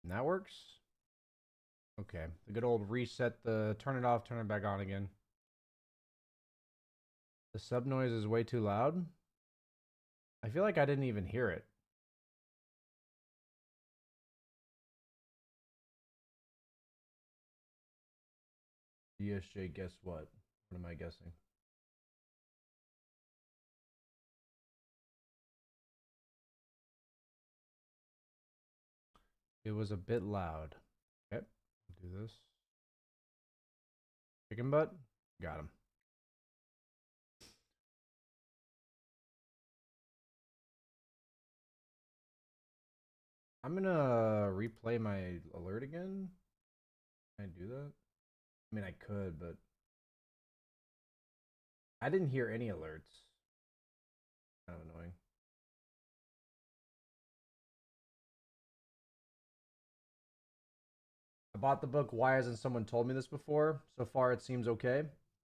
And that works. Okay, the good old reset, turn it off, turn it back on again. The sub noise is way too loud. I feel like I didn't even hear it. BSJ, guess what? What am I guessing? It was a bit loud. Okay, do this. Chicken butt? Got him. I'm gonna replay my alert again. Can I do that? I mean, I could, but I didn't hear any alerts. Kind of annoying. I bought the book. Why hasn't someone told me this before? So far, it seems okay.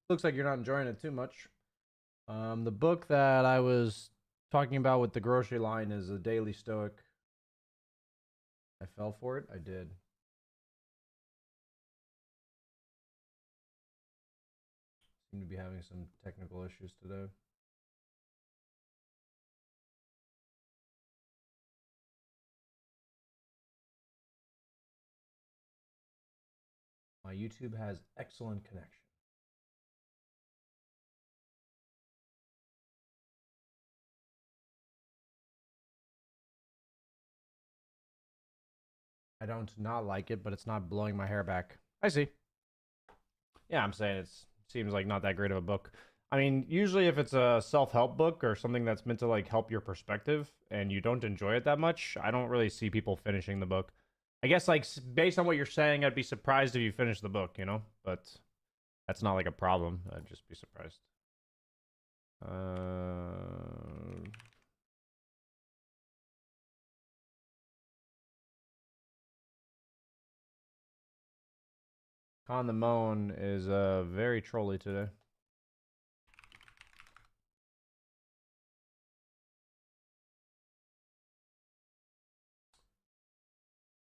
Looks like you're not enjoying it too much. The book that I was talking about with the grocery line is A Daily Stoic. I fell for it. I did. Seem to be having some technical issues today. My YouTube has excellent connection. I don't not like it, but it's not blowing my hair back. I see. Yeah, I'm saying it seems like not that great of a book. I mean, usually if it's a self-help book or something that's meant to like help your perspective and you don't enjoy it that much, I don't really see people finishing the book. I guess like based on what you're saying, I'd be surprised if you finish the book, you know? But that's not like a problem. I'd just be surprised. Con the Moan is very trolly today.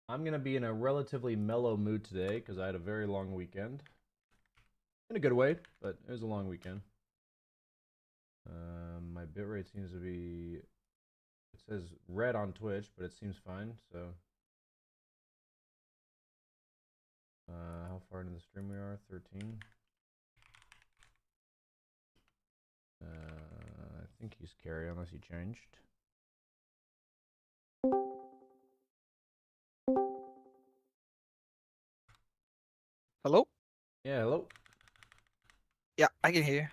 I'm gonna be in a relatively mellow mood today because I had a very long weekend. In a good way, but it was a long weekend. My bitrate seems to be. It says red on Twitch, but it seems fine. So, how far into the stream we are? 13. I think he's carry unless he changed. Hello? Yeah, hello. Yeah, I can hear you.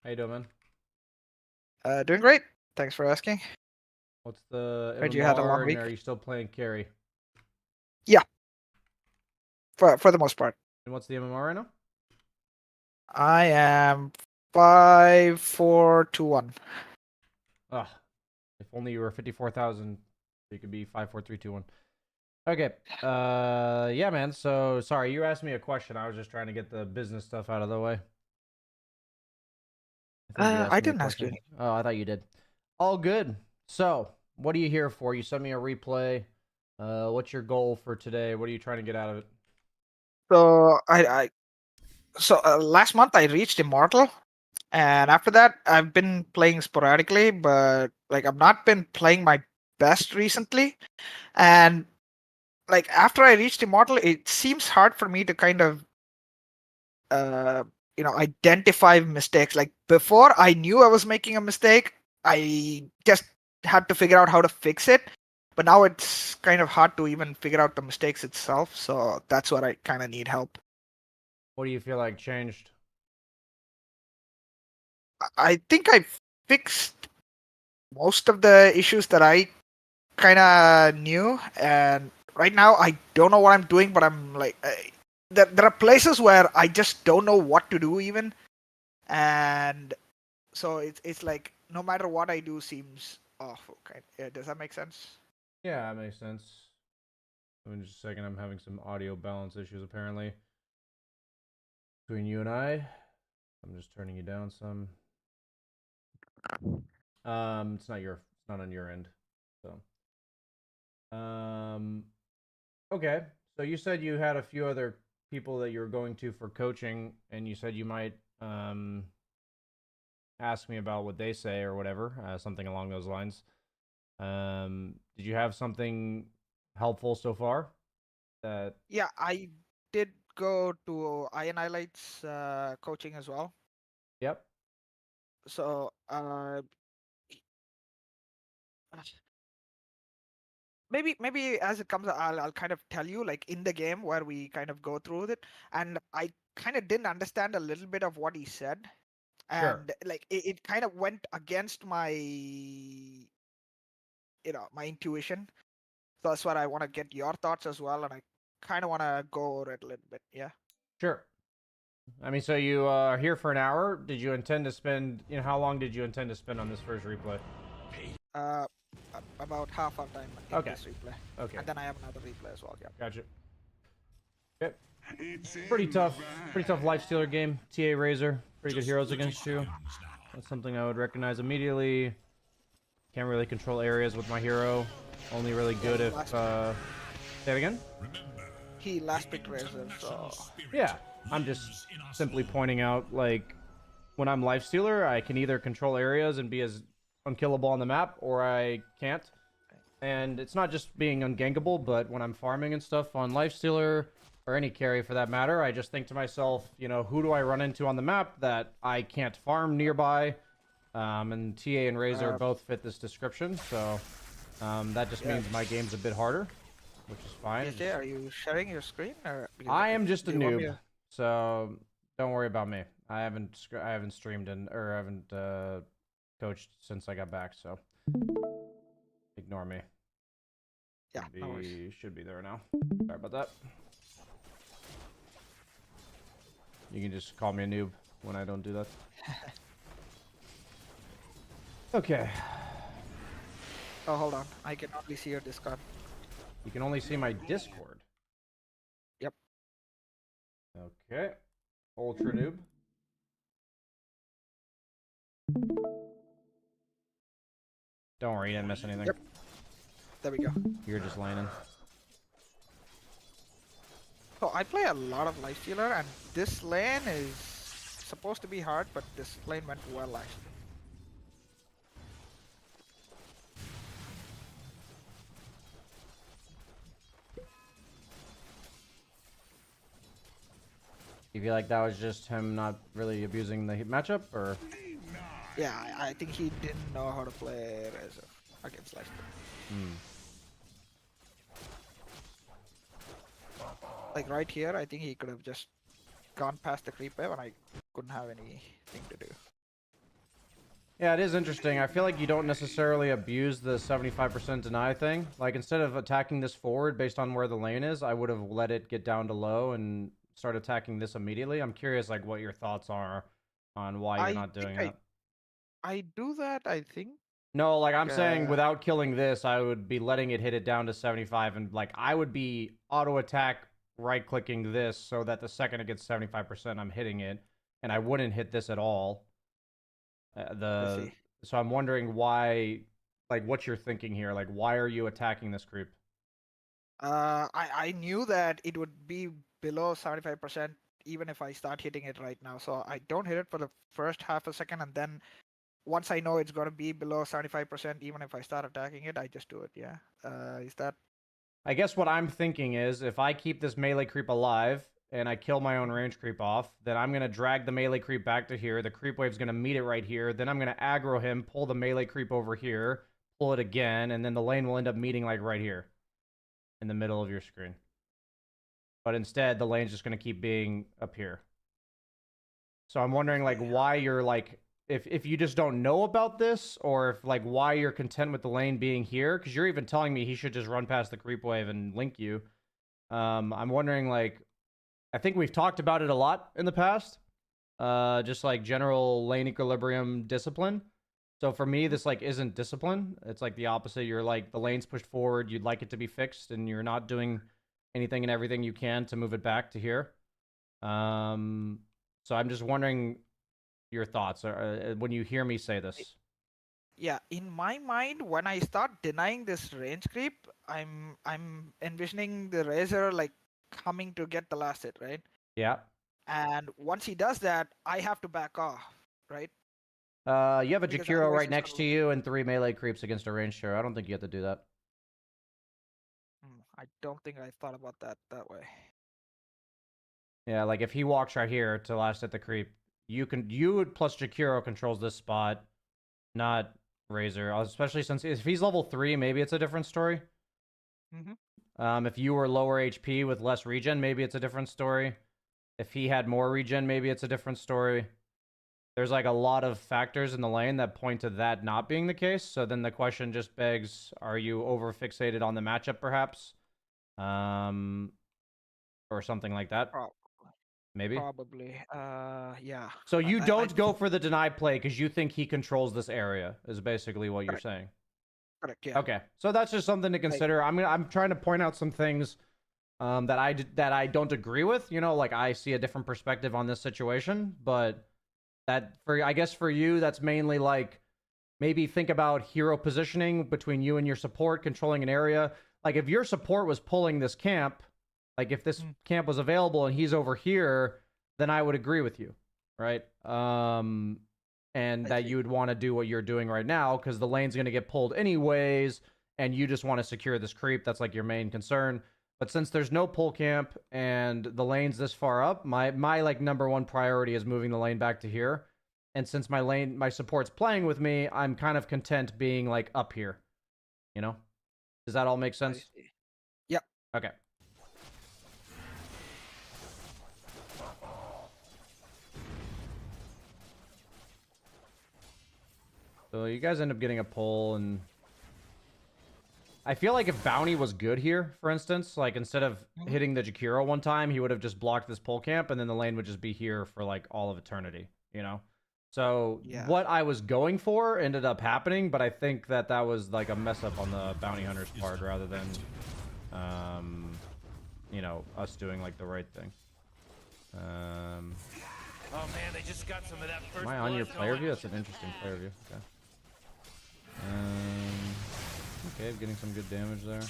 How you doing, man? Doing great. Thanks for asking. What's the Heard you had a long MMR, and week. are you still playing carry? Yeah, for the most part. And what's the MMR right now? I am 5-4-2-1. Ah, if only you were 54,000, you could be 5, 4, 3, 2, 1. Okay. Yeah, man. So sorry, you asked me a question. I was just trying to get the business stuff out of the way. I think you I asked me a didn't ask you question. any. Oh, I thought you did. All good. So, what are you here for? You sent me a replay. What's your goal for today? What are you trying to get out of it? So last month I reached Immortal, and after that I've been playing sporadically, but like I've not been playing my best recently. And like after I reached Immortal, it seems hard for me to kind of uh identify mistakes. Like before I knew I was making a mistake, I just had to figure out how to fix it, but now it's kind of hard to even figure out the mistakes itself, so that's what I kind of need help. What do you feel like changed? I think I fixed most of the issues that I kind of knew, and right now I don't know what I'm doing, but I'm like there are places where I just don't know what to do even. And so it's like no matter what I do seems off. Okay, yeah, does that make sense? Yeah, that makes sense. In just a second, I'm having some audio balance issues apparently between you and I. I'm just turning you down some. It's not on your end. So, Okay. So you said you had a few other people that you were going to for coaching, and you said you might ask me about what they say or whatever, something along those lines. Did you have something helpful so far? That Yeah, I did go to Iron Highlights coaching as well. Yep. So maybe as it comes, I'll kind of tell you like in the game where we kind of go through it, and I kind of didn't understand a little bit of what he said, Sure. and like it kind of went against my my intuition. So that's what I want to get your thoughts as well, and I kind of want to go over it a little bit. Yeah. Sure. I mean, so you are here for an hour. Did you intend to spend? How long did you intend to spend on this first replay? Uh, about half our time in Okay. this replay, Okay. and then I have another replay as well. Yeah. Gotcha. Yep. Pretty tough. Pretty tough life stealer game. TA Razor. Pretty good heroes against you. That's something I would recognize immediately. Can't really control areas with my hero. Only really good if. Say it again. He last picked Razor, so Yeah, I'm just simply pointing out, like, when I'm lifestealer, I can either control areas and be as unkillable on the map, or I can't. And it's not just being ungankable, but when I'm farming and stuff on lifestealer, or any carry for that matter, I just think to myself, who do I run into on the map that I can't farm nearby? And TA and Razor both fit this description, so that just means my game's a bit harder, which is fine. BSJ, are you sharing your screen or? I am just a noob, so don't worry about me. I haven't streamed or I haven't coached since I got back, so ignore me. Yeah, no worries. Should be there now. Sorry about that. You can just call me a noob when I don't do that. Okay. Oh, hold on. I can only see your Discord. You can only see my Discord. Yep. Okay. Ultra noob. Don't worry, you didn't miss anything. Yep. There we go. You're just landing. So I play a lot of lifestealer, and this lane is supposed to be hard, but this lane went well actually. You feel like that was just him not really abusing the matchup, or? Yeah, I think he didn't know how to play Razor against lifestealer. Like right here, I think he could have just gone past the creep wave, and I couldn't have anything to do. Yeah, it is interesting. I feel like you don't necessarily abuse the 75% deny thing. Like, instead of attacking this forward based on where the lane is, I would have let it get down to low and start attacking this immediately. I'm curious, like, what your thoughts are on why you're not doing that. I do that, I think. No, like, I'm saying without killing this, I would be letting it hit it down to 75, and, like, I would be auto-attack right-clicking this so that the second it gets 75%, I'm hitting it, and I wouldn't hit this at all. So I'm wondering why, like, what you're thinking here. Like, why are you attacking this creep? I knew that it would be below 75% even if I start hitting it right now. So I don't hit it for the first half a second, and then once I know it's gonna be below 75%, even if I start attacking it, I just do it. Yeah. Is that? I guess what I'm thinking is, if I keep this melee creep alive and I kill my own range creep off, then I'm going to drag the melee creep back to here. The creep wave's going to meet it right here. Then I'm going to aggro him, pull the melee creep over here, pull it again, and then the lane will end up meeting like right here in the middle of your screen. But instead, the lane's just going to keep being up here. So I'm wondering, like, why you're, like, if you just don't know about this, or if, like, why you're content with the lane being here, because you're even telling me he should just run past the creep wave and link you. I'm wondering, like, I think we've talked about it a lot in the past, just like general lane equilibrium discipline. So for me, this, like, isn't discipline. It's like the opposite. You're like, the lane's pushed forward, you'd like it to be fixed, and you're not doing anything and everything you can to move it back to here. So I'm just wondering your thoughts when you hear me say this. yeah, in my mind, when I start denying this range creep, I'm envisioning the Razor like coming to get the last hit, right? Yeah. And once he does that, I have to back off, right? You have a Because Jakiro otherwise right he's next to gonna. you and 3 melee creeps against a ranged hero. I don't think you have to do that. I don't think I thought about that way. Yeah, like if he walks right here to last hit the creep, you plus Jakiro controls this spot, not Razor. Especially since if he's level 3, maybe it's a different story. If you were lower HP with less regen, maybe it's a different story. If he had more regen, maybe it's a different story. There's like a lot of factors in the lane that point to that not being the case. So then the question just begs, are you over fixated on the matchup perhaps? Or something like that. Maybe. Probably. Yeah. So you don't go for the deny play because you think he controls this area, is basically what you're saying. Correct. Yeah. Okay, so that's just something to consider. I'm trying to point out some things that I don't agree with. You know, like I see a different perspective on this situation, but I guess for you, that's mainly like maybe think about hero positioning between you and your support, controlling an area. Like if your support was pulling this camp, like if this camp was available and he's over here, then I would agree with you, right? And that you would want to do what you're doing right now because the lane's going to get pulled anyways, and you just want to secure this creep. That's like your main concern. But since there's no pull camp and the lane's this far up, my like number one priority is moving the lane back to here. And since my support's playing with me, I'm kind of content being like up here. You know? Does that all make sense? Yep. Okay. So you guys end up getting a pull, and I feel like if Bounty was good here, for instance, like instead of hitting the Jakiro one time, he would have just blocked this pull camp, and then the lane would just be here for like all of eternity, you know? So what I was going for ended up happening, but I think that was like a mess up on the Bounty Hunter's part rather than, you know, us doing like the right thing. Oh man, they just got some of that first. Am I on your player view? That's an interesting player view. Okay. Okay, getting some good damage there.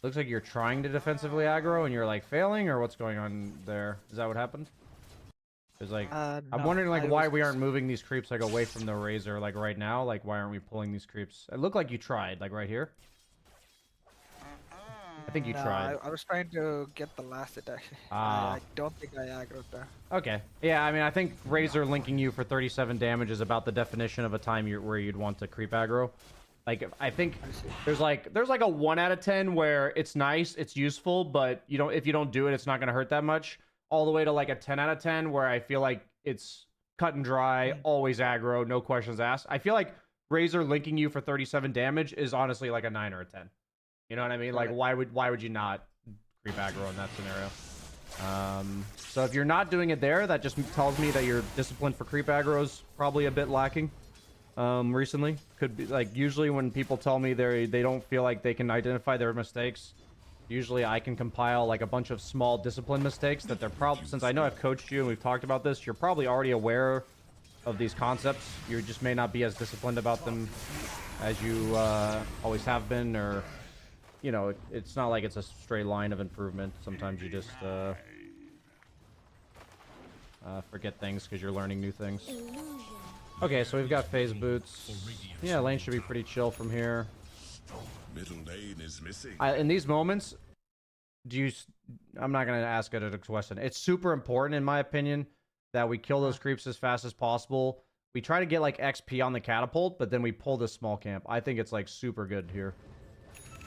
Looks like you're trying to defensively aggro and you're like failing, or what's going on there? Is that what happened? There's like, I'm wondering like why we aren't moving these creeps like away from the Razor like right now. Like why aren't we pulling these creeps? It looked like you tried, like right here. I think you tried. I was trying to get the last hit actually. I don't think I aggroed there. Okay. Yeah, I mean, I think Razor linking you for 37 damage is about the definition of a time where you'd want to creep aggro. Like, I think there's like a 1 out of 10 where it's nice, it's useful, but if you don't do it, it's not going to hurt that much. All the way to like a 10 out of 10 where I feel like it's cut and dry, always aggro, no questions asked. I feel like Razor linking you for 37 damage is honestly like a 9 or a 10. You know what I mean? Like, why would you not creep aggro in that scenario? So if you're not doing it there, that just tells me that your discipline for creep aggro is probably a bit lacking. Recently, could be like usually when people tell me they don't feel like they can identify their mistakes. Usually, I can compile like a bunch of small discipline mistakes that they're probably. Since I know I've coached you and we've talked about this, you're probably already aware of these concepts. You just may not be as disciplined about them as you always have been, or it's not like it's a straight line of improvement. Sometimes you just forget things because you're learning new things. Okay, so we've got phase boots. Yeah, lane should be pretty chill from here. Middle lane is missing. In these moments, I'm not going to ask it a question. It's super important, in my opinion, that we kill those creeps as fast as possible. We try to get like XP on the catapult, but then we pull this small camp. I think it's like super good here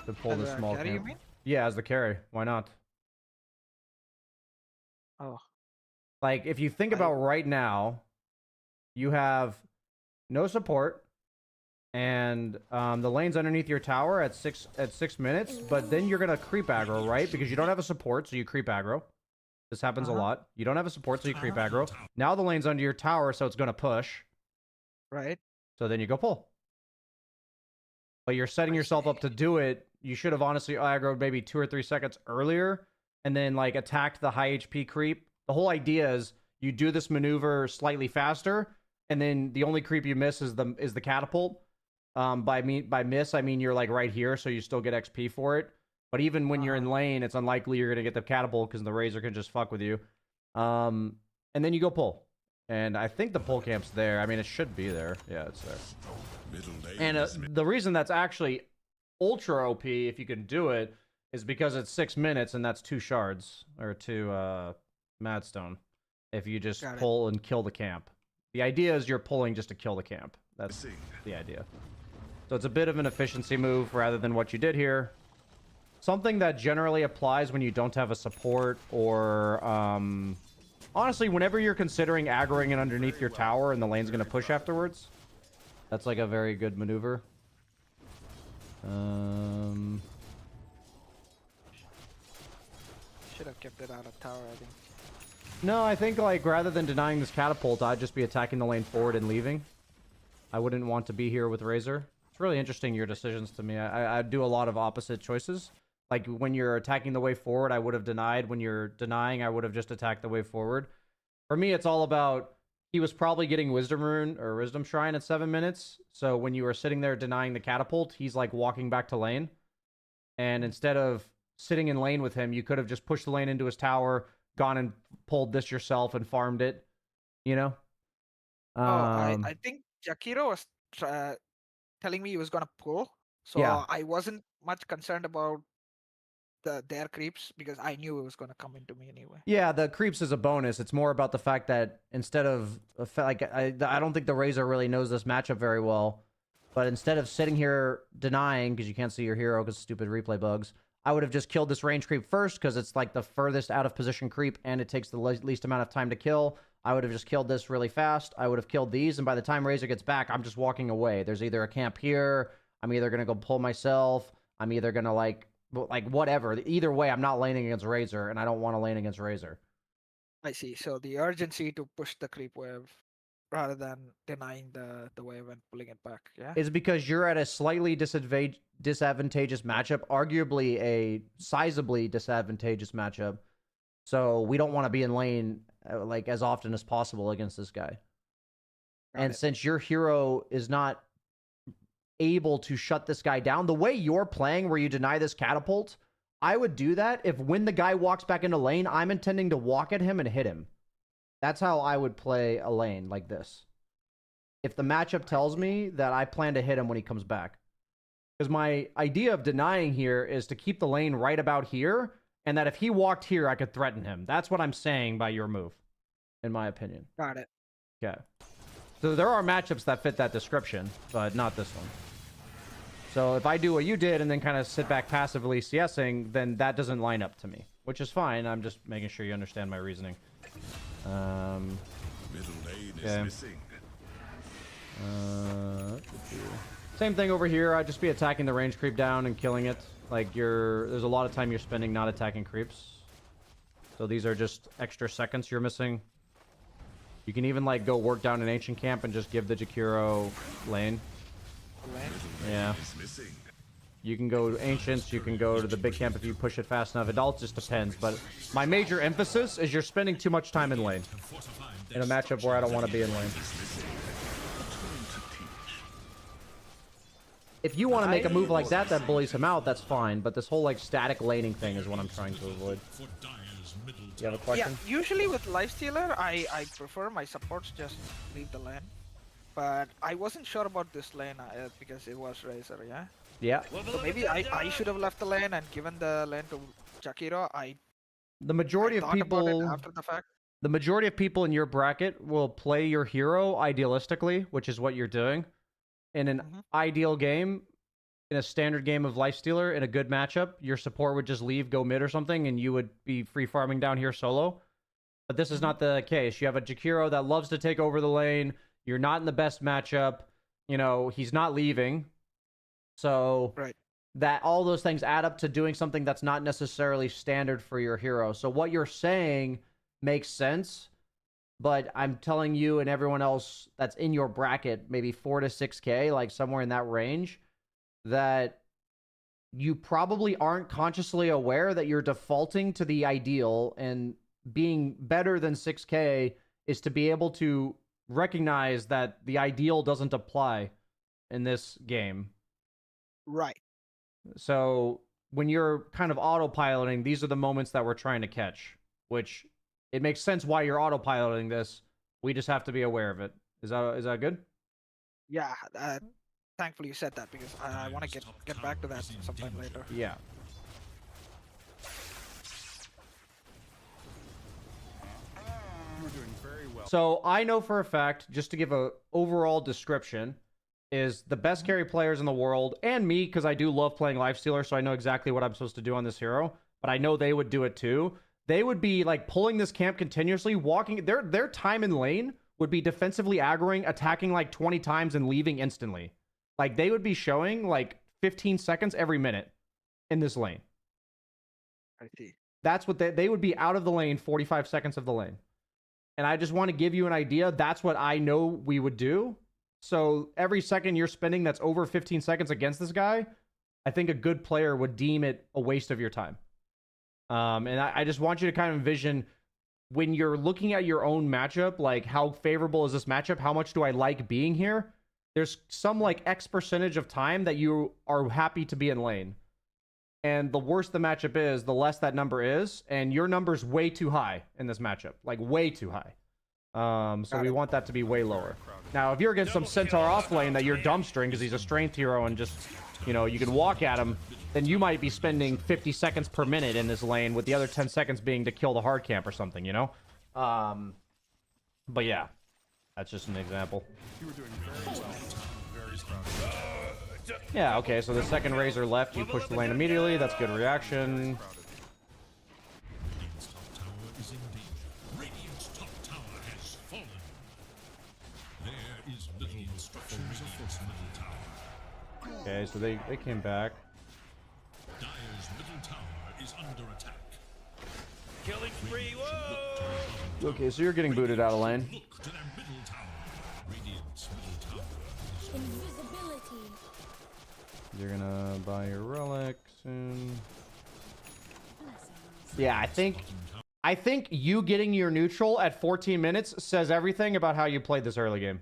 to pull this small camp. You mean? Yeah, as the carry. Why not? Oh. Like, if you think about right now, you have no support, and the lane's underneath your tower at 6 minutes, but then you're gonna creep aggro, right? Because you don't have a support, so you creep aggro. This happens a lot. You don't have a support, so you creep aggro. Now the lane's under your tower, so it's gonna push. Right. So then you go pull. But you're setting yourself up to do it You should have honestly aggroed maybe 2 or 3 seconds earlier and then like attacked the high HP creep. The whole idea is you do this maneuver slightly faster, and then the only creep you miss is the catapult. By miss, I mean you're like right here, so you still get XP for it. But even when you're in lane, it's unlikely you're gonna get the catapult because the Razor can just fuck with you. And then you go pull. And I think the pull camp's there. I mean, it should be there. Yeah, it's there. And the reason that's actually ultra OP, if you can do it, is because it's 6 minutes and that's 2 shards or 2 Madstone. If you just pull and kill the camp. The idea is you're pulling just to kill the camp. That's the idea. So it's a bit of an efficiency move rather than what you did here. Something that generally applies when you don't have a support or... honestly, whenever you're considering aggroing it underneath your tower and the lane's going to push afterwards, that's like a very good maneuver. Should have kept it out of tower, I think. No, I think like rather than denying this catapult, I'd just be attacking the lane forward and leaving. I wouldn't want to be here with Razor. It's really interesting, your decisions to me. I do a lot of opposite choices. Like when you're attacking the way forward, I would have denied. When you're denying, I would have just attacked the way forward. For me, it's all about, he was probably getting Wisdom Rune or Wisdom Shrine at 7 minutes. So when you were sitting there denying the catapult, he's like walking back to lane. And instead of sitting in lane with him, you could have just pushed the lane into his tower, gone and pulled this yourself and farmed it, you know? I think Jakiro was telling me he was going to pull. So Yeah. I wasn't much concerned about their creeps because I knew it was going to come into me anyway. Yeah, the creeps is a bonus. It's more about the fact that instead of like I don't think the Razor really knows this matchup very well, but instead of sitting here denying because you can't see your hero because stupid replay bugs, I would have just killed this range creep first because it's like the furthest out of position creep and it takes the least amount of time to kill. I would have just killed this really fast. I would have killed these, and by the time Razor gets back, I'm just walking away. There's either a camp here. I'm either gonna go pull myself. I'm either gonna like whatever. Either way, I'm not laning against Razor, and I don't want to lane against Razor. I see. So the urgency to push the creep wave rather than denying the wave and pulling it back, yeah? Is because you're at a slightly disadvantageous matchup, arguably a sizably disadvantageous matchup. So we don't want to be in lane like as often as possible against this guy. And since your hero is not able to shut this guy down, the way you're playing where you deny this catapult, I would do that if when the guy walks back into lane, I'm intending to walk at him and hit him. That's how I would play a lane like this. If the matchup tells me that I plan to hit him when he comes back. Because my idea of denying here is to keep the lane right about here, and that if he walked here, I could threaten him. That's what I'm saying by your move, in my opinion. Got it. Okay. So there are matchups that fit that description, but not this one. So if I do what you did and then kind of sit back passively CSing, then that doesn't line up to me, which is fine. I'm just making sure you understand my reasoning. Middle lane is missing. Same thing over here. I'd just be attacking the range creep down and killing it. Like there's a lot of time you're spending not attacking creeps. So these are just extra seconds you're missing. You can even like go work down an ancient camp and just give the Jakiro lane. Yeah. You can go ancients, you can go to the big camp if you push it fast enough. It all just depends. But my major emphasis is you're spending too much time in lane. In a matchup where I don't want to be in lane. If you want to make a move like that bullies him out, that's fine. But this whole like static laning thing is what I'm trying to avoid. You have a question? Yeah, usually with Lifestealer, I prefer my supports just leave the lane. But I wasn't sure about this lane because it was Razor, yeah? Yeah. So maybe I should have left the lane and given the lane to Jakiro. The majority of people after the fact. The majority of people in your bracket will play your hero idealistically, which is what you're doing. In an ideal game, in a standard game of Lifestealer, in a good matchup, your support would just leave, go mid or something, and you would be free farming down here solo. But this is not the case. You have a Jakiro that loves to take over the lane. You're not in the best matchup. You know, he's not leaving. So that all those things add up to doing something that's not necessarily standard for your hero. So what you're saying makes sense, but I'm telling you and everyone else that's in your bracket, maybe 4 to 6K, like somewhere in that range, that you probably aren't consciously aware that you're defaulting to the ideal, and being better than 6K is to be able to recognize that the ideal doesn't apply in this game. Right. So when you're kind of autopiloting, these are the moments that we're trying to catch, which it makes sense why you're autopiloting this. We just have to be aware of it. Is that good? Yeah. Thankfully you said that, because I want to get back to that sometime later. Yeah. You're doing very well. So I know for a fact, just to give a overall description, is the best carry players in the world, and me, because I do love playing Lifestealer, so I know exactly what I'm supposed to do on this hero, but I know they would do it too. They would be like pulling this camp continuously, walking. Their time in lane would be defensively aggroing, attacking like 20 times and leaving instantly. Like they would be showing like 15 seconds every minute in this lane. I see. That's what they would be out of the lane 45 seconds of the lane. And I just want to give you an idea. That's what I know we would do. So every second you're spending that's over 15 seconds against this guy, I think a good player would deem it a waste of your time. And I just want you to kind of envision when you're looking at your own matchup, like how favorable is this matchup? How much do I like being here? There's some like X percentage of time that you are happy to be in lane. And the worse the matchup is, the less that number is. And your number's way too high in this matchup. Like way too high. So we want that to be way lower. Now, if you're against some Centaur off lane that you're dumbstering because he's a strength hero and just, you know, you can walk at him, then you might be spending 50 seconds per minute in this lane with the other 10 seconds being to kill the hard camp or something, you know? But yeah, that's just an example. You were doing very well. Very strong. Yeah, okay, so the second Razor left, you push the lane immediately. That's good reaction. Radiant's top tower is in danger. Radiant's top tower has fallen. There is little structures of its middle tower. Okay, so they came back. Dire's middle tower is under attack. Killing spree. Whoa! Okay, so you're getting booted out of lane. Look to their middle tower. Radiant's middle tower is Invisibility. You're gonna buy your relic soon. Yeah, I think you getting your neutral at 14 minutes says everything about how you played this early game.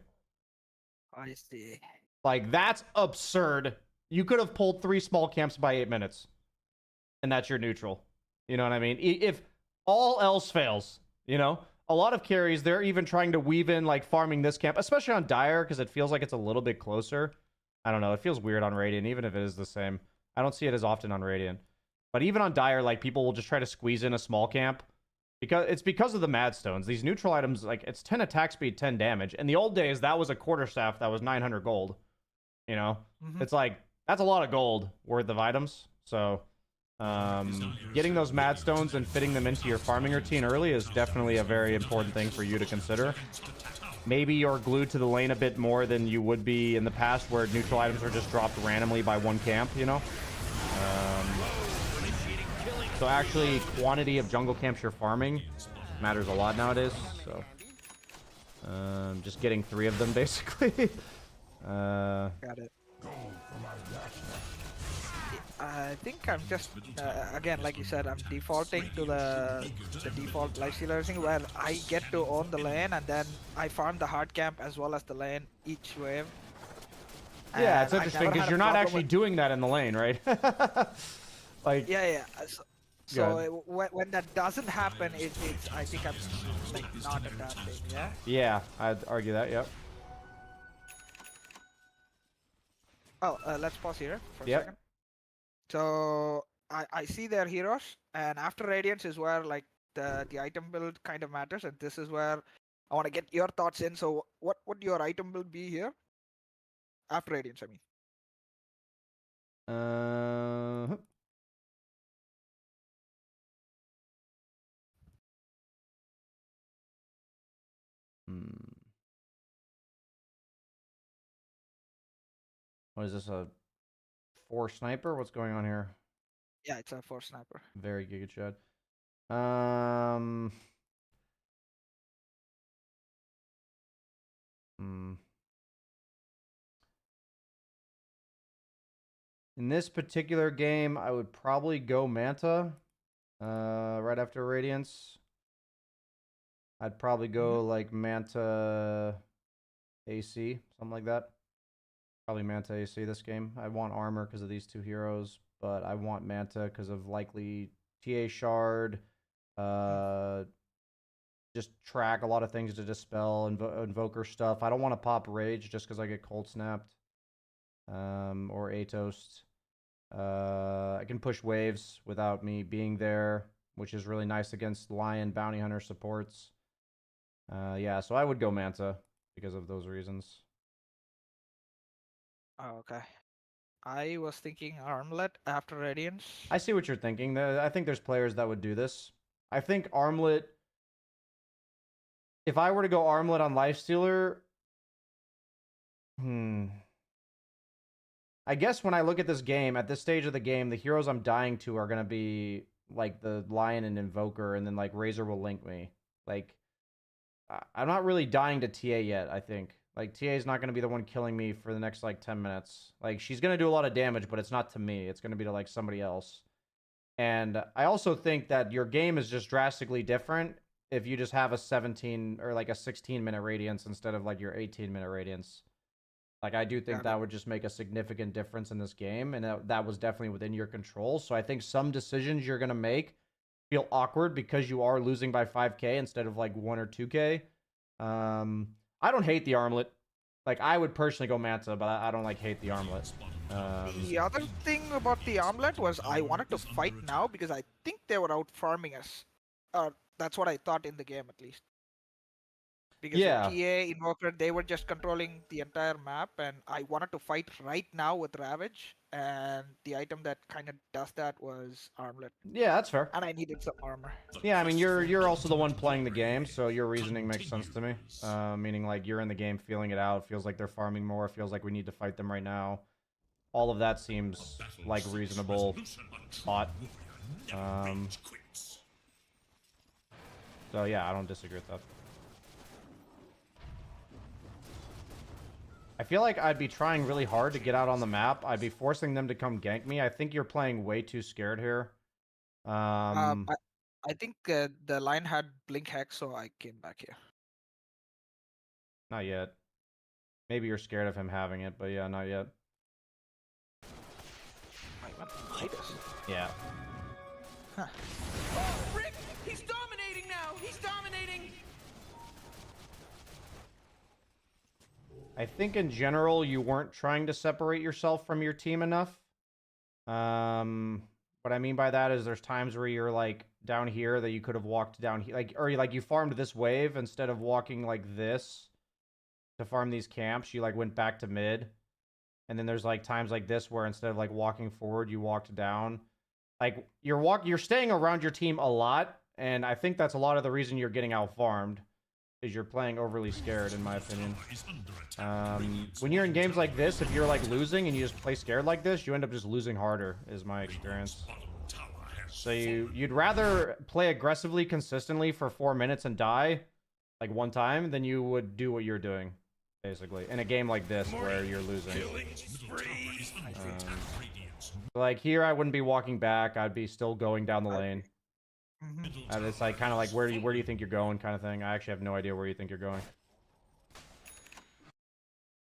I see. Like, that's absurd. You could have pulled 3 small camps by 8 minutes. And that's your neutral. You know what I mean? If all else fails, you know? A lot of carries, they're even trying to weave in, like, farming this camp, especially on Dire, because it feels like it's a little bit closer. I don't know. It feels weird on Radiant, even if it is the same. I don't see it as often on Radiant. But even on Dire, like, people will just try to squeeze in a small camp. Because of the Mad Stones. These neutral items, like, it's 10 attack speed, 10 damage. In the old days, that was a quarterstaff that was 900 gold. You know? It's like, that's a lot of gold worth of items. So, getting those Mad Stones and fitting them into your farming routine early is definitely a very important thing for you to consider. Maybe you're glued to the lane a bit more than you would be in the past, where neutral items are just dropped randomly by one camp, you know? So actually, quantity of jungle camps you're farming matters a lot nowadays. So, just getting 3 of them, basically. Got it. I think I'm just again, like you said, I'm defaulting to the default lifestealer thing, where I get to own the lane and then I farm the hard camp as well as the lane each wave. Yeah, And it's I interesting never because had a you're not problem actually with- doing that in the lane, right? Like, Yeah. So when that doesn't happen, it's I think I'm like not adapting. Yeah. yeah, I'd argue that. Yep. Oh, let's pause here for a Yep. second. So I see their heroes, and after Radiance is where like the item build kind of matters, and this is where I want to get your thoughts in. So what would your item build be here? After Radiance, I mean. What is this, a 4 sniper? What's going on here? Yeah, it's a 4 sniper. Very Giga Chad. In this particular game, I would probably go Manta right after Radiance. I'd probably go like Manta AC, something like that. Probably Manta AC this game. I want armor because of these two heroes, but I want Manta because of likely TA Shard, just track a lot of things to dispel, invoker stuff. I don't want to pop Rage just because I get cold snapped. Or Atos. I can push waves without me being there, which is really nice against Lion Bounty Hunter supports. Yeah, so I would go Manta because of those reasons. Oh, okay. I was thinking Armlet after Radiance. I see what you're thinking. I think there's players that would do this. I think Armlet. If I were to go Armlet on Lifestealer, I guess when I look at this game, at this stage of the game, the heroes I'm dying to are gonna be like the Lion and Invoker, and then like Razor will link me. Like, I'm not really dying to TA yet. I think like TA is not gonna be the one killing me for the next like 10 minutes. Like, she's gonna do a lot of damage, but it's not to me. It's gonna be to like somebody else. And I also think that your game is just drastically different if you just have a 17 or like a 16-minute radiance instead of like your 18-minute radiance. Like, I do think that would just make a significant difference in this game, and that was definitely within your control. So I think some decisions you're going to make feel awkward because you are losing by 5k instead of like 1 or 2k. I don't hate the armlet. Like, I would personally go Manta, but I don't like hate the armlet. The other thing about the Armlet was I wanted to fight now because I think they were out farming us. That's what I thought in the game, at least. Because Yeah. the TA, Invoker, they were just controlling the entire map, and I wanted to fight right now with Ravage, and the item that kind of does that was Armlet, Yeah, that's fair. and I needed some armor. Yeah, I mean, you're also the one playing the game, so your reasoning makes sense to me. Meaning, like, you're in the game feeling it out, feels like they're farming more, feels like we need to fight them right now. All of that seems like reasonable thought. So yeah, I don't disagree with that. I feel like I'd be trying really hard to get out on the map. I'd be forcing them to come gank me. I think you're playing way too scared here. I think the line had Blink Hex, so I came back here. Not yet. Maybe you're scared of him having it, but yeah, not yet. I went Midas. Yeah. Huh. Oh, Rick! He's dominating now! He's dominating! I think in general you weren't trying to separate yourself from your team enough. What I mean by that is there's times where you're like down here that you could have walked down here, like, or you farmed this wave instead of walking like this to farm these camps. You like went back to mid, and then there's like times like this where instead of like walking forward, you walked down. Like, you're staying around your team a lot, and I think that's a lot of the reason you're getting out farmed. Is you're playing overly scared, in my opinion. When you're in games like this, if you're like losing and you just play scared like this, you end up just losing harder, is my experience. So you'd rather play aggressively consistently for 4 minutes and die like one time than you would do what you're doing, basically, in a game like this where you're losing. Like here, I wouldn't be walking back. I'd be still going down the lane. It's like kind of like where do you think you're going kind of thing. I actually have no idea where you think you're going.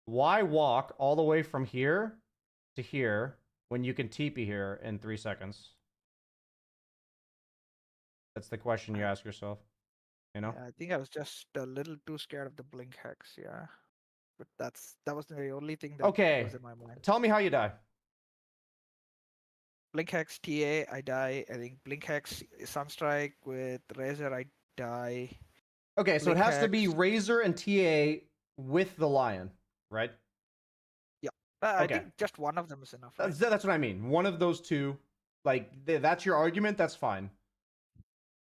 Why walk all the way from here to here when you can TP here in 3 seconds? That's the question you ask yourself. You know? Yeah, I think I was just a little too scared of the Blink Hex, yeah. But that was the only thing that was in my mind. Tell me how you die. Blink Hex TA, I die. I think Blink Hex Sunstrike with Razor, I die. Okay, so Blink it has to be Hex. Razor and TA with the Lion, right? Yeah. I Okay. think just one of them is enough. Right? That's what I mean. One of those two, like, that's your argument. That's fine.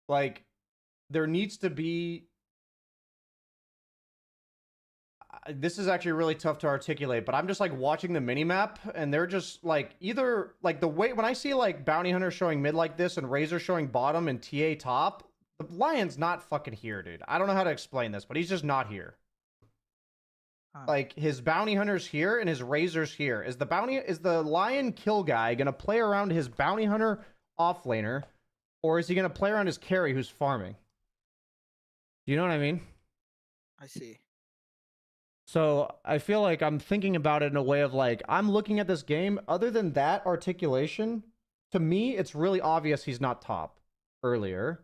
Like, there needs to be. This is actually really tough to articulate, but I'm just like watching the minimap, and they're just like either like the way when I see like Bounty Hunter showing mid like this and Razor showing bottom and TA top, the Lion's not fucking here, dude. I don't know how to explain this, but he's just not here. Like his bounty hunter's here and his razor's here. Is the lion kill guy gonna play around his bounty hunter offlaner, or is he gonna play around his carry who's farming? Do you know what I mean? I see. So I feel like I'm thinking about it in a way of like, I'm looking at this game, other than that articulation, to me, it's really obvious he's not top earlier.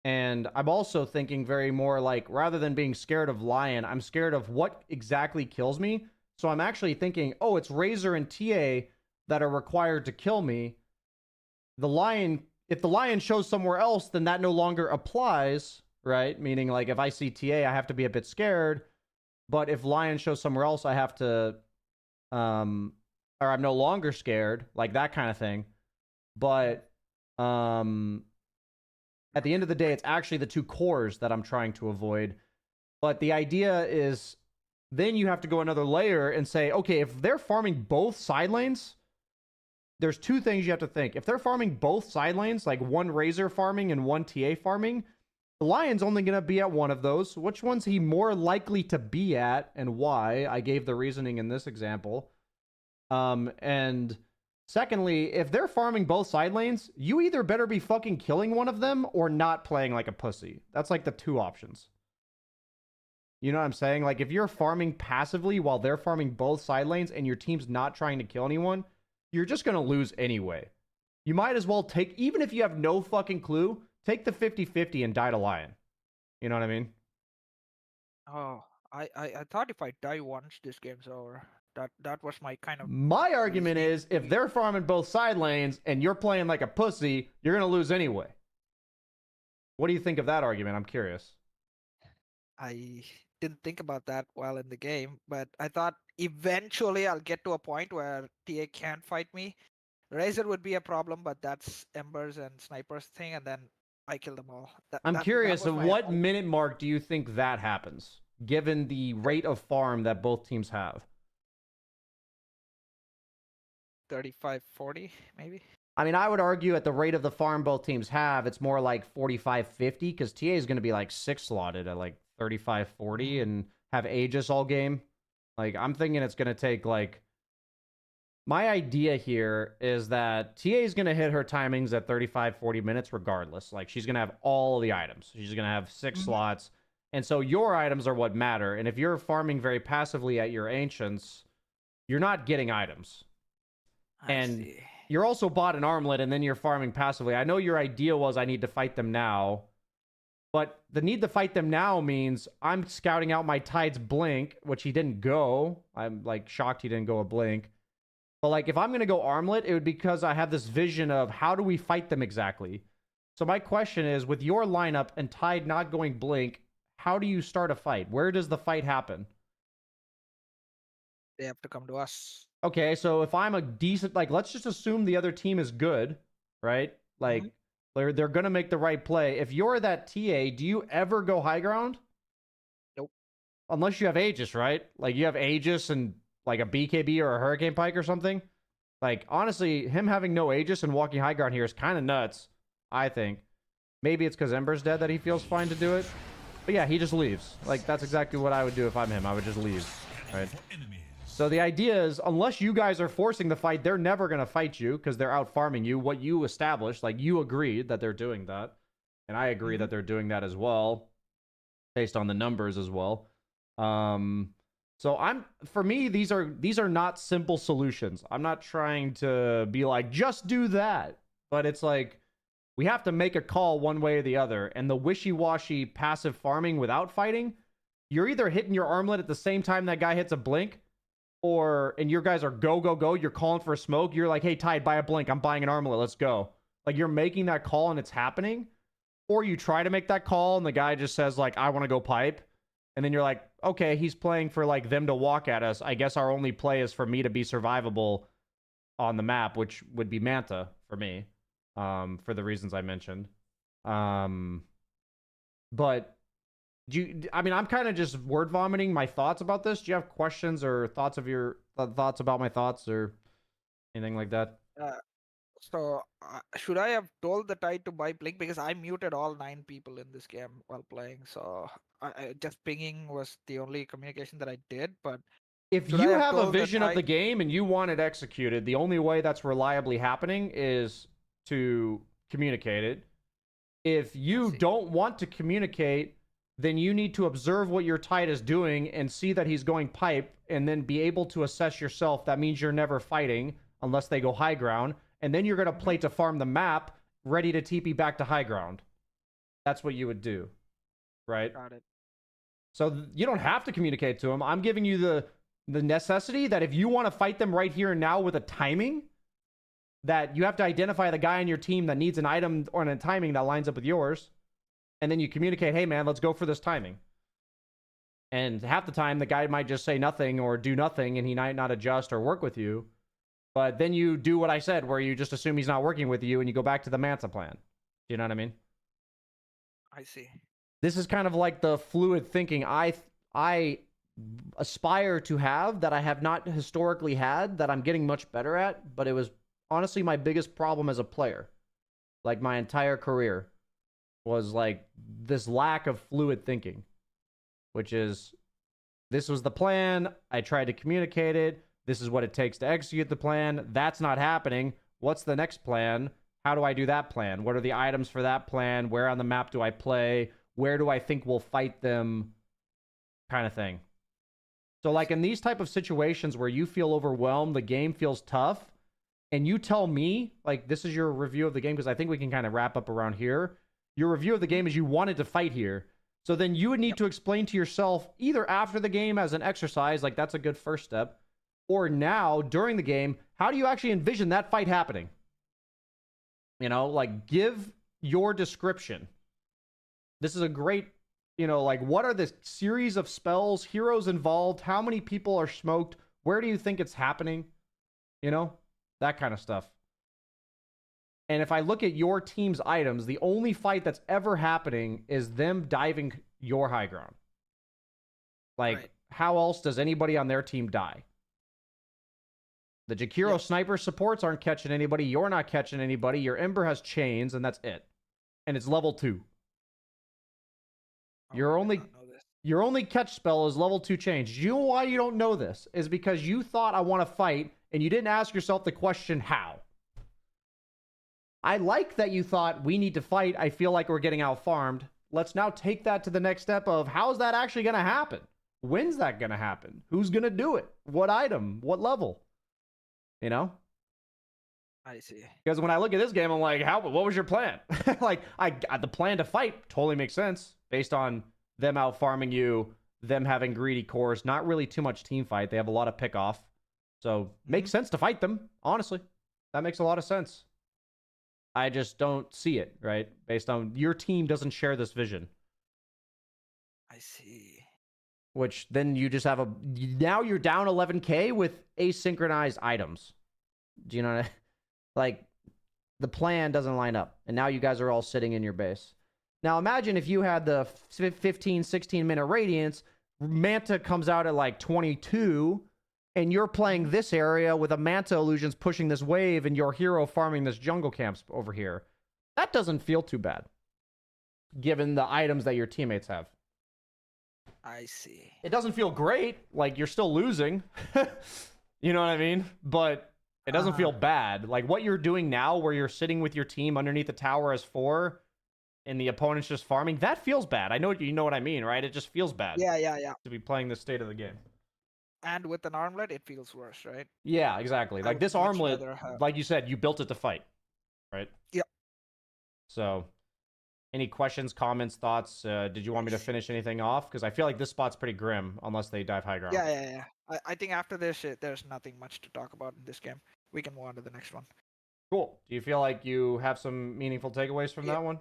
And I'm also thinking very more like, rather than being scared of Lion, I'm scared of what exactly kills me. So I'm actually thinking, oh, it's Razor and TA that are required to kill me. The Lion, if the Lion shows somewhere else, then that no longer applies, right? Meaning like if I see TA, I have to be a bit scared. But if Lion shows somewhere else, I have to, or I'm no longer scared, like that kind of thing. But at the end of the day, it's actually the two cores that I'm trying to avoid. But the idea is, then you have to go another layer and say, okay, if they're farming both side lanes, there's two things you have to think. If they're farming both side lanes, like one Razor farming and one TA farming, the Lion's only going to be at one of those. Which one's he more likely to be at and why? I gave the reasoning in this example. And secondly, if they're farming both side lanes, you either better be fucking killing one of them or not playing like a pussy. That's like the two options. You know what I'm saying? Like if you're farming passively while they're farming both side lanes and your team's not trying to kill anyone, you're just going to lose anyway. You might as well take, even if you have no fucking clue, take the 50-50 and die to Lion. You know what I mean? Oh, I thought if I die once, this game's over. That was my kind of. My argument is, if they're farming both side lanes and you're playing like a pussy, you're going to lose anyway. What do you think of that argument? I'm curious. I didn't think about that while in the game, but I thought eventually I'll get to a point where TA can't fight me. Razor would be a problem, but that's Embers and Snipers thing, and then I kill them all. I'm curious, at what minute mark do you think that happens, given the rate of farm that both teams have? 35-40, maybe? I mean, I would argue at the rate of the farm both teams have, it's more like 45-50, because TA is going to be like 6 slotted at like 35-40 and have Aegis all game. Like, I'm thinking it's going to take like... My idea here is that TA is going to hit her timings at 35-40 minutes regardless. Like, she's going to have all the items. She's going to have 6 slots. And so your items are what matter. And if you're farming very passively at your Ancients, you're not getting items. And you're also bought an armlet, and then you're farming passively. I know your idea was I need to fight them now. But the need to fight them now means I'm scouting out my Tide's Blink, which he didn't go. I'm, like, shocked he didn't go a Blink. But, like, if I'm going to go armlet, it would be because I have this vision of how do we fight them exactly. So my question is, with your lineup and Tide not going Blink, how do you start a fight? Where does the fight happen? They have to come to us. Okay, so if I'm a decent... Like, let's just assume the other team is good, right? Like, they're going to make the right play. If you're that TA, do you ever go high ground? Nope. Unless you have Aegis, right? Like, you have Aegis and... like a BKB or a Hurricane Pike or something. Like, honestly, him having no Aegis and walking high ground here is kind of nuts, I think. Maybe it's because Ember's dead that he feels fine to do it. But yeah, he just leaves. Like, that's exactly what I would do if I'm him. I would just leave, right? So the idea is, unless you guys are forcing the fight, they're never going to fight you because they're out farming you. What you established, like, you agreed that they're doing that. And I agree that they're doing that as well, based on the numbers as well. So for me, these are not simple solutions. I'm not trying to be like, just do that. But it's like, we have to make a call one way or the other. And the wishy-washy passive farming without fighting, you're either hitting your armlet at the same time that guy hits a blink, and your guys are go, go, go, you're calling for a smoke, you're like, hey, Tide, buy a blink, I'm buying an armlet, let's go. Like, you're making that call and it's happening. Or you try to make that call and the guy just says, like, I want to go pipe. And then you're like, okay, he's playing for, like, them to walk at us. I guess our only play is for me to be survivable on the map, which would be Manta for me, for the reasons I mentioned. But, I'm kind of just word vomiting my thoughts about this. Do you have questions or thoughts about my thoughts or anything like that? So should I have told the Tide to buy Blink, because I muted all 9 people in this game while playing. So just pinging was the only communication that I did. But If should I you have have a told the vision of the Tide? game and you want it executed, the only way that's reliably happening is to communicate it. If you see. don't want to communicate, then you need to observe what your Tide is doing and see that he's going pipe and then be able to assess yourself. That means you're never fighting unless they go high ground. And then you're going to play to farm the map, ready to TP back to high ground. That's what you would do, right? Got it. So you don't have to communicate to him. I'm giving you the necessity that if you want to fight them right here and now with a timing, that you have to identify the guy on your team that needs an item or a timing that lines up with yours. And then you communicate, hey, man, let's go for this timing. And half the time, the guy might just say nothing or do nothing, and he might not adjust or work with you. But then you do what I said, where you just assume he's not working with you, and you go back to the Manta plan. Do you know what I mean? I see. This is kind of like the fluid thinking I aspire to have that I have not historically had, that I'm getting much better at, but it was honestly my biggest problem as a player. Like my entire career was like this lack of fluid thinking, which is, this was the plan, I tried to communicate it, this is what it takes to execute the plan, that's not happening, what's the next plan? How do I do that plan? What are the items for that plan? Where on the map do I play? Where do I think we'll fight them? Kind of thing. So like in these type of situations where you feel overwhelmed, the game feels tough, and you tell me, like, this is your review of the game, because I think we can kind of wrap up around here. Your review of the game is you wanted to fight here. So then you would need to explain to yourself, either after the game as an exercise, like that's a good first step, or now during the game, how do you actually envision that fight happening? You know, like, give your description. This is a great, you know, like, what are the series of spells, heroes involved? How many people are smoked? Where do you think it's happening? You know, that kind of stuff. And if I look at your team's items, the only fight that's ever happening is them diving your high ground. Like, Right. How else does anybody on their team die? The Jakiro sniper supports aren't catching anybody. You're not catching anybody. Your Ember has chains, and that's it. And it's level 2. Oh, Your I did only not know this. your only catch spell is level 2 change. You know why you don't know this? Is because you thought I want to fight, and you didn't ask yourself the question, how? I like that you thought we need to fight. I feel like we're getting out farmed. Let's now take that to the next step of, how is that actually going to happen? When's that going to happen? Who's going to do it? What item? What level? You know? I see. Because when I look at this game, I'm like, what was your plan? Like, the plan to fight totally makes sense based on them out farming you, them having greedy cores, not really too much team fight. They have a lot of pick off. So makes sense to fight them, honestly. That makes a lot of sense. I just don't see it, right? Based on your team doesn't share this vision. I see. Which then you just have now you're down 11k with asynchronized items. Do you know what like, the plan doesn't line up, and now you guys are all sitting in your base. Now imagine if you had the 15, 16 minute radiance, Manta comes out at like 22, and you're playing this area with a Manta illusions pushing this wave, and your hero farming this jungle camps over here. That doesn't feel too bad, given the items that your teammates have. I see. It doesn't feel great, like you're still losing. You know what I mean? But it doesn't feel bad. Like what you're doing now, where you're sitting with your team underneath the tower as 4, and the opponent's just farming, that feels bad. I know you know what I mean, right? It just feels bad. Yeah. To be playing this state of the game. And with an armlet, it feels worse, right? Yeah, exactly. I Like would this much armlet, rather have- like you said, you built it to fight, right? Yep. So, any questions, comments, thoughts? Did you want me to finish anything off? Because I feel like this spot's pretty grim, unless they dive high ground. Yeah. I think after this, there's nothing much to talk about in this game. We can move on to the next one. Cool. Do you feel like you have some meaningful takeaways from that one?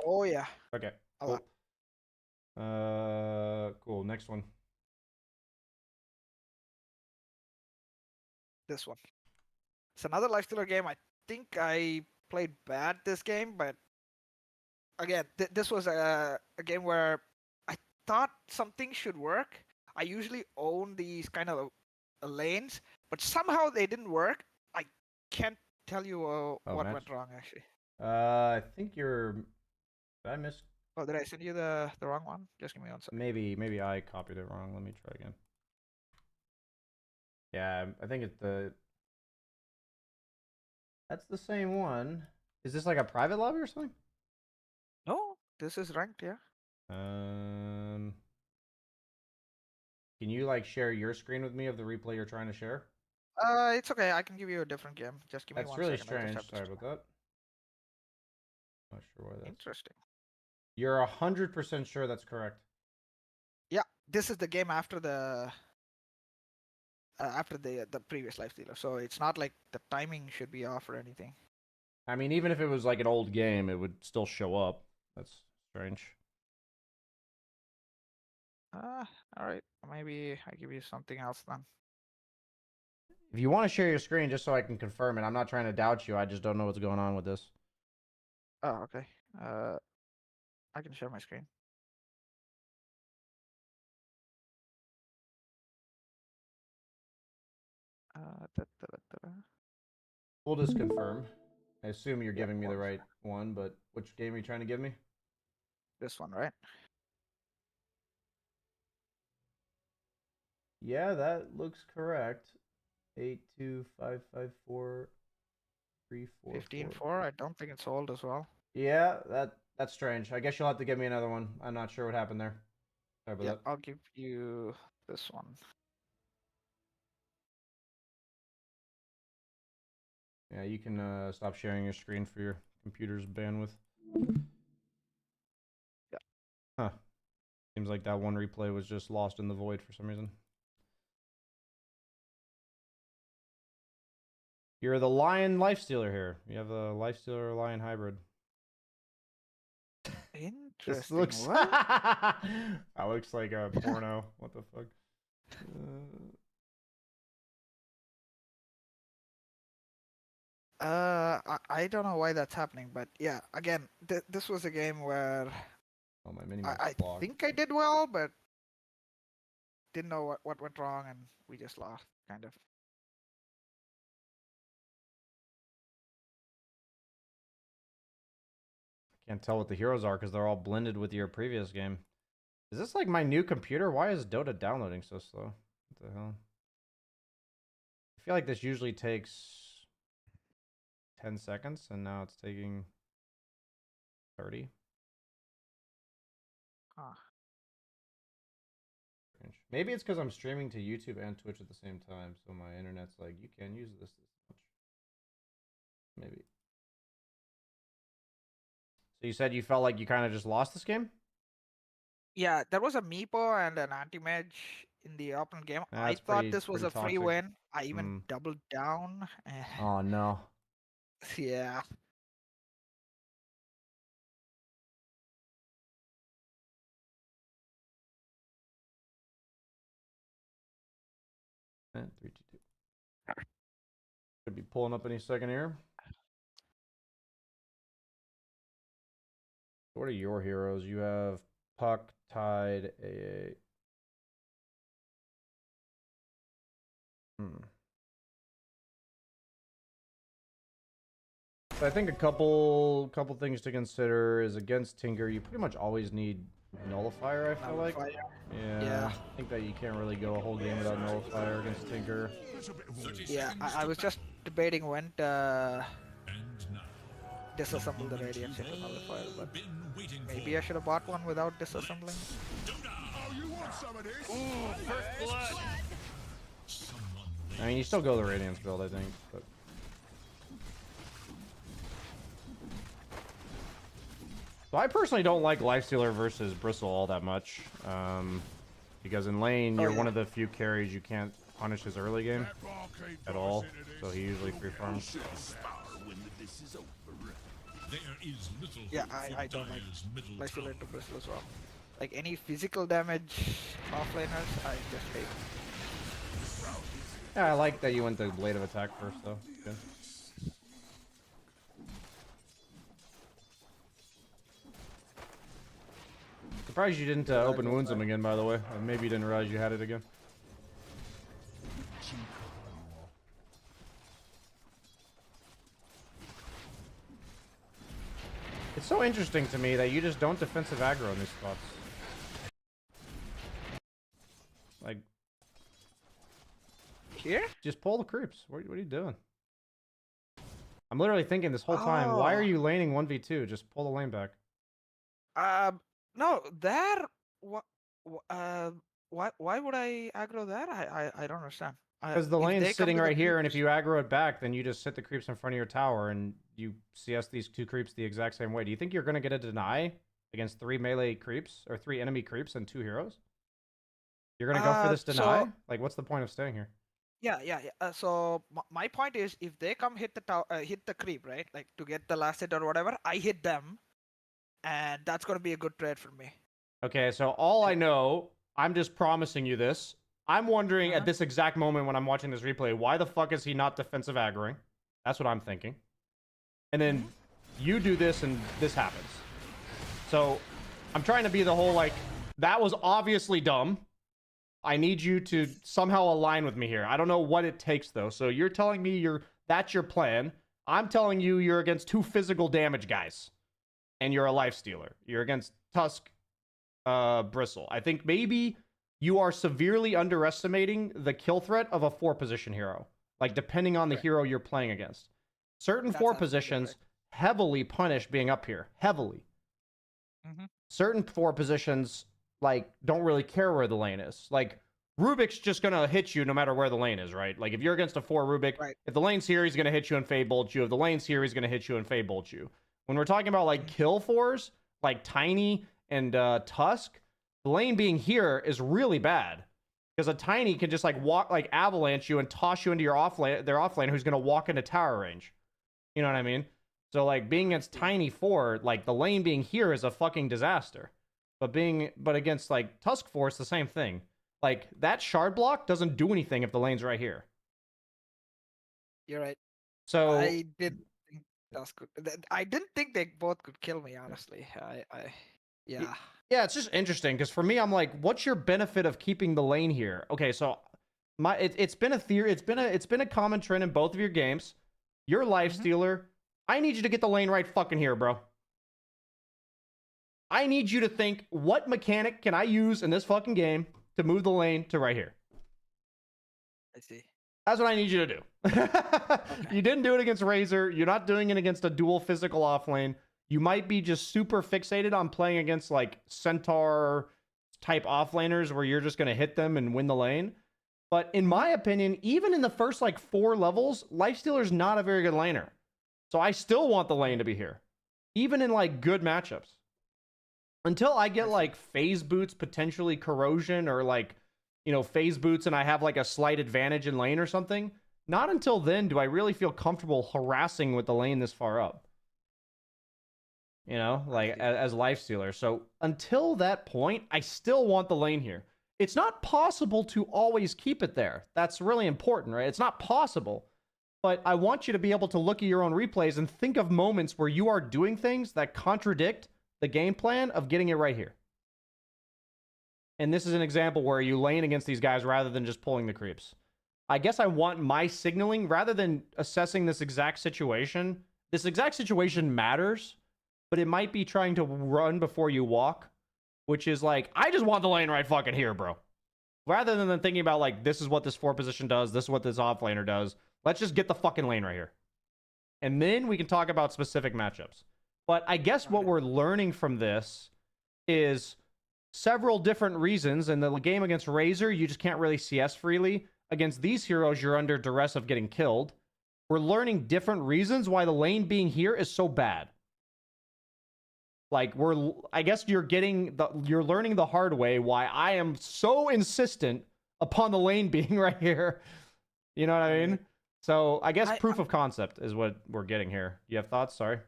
Oh, yeah. Okay. A Cool. Cool. Next one. This one. It's another lifestealer game. I think I played bad this game, but again, this was a game where I thought something should work. I usually own these kind of lanes, but somehow they didn't work. I can't tell you what match. went wrong actually. I think you're. Did I miss? Oh, did I send you the wrong one? Just give me 1 second. Maybe I copied it wrong. Let me try again. Yeah, I think it's the. That's the same one. Is this like a private lobby or something? No, this is ranked, yeah. Can you like share your screen with me of the replay you're trying to share? It's okay. I can give you a different game. Just give me That's 1 really second. I just strange. have to Sorry about that. Not sure why that's. Interesting. You're 100% sure that's correct. Yeah, this is the game after the previous life stealer. So it's not like the timing should be off or anything. I mean, even if it was like an old game, it would still show up. That's strange. All right. Maybe I give you something else then. If you want to share your screen just so I can confirm it, I'm not trying to doubt you. I just don't know what's going on with this. Oh, okay. I can share my screen. We'll just confirm. I assume you're Yeah, giving me the of course. right one, but which game are you trying to give me? This one, right? Yeah, that looks correct. 8255434. 15-4. I don't think it's old as well. Yeah, that's strange. I guess you'll have to give me another one. I'm not sure what happened there. Sorry about Yeah, that. I'll give you this one. Yeah, you can stop sharing your screen for your computer's bandwidth. Yeah. Huh. Seems like that one replay was just lost in the void for some reason. You're the lion lifestealer here. You have a lifestealer lion hybrid. Interesting. This looks What? that looks like a porno. What the fuck? I don't know why that's happening, but yeah, again, this was a game where Oh, my mini I think I did well, but didn't know what went wrong, and we just lost, kind of. Can't tell what the heroes are because they're all blended with your previous game. Is this like my new computer? Why is Dota downloading so slow? What the hell? I feel like this usually takes 10 seconds, and now it's taking 30. Ah. Maybe it's because I'm streaming to YouTube and Twitch at the same time, so my internet's like, you can't use this much. Maybe. So you said you felt like you kind of just lost this game? Yeah, there was a Meepo and an anti-mage in the open game. I That's thought pretty- this was a pretty free toxic. win. I even doubled down. Oh, no. Yeah. Eh, 3, 2, 2. Could be pulling up any second here. What are your heroes? You have Puck, Tide, AA. So I think a couple things to consider is against Tinker, you pretty much always need Nullifier, I feel like. Yeah. I think that you can't really go a whole game without Nullifier against Tinker. Yeah, I was just debating when to And now, disassemble the Radiance into Nullifier, but maybe I should have bought one without disassembling. Oh, you want some of this? Ooh, first blood. I mean, you still go the Radiance build, I think, but... So I personally don't like Lifestealer versus Bristle all that much, because in lane, you're one of the few carries you can't punish his early game at all, so he usually free farms. Yeah, I don't like Lifestealer into Bristle as well. Like any physical damage offlaners, I just hate. Yeah, I like that you went the Blade of Attack first, though. Good. Surprised you didn't open wounds him again, by the way. Maybe you didn't realize you had it again. It's so interesting to me that you just don't defensive aggro in these spots. Like, Here? just pull the creeps. What are you doing? I'm literally thinking this whole time, why are Oh. you laning 1v2? Just pull the lane back. No, there. What? Why would I aggro there? I don't understand. Because the If lane's they come sitting to the right here, and if creeps- you aggro it back, then you just sit the creeps in front of your tower, and you CS these 2 creeps the exact same way. Do you think you're going to get a deny against 3 melee creeps, or 3 enemy creeps and 2 heroes? You're going to go for this deny? Like, what's the point of staying here? Yeah. So my point is, if they come hit the creep, right? Like to get the last hit or whatever, I hit them, and that's gonna be a good trade for me. Okay, so all I know, I'm just promising you this. I'm wondering at this exact moment when I'm watching this replay, why the fuck is he not defensive aggroing? That's what I'm thinking. And then you do this and this happens. So I'm trying to be the whole like, that was obviously dumb. I need you to somehow align with me here. I don't know what it takes though. So you're telling me that's your plan. I'm telling you you're against 2 physical damage guys. And you're a life stealer. You're against Tusk, Bristle. I think maybe you are severely underestimating the kill threat of a 4 position hero. Like depending on the hero you're playing against. Certain That's 4 absolutely positions right. heavily punish being up here. Heavily. Mhm. Certain 4 positions like don't really care where the lane is. Like Rubik's just gonna hit you no matter where the lane is, right? Like if you're against a 4 Rubik, Right. if the lane's here, he's gonna hit you and fade bolt you. If the lane's here, he's gonna hit you and fade bolt you. When we're talking about like kill 4s, like Tiny and Tusk, the lane being here is really bad. Because a Tiny can just like walk, like avalanche you and toss you into your their offlane who's gonna walk into tower range. You know what I mean? So like being against Tiny 4, like the lane being here is a fucking disaster. But against like Tusk 4, it's the same thing. Like that shard block doesn't do anything if the lane's right here. You're right. So I didn't think that's good. I didn't think they both could kill me. Honestly, yeah. yeah, it's just interesting because for me, I'm like, what's your benefit of keeping the lane here? Okay, so it's been a theory. It's been a common trend in both of your games. You're life stealer. I need you to get the lane right fucking here, bro. I need you to think, what mechanic can I use in this fucking game to move the lane to right here? I see. That's what I need you to do. You didn't do it against Razor. You're not doing it against a dual physical offlane. You might be just super fixated on playing against like Centaur type offlaners where you're just going to hit them and win the lane. But in my opinion, even in the first like 4 levels, Lifestealer's not a very good laner. So I still want the lane to be here. Even in like good matchups. Until I get like phase boots, potentially corrosion, or like, you know, phase boots and I have like a slight advantage in lane or something. Not until then do I really feel comfortable harassing with the lane this far up. You know, like as lifestealer. So until that point, I still want the lane here. It's not possible to always keep it there. That's really important, right? It's not possible. But I want you to be able to look at your own replays and think of moments where you are doing things that contradict the game plan of getting it right here. And this is an example where you lane against these guys rather than just pulling the creeps. I guess I want my signaling, rather than assessing this exact situation. This exact situation matters, but it might be trying to run before you walk, which is like, I just want the lane right fucking here, bro. Rather than thinking about like, this is what this 4 position does, this is what this offlaner does. Let's just get the fucking lane right here. And then we can talk about specific matchups. But I guess what we're learning from this is several different reasons. In the game against Razor, you just can't really CS freely. Against these heroes, you're under duress of getting killed. We're learning different reasons why the lane being here is so bad. Like, I guess you're learning the hard way why I am so insistent upon the lane being right here. You know what I mean? So I guess proof of concept is what we're getting here. You have thoughts? Sorry.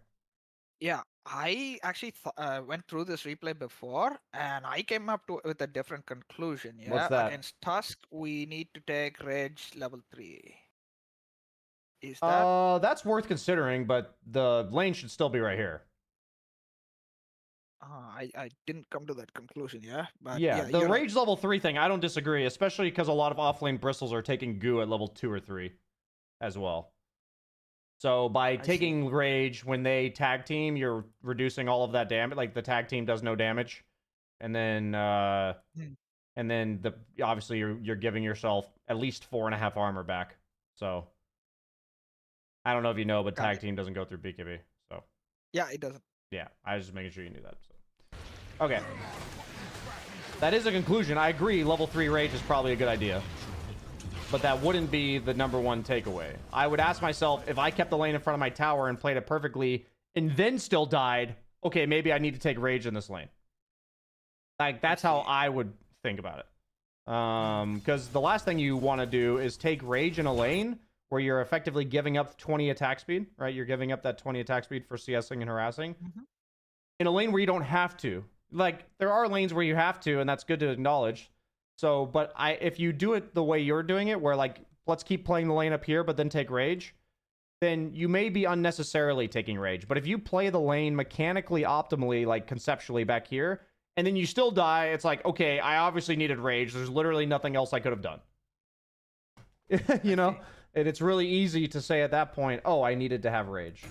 Yeah, I actually went through this replay before, and I came up with a different conclusion. Yeah, What's that? Against Tusk, we need to take Rage level 3. Is that? That's worth considering, but the lane should still be right here. I didn't come to that conclusion. Yeah, but Yeah, the you're right. Rage level 3 thing, I don't disagree, especially because a lot of offlane bristles are taking goo at level 2 or 3 as well. So by see. taking rage when they tag team, you're reducing all of that damage. Like the tag team does no damage, and then the obviously you're giving yourself at least 4.5 armor back. So I don't know if you know, but Got tag it. team doesn't go through BKB. So Yeah, it doesn't. yeah, I was just making sure you knew that. So okay, that is a conclusion. I agree. Level 3 rage is probably a good idea. But that wouldn't be the #1 takeaway. I would ask myself, if I kept the lane in front of my tower and played it perfectly and then still died, okay, maybe I need to take rage in this lane. Like, that's how I would think about it. Because the last thing you want to do is take rage in a lane where you're effectively giving up 20 attack speed, right? You're giving up that 20 attack speed for CSing and harassing. In a lane where you don't have to. Like, there are lanes where you have to, and that's good to acknowledge. So, but if you do it the way you're doing it, where like, let's keep playing the lane up here, but then take rage, then you may be unnecessarily taking rage. But if you play the lane mechanically optimally, like conceptually back here, and then you still die, it's like, okay, I obviously needed rage. There's literally nothing else I could have done. You know? And it's really easy to say at that point, oh, I needed to have rage.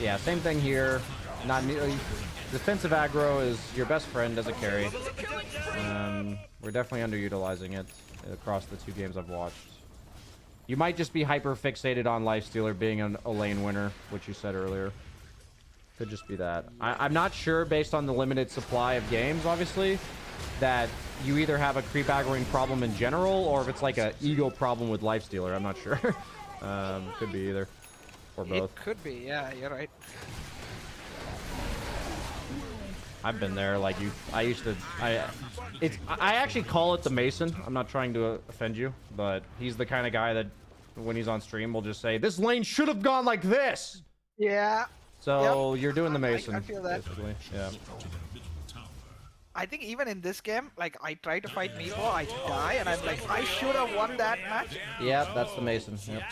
Yeah, same thing here. Not nearly. Defensive aggro is your best friend as a carry. We're definitely underutilizing it across the 2 games I've watched. You might just be hyper fixated on Lifestealer being a lane winner, which you said earlier. Could just be that. I'm not sure, based on the limited supply of games, obviously, that you either have a creep aggroing problem in general, or if it's like an ego problem with Lifestealer. I'm not sure. Could be either. Or both. It could be, yeah, you're right. I've been there. Like I actually call it the Mason. I'm not trying to offend you, but he's the kind of guy that when he's on stream will just say, this lane should have gone like this. Yeah. So you're doing the Mason. I feel that. Basically. Yeah. I think even in this game, like, I try to fight Meepo, I die, and I'm like, I should have won that match. Yep, that's the Mason. Yep.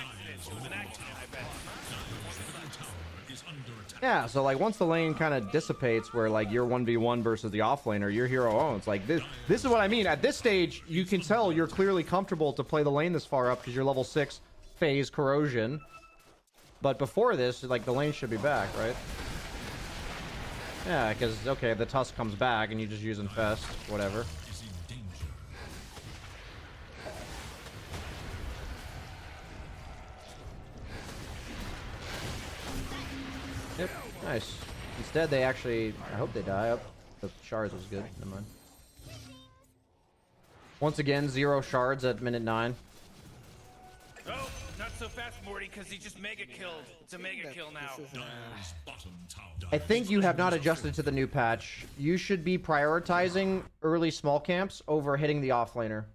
Yeah, so like once the lane kind of dissipates where like you're 1v1 versus the offlaner, your hero owns. Like this is what I mean. At this stage, you can tell you're clearly comfortable to play the lane this far up because you're level 6 phase corrosion. But before this, like the lane should be back, right? Yeah, because okay, the Tusk comes back and you just use Infest, whatever. Yep, nice. Instead, they actually... I hope they die up. The shards was good. Never mind. Once again, 0 shards at minute 9. Oh, not so fast, Morty, because he just mega killed. It's a mega kill now. I think you have not adjusted to the new patch. You should be prioritizing early small camps over hitting the offlaner.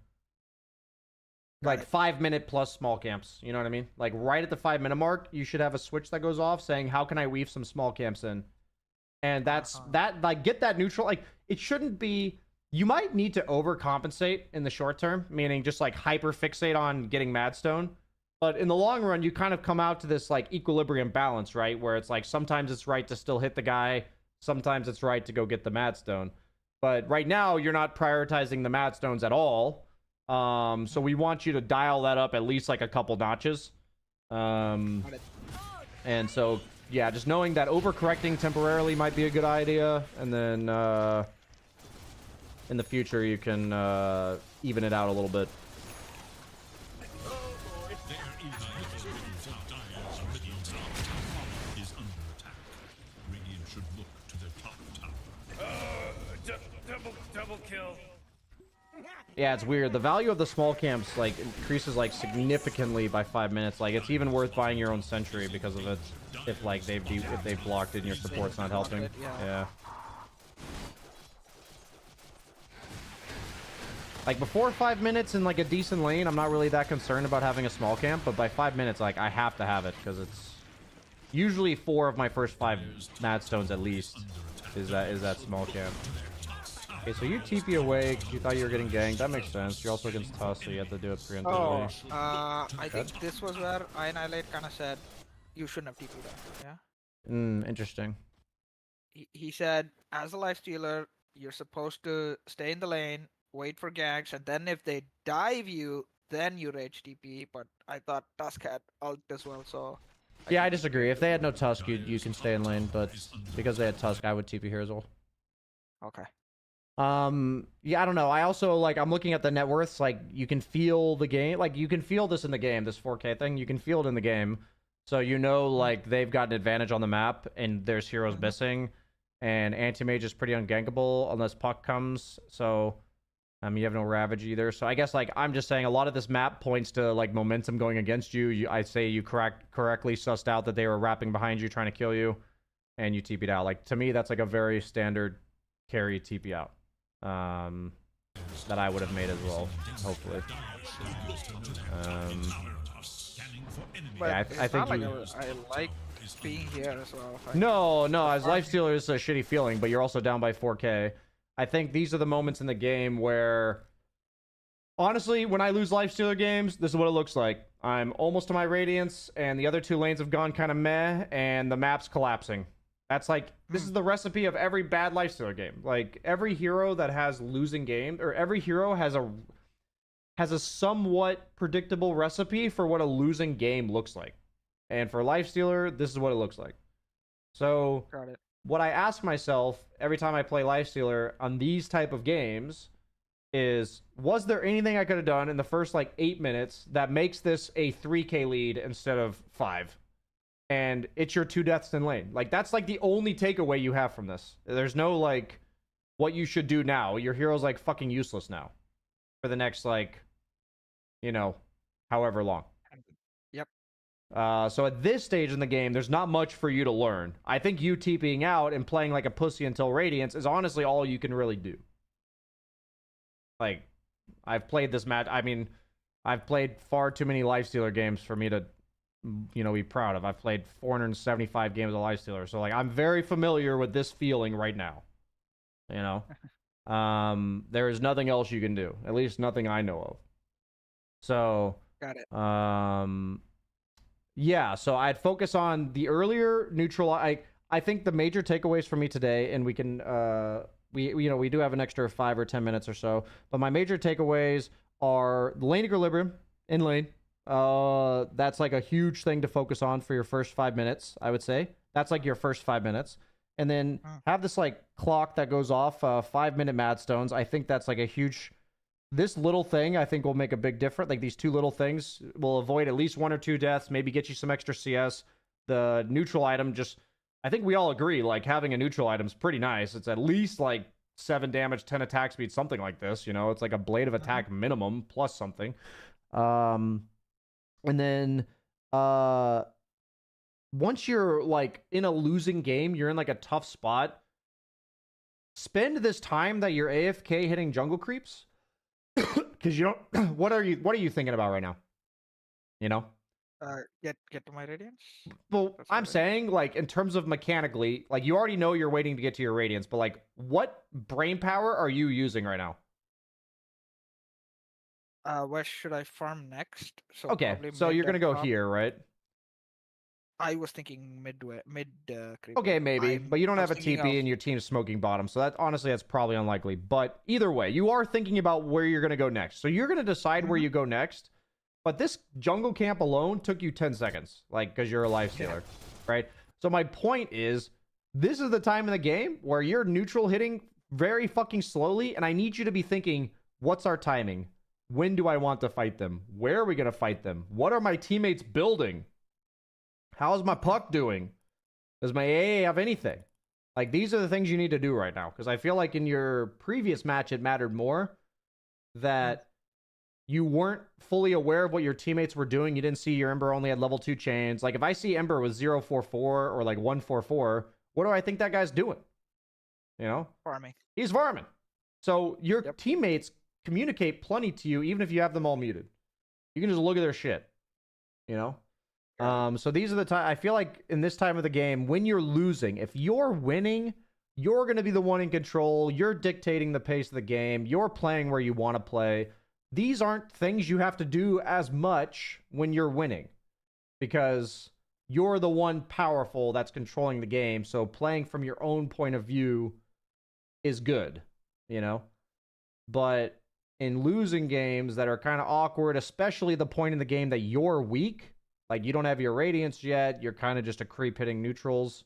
Like 5-minute plus small camps. You know what I mean? Like right at the 5-minute mark, you should have a switch that goes off saying, how can I weave some small camps in? And that's that, like, get that neutral. Like, it shouldn't be. You might need to overcompensate in the short term, meaning just like hyper fixate on getting Madstone. But in the long run, you kind of come out to this like equilibrium balance, right? Where it's like sometimes it's right to still hit the guy, sometimes it's right to go get the Madstone. But right now, you're not prioritizing the Madstones at all. So we want you to dial that up at least like a couple notches. And so, yeah, just knowing that overcorrecting temporarily might be a good idea. And then in the future, you can even it out a little bit. Double kill. Yeah, it's weird. The value of the small camps like increases like significantly by 5 minutes. Like it's even worth buying your own sentry because of it. If like they've blocked it and your support's not helping. Yeah. Like before 5 minutes in like a decent lane, I'm not really that concerned about having a small camp. But by 5 minutes, like I have to have it because it's usually 4 of my first 5 Madstones at least is that small camp. Okay, so you TP away because you thought you were getting ganked. That makes sense. You're also against Tusk, so you have to do it preemptively. Oh, I think this was where Annihilate kind of said you shouldn't have TP'd that. Yeah. Interesting. He said, as a lifestealer, you're supposed to stay in the lane, wait for ganks, and then if they dive you, then you rage TP, but I thought Tusk had ult as well, so... Yeah, I disagree. If they had no Tusk, you can stay in lane, but because they had Tusk, I would TP here as well. Okay. Yeah, I don't know. I also, like, I'm looking at the net worths, like, you can feel the game. Like, you can feel this in the game, this 4K thing. You can feel it in the game. So, you know, like, they've got an advantage on the map, and there's heroes missing. And anti-mage is pretty ungankable unless Puck comes. So, you have no Ravage either. So, I guess, like, I'm just saying a lot of this map points to, like, momentum going against you. I say you correctly sussed out that they were wrapping behind you, trying to kill you, and you TP'd out. Like, to me, that's, like, a very standard carry TP out. That I would have made as well, hopefully. But Yeah, I think not you... like I like being here as well. No, as Lifestealer is a shitty feeling, but you're also down by 4K. I think these are the moments in the game where, honestly, when I lose Lifestealer games, this is what it looks like. I'm almost to my Radiance, and the other two lanes have gone kind of meh, and the map's collapsing. That's like, this is the recipe of every bad Lifestealer game. Like, every hero that has losing games, or every hero has a somewhat predictable recipe for what a losing game looks like. And for Lifestealer, this is what it looks like. So, Got it. what I ask myself every time I play Lifestealer on these type of games is, was there anything I could have done in the first, like, 8 minutes that makes this a 3K lead instead of 5? And it's your 2 deaths in lane. Like, that's, like, the only takeaway you have from this. There's no, like, what you should do now. Your hero's, like, fucking useless now. For the next, like, you know, however long. Yep. So at this stage in the game, there's not much for you to learn. I think you TPing out and playing like a pussy until Radiance is honestly all you can really do. Like, I've played this match. I mean, I've played far too many Lifestealer games for me to, you know, be proud of. I've played 475 games of Lifestealer, so like I'm very familiar with this feeling right now. You know, there is nothing else you can do. At least nothing I know of. So, Got it. yeah. So I'd focus on the earlier neutral. I think the major takeaways for me today, and we can we do have an extra 5 or 10 minutes or so, but my major takeaways are the lane equilibrium in lane. That's like a huge thing to focus on for your first 5 minutes, I would say. That's like your first 5 minutes. And then have this like clock that goes off 5-minute Madstones. I think that's like a huge, this little thing I think will make a big difference. Like these two little things will avoid at least 1 or 2 deaths, maybe get you some extra CS. The neutral item just, I think we all agree, like having a neutral item is pretty nice. It's at least like 7 damage, 10 attack speed, something like this. You know, it's like a blade of attack minimum plus something. And then once you're like in a losing game, you're in like a tough spot. Spend this time that you're AFK hitting jungle creeps, because you don't. What are you thinking about right now? You know. Get to my Radiance. Well, That's I'm what saying, like, in terms of mechanically, like, you already know you're waiting to get to your Radiance, but, like, what brain power are you using right now? Where should I farm next? So Okay, probably so mid you're gonna and go top. here, right? I was thinking mid creep. Okay, maybe, but you don't I have a was thinking TP of- and your team's smoking bottom, so that honestly, that's probably unlikely. But either way, you are thinking about where you're gonna go next. So you're gonna decide where you go next. But this jungle camp alone took you 10 seconds, like, because you're a Lifestealer, right? So my point is, this is the time in the game where you're neutral hitting very fucking slowly, and I need you to be thinking, what's our timing? When do I want to fight them? Where are we going to fight them? What are my teammates building? How's my puck doing? Does my AA have anything? Like, these are the things you need to do right now, because I feel like in your previous match, it mattered more that you weren't fully aware of what your teammates were doing. You didn't see your Ember only had level 2 chains. Like, if I see Ember with 044 or like 144, what do I think that guy's doing? You know? farming. He's farming. So your teammates communicate plenty to you, even if you have them all muted. You can just look at their shit. You know? So these are the time. I feel like in this time of the game, when you're losing, if you're winning, you're going to be the one in control. You're dictating the pace of the game. You're playing where you want to play. These aren't things you have to do as much when you're winning, because you're the one powerful that's controlling the game. So playing from your own point of view is good, you know? But in losing games that are kind of awkward, especially the point in the game that you're weak, like you don't have your radiance yet, you're kind of just a creep hitting neutrals.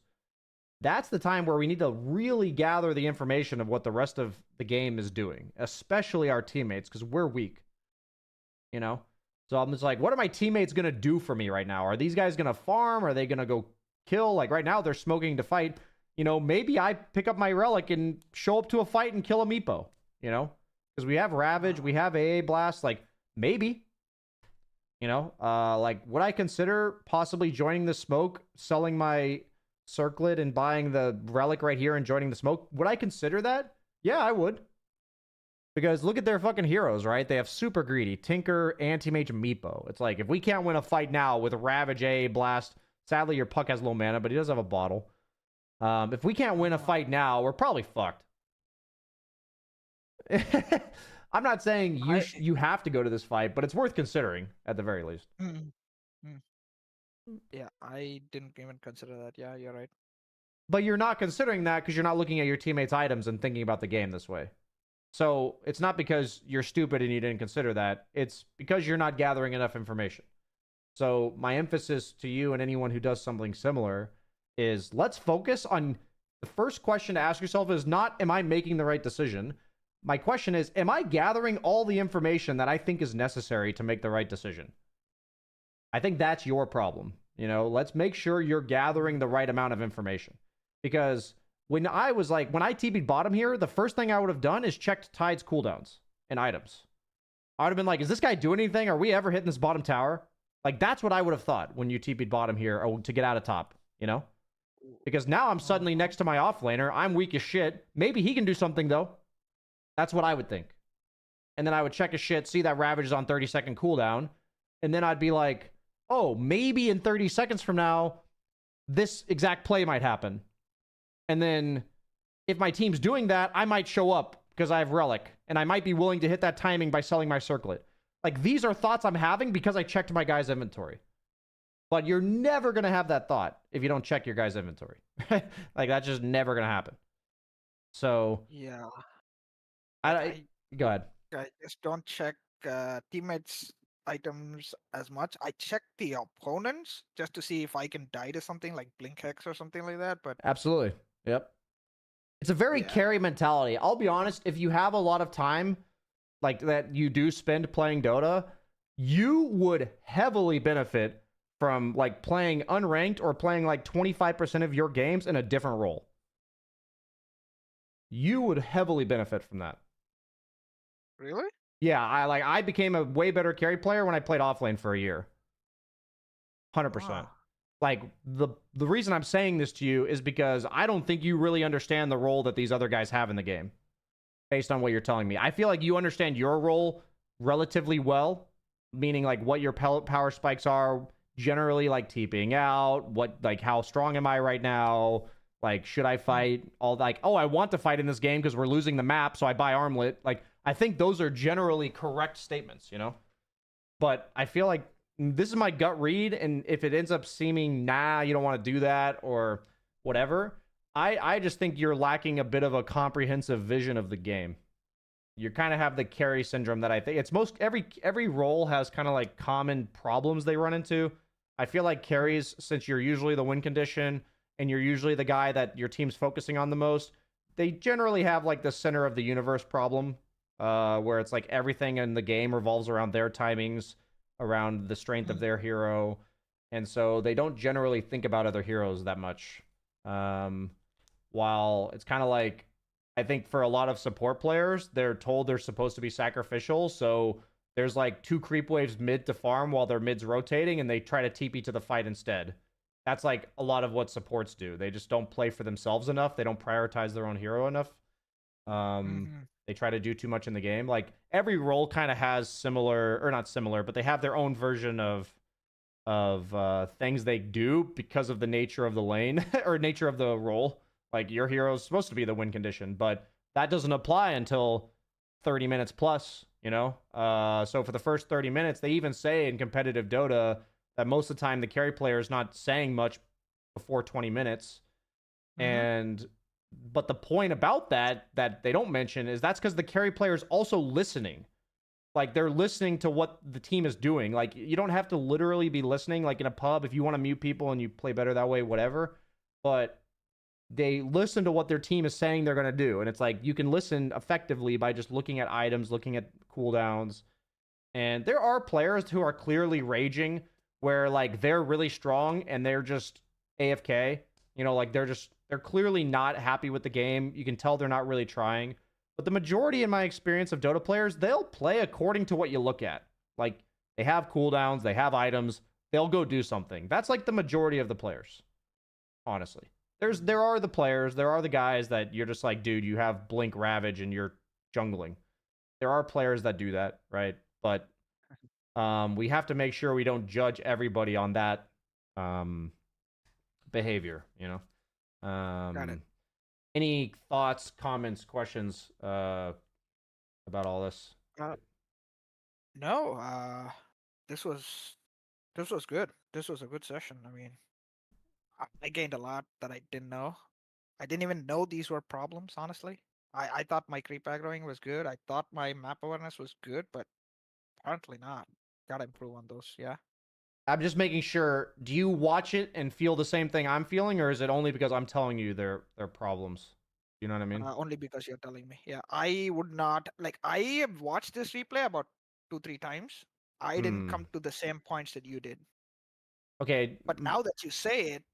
That's the time where we need to really gather the information of what the rest of the game is doing, especially our teammates, because we're weak. You know? So I'm just like, what are my teammates going to do for me right now? Are these guys going to farm? Are they going to go kill? Like right now, they're smoking to fight. You know, maybe I pick up my relic and show up to a fight and kill a Meepo, you know? Because we have Ravage, we have AA Blast, like, maybe. You know? Like, would I consider possibly joining the smoke, selling my circlet and buying the relic right here and joining the smoke? Would I consider that? Yeah, I would. Because look at their fucking heroes, right? They have Super Greedy, Tinker, Anti-Mage, Meepo. It's like, if we can't win a fight now with Ravage, AA Blast, sadly your Puck has low mana, but he does have a bottle. If we can't win a fight now, we're probably fucked. I'm not saying you have to go to this fight, but it's worth considering at the very least. Yeah, I didn't even consider that. Yeah, you're right. But you're not considering that because you're not looking at your teammates' items and thinking about the game this way. So it's not because you're stupid and you didn't consider that. It's because you're not gathering enough information. So my emphasis to you and anyone who does something similar is let's focus on the first question to ask yourself is not, am I making the right decision? My question is, am I gathering all the information that I think is necessary to make the right decision? I think that's your problem. You know, let's make sure you're gathering the right amount of information. Because when I TP'd bottom here, the first thing I would have done is checked Tide's cooldowns and items. I would have been like, is this guy doing anything? Are we ever hitting this bottom tower? Like, that's what I would have thought when you TP'd bottom here or to get out of top, you know? Because now I'm suddenly next to my offlaner. I'm weak as shit. Maybe he can do something, though. That's what I would think. And then I would check his shit, see that Ravage is on 30-second cooldown, and then I'd be like, oh, maybe in 30 seconds from now, this exact play might happen. And then if my team's doing that, I might show up because I have Relic, and I might be willing to hit that timing by selling my circlet. Like, these are thoughts I'm having because I checked my guy's inventory. But you're never going to have that thought if you don't check your guy's inventory. Like, that's just never going to happen. So, Yeah. Go ahead. I just don't check teammates' items as much. I check the opponents just to see if I can die to something like Blink Hex or something like that. But absolutely. Yep. It's a very carry mentality. I'll be honest, if you have a lot of time like that you do spend playing Dota, you would heavily benefit from like playing unranked or playing like 25% of your games in a different role. You would heavily benefit from that. Really? Yeah, I became a way better carry player when I played offlane for a year. 100%. Wow. Like, the reason I'm saying this to you is because I don't think you really understand the role that these other guys have in the game, based on what you're telling me. I feel like you understand your role relatively well, meaning like what your power spikes are, generally like TPing out, what, like, how strong am I right now, like, should I fight, all like, oh, I want to fight in this game because we're losing the map, so I buy armlet. Like, I think those are generally correct statements, you know? But I feel like this is my gut read, and if it ends up seeming, nah, you don't want to do that or whatever, I just think you're lacking a bit of a comprehensive vision of the game. You kind of have the carry syndrome that I think it's every role has kind of like common problems they run into. I feel like carries, since you're usually the win condition and you're usually the guy that your team's focusing on the most, they generally have like the center of the universe problem, where it's like everything in the game revolves around their timings, around the strength of their hero, and so they don't generally think about other heroes that much. While it's kind of like, I think for a lot of support players, they're told they're supposed to be sacrificial, so there's like 2 creep waves mid to farm while their mid's rotating, and they try to TP to the fight instead. That's like a lot of what supports do. They just don't play for themselves enough. They don't prioritize their own hero enough. They try to do too much in the game. Like, every role kind of has similar, or not similar, but they have their own version of things they do because of the nature of the lane or nature of the role. Like, your hero's supposed to be the win condition, but that doesn't apply until 30 minutes plus, you know? So for the first 30 minutes, they even say in competitive Dota that most of the time the carry player is not saying much before 20 minutes. But the point about that they don't mention is that's because the carry player is also listening. Like, they're listening to what the team is doing. Like, you don't have to literally be listening, like in a pub. If you want to mute people and you play better that way, whatever. But they listen to what their team is saying they're going to do. And it's like, you can listen effectively by just looking at items, looking at cooldowns. And there are players who are clearly raging where, like, they're really strong and they're just AFK. You know, like, they're clearly not happy with the game. You can tell they're not really trying. But the majority, in my experience, of Dota players, they'll play according to what you look at. Like, they have cooldowns, they have items, they'll go do something. That's like the majority of the players, honestly. There are the players, there are the guys that you're just like, dude, you have Blink Ravage and you're jungling. There are players that do that, right? But we have to make sure we don't judge everybody on that behavior, you know? Got it. Any thoughts, comments, questions about all this? No, this was good. This was a good session. I mean, I gained a lot that I didn't know. I didn't even know these were problems, honestly. I thought my creep aggroing was good. I thought my map awareness was good, but apparently not. Gotta improve on those, yeah. I'm just making sure, do you watch it and feel the same thing I'm feeling, or is it only because I'm telling you they're problems? You know what I mean? Only because you're telling me. Yeah, I would not, like, I have watched this replay about 2-3 times. I didn't come to the same points that you did. Okay. But now that you say it,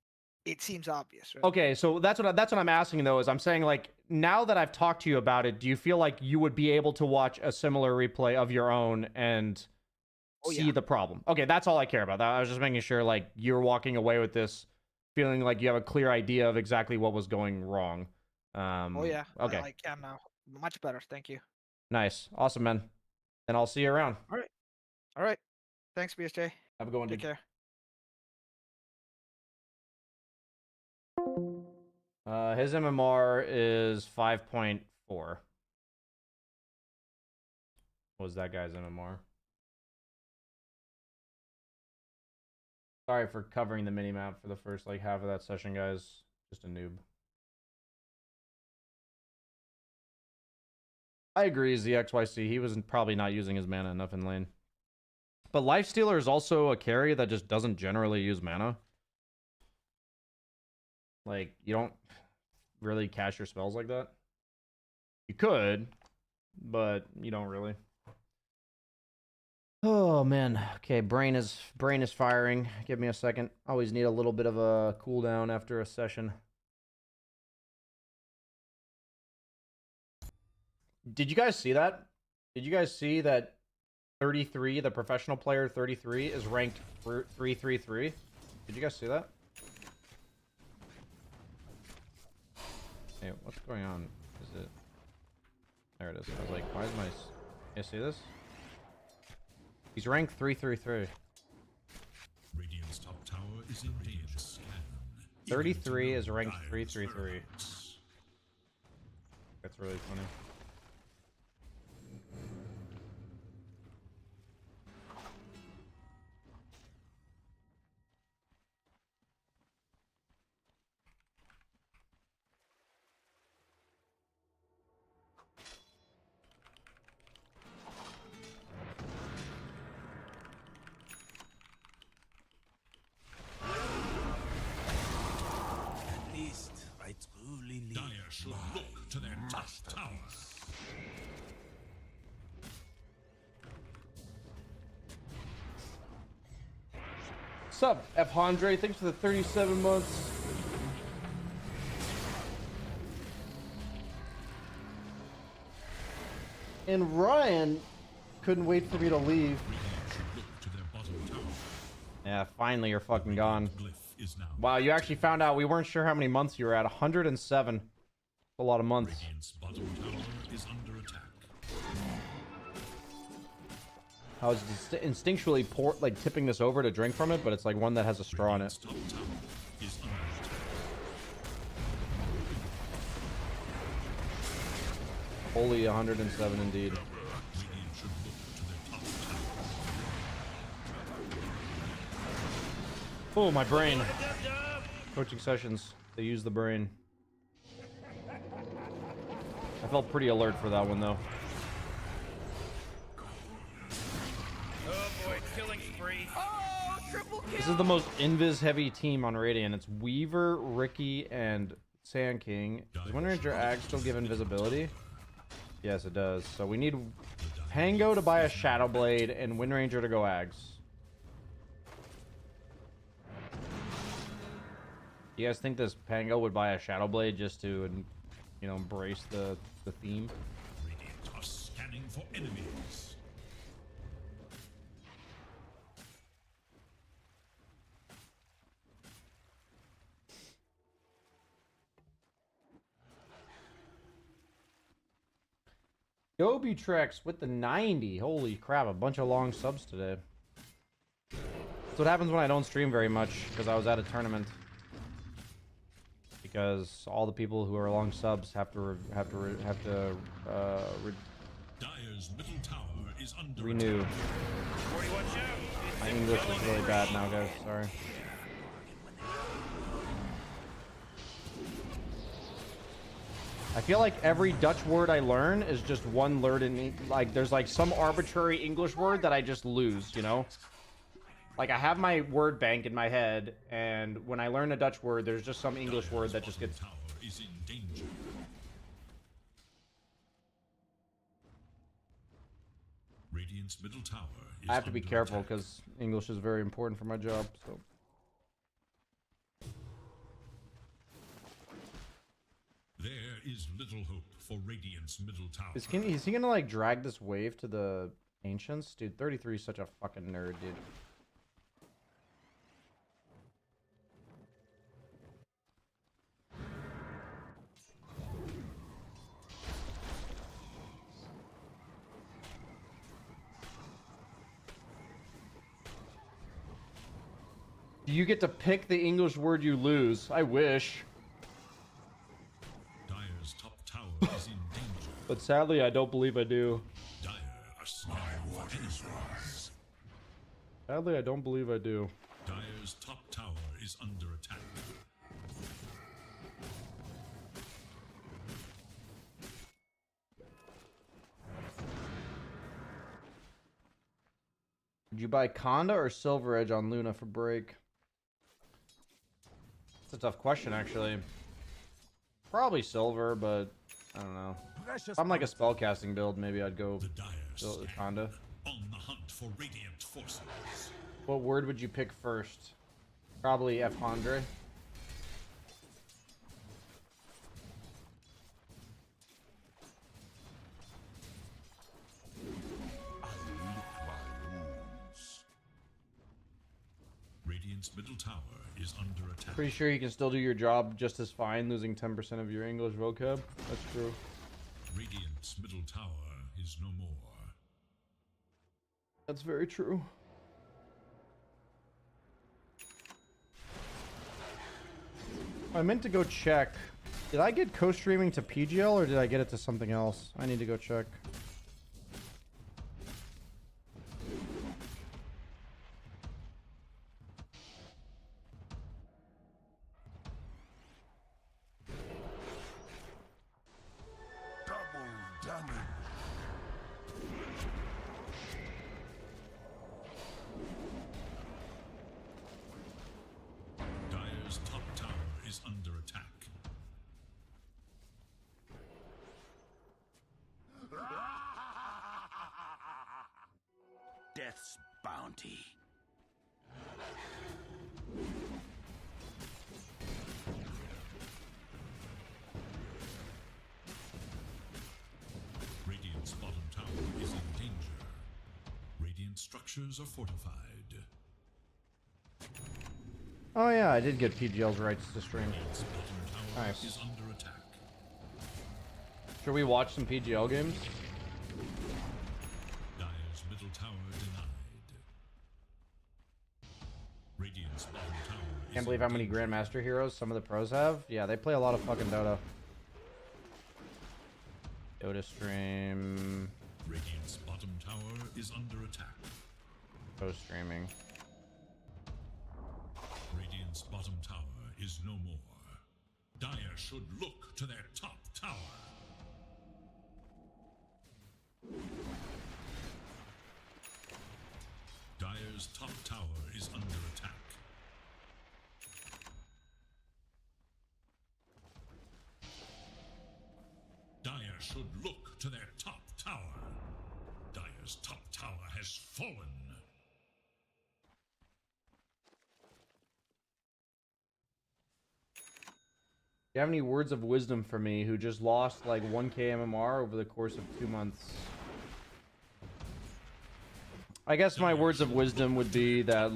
it seems obvious, right? Okay, so that's what I'm asking, though, is I'm saying, like, now that I've talked to you about it, do you feel like you would be able to watch a similar replay of your own and see the problem? Okay, that's all I care about. I was just making sure, like, you're walking away with this feeling like you have a clear idea of exactly what was going wrong. Oh yeah. Okay. I can now. Much better. Thank you. Nice. Awesome, man. And I'll see you around. All right. Thanks, BSJ. Have a good one, Take dude. care. His MMR is 5.4. What was that guy's MMR? Sorry for covering the minimap for the first, like, half of that session, guys. Just a noob. I agree, ZXYC. He was probably not using his mana enough in lane. But Lifestealer is also a carry that just doesn't generally use mana. Like, you don't really cast your spells like that. You could, but you don't really. Oh man. Okay, brain is firing. Give me a second. Always need a little bit of a cooldown after a session. Did you guys see that? Did you guys see that 33, the professional player 33, is ranked 333? Did you guys see that? Hey, what's going on? Is it... There it is. I was like, why is my... You see this? He's ranked 333. Radiant's top tower is in danger. 33 is ranked 333. That's really funny. At least I truly need Dire should look to their top tower. Sup, F. Andre? Thanks for the 37 months. And Ryan couldn't wait for me to leave. Should look to their bottom tower. Yeah, finally you're fucking gone. Glyph is now. Wow, you actually found out. We weren't sure how many months you were at. 107. A lot of months. Radiant's bottom tower is under attack. I was instinctually tipping this over to drink from it, but it's like one that has a straw in it. Radiant's top tower is under attack. Holy 107 indeed. Radiant should look to their top tower. Oh, my brain. Coaching sessions. They use the brain. I felt pretty alert for that one, though. Oh boy, killing spree. Oh, triple kill. This is the most invis heavy team on Radiant. It's Weaver, Ricky, and Sand King. Does Wind Ranger Ag still give invisibility? Yes, it does. So we need Pango to buy a Shadow Blade and Wind Ranger to go Ags. You guys think this Pango would buy a Shadow Blade just to, you know, embrace the theme? Radiant are scanning for enemies. Gobi Trex with the 90. Holy crap, a bunch of long subs today. That's what happens when I don't stream very much, because I was at a tournament. Because all the people who are long subs have to Dire's middle tower is under renew. attack. 41 show. My English is really bad now, guys. Sorry. I feel like every Dutch word I learn is just one word in, like, there's like some arbitrary English word that I just lose, you know? Like, I have my word bank in my head, and when I learn a Dutch word, there's just some English word that just gets... Tower is in danger. Radiant's middle tower is I have to be under careful, attack. because English is very important for my job, so... There is little hope for Radiant's middle tower. Is he gonna, like, drag this wave to the Ancients? Dude, 33 is such a fucking nerd, dude. You get to pick the English word you lose. I wish. Dire's top tower is in danger. But sadly, I don't believe I do. Dire are scanning for enemies. Sadly, I don't believe I do. Dire's top tower is under attack. Would you buy Conda or Silver Edge on Luna for break? It's a tough question, actually. Probably Silver, but I don't know. If I'm like a spellcasting build, maybe I'd go The Dire scan Conda. on the hunt for Radiant forces. What word would you pick first? Probably F. Andre. Radiant's middle tower is under attack. Pretty sure you can still do your job just as fine, losing 10% of your English vocab. That's true. Radiant's middle tower is no more. That's very true. I meant to go check. Did I get co-streaming to PGL or did I get it to something else? I need to go check. Double damage. Dire's top tower is under attack. Death's bounty. Radiant's bottom tower is in danger. Radiant structures are fortified. Oh yeah, I did get PGL's rights to stream. Radiant's bottom tower Nice. is under attack. Should we watch some PGL games? Dire's middle tower denied. Radiant's bottom tower is Can't believe in how many danger. Grandmaster heroes some of the pros have. Yeah, they play a lot of fucking Dota. Dota stream. Radiant's bottom tower is under attack. Pro streaming. Radiant's bottom tower is no more. Dire should look to their top tower. Dire's top tower is under attack. Dire should look to their top tower. Dire's top tower has fallen. You have any words of wisdom for me who just lost like 1k MMR over the course of 2 months? I guess my words of wisdom would be that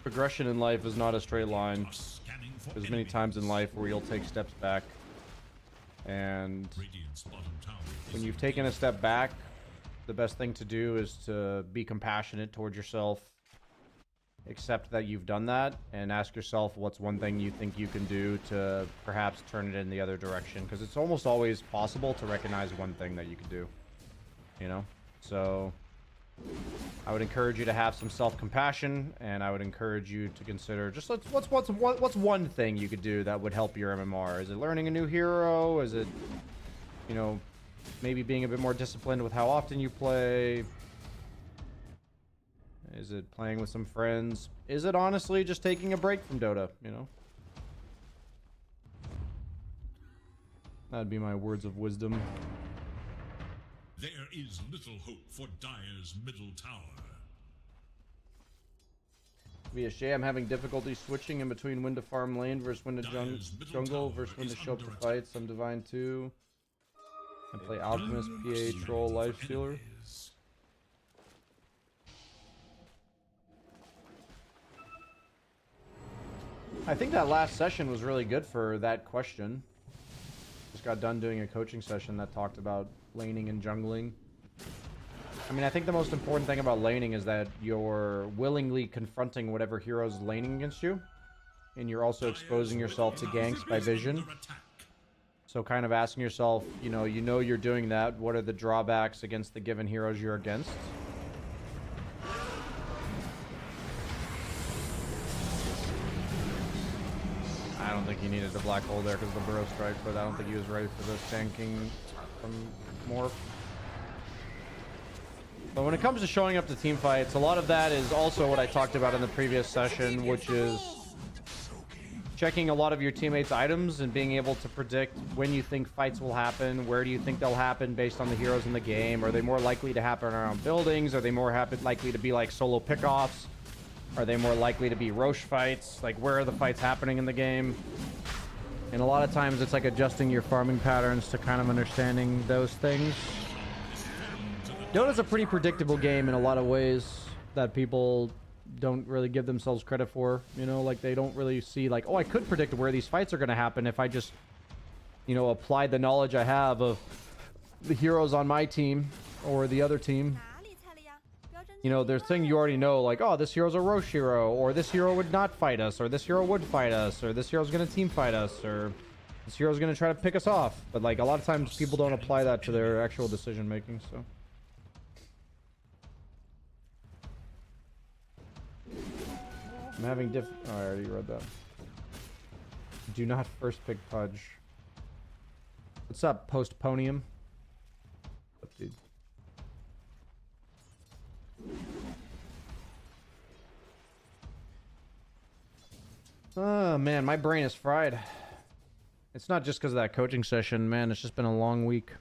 progression in life is not a straight line. There's many times in life where you'll take steps back. And when you've taken a step back, the best thing to do is to be compassionate towards yourself. Accept that you've done that and ask yourself what's one thing you think you can do to perhaps turn it in the other direction, because it's almost always possible to recognize one thing that you can do, you know. So I would encourage you to have some self-compassion, and I would encourage you to consider just what's one thing you could do that would help your MMR. Is it learning a new hero? Is it, you know, maybe being a bit more disciplined with how often you play? Is it playing with some friends? Is it honestly just taking a break from Dota, you know? That'd be my words of wisdom. There is little hope for Dire's middle tower. BSJ, I'm having difficulty switching in between when to farm lane versus when to jungle versus when to show up to fights. I'm Divine 2. I play Alchemist, PA, Troll, Lifestealer. I think that last session was really good for that question. Just got done doing a coaching session that talked about laning and jungling. I mean, I think the most important thing about laning is that you're willingly confronting whatever hero's laning against you. And you're also exposing yourself to ganks by vision. So kind of asking yourself, you know you're doing that. What are the drawbacks against the given heroes you're against? I don't think he needed the black hole there because of the burrow strike, but I don't think he was ready for the tanking from Morph. But when it comes to showing up to team fights, a lot of that is also what I talked about in the previous session, which is checking a lot of your teammates' items and being able to predict when you think fights will happen, where do you think they'll happen based on the heroes in the game. Are they more likely to happen around buildings? Are they more likely to be like solo pickoffs? Are they more likely to be Roche fights? Like, where are the fights happening in the game? And a lot of times it's like adjusting your farming patterns to kind of understanding those things. Dota's a pretty predictable game in a lot of ways that people don't really give themselves credit for. You know, like they don't really see like, oh, I could predict where these fights are going to happen if I just, you know, applied the knowledge I have of the heroes on my team or the other team. You know, there's things you already know, like, oh, this hero's a Roche hero, or this hero would not fight us, or this hero would fight us, or this hero's gonna team fight us, or this hero's gonna try to pick us off. But like a lot of times people don't apply that to their actual decision making, so. I'm having oh, I already read that. Do not first pick Pudge. What's up, Postponium? What's up, dude? Oh man, my brain is fried. It's not just because of that coaching session, man. It's just been a long week.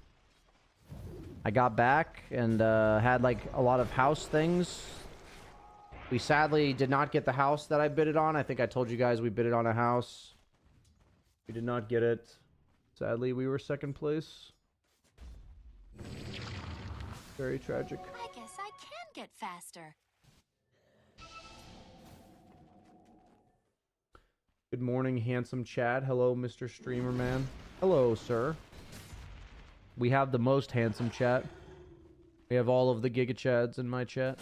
I got back and had like a lot of house things. We sadly did not get the house that I bidded on. I think I told you guys we bidded on a house. We did not get it. Sadly, we were second place. Very tragic. I guess I can get faster. Good morning, handsome Chad. Hello, Mr. Streamer Man. Hello, sir. We have the most handsome chat. We have all of the Giga Chads in my chat.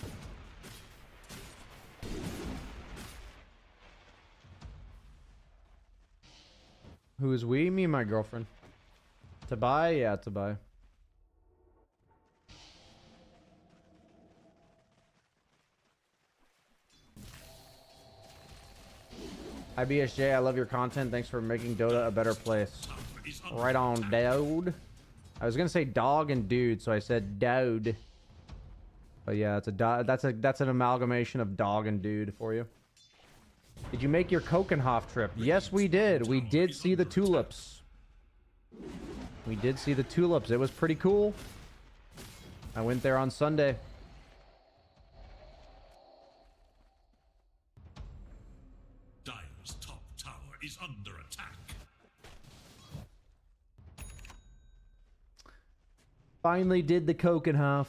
Who is we? Me and my girlfriend. To buy? Yeah, to buy. Hi BSJ, I love your content. Thanks for making Dota a better place. Right on, dude. I was gonna say dog and dude, so I said dude. But yeah, it's that's an amalgamation of dog and dude for you. Did you make your Kokenhof trip? Yes, we did. We did see the tulips. We did see the tulips. It was pretty cool. I went there on Sunday. Dire's top tower is under attack. Finally did the Kokenhof.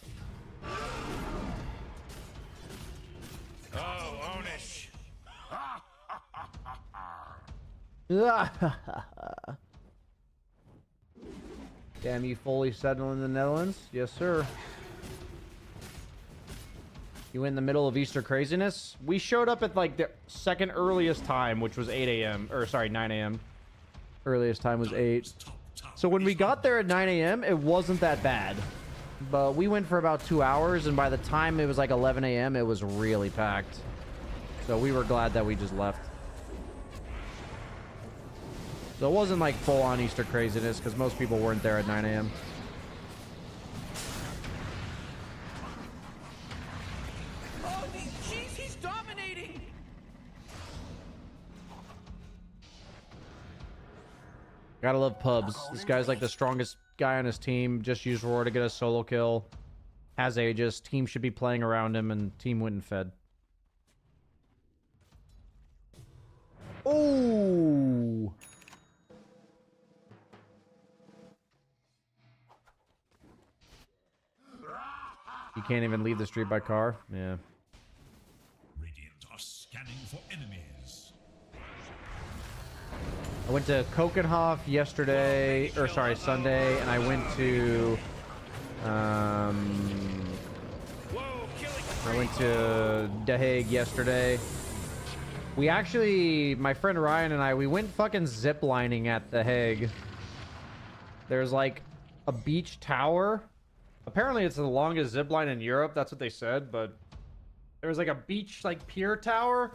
Oh, Onish. Damn, you fully settled in the Netherlands? Yes, sir. You in the middle of Easter craziness? We showed up at like the second earliest time, which was 8 a.m. Or sorry, 9 a.m. Earliest time was 8. So when we got there at 9 a.m., it wasn't that bad. But we went for about 2 hours, and by the time it was like 11 a.m., it was really packed. So we were glad that we just left. So it wasn't like full-on Easter craziness, because most people weren't there at 9 a.m. Oh, jeez, he's dominating. Gotta love pubs. This guy's like the strongest guy on his team. Just used Roar to get a solo kill. Has Aegis. Team should be playing around him, and team went and fed. Oh! You can't even leave the street by car? Yeah. Radiant are scanning for enemies. I went to Kokenhof yesterday, or sorry, Sunday, and I went to, I went to The Hague yesterday. We actually, my friend Ryan and I, we went fucking ziplining at The Hague. There's like a beach tower. Apparently it's the longest zipline in Europe, that's what they said, but there was like a beach, like pier tower.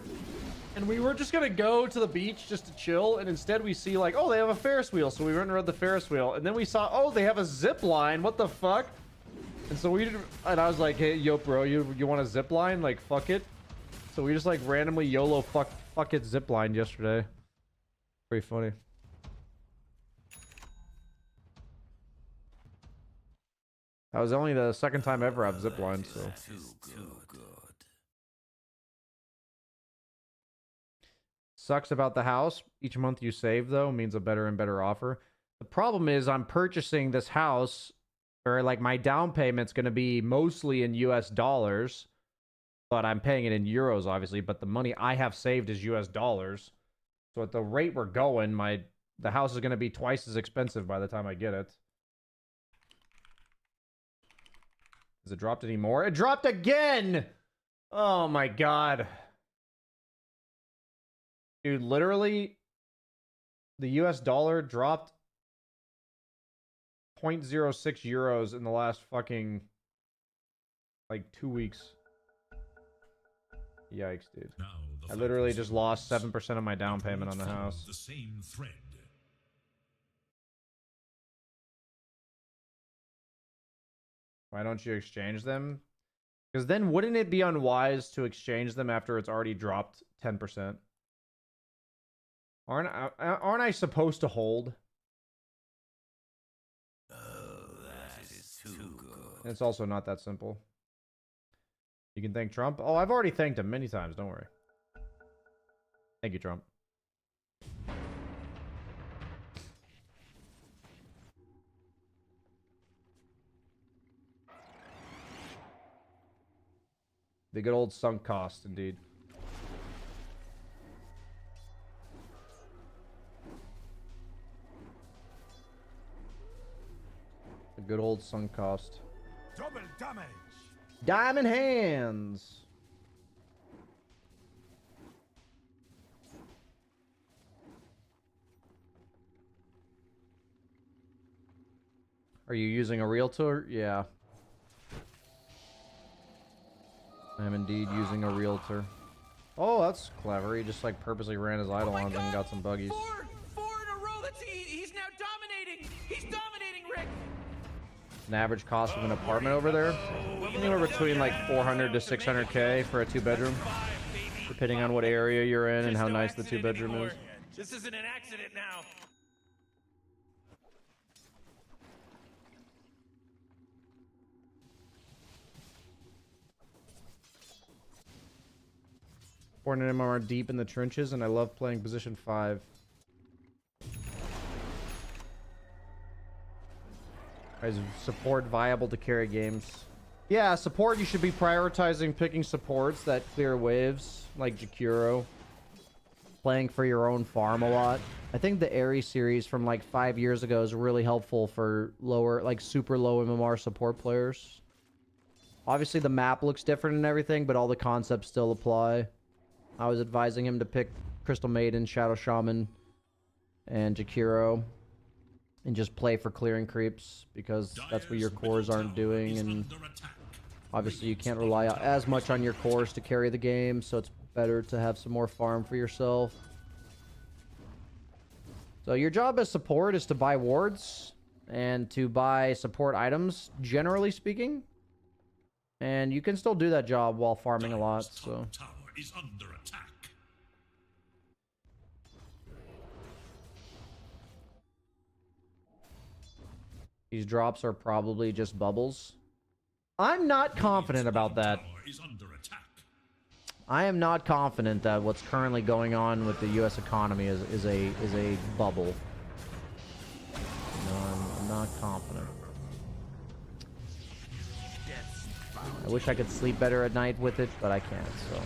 And we were just gonna go to the beach just to chill, and instead we see like, oh, they have a Ferris wheel, so we went and rode the Ferris wheel, and then we saw, oh, they have a zip line. What the fuck? And so and I was like, hey, yo, bro, you want a zip line? Like, fuck it. So we just like randomly YOLO fuck it zip lined yesterday. Pretty funny. That was only the second time ever I've zip lined, so. Sucks about the house. Each month you save, though, means a better and better offer. The problem is I'm purchasing this house, or like my down payment's going to be mostly in US dollars, but I'm paying it in euros, obviously, but the money I have saved is US dollars. So at the rate we're going, the house is going to be twice as expensive by the time I get it. Has it dropped any more? It dropped again! Oh my god. Dude, literally, the US dollar dropped 0.06 euros in the last fucking, like, 2 weeks. Yikes, dude. I literally just lost 7% of my down payment on the house. The same thread. Why don't you exchange them? Because then wouldn't it be unwise to exchange them after it's already dropped 10%? Aren't I supposed to hold? Oh, that is too good. It's also not that simple. You can thank Trump. Oh, I've already thanked him many times. Don't worry. Thank you, Trump. The good old sunk cost, indeed. The good old sunk cost. Double damage. Diamond hands. Are you using a realtor? Yeah. I am indeed using a realtor. Oh, that's clever. He just like purposely ran his idle on and got some buggies. Four in a row. He's now dominating. He's dominating, Rick. an average cost of an apartment over there. Anywhere between like 400 to 600K for a 2-bedroom, depending on what area you're in and how nice the 2-bedroom is. This isn't an accident now. Born in MMR deep in the trenches, and I love playing position 5. Is support viable to carry games? Yeah, support, you should be prioritizing picking supports that clear waves, like Jakiro. Playing for your own farm a lot. I think the Aerie series from like 5 years ago is really helpful for lower, like super low MMR support players. Obviously the map looks different and everything, but all the concepts still apply. I was advising him to pick Crystal Maiden, Shadow Shaman, and Jakiro. And just play for clearing creeps, because that's what your cores aren't doing, and obviously you can't rely as much on your cores to carry the game, so it's better to have some more farm for yourself. So your job as support is to buy wards, and to buy support items, generally speaking. And you can still do that job while farming a lot, so... Is under attack. These drops are probably just bubbles. I'm not confident about that. I am not confident that what's currently going on with the U.S. economy is a bubble. No, I'm not confident. I wish I could sleep better at night with it, but I can't, so...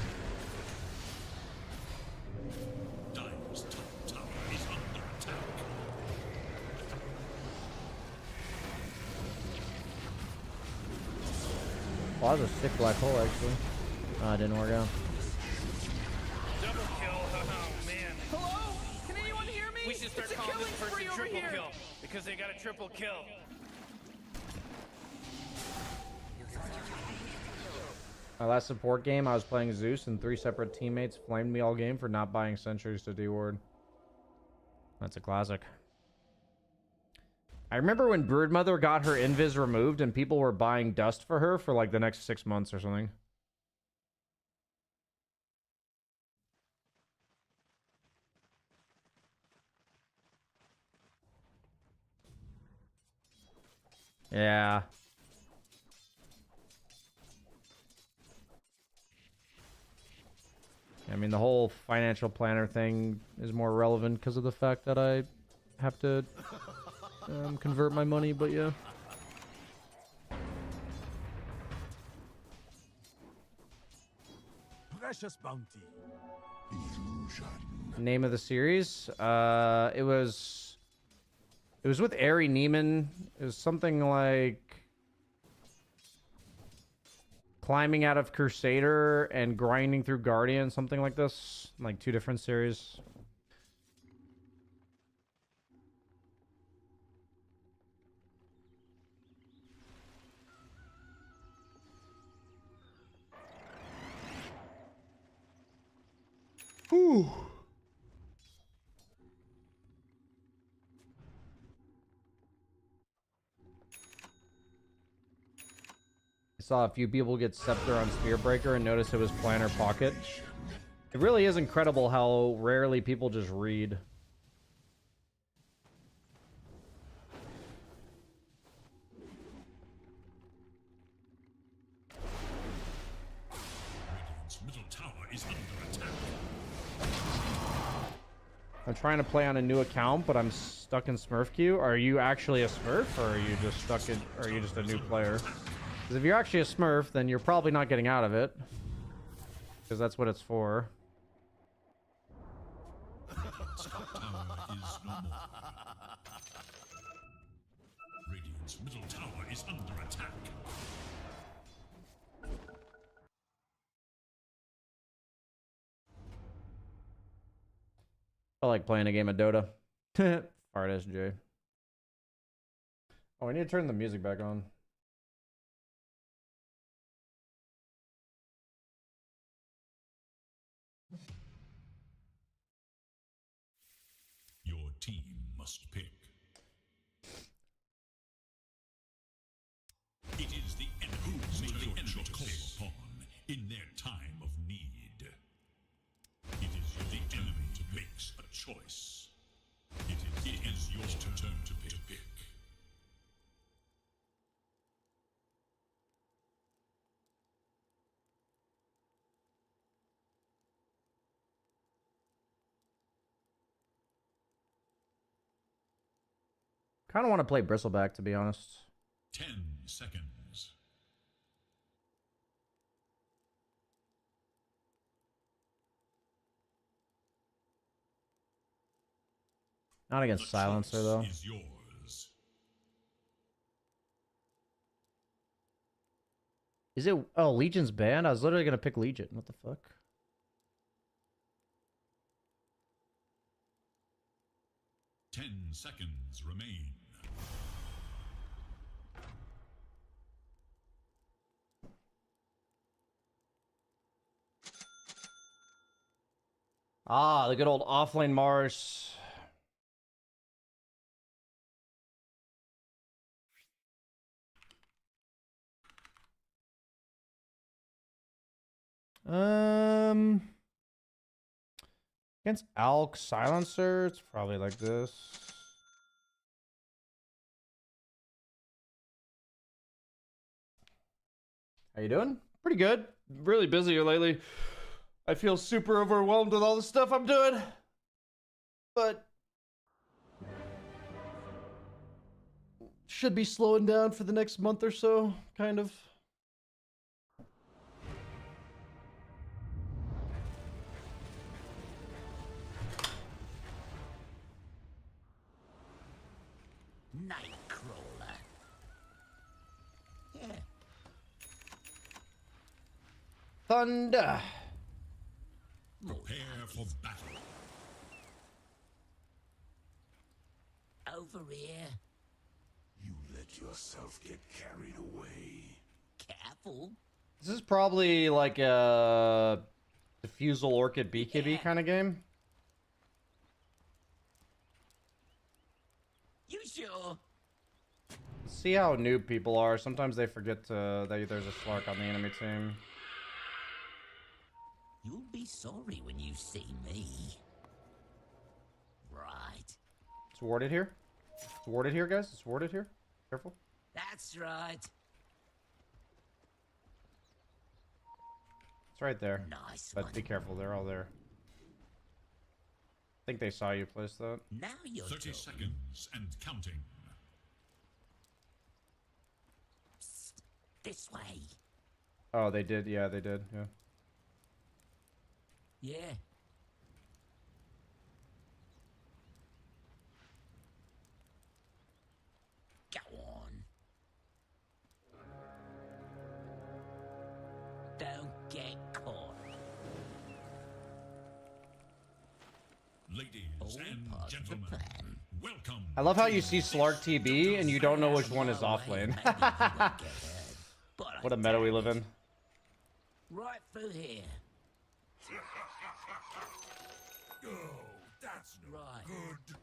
Well, that was a sick black hole, actually. It didn't work out. Double kill. Oh, man. Hello? Can anyone hear me? We should start calling this person triple kill. Because they got a triple kill. My last support game, I was playing Zeus, and 3 separate teammates flamed me all game for not buying sentries to D-ward. That's a classic. I remember when Broodmother got her invis removed and people were buying dust for her for like the next 6 months or something. Yeah. I mean, the whole financial planner thing is more relevant because of the fact that I have to convert my money, but yeah. Precious bounty. Illusion. Name of the series? It was with Ari Neiman. It was something like climbing out of Crusader and grinding through Guardian, something like this. Like 2 different series. Whew. I saw a few people get Scepter on Spearbreaker and noticed it was Planner Pocket. It really is incredible how rarely people just read. I'm trying to play on a new account, but I'm stuck in Smurf queue. Are you actually a Smurf, or are you just stuck in, or are you just a new player? Because if you're actually a Smurf, then you're probably not getting out of it. Because that's what it's for. Radiant's middle tower is under attack. I like playing a game of Dota. Fart SJ. Oh, I need to turn the music back on. Your team must pick. Kind of want to play Bristleback, to be honest. 10 seconds. Not against The Silencer, choice though. is yours. Is it... Oh, Legion's banned? I was literally going to pick Legion. What the fuck? Ten seconds remain. Ah, the good old offlane Mars. Against Alk Silencer, it's probably like this. How you doing? Pretty good. Really busy here lately. I feel super overwhelmed with all the stuff I'm doing. But should be slowing down for the next month or so, kind of. Nightcrawler. Yeah. Thunder. Prepare for battle. Over here. You let yourself get carried away. Careful. This is probably like a Diffusal Orchid BKB kind of game. You sure? See how noob people are. Sometimes they forget that there's a Slark on the enemy team. You'll be sorry when you see me. Right. It's warded here. It's warded here, guys. It's warded here. Careful. That's right. It's right there. Nice But one. be careful. They're all there. I think they saw you place that. Now you're 30 talking. seconds and counting. Psst. This way. Oh, they did. Yeah, they did. Yeah. Yeah. Go on. Don't get caught. Ladies All and part of the gentlemen, plan. welcome. I love how you to see Slark TB and you don't know which one is off lane. What a meta we live in. Right through here. Oh, that's no Right. good.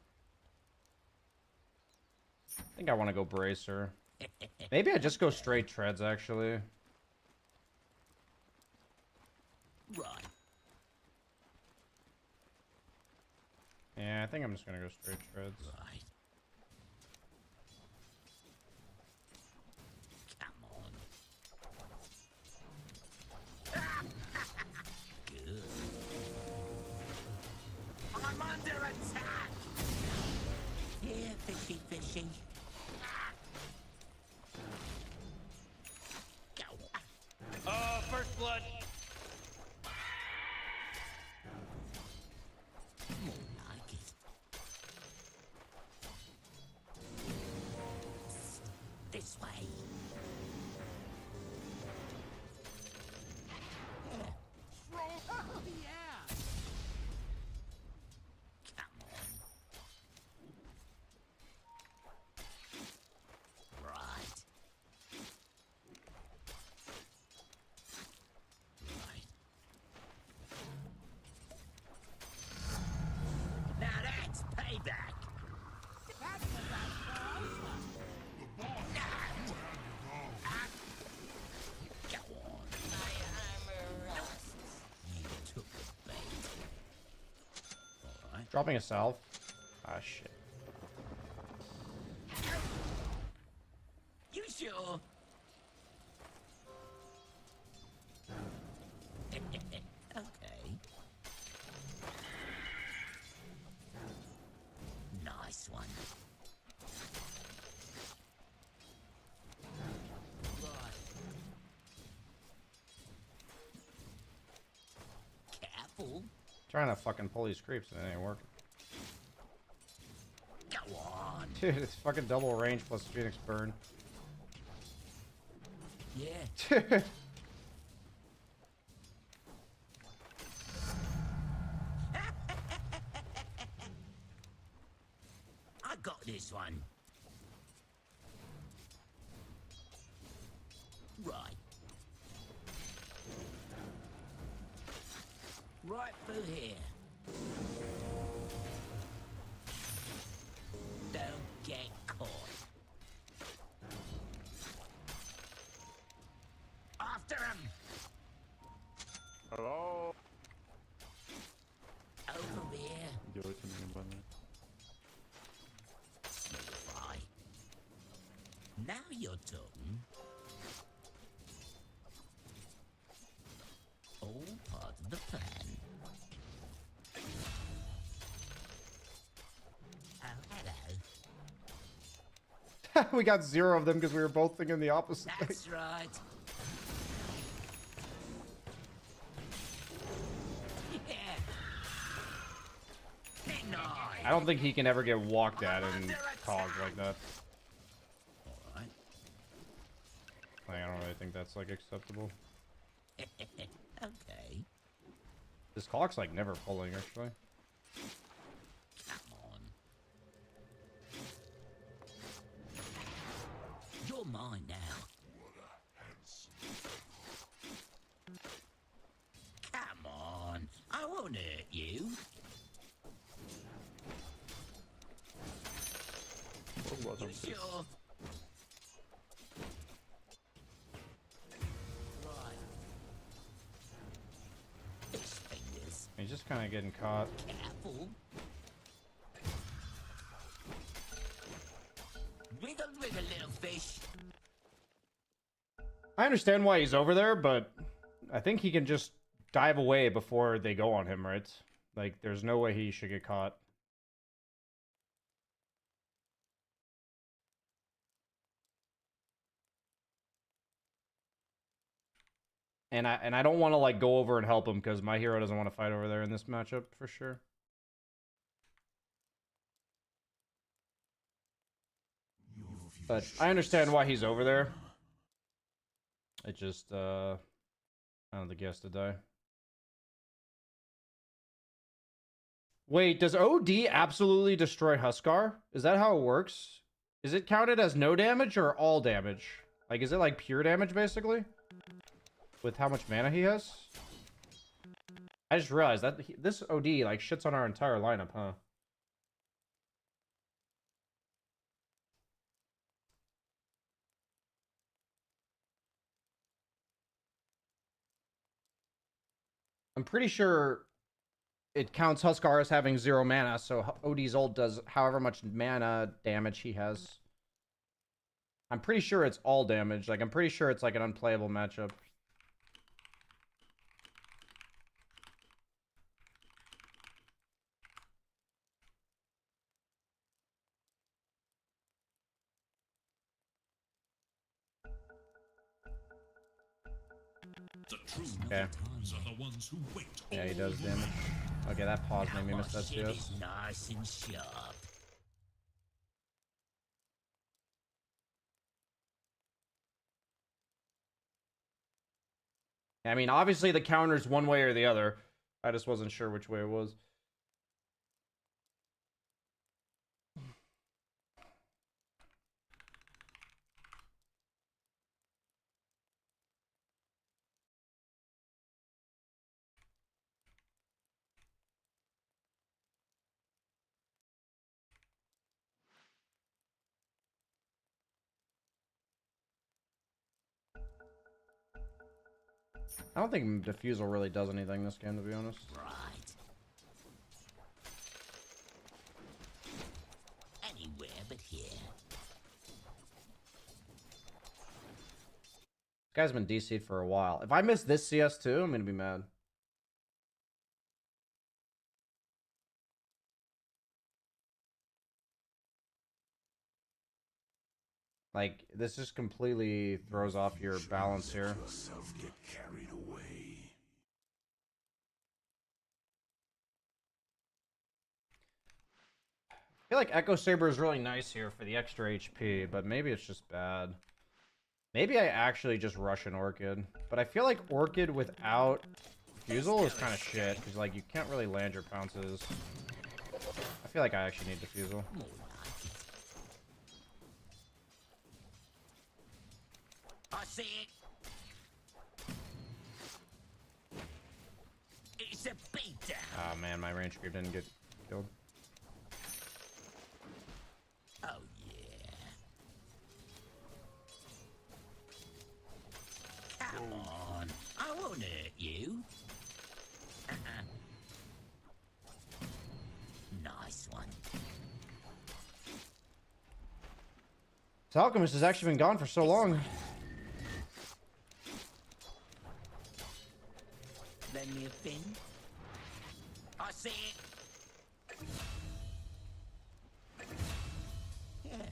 I think I want to go Bracer. Maybe I just go straight Treads, actually. Right. Yeah, I think I'm just going to go straight Treads. Right. Come on. Good. I'm under attack. Here, fishy, fishy. Go. Oh, first blood. More like it. This way. Come on. Right. Right. Now that's payback. Go on. My armor rusts. You took a bait. All right. Dropping a salve. Ah, shit. You sure? Okay. Nice one. Trying to fucking pull these creeps and it ain't working. Go on. Dude, it's fucking double range plus Phoenix burn. Yeah. I got this one. Right. Right through here. Don't get caught. After him! Hello? Over here. Делайте мне больно. Fly. Now you're talking. All part of the plan. Oh, hello. We got 0 of them because we were both thinking the opposite thing. That's right. Yeah. Nice. I don't think he can ever get walked at and cogged like that. Alright. Like, I don't really think that's like acceptable. Okay. This clock's like never pulling actually. Come on. You're mine now. Come on. I won't hurt you. What You was this? sure? Right. Fish fingers. He's just kind of getting caught. Careful. Wiggle, wiggle, little fish. I understand why he's over there, but I think he can just dive away before they go on him, right? Like, there's no way he should get caught. And I don't want to like go over and help him because my hero doesn't want to fight over there in this matchup for sure. But I understand why he's over there. It just I don't think he has to die. Wait, does OD absolutely destroy Huskar? Is that how it works? Is it counted as no damage or all damage? Like, is it like pure damage basically? With how much mana he has? I just realized that this OD like shits on our entire lineup, huh? I'm pretty sure it counts Huskar as having 0 mana, so OD's ult does however much mana damage he has. I'm pretty sure it's all damage. Like, I'm pretty sure it's like an unplayable matchup. The true Okay. Titans are the ones who wait. Yeah, he does damage. Okay, that pause made me miss that shit CS. is nice and sharp. I mean, obviously the counter's one way or the other. I just wasn't sure which way it was. I don't think Diffusal really does anything this game, to be honest. Right. Anywhere but here. This guy's been DC'd for a while. If I miss this CS too, I'm gonna be mad. Like, this just completely throws off your balance here. Yourself get carried away. I feel like Echo Saber is really nice here for the extra HP, but maybe it's just bad. Maybe I actually just rush an Orchid. But I feel like Orchid without Defusal is kind of shit, because like you can't really land your pounces. I feel like I actually need Defusal. I see it. It's a beatdown. Oh man, my range creep didn't get killed. Oh yeah. Come on. I won't hurt you. Nice one. This Alchemist has actually been gone for so long. Lend me a fin. I see it. Yeah.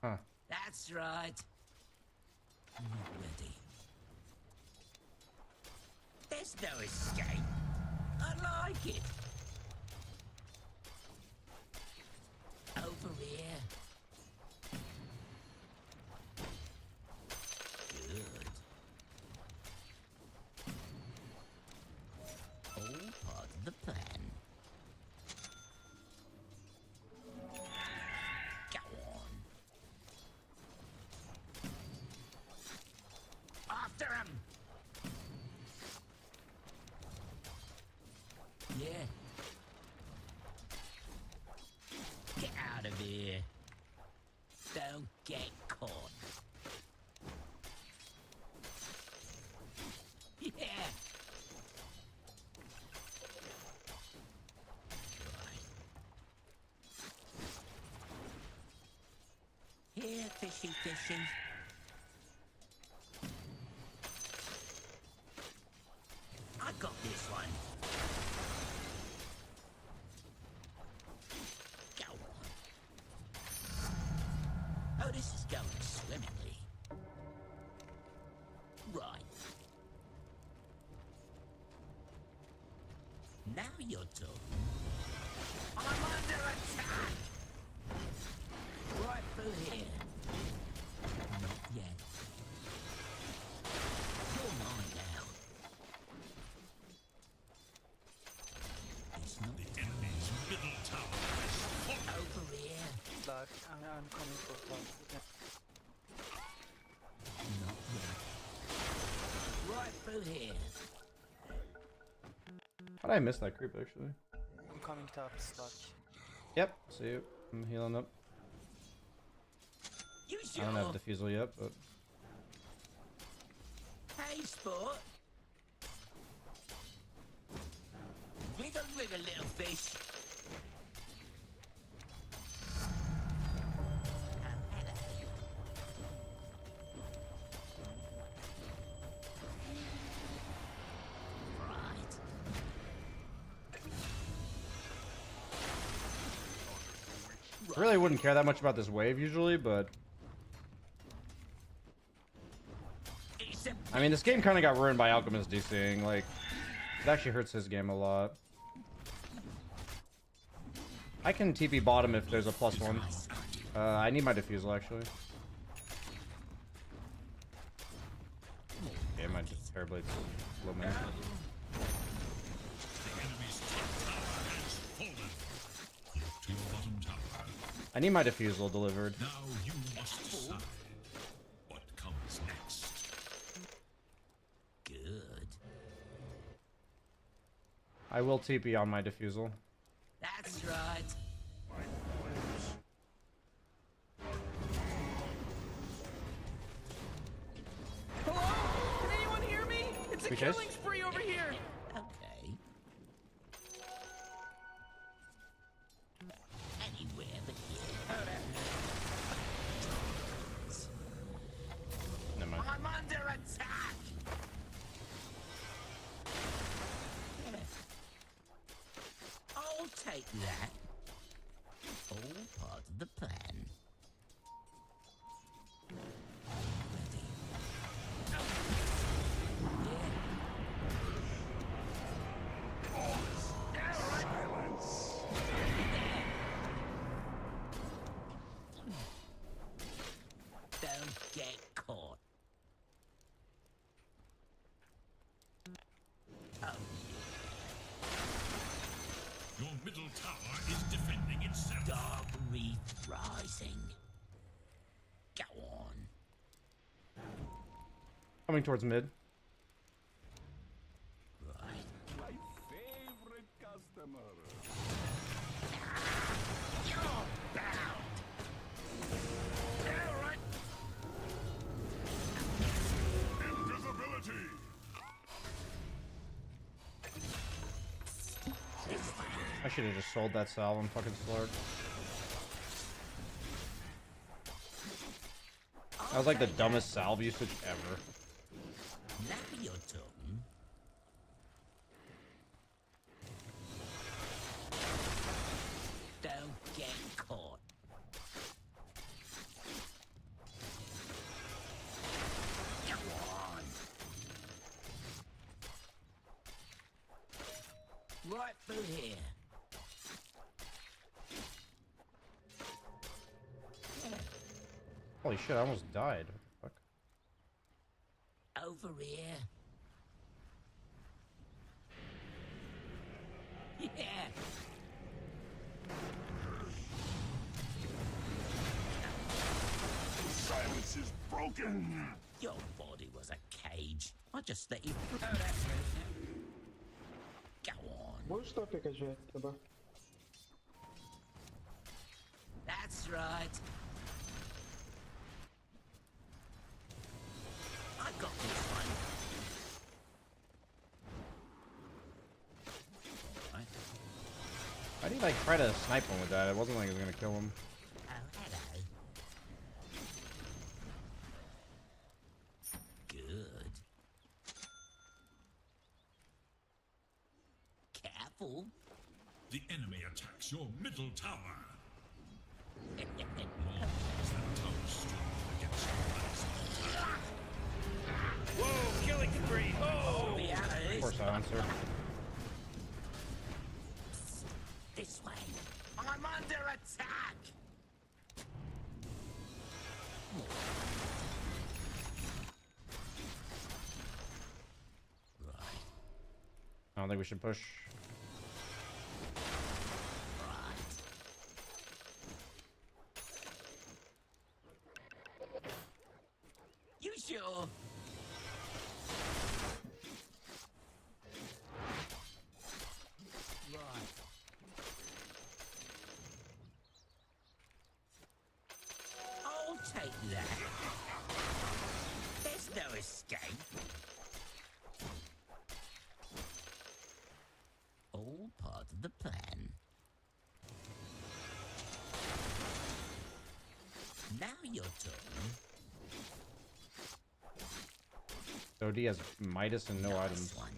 Huh. That's right. I'm not ready. There's no escape. I like it. Over here. Good. All part of the plan. Go on. After him. Yeah. Get out of here. Don't get caught. Yeah. Right. Here, fishy, fishy. I got this one. Go on. Oh, this is going swimmingly. Right. Now you're talking. I'm under attack! Right through here. Not yet. You're mine now. It's not The enemy's middle tower has fallen. over here. But I'm coming for flag. Not yet. Right through here. How did I miss that creep actually? I'm coming top, Slug. Yep, see you. I'm healing up. You I sure? don't have Defusal yet, but Hey, sport. Wiggle, wiggle, little fish. Hello. Right. I really wouldn't care that much about this wave usually, but It's a I mean this game kind of got ruined by Alchemist DCing, like it actually hurts his game a lot. I can TP bottom if there's a +1. I need my Defusal actually. Yeah, my Terrorblade's low man. The enemy's top tower has fallen. Look to your bottom tower. I need my Defusal delivered. Now you must decide what comes next. good. I will TP on my Defusal. That's right. Hello? Can anyone hear me? It's a We chase? killing spree over here. Okay. Anywhere but here. Never mind. I'm under attack. I'll take that. All part of the plan. Ready. Yeah. get caught. Oh, Your middle tower is defending itself. Dark Reef Rising. Go on. Coming towards mid. Right. My favorite customer. You're bound. All right. Invisibility. I should have just sold that salve and fucking slurred. That was like the dumbest salve usage ever. Now your turn. Don't get caught. Go on. Right through here. Holy shit, I almost died. What the fuck? Over here. Yeah. Silence is broken. Your body was a cage. I just let you. Oh, that's right. Go on. Можешь топика взять, тогда? That's right. I got this one. Alright. I did like try to snipe him with that. It wasn't like it was gonna kill him. Oh, hello. Good. Careful. The enemy attacks your middle tower. Is that tower strong against your attack? Whoa, killing spree! Oh! Of course I answer. This way. I'm under attack. Right. I don't think we should push. Right. You sure? Right. I'll take that. There's no escape. All part of the plan. Now your turn. OD has Midas and no Nice items. one.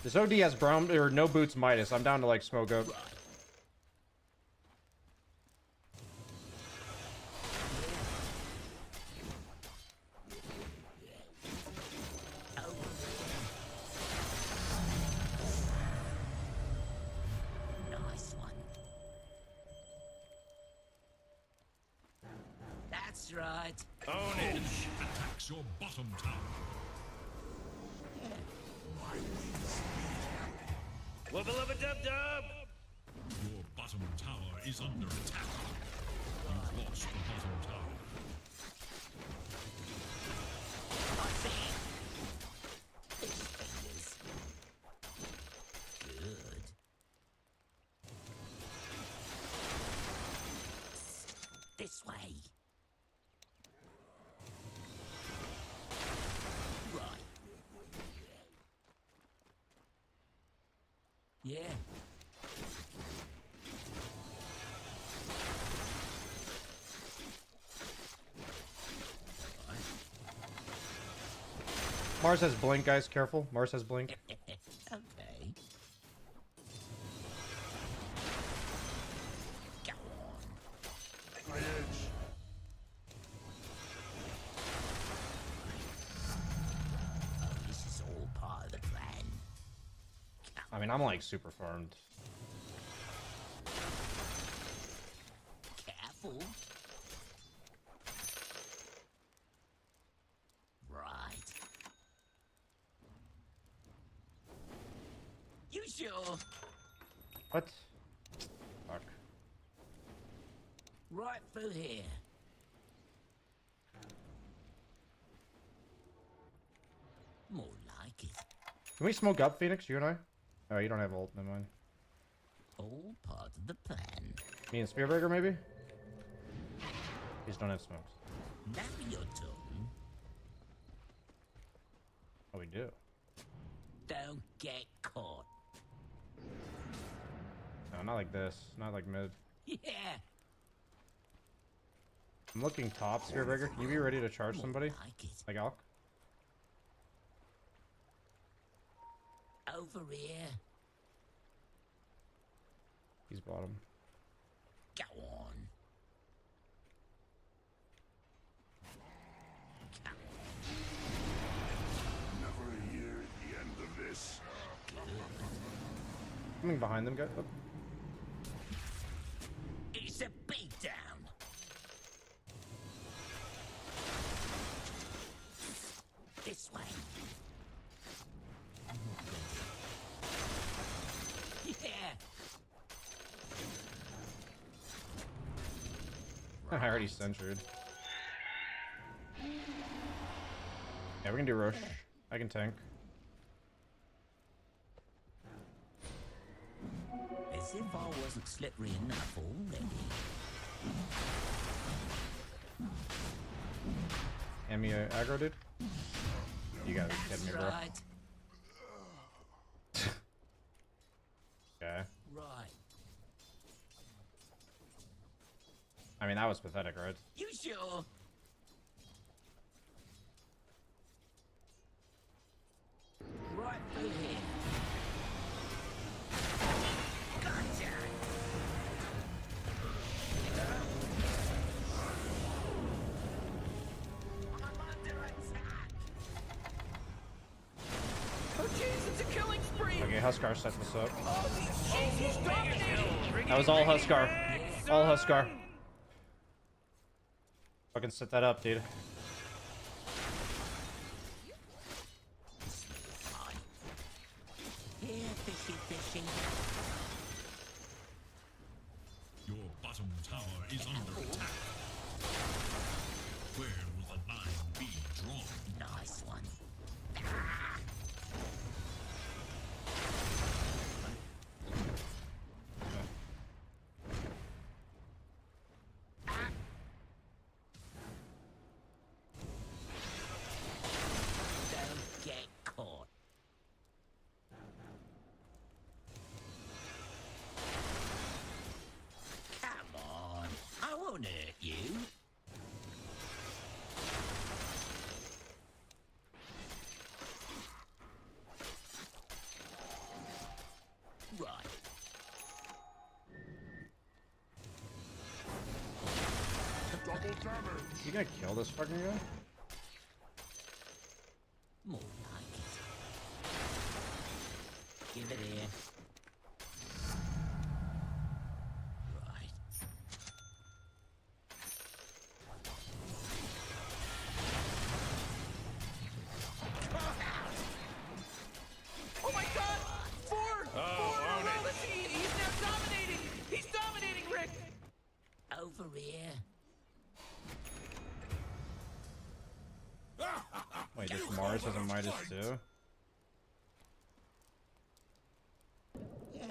This OD has brown or no boots Midas. I'm down to like smoke up. Right. Nice one. That's right. Own it! Attacks your bottom tower. Wubba lubba dub dub! Your bottom tower is under attack. You've lost the bottom tower. I see it. These fingers. Good. This way. Right. Yeah. Mars has blink, guys. Careful. Mars has blink. Okay. Go on. My edge. Oh, this is all part of the plan. I mean, I'm like super farmed. Careful. Careful. Right. You sure? What? Fuck. Right through here. More like it. Can we smoke up, Phoenix? You and I? Oh, you don't have ult. Never mind. All part of the plan. Me and Spearbreaker, maybe? These don't have smokes. Now you're talking. Oh, we do. Don't get caught. No, not like this. Not like mid. Yeah. I'm looking top, Spearbreaker. Can you be ready to charge somebody? Like it. Like Alk? Over here. He's bottom. Go on. Come Never hear the end of this. Coming behind them, guys. Oh. on. It's a beatdown. This way. Yeah. I already censored. Yeah, we can do Roche. I can tank. As if I wasn't slippery enough already. Hand me a aggro, dude. You gotta be kidding me, bro. Right. Okay. Right. I mean, that was pathetic, right? You sure? Right through here. Gotcha. I'm under attack. Oh jeez, it's a killing spree! Okay, Huskar set this up. Oh, he's dominating! That was all Huskar. All Huskar. Fucking set that up, dude. Here, fishy, fishy. Your bottom tower is under attack. Where will the line be drawn? Nice one. Don't get caught. Come on, I won't hurt you. Right. Double damage. You gonna kill this fucking guy? More like it. Give it here. Right. Oh my god! Four! Oh, Four! own it. Let's see, he's now dominating! He's dominating, Rick! Over here. Wait, this Mars has a Midas too? Yeah.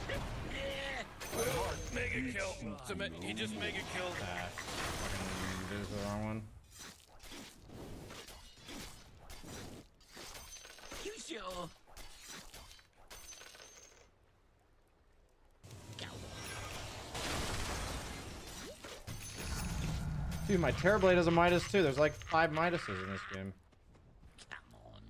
Good. Mega kill. He just mega killed. Ah, fucking this is the wrong one. You sure? Go on. Dude, my Terrorblade has a Midas too. There's like 5 Midases in this game. Come on.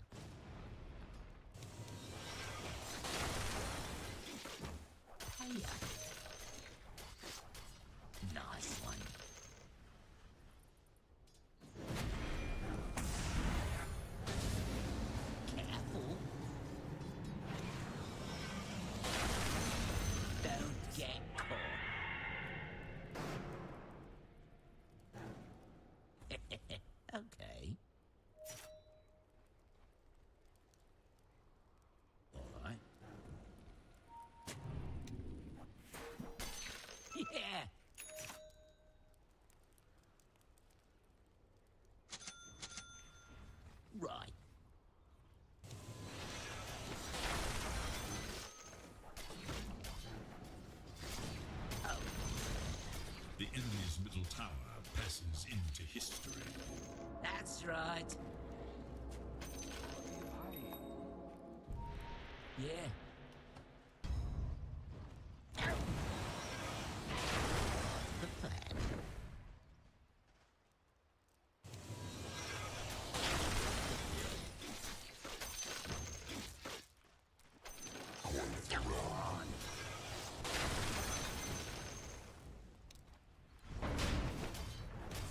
Hiya. Nice one. Careful. right. Yeah. The plan. Come on.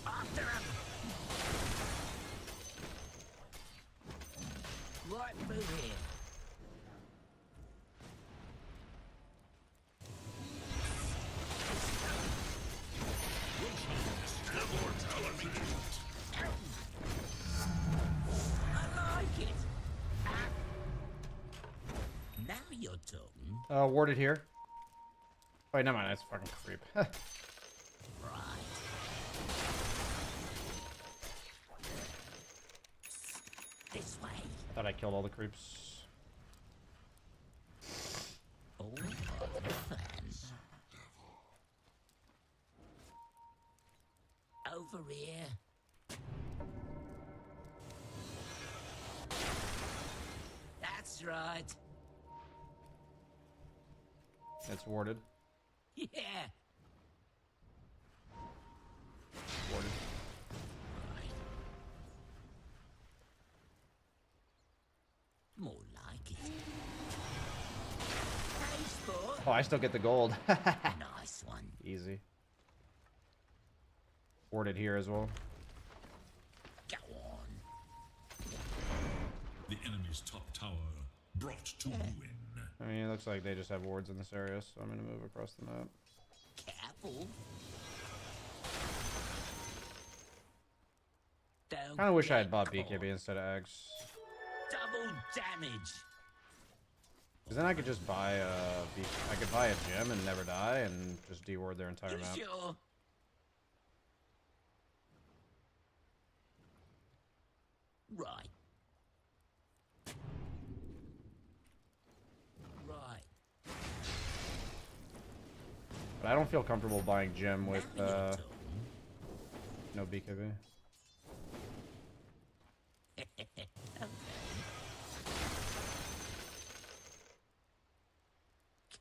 After him. Right through here. I like it. Now you're talking. Warded here. Wait, never mind. That's fucking creep. Right. This way. I thought I killed all the creeps. All part of the plan. Over here. That's right. It's warded. Yeah. Warded. Right. More like it. Hey, sport. Oh, I still get the gold. Nice one. Easy. Warded here as well. Go on. The enemy's top tower brought to ruin. I mean, it looks like they just have wards in this area, so I'm gonna move across the map. Careful. Don't Kinda wish I had get bought caught. BKB instead of Axe. Double damage. Cause then I could just buy I could buy a gem and never die and just deward their entire You map. sure? Right. Right. But I don't feel comfortable buying gem with Now you're talking. no BKB. Okay.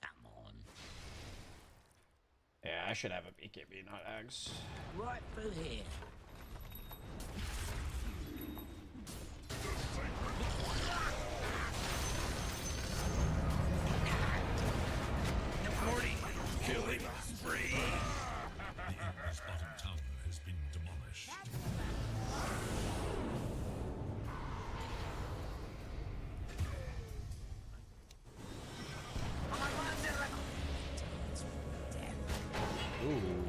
Come on. Yeah, I should have a BKB, not Axe. Right through here. Morty, killing spree. The enemy's bottom tower has been demolished. Ooh.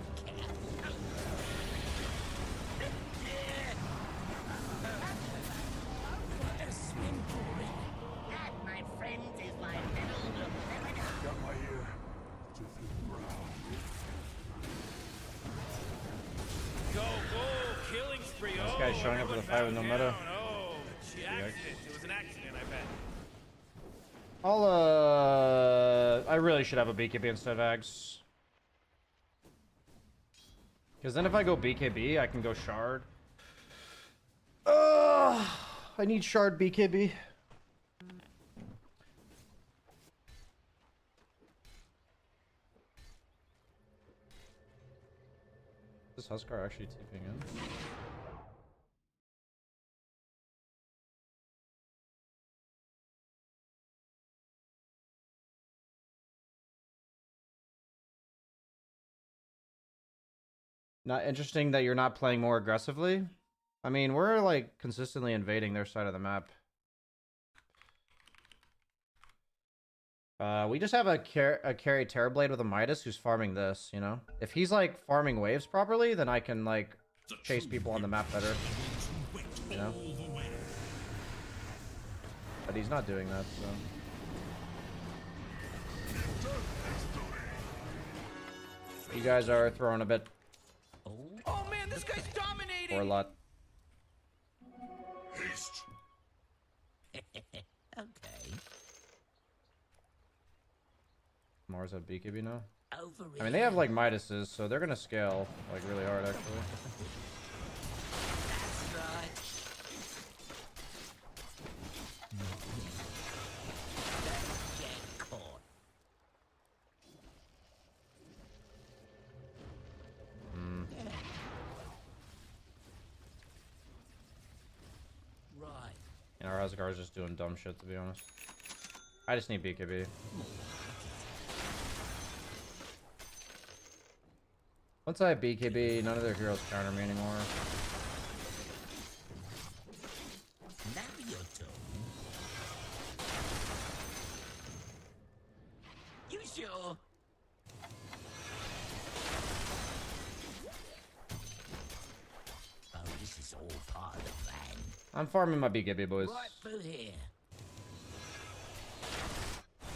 That, my friends, is my little Got my ear. To the ground. Go, go, killing spree. This guy's showing up with a fight with no meta. Oh, accident. It was an accident, I bet. I really should have a BKB instead of Axe. Because then if I go BKB, I can go Shard. I need Shard BKB. Is Huskar actually TPing in? Not interesting that you're not playing more aggressively. I mean, we're like consistently invading their side of the map. We just have a carry Terrorblade with a Midas who's farming this, you know? If he's like farming waves properly, then I can like chase people on the map better. You know? But he's not doing that, so. You guys are throwing a bit. Oh man, this guy's dominating! Or a lot. Haste. Okay. Mars have BKB now? Over I mean, they have like Midases, so they're gonna scale like really hard actually. That's right. Huskar's just doing dumb shit, to be honest. I just need BKB. Once I have BKB, none of their heroes counter me anymore. Now your turn. You sure? Oh, this is all part of the plan. I'm farming my BKB, boys. Right through here.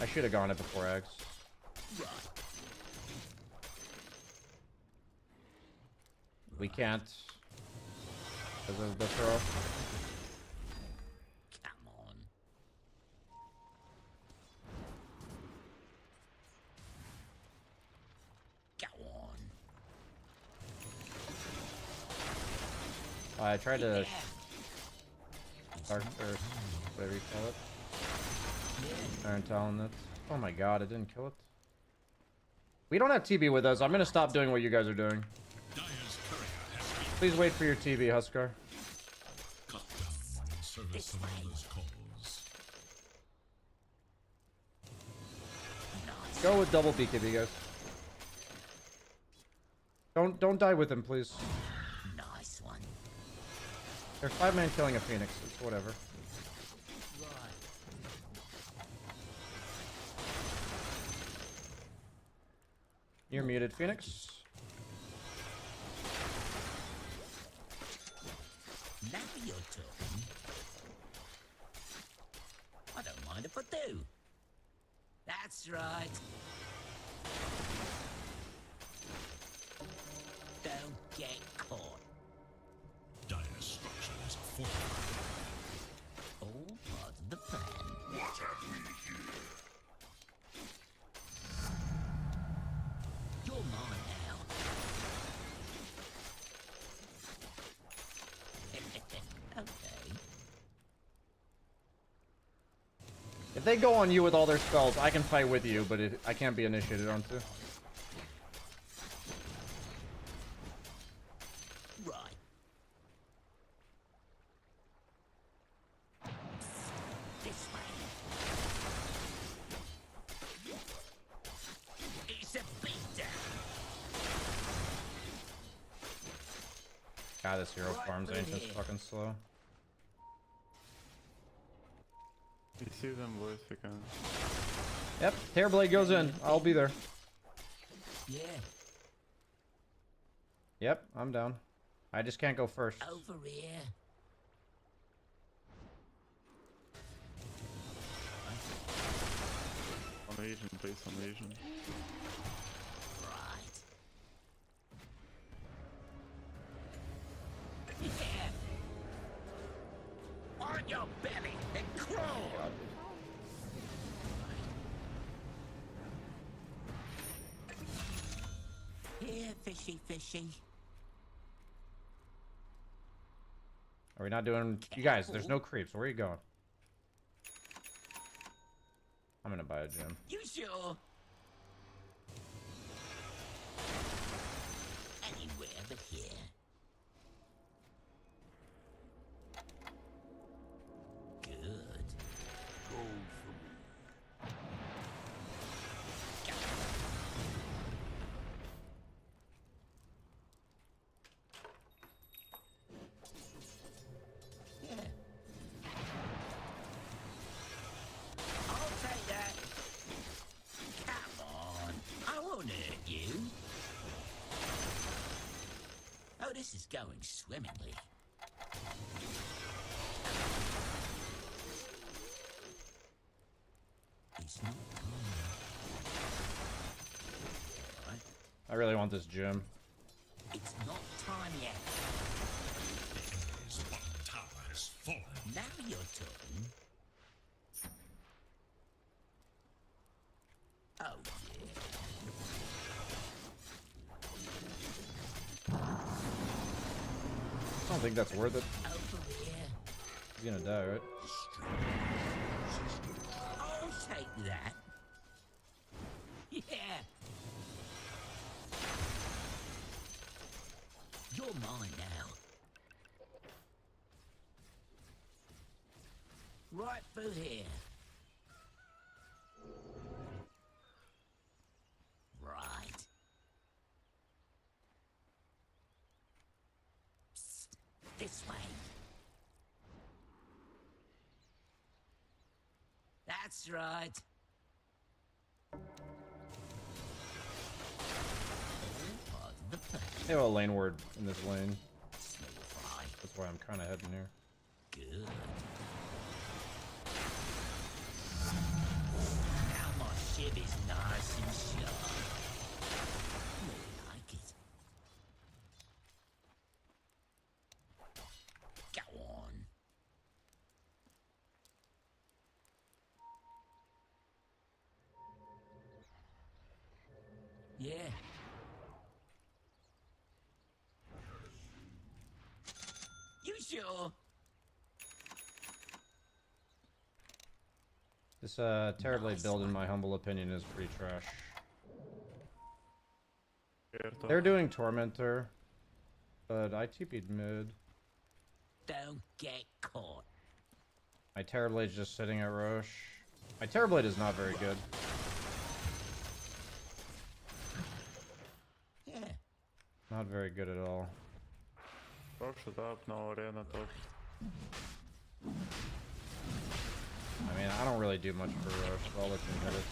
I should have gone it before X. Right. We can't. Because of the throw. Come on. Go on. I tried to Yeah. start or whatever you call it. Iron Talon it. Oh my god, it didn't kill it. We don't have TB with us. I'm gonna stop doing what you guys are doing. Dire's courier has been Please wait for your TB, Huskar. cut down in service of Allah's cause. Go with double BKB, guys. Don't die with him, please. Nice one. They're 5-man killing a Phoenix. It's whatever. Right. You're muted, Phoenix. Now your turn. I don't mind if I do. That's right. Don't get caught. Dire's structures are fortified. All part of the plan. What have we here? You're mine now. Okay. If they go on you with all their spells, I can fight with you, but I can't be initiated onto. Right. This way. It's a beatdown. God, this hero farms ancient's fucking slow. You see them, boys, we can. Yep, Terrorblade goes in. I'll be there. Yeah. Yep, I'm down. I just can't go first. Over here. On Asian, please, on Asian. Right. Yeah. On your belly and crawl. Here, fishy, fishy. Are we not doing... You guys, there's no creeps. Where are you going? I'm gonna buy a gem. You sure? Anywhere but here. Good. Go for me. Go. Yeah. I'll take that. Come on. I won't hurt you. Oh, this is going swimmingly. It's not time. Right. I really want this gem. It's not time yet. His bottom tower has fallen. Now your turn. Oh yeah. I don't think that's worth it. Over here. He's gonna die, right? I'll take that. Yeah. You're mine now. through here. Right. Psst, this way. That's right. Pardon the pun. They have a lane ward in this lane. Right. That's why I'm kind of heading here. Good. Now my ship is nice and sharp. Really like it. Go on. Yeah. You sure? This Terrorblade build, in my humble opinion, is pretty trash. They're doing Tormentor, but I TP'd mid. Don't get caught. My Terrorblade's just sitting at Roche. My Terrorblade is not very good. Yeah. Not very good at all. Rosh it up, no arena top. I mean, I don't really do much for Roche, so I'll let them hit it.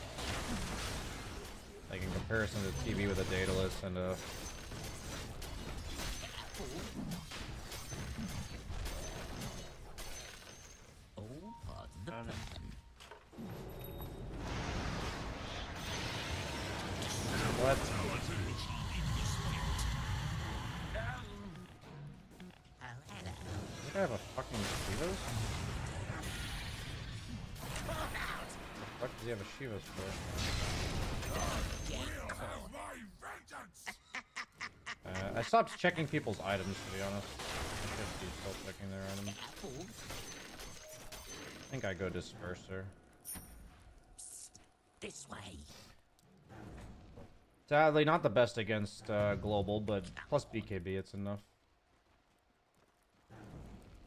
Like in comparison to TV with a Daedalus and a... Oh, pardon the pun. What? Oh, hello. Does I have a fucking Shivas? What does he have a Shivas for? I stopped checking people's items, to be honest. I should be still checking their items. I think I go Disperser. This way. Sadly, not the best against Global, but plus BKB, it's enough.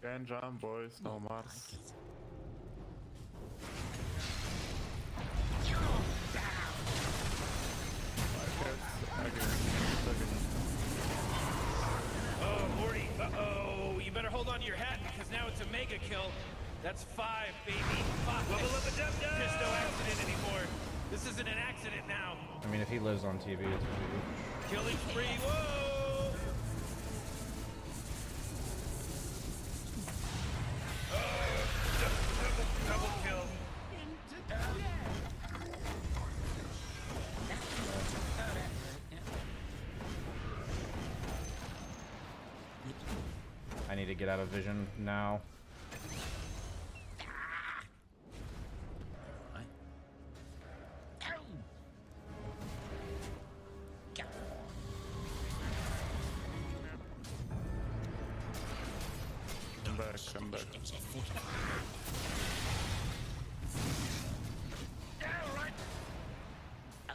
Can jump, boys, no Mars. Oh, Morty. Uh-oh. You better hold on to your hat because now it's a mega kill. That's 5, baby. 5. Level up a dub-dub. There's no accident anymore. This isn't an accident now. I mean, if he lives on TV, it's pretty good. Killing spree. Whoa. Double kill. I need to get out of vision now. Come back.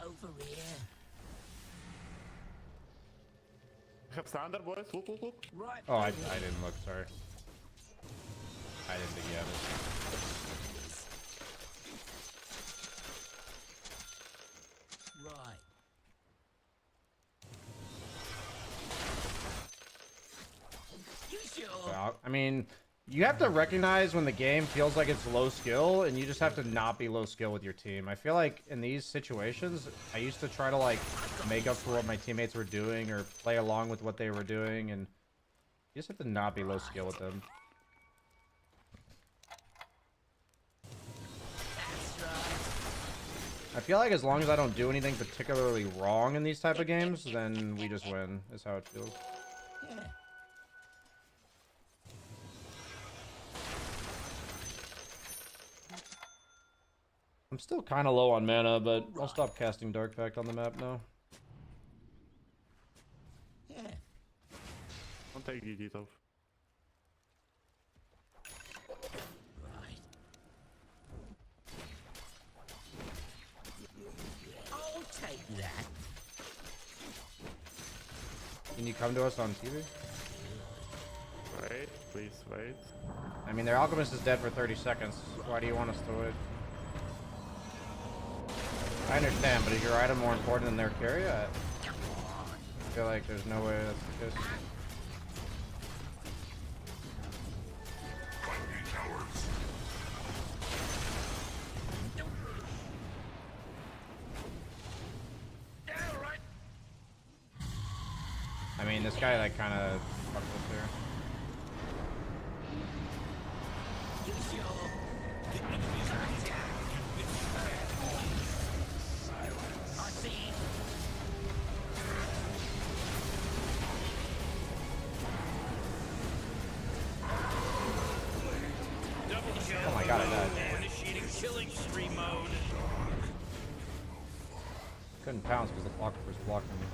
Over here. I have standard, boys. Look. Right. Oh, I didn't look, sorry. I didn't think he had it. Right. You sure? So, I mean, you have to recognize when the game feels like it's low skill, and you just have to not be low skill with your team. I feel like in these situations, I used to try to like make up for what my teammates were doing or play along with what they were doing, and you just have to not be low skill with them. I feel like as long as I don't do anything particularly wrong in these type of games, then we just win, is how it feels. Yeah. I'm still kind of low on mana, but I'll stop casting Dark Pact on the map now. Yeah. Don't take DD top. Right. I'll take that. Can you come to us on TV? Wait, please wait. I mean, their Alchemist is dead for 30 seconds. Why do you want us to wait? I understand, but is your item more important than their carry? I feel like there's no way that's the case. I mean, this guy like kind of fucked us here. Oh my god, I died. Initiating chilling stream mode. Couldn't pounce because the blocker was blocking me.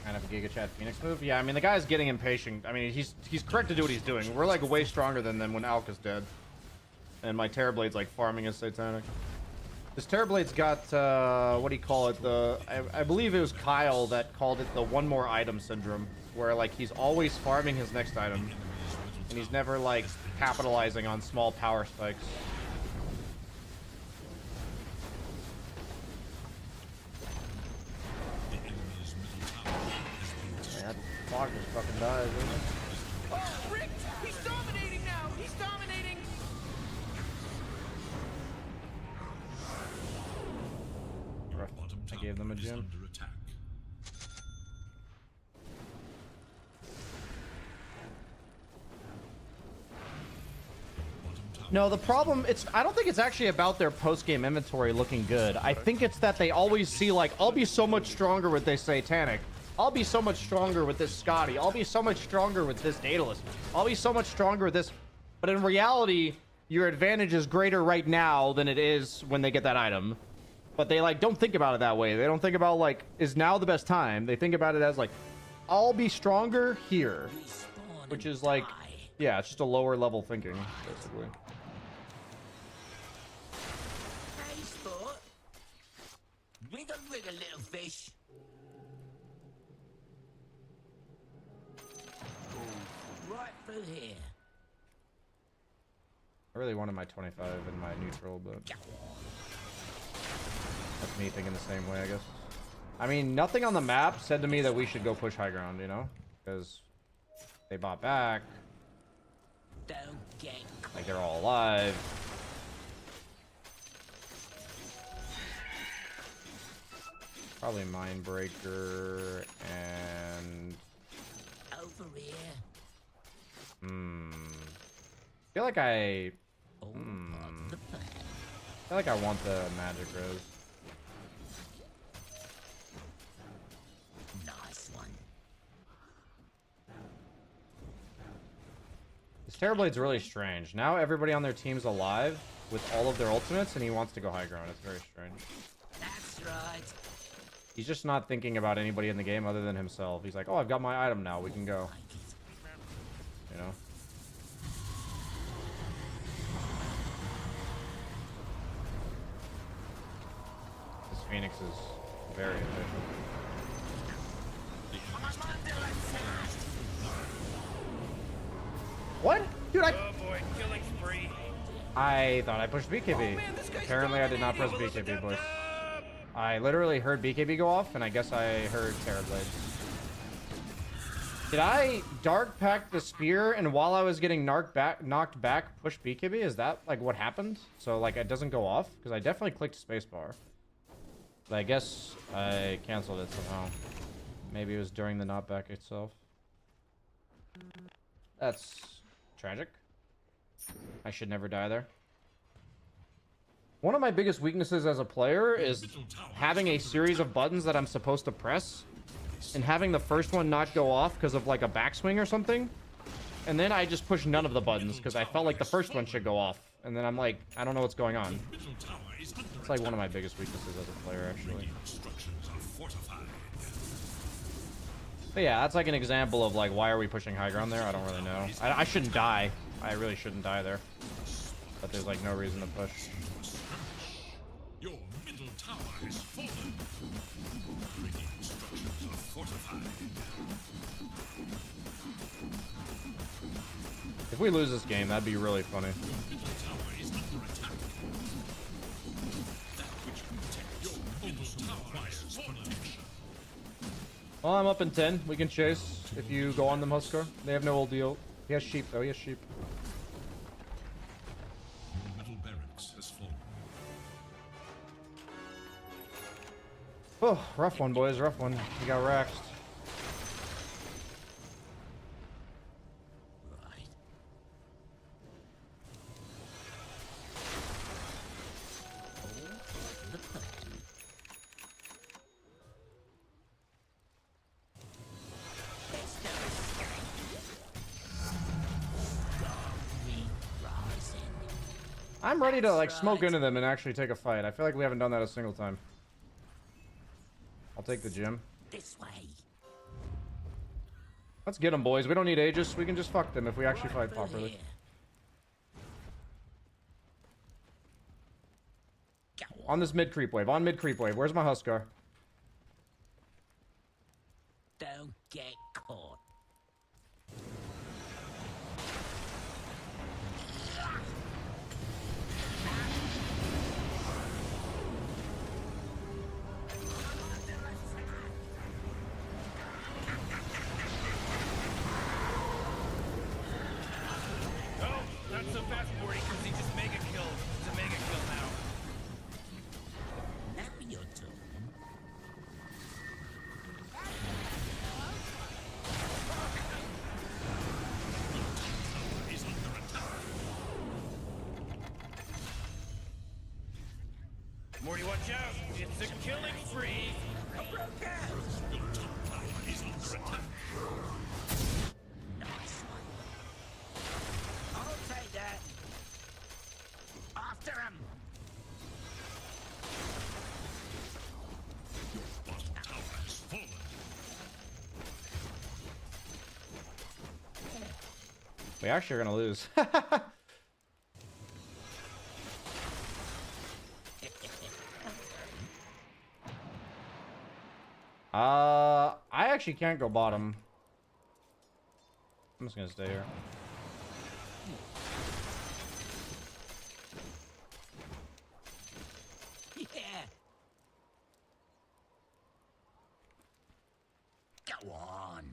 Kind of a Giga Chat Phoenix move. Yeah, I mean the guy's getting impatient. I mean he's correct to do what he's doing. We're like way stronger than them when Alka's dead. And my Terrorblade's like farming his Satanic. This Terrorblade's got what do you call it? I believe it was Kyle that called it the one more item syndrome, where like he's always farming his next item. And he's never like capitalizing on small power spikes. That clock just fucking dies, isn't it? Oh, Rick! He's dominating now! He's dominating! I gave them a gym. No, the problem, I don't think it's actually about their post-game inventory looking good. I think it's that they always see like, I'll be so much stronger with this Satanic. I'll be so much stronger with this Scotty. I'll be so much stronger with this Daedalus. I'll be so much stronger with this. But in reality, your advantage is greater right now than it is when they get that item. But they like don't think about it that way. They don't think about like, is now the best time? They think about it as like, I'll be stronger here. Which is like, yeah, it's just a lower level thinking, basically. Hey, sport. Wiggle, wiggle, little fish. Right through here. I really wanted my 25 in my neutral, but that's me thinking the same way, I guess. I mean, nothing on the map said to me that we should go push high ground, you know? Because they bought back. Don't get Like, they're all alive. Probably Mindbreaker and... over here. I feel like I feel like I want the magic rose. Nice one. This Terrorblade's really strange. Now everybody on their team's alive with all of their ultimates, and he wants to go high ground. It's very strange. That's right. He's just not thinking about anybody in the game other than himself. He's like, oh, I've got my item now. We can go. You know? This Phoenix is very efficient. What? Dude, Oh boy, killing spree. I thought I pushed BKB. Oh, man, this guy's Apparently I did not press BKB, boys. I literally heard BKB go off, and I guess I heard Terrorblade. Did I Dark Pack the Spear, and while I was getting knocked back, push BKB? Is that, like, what happened? So, like, it doesn't go off? Because I definitely clicked spacebar. But I guess I canceled it somehow. Maybe it was during the knockback itself. That's tragic. I should never die there. One of my biggest weaknesses as a player is having a series of buttons that I'm supposed to press and having the first one not go off because of like a backswing or something. And then I just push none of the buttons because I felt like the first one should go off. And then I'm like, I don't know what's going on. It's like one of my biggest weaknesses as a player, actually. But yeah, that's like an example of like, why are we pushing high ground there? I don't really know. I shouldn't die. I really shouldn't die there. But there's like no reason to push. Your middle tower has fallen. Radiant structures are fortified. If we lose this game, that'd be really funny. Middle tower is under attack. That which protects your middle tower requires protection. Well, I'm up in 10. We can chase if you go on them, Huskar. They have no old deal. He has sheep, though. He has sheep. Your middle barracks has fallen. Oh, rough one, boys. Rough one. We got raxed. Right. All the plan. There's no escape. Glory rising. I'm ready to, like, smoke into them and actually take a fight. I feel like we haven't done that a single time. I'll take the gym. This way. Let's get them, boys. We don't need Aegis. We can just fuck them if we actually fight For properly. here. Go On this mid creep wave. On mid creep wave. Where's my Huskar? Don't get caught. Oh, not so fast, Morty, because he just mega killed. It's a mega kill now. Now your turn. Is under attack. Morty, watch out. It's a killing spree. Your top tower is under attack. Nice one. I'll take that. After him. Bottom tower has fallen. We actually are gonna lose. I actually can't go bottom. I'm just gonna stay here. Yeah. Go on.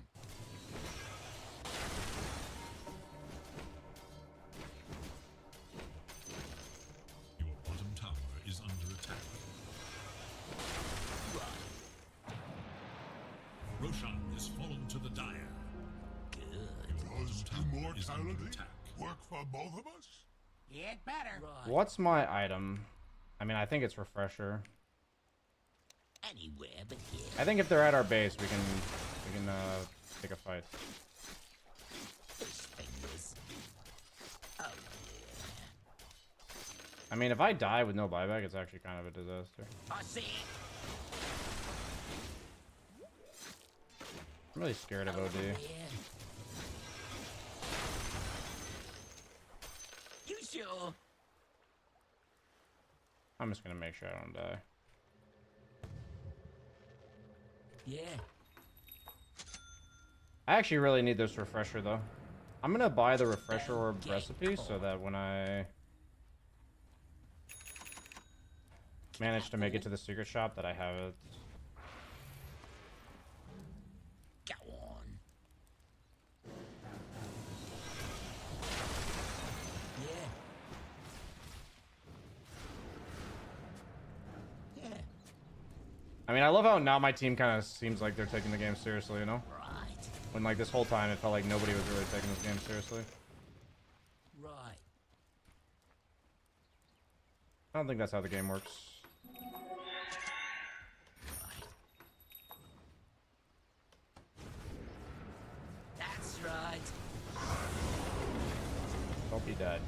Your bottom tower is under attack. Roshan has fallen to the dire. Does Tower is under immortality attack. work for both of us? Get better. Right. What's my item? I mean, I think it's refresher. Anywhere but here. I think if they're at our base, we can take a fight. Fish fingers. Oh, I mean, if I die with no buyback, it's actually kind of a disaster. yeah. I see it. I'm really scared of OD. Yeah. You sure? I'm just gonna make sure I don't die. Yeah. I actually really need this refresher though. I'm gonna buy the refresher orb recipe so that when I manage to make it to the secret shop that I have it. Go on. Yeah. Yeah. I mean, I love how now my team kind of seems like they're taking the game seriously, you know? Right. When like this whole time it felt like nobody was really taking this game seriously. Right. I don't think that's how the game works. Right. That's right. Hope he died.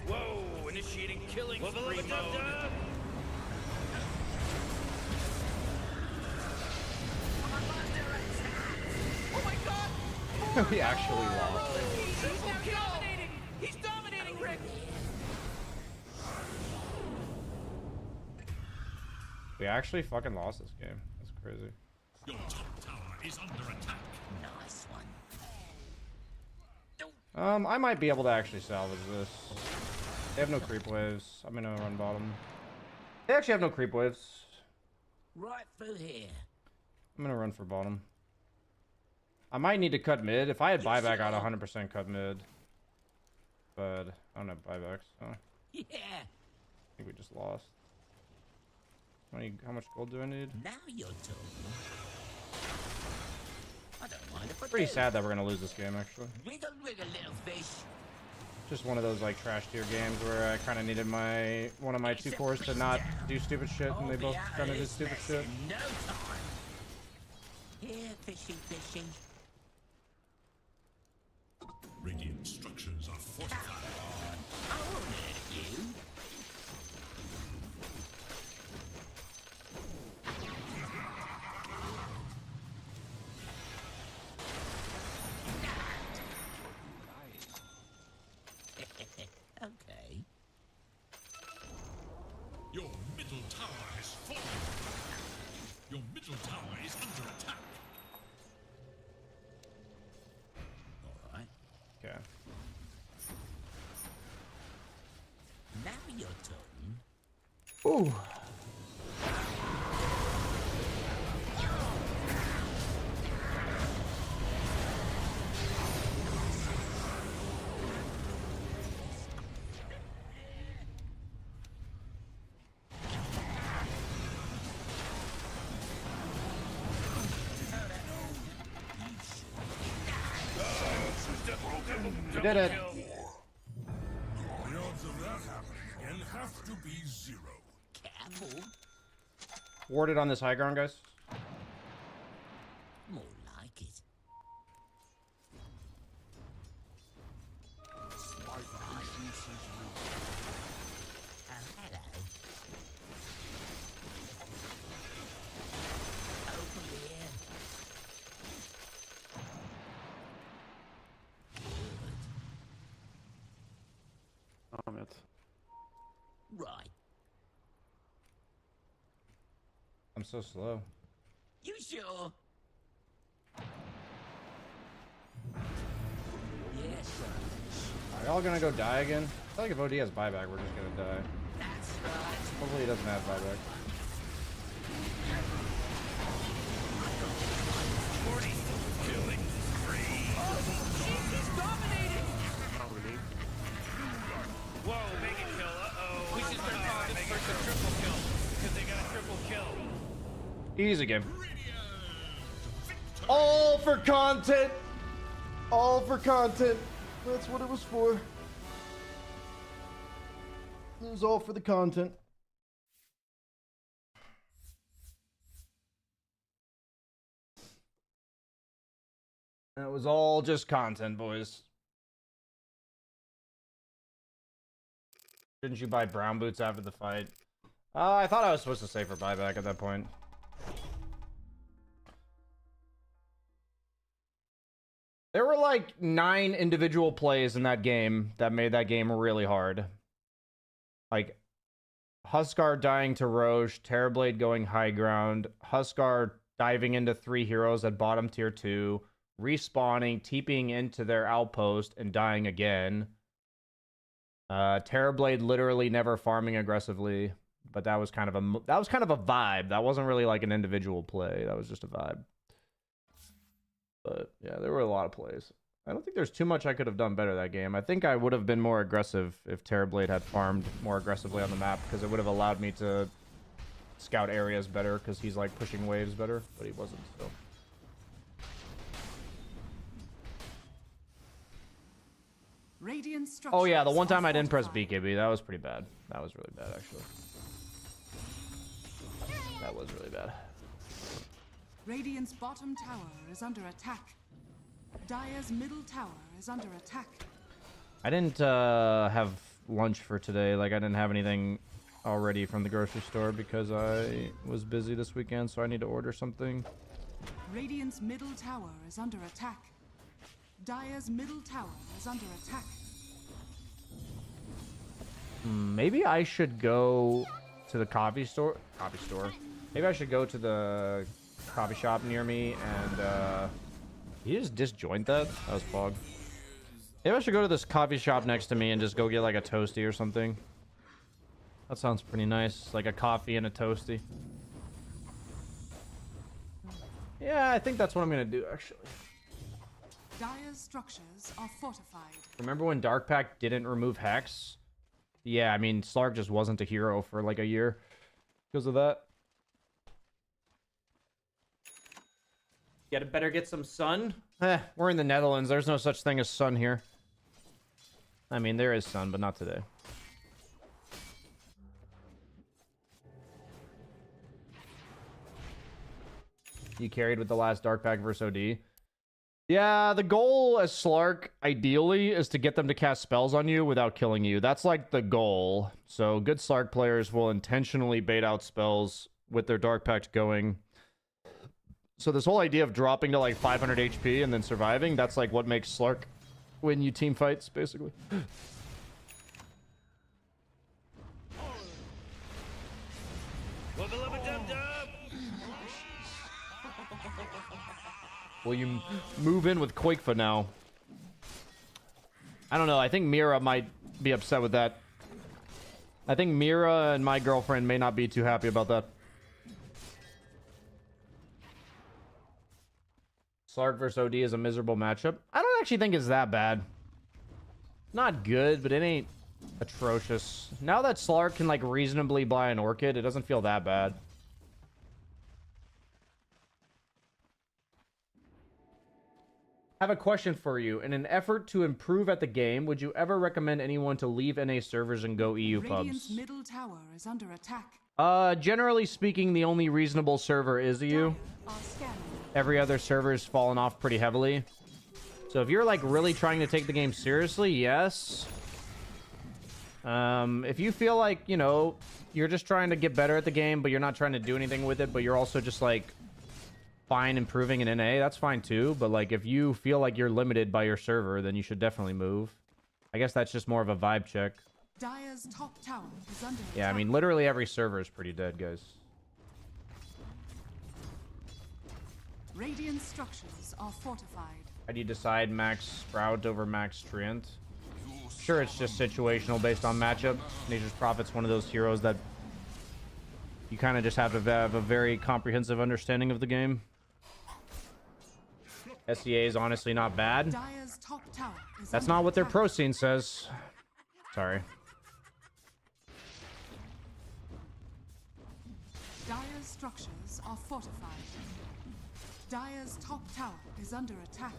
Whoa, initiating killing spree mode. Oh my god! We actually lost. He's now dominating! He's dominating, Rick! We actually fucking lost this game. That's crazy. Your top tower is under attack. Nice one. I might be able to actually salvage this. They have no creep waves. I'm gonna run bottom. They actually have no creep waves. Right through here. I'm gonna run for bottom. I might need to cut mid. If I had buyback, I'd 100% cut mid. But I don't have buybacks, so I Yeah. think we just lost. How much gold do I need? Now you're talking. I don't mind if I Pretty do. sad that we're gonna lose this game, actually. Wiggle, wiggle, little fish. Just one of those like trash tier games where I kind of needed one of my two cores to not do stupid shit, and they both kind of did stupid shit. No time. Here, fishy, fishy. Radiant structures are fortified. I won't hurt you. Okay. Your middle tower has fallen. Your middle tower is under attack. All right. Okay. Now you're talking. Ooh. We did it. The odds of that happening again have to be 0. Careful. Warded on this high ground, guys. More like it. Oh, hello. Over here. I'm it. Right. I'm so slow. You sure? Yes, sir. Are y'all gonna go die again? I feel like if OD has buyback, we're just gonna die. That's right. Hopefully he doesn't have buyback. 40. Killing spree. He's dominating! Now we leave. Whoa, mega kill. Uh-oh. We should start calling this first a triple kill. Because they got a triple kill. Easy game. All for content. All for content. That's what it was for. It was all for the content. It was all just content, boys. Didn't you buy brown boots after the fight? I thought I was supposed to save for buyback at that point. There were like 9 individual plays in that game that made that game really hard. Like Huskar dying to Roche, Terrorblade going high ground, Huskar diving into 3 heroes at bottom tier 2, respawning, TPing into their outpost and dying again. Terrorblade literally never farming aggressively, but that was kind of a vibe. That wasn't really like an individual play. That was just a vibe. But yeah, there were a lot of plays. I don't think there's too much I could have done better that game. I think I would have been more aggressive if Terrorblade had farmed more aggressively on the map, because it would have allowed me to scout areas better, because he's like pushing waves better, but he wasn't, so. Oh yeah, the one time I didn't press BKB, that was pretty bad. That was really bad, actually. That was really bad. Radiant's bottom tower is under attack. Dire's middle tower is under attack. I didn't have lunch for today. Like, I didn't have anything already from the grocery store because I was busy this weekend, so I need to order something. Radiant's middle tower is under attack. Dire's middle tower is under attack. Maybe I should go to the coffee store. Maybe I should go to the coffee shop near me and you just disjoint that? That was fog. Maybe I should go to this coffee shop next to me and just go get like a toasty or something. That sounds pretty nice. Like a coffee and a toasty. Yeah, I think that's what I'm gonna do actually. Dire's structures are fortified. Remember when Dark Pact didn't remove Hex? Yeah, I mean, Slark just wasn't a hero for like a year because of that. Better get some sun. We're in the Netherlands. There's no such thing as sun here. I mean, there is sun, but not today. You carried with the last Dark Pact versus OD. Yeah, the goal as Slark, ideally, is to get them to cast spells on you without killing you. That's like the goal. So good Slark players will intentionally bait out spells with their Dark Pact going. So this whole idea of dropping to like 500 HP and then surviving, that's like what makes Slark win you team fights, basically. Will you move in with Quakefa now? I don't know. I think Mira might be upset with that. I think Mira and my girlfriend may not be too happy about that. Slark versus OD is a miserable matchup. I don't actually think it's that bad. Not good, but it ain't atrocious. Now that Slark can like reasonably buy an Orchid, it doesn't feel that bad. I have a question for you. In an effort to improve at the game, would you ever recommend anyone to leave NA servers and go EU Radiant's pubs? middle tower is under attack. Generally speaking, the only reasonable server is EU. Every other server's fallen off pretty heavily. So if you're like really trying to take the game seriously, yes. If you feel like, you know, you're just trying to get better at the game, but you're not trying to do anything with it, but you're also just like fine improving in NA, that's fine too. But like if you feel like you're limited by your server, then you should definitely move. I guess that's just more of a vibe check. Dire's top tower is under Yeah, I attack. mean, literally every server is pretty dead, guys. Radiant structures are fortified. How do you decide Max Sprout over Max Treant? Sure, it's just situational based on matchup. Nature's Prophet's one of those heroes that you kind of just have to have a very comprehensive understanding of the game. SEA is honestly not bad. Dire's top tower is That's under not what their attack. pro scene says. Sorry. Dire's structures are fortified. Dire's top tower is under attack.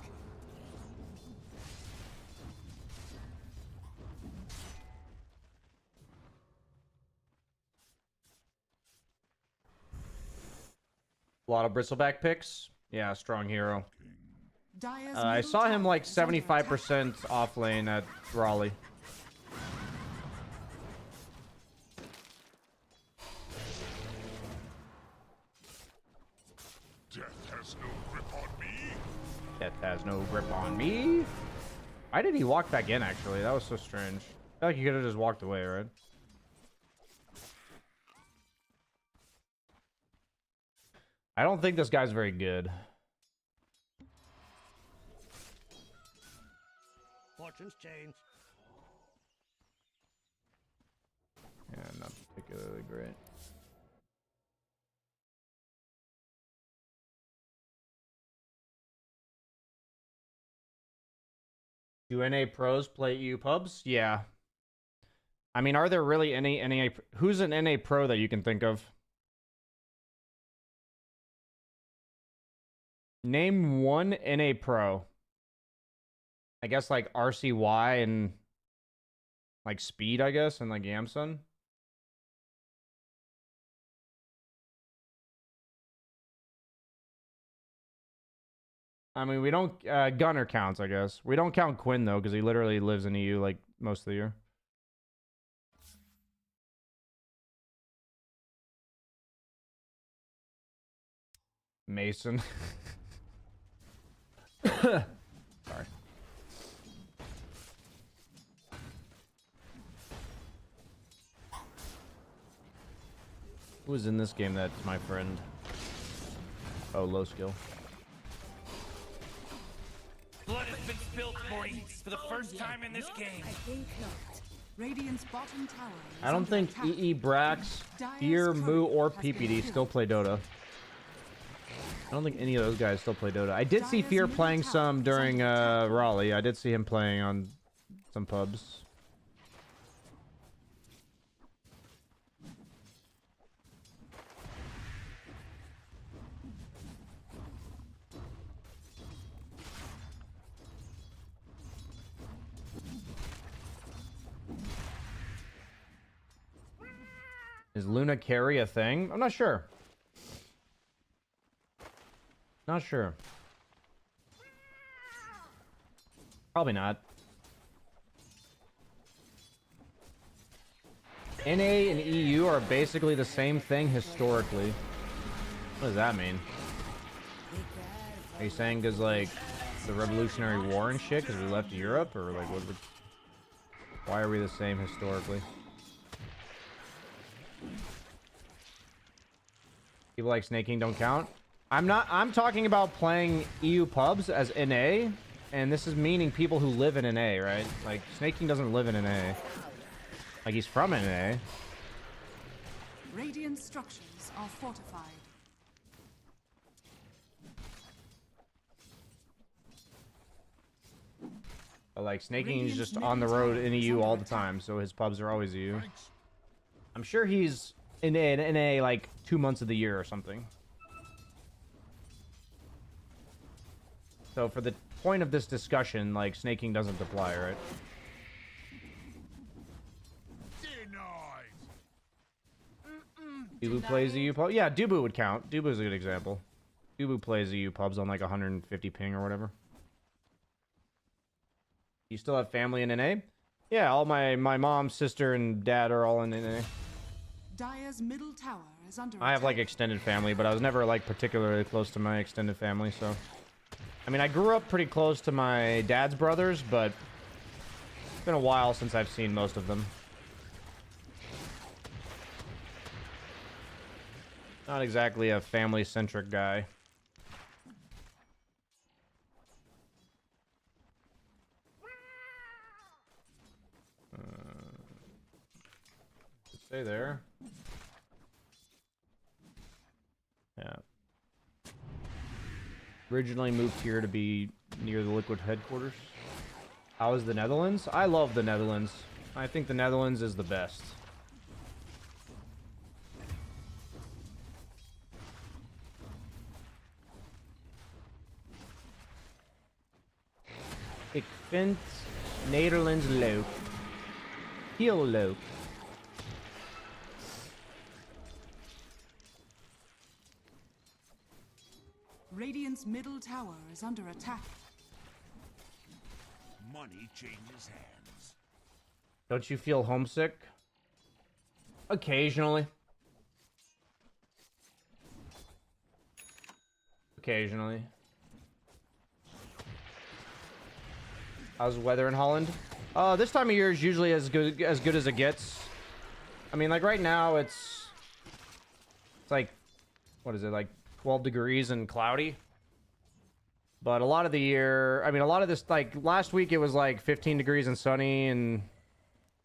A lot of bristleback picks. Yeah, strong hero. Dire's I middle saw him tower like is under attack. 75% off lane at Raleigh. Death has no grip on me. Death has no grip on me. Why did he walk back in, actually? That was so strange. I feel like he could have just walked away, right? I don't think this guy's very good. Fortune's changed. Yeah, not particularly great. Do NA pros play EU pubs? Yeah. I mean, are there really any NA... Who's an NA pro that you can think of? Name one NA pro. I guess like RCY and like Speed, I guess, and like Yamsun. I mean, we don't... Gunner counts, I guess. We don't count Quinn, though, because he literally lives in EU, like, most of the year. Mason. Sorry. Who was in this game that's my friend? Oh, low skill. Blood has been spilled, Morty, for the first time in this game. Radiant's bottom tower is I don't under think attack. EE, Brax, Fear, Moo, or PPD still play Dota. I don't think any of those guys still play Dota. I did see Fear playing some during Raleigh. I did see him playing on some pubs. Is Luna carry a thing? I'm not sure. Not sure. Probably not. NA and EU are basically the same thing historically. What does that mean? Are you saying because, like, the Revolutionary War and shit, because we left Europe? Or, like, why are we the same historically? People like snaking don't count. I'm talking about playing EU pubs as NA, and this is meaning people who live in NA, right? Like, snaking doesn't live in NA. Like, he's from NA. Radiant structures are fortified. But, like, snaking is just on the road in EU all the time, so his pubs are always EU. I'm sure he's in NA like 2 months of the year or something. So for the point of this discussion, like, snaking doesn't apply, right? Dubu plays EU pub. Yeah, Dubu would count. Dubu's a good example. Dubu plays EU pubs on like 150 ping or whatever. You still have family in NA? Yeah, all my mom, sister, and dad are all in NA. Dire's middle tower is under I have attack. like extended family, but I was never like particularly close to my extended family, so I mean, I grew up pretty close to my dad's brothers, but it's been a while since I've seen most of them. Not exactly a family-centric guy. Stay there. Yeah. Originally moved here to be near the Liquid headquarters. How is the Netherlands? I love the Netherlands. I think the Netherlands is the best. Ik vind Nederlands leuk. Heel leuk. Radiant's middle tower is under attack. Money changes hands. Don't you feel homesick? Occasionally. Occasionally. How's the weather in Holland? This time of year is usually as good as it gets. I mean, like right now it's like, what is it, like 12 degrees and cloudy? But a lot of the year, I mean, a lot of this, like last week it was like 15 degrees and sunny, and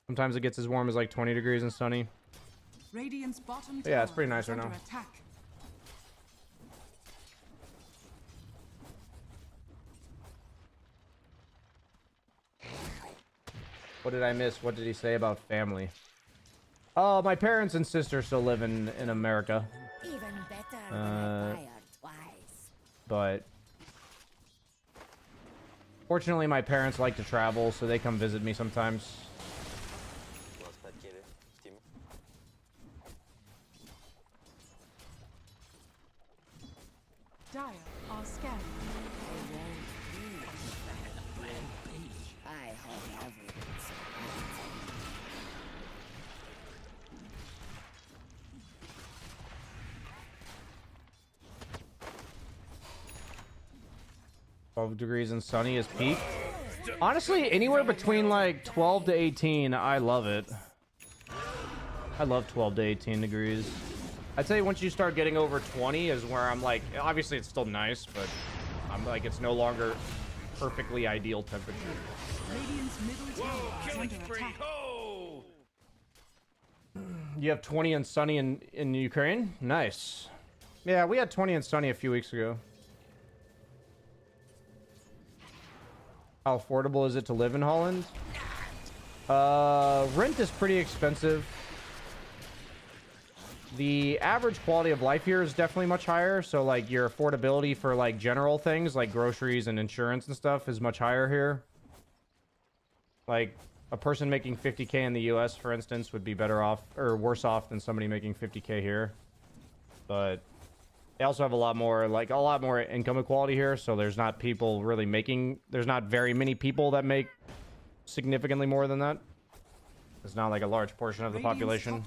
sometimes it gets as warm as like 20 degrees and sunny. Radiant's bottom Yeah, it's tower pretty nice is right under now. attack. What did I miss? What did he say about family? Oh, my parents and sister still live in America. Even better than I fired twice. But fortunately, my parents like to travel, so they come visit me sometimes. Dire are scanning. I have evidence. Degrees and sunny is peak. Honestly, anywhere between like 12 to 18, I love it. I love 12 to 18 degrees. I'd say once you start getting over 20 is where I'm like, obviously it's still nice, but I'm like, it's no longer perfectly ideal temperature. Radiant's middle tower is Killing under spree. attack. Oh! You have 20 and sunny in Ukraine? Nice. Yeah, we had 20 and sunny a few weeks ago. How affordable is it to live in Holland? Rent is pretty expensive. The average quality of life here is definitely much higher. So like your affordability for like general things like groceries and insurance and stuff is much higher here. Like a person making 50K in the US, for instance, would be better off or worse off than somebody making 50K here. But they also have a lot more income equality here. So there's not people really there's not very many people that make significantly more than that. It's not like a large portion of the population.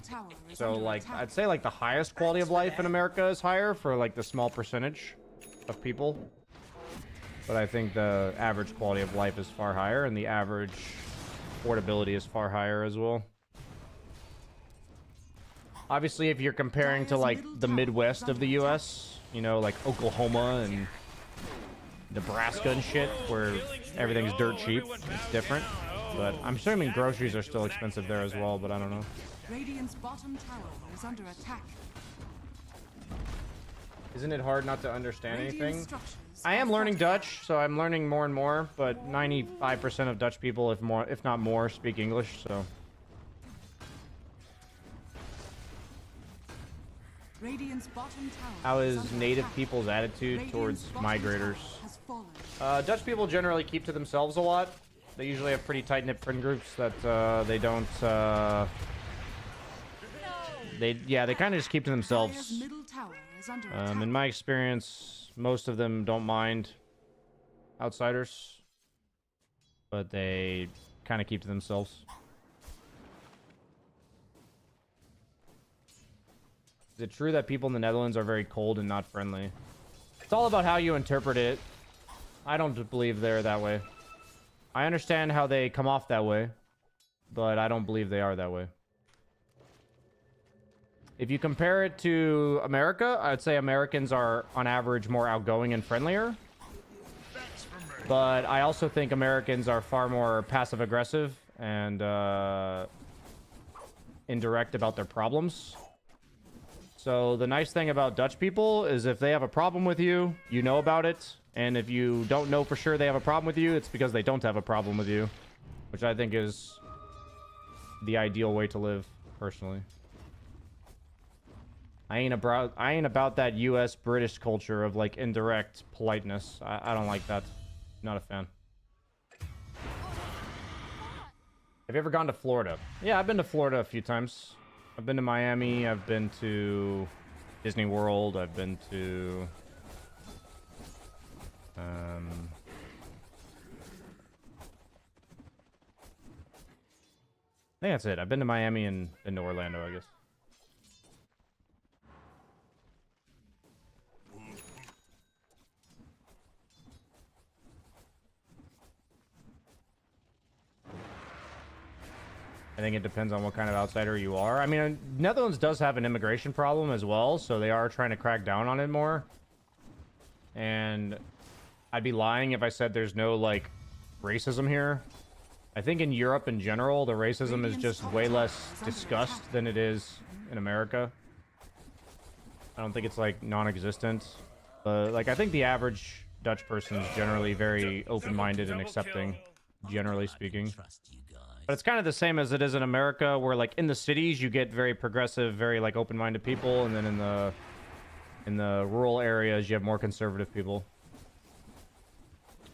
So like I'd say like the highest quality of life in America is higher for like the small percentage of people. But I think the average quality of life is far higher and the average affordability is far higher as well. Obviously, if you're comparing to like the Midwest of the US, you know, like Oklahoma and Nebraska and shit, where everything's dirt cheap, it's different. But I'm assuming groceries are still expensive there as well, but I don't know. Radiant's bottom tower is under attack. Isn't it hard not to understand Radiant anything? structures I am are learning fortified. Dutch, so I'm learning more and more, but 95% of Dutch people, if not more, speak English, so. Radiant's bottom tower How is under native attack. people's attitude Radiant's towards bottom migrators? tower has fallen. Dutch people generally keep to themselves a lot. They usually have pretty tight-knit friend groups that they don't. They kind of just keep to Dire's themselves. middle tower is under attack. In my experience, most of them don't mind outsiders, but they kind of keep to themselves. Is it true that people in the Netherlands are very cold and not friendly? It's all about how you interpret it. I don't believe they're that way. I understand how they come off that way, but I don't believe they are that way. If you compare it to America, I'd say Americans are, on average, more outgoing and friendlier. But I also think Americans are far more passive-aggressive and indirect about their problems. So the nice thing about Dutch people is if they have a problem with you, you know about it. And if you don't know for sure they have a problem with you, it's because they don't have a problem with you. Which I think is the ideal way to live, personally. I ain't about that US British culture of like indirect politeness. I don't like that. Not a fan. Have you ever gone to Florida? Yeah, I've been to Florida a few times. I've been to Miami, I've been to Disney World, I've been to I think that's it. I've been to Miami and been to Orlando, I guess. I think it depends on what kind of outsider you are. I mean, Netherlands does have an immigration problem as well, so they are trying to crack down on it more. And I'd be lying if I said there's no, like, racism here. I think in Europe in general, the racism is just way less discussed than it is in America. I don't think it's, like, non-existent. Like, I think the average Dutch person is generally very open-minded and accepting, generally speaking. But it's kind of the same as it is in America, where, like, in the cities, you get very progressive, very, like, open-minded people, and then in the rural areas, you have more conservative people.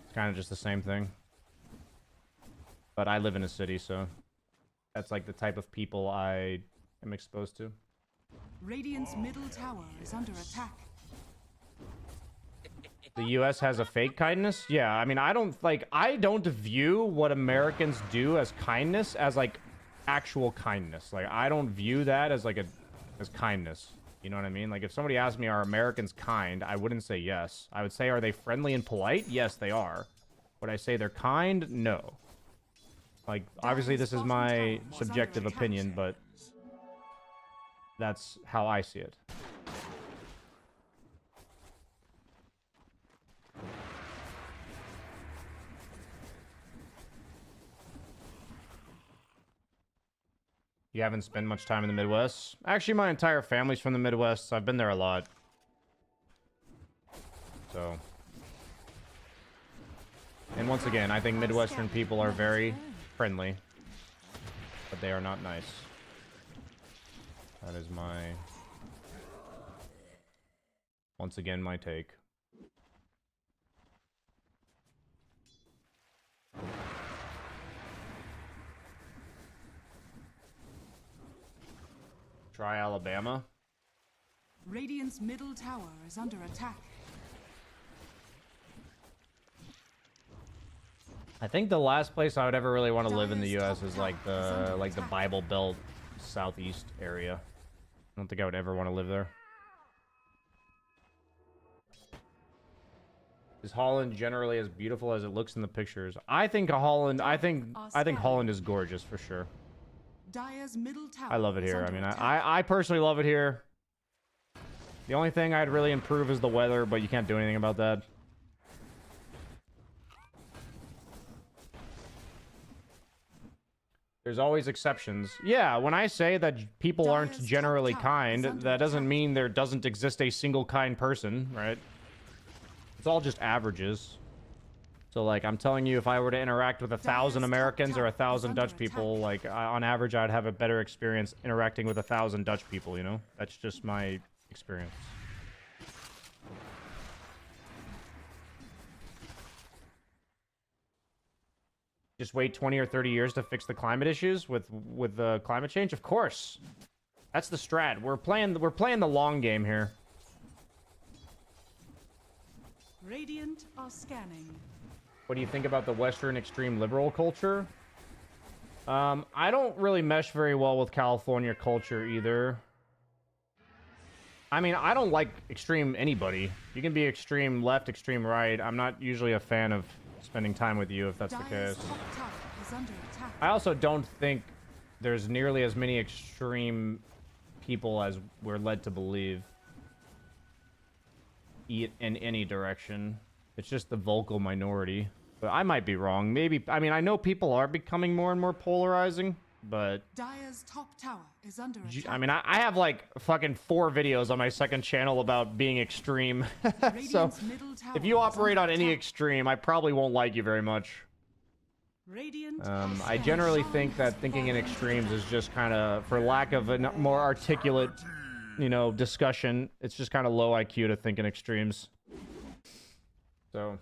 It's kind of just the same thing. But I live in a city, so that's, like, the type of people I am exposed to. Radiant's middle tower is under attack. The U.S. has a fake kindness? Yeah, I mean, I don't view what Americans do as kindness as, like, actual kindness. Like, I don't view that as, like, as kindness. You know what I mean? Like, if somebody asked me, are Americans kind? I wouldn't say yes. I would say, are they friendly and polite? Yes, they are. Would I say they're kind? No. Like, obviously, this is my subjective opinion, but that's how I see it. You haven't spent much time in the Midwest? Actually, my entire family's from the Midwest. So I've been there a lot. So. And once again, I think Midwestern people are very friendly. But they are not nice. That is my... Once again, my take. Try Alabama. Radiant's middle tower is under attack. I think the last place I would ever really want to live in the U.S. is like the Bible Belt southeast area. I don't think I would ever want to live there. Is Holland generally as beautiful as it looks in the pictures? I think Holland. I think Holland is gorgeous for sure. Dire's middle tower I love it is here. I under mean, attack. I personally love it here. The only thing I'd really improve is the weather, but you can't do anything about that. There's always exceptions. Yeah, when I say that people aren't generally kind, that doesn't mean there doesn't exist a single kind person, right? It's all just averages. So, like, I'm telling you, if I were to interact with 1,000 Americans or 1,000 Dutch people, like, on average, I'd have a better experience interacting with 1,000 Dutch people, you know? That's just my experience. Just wait 20 or 30 years to fix the climate issues with climate change? Of course. That's the strat. We're playing the long game here. Radiant are scanning. What do you think about the Western extreme liberal culture? I don't really mesh very well with California culture either. I mean, I don't like extreme anybody. You can be extreme left, extreme right. I'm not usually a fan of spending time with you if that's the case. I also don't think there's nearly as many extreme people as we're led to believe in any direction. It's just the vocal minority. But I might be wrong. Maybe, I mean, I know people are becoming more and more polarizing, but Dire's top tower is under attack. I mean, I have like fucking 4 videos on my second channel about being extreme. So if you operate on any extreme, I probably won't like you very much. I generally think that thinking in extremes is just kind of, for lack of a more articulate, you know, discussion, it's just kind of low IQ to think in extremes. So.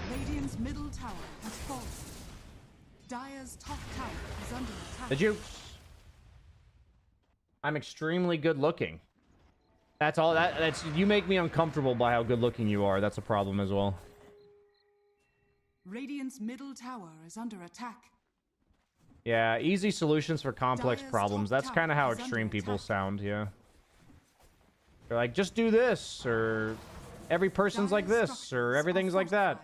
Radiant's middle tower has fallen. Dire's top tower is under attack. The Jukes. I'm extremely good looking. That's all. That's you make me uncomfortable by how good looking you are. That's a problem as well. Radiant's middle tower is under attack. Yeah, easy solutions for complex problems. That's kind of how extreme people sound. Yeah. They're like, just do this, or every person's like this, or everything's like that.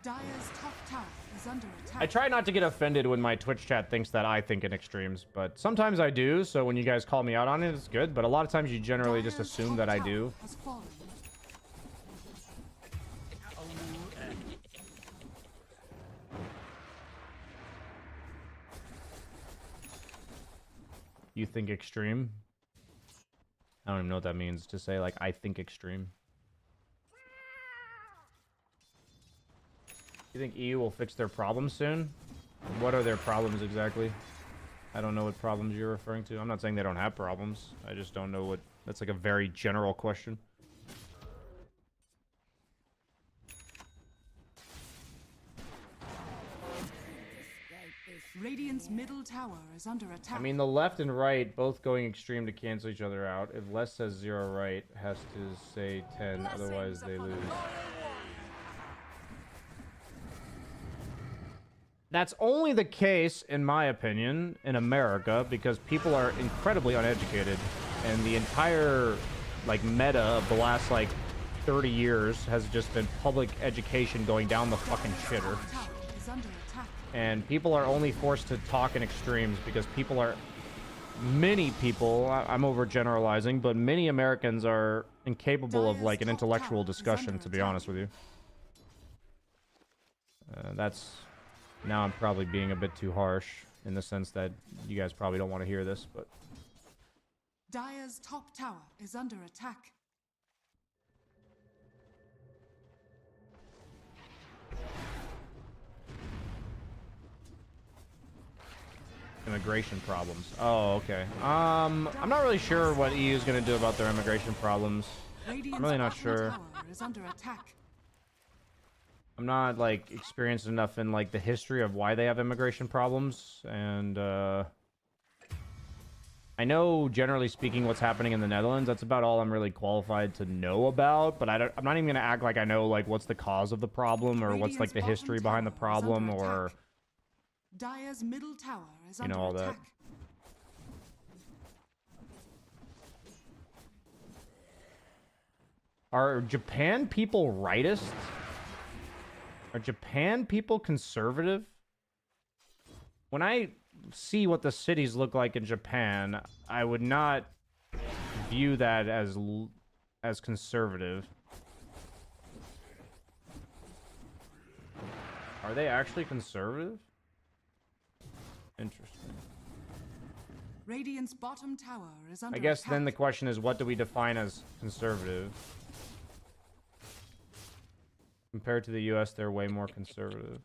Dire's top tower is under attack. I try not to get offended when my Twitch chat thinks that I think in extremes, but sometimes I do, so when you guys call me out on it, it's good, but a lot of times you generally just assume that I do. You think extreme? I don't even know what that means, to say, like, I think extreme. You think EU will fix their problems soon? What are their problems exactly? I don't know what problems you're referring to. I'm not saying they don't have problems. I just don't know what... That's like a very general question. Radiant's middle tower is under attack. I mean, the left and right both going extreme to cancel each other out. If left says 0 right, has to say 10, otherwise they lose. That's only the case, in my opinion, in America, because people are incredibly uneducated. And the entire, like, meta of the last, like, 30 years has just been public education going down the fucking shitter. And people are only forced to talk in extremes because people are... Many people, I'm overgeneralizing, but many Americans are incapable of, like, an intellectual discussion, to be honest with you. That's... Now I'm probably being a bit too harsh. in the sense that you guys probably don't want to hear this, but Dire's top tower is under attack. immigration problems. Oh, okay. I'm not really sure what EU is going to do about their immigration problems. I'm really not sure. Tower is under attack. I'm not like experienced enough in like the history of why they have immigration problems, and I know generally speaking what's happening in the Netherlands. That's about all I'm really qualified to know about, but I'm not even gonna act like I know like what's the cause of the problem or what's like the history behind the problem or Dire's middle tower is you under know all that. attack. Are Japan people rightist? Are Japan people conservative? When I see what the cities look like in Japan, I would not view that as conservative. Are they actually conservative? Interesting. Radiant's bottom tower is under I guess attack. then the question is, what do we define as conservative? Compared to the US, they're way more conservative.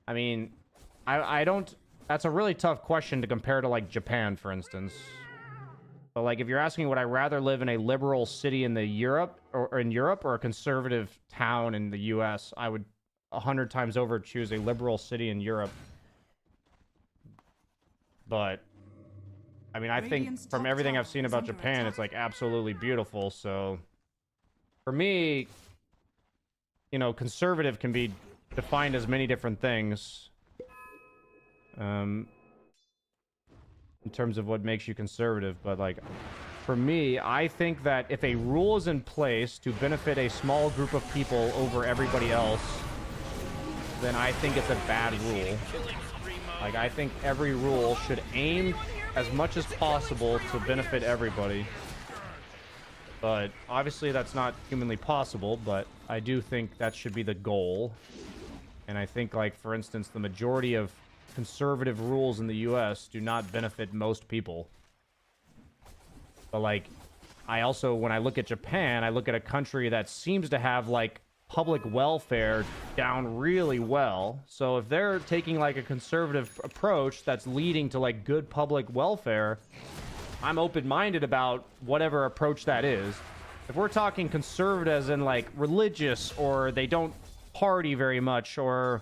I mean, I don't... That's a really tough question to compare to, like, Japan, for instance. But, like, if you're asking would I rather live in a liberal city in Europe or a conservative town in the US, I would 100 times over choose a liberal city in Europe. But... I mean, I think from everything I've seen about Japan, it's like absolutely beautiful. So for me, you know, conservative can be defined as many different things. In terms of what makes you conservative. But like, for me, I think that if a rule is in place to benefit a small group of people over everybody else, then I think it's a bad rule. Like, I think every rule should aim as much as possible to benefit everybody. But obviously that's not humanly possible, but I do think that should be the goal. And I think, like, for instance, the majority of conservative rules in the US do not benefit most people. But, like, I also, when I look at Japan, I look at a country that seems to have, like, public welfare down really well. So if they're taking like a conservative approach that's leading to like good public welfare, I'm open-minded about whatever approach that is. If we're talking conservative as in like religious, or they don't party very much, or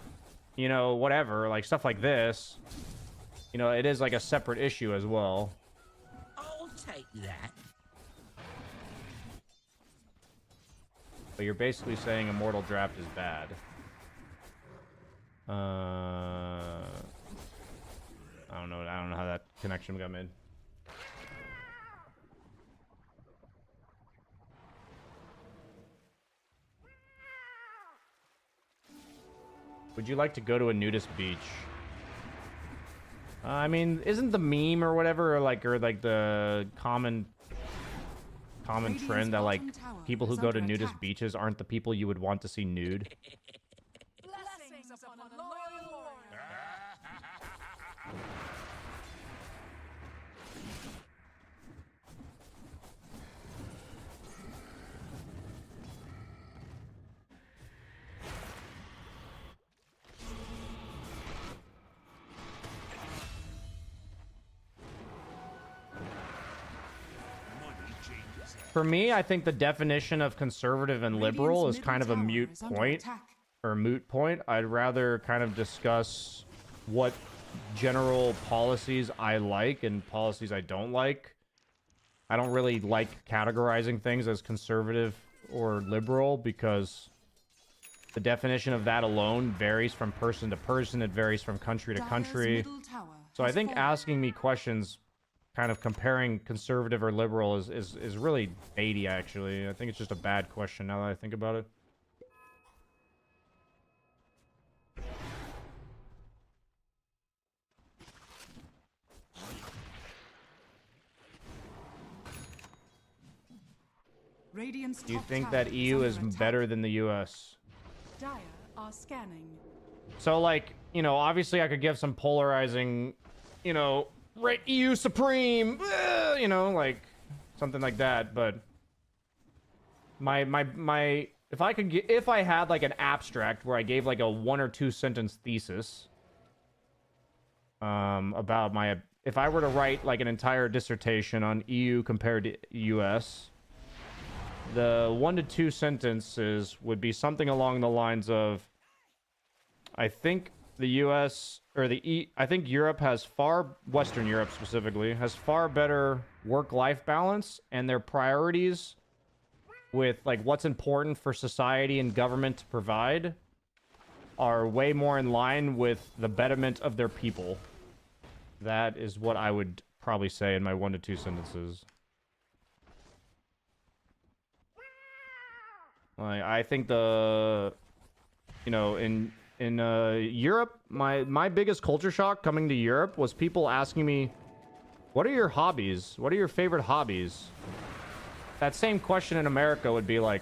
you know, whatever, like stuff like this, you know, it is like a separate issue as well. I'll take that. But you're basically saying Immortal Draft is bad. I don't know how that connection got made. Would you like to go to a nudist beach? I mean, isn't the meme or whatever, or like the common trend that like people who go to nudist beaches aren't the people you would want to see nude? Blessings upon a loyal warrior. For me, I think the definition of conservative and liberal is kind of a moot point. I'd rather kind of discuss what general policies I like and policies I don't like. I don't really like categorizing things as conservative or liberal because the definition of that alone varies from person to person. It varies from country to country. So I think asking me questions kind of comparing conservative or liberal is really baity, actually. I think it's just a bad question now that I think about it. Radiant's Do you top think tower that EU is under attack. better than the US? Dire are scanning. So, like, you know, obviously I could give some polarizing, you know, right, EU Supreme, you know, like, something like that, but if I could get, if I had, like, an abstract where I gave, like, a 1 or 2 sentence thesis, about my, if I were to write, like, an entire dissertation on EU compared to US, the 1 to 2 sentences would be something along the lines of, I think the US, or I think Europe has Western Europe specifically, has far better work-life balance, and their priorities with, like, what's important for society and government to provide are way more in line with the betterment of their people. That is what I would probably say in my 1 to 2 sentences. Like, I think you know, in Europe, my biggest culture shock coming to Europe was people asking me, what are your hobbies? What are your favorite hobbies? That same question in America would be like,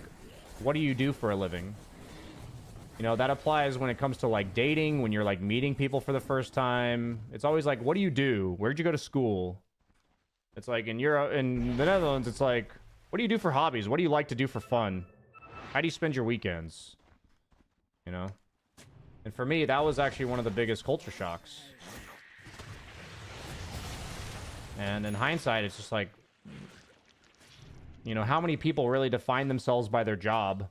what do you do for a living? You know, that applies when it comes to, like, dating, when you're, like, meeting people for the first time. It's always like, what do you do? Where'd you go to school? It's like in Europe, in the Netherlands, it's like, what do you do for hobbies? What do you like to do for fun? How do you spend your weekends? You know? And for me, that was actually one of the biggest culture shocks. And in hindsight, it's just like, you know, how many people really define themselves by their job?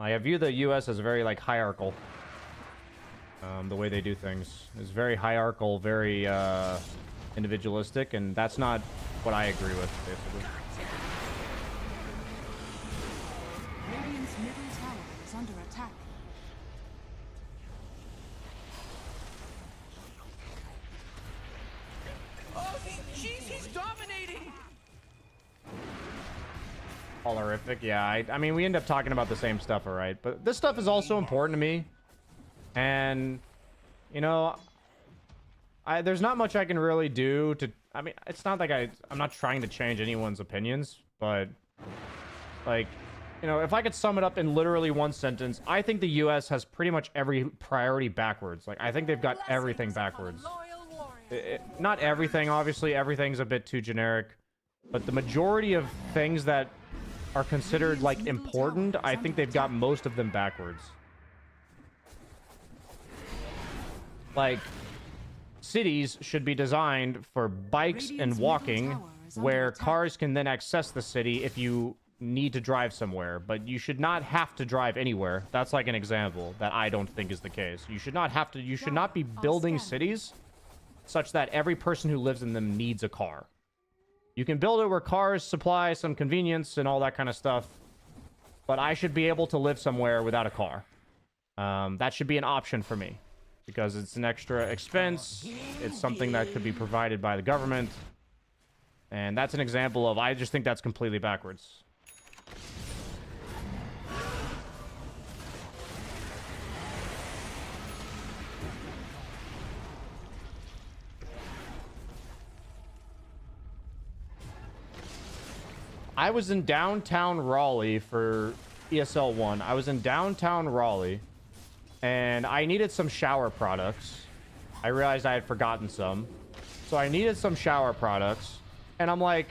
I view the U.S. as very, like, hierarchical. The way they do things is very hierarchical, very individualistic, and that's not what I agree with, basically. Radiant's middle tower is under attack. Oh, jeez, he's dominating! All horrific, yeah. I mean, we end up talking about the same stuff, all right? But this stuff is also important to me. And, you know, there's not much I can really do to... I mean, it's not like I'm not trying to change anyone's opinions, but, like, you know, if I could sum it up in literally one sentence, I think the U.S. has pretty much every priority backwards. Like, I think they've got everything backwards. Not everything, obviously. Everything's a bit too generic. But the majority of things that are considered, like, important, I think they've got most of them backwards. Like, cities should be designed for bikes and walking, where cars can then access the city if you need to drive somewhere, but you should not have to drive anywhere. That's like an example that I don't think is the case. You should not be building cities such that every person who lives in them needs a car. You can build it where cars supply some convenience and all that kind of stuff, but I should be able to live somewhere without a car. That should be an option for me, because it's an extra expense. It's something that could be provided by the government. And that's an example of, I just think that's completely backwards. I was in downtown Raleigh for ESL 1. I was in downtown Raleigh, and I needed some shower products. I realized I had forgotten some. So I needed some shower products. And I'm like,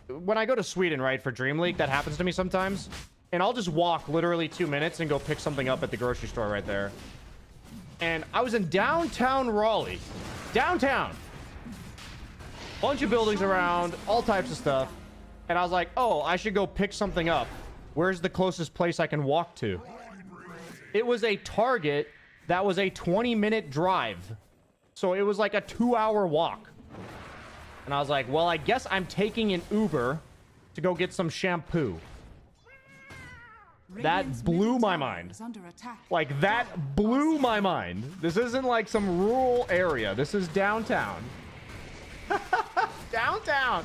when I go to Sweden, right, for Dream League, that happens to me sometimes. And I'll just walk literally 2 minutes and go pick something up at the grocery store right there. And I was in downtown Raleigh. Downtown! Bunch of buildings around, all types of stuff. And I was like, oh, I should go pick something up. Where's the closest place I can walk to? It was a Target that was a 20-minute drive. So it was like a 2-hour walk. And I was like, well, I guess I'm taking an Uber to go get some shampoo. That blew my mind. Like, that blew my mind. This isn't like some rural area. This is downtown. Downtown.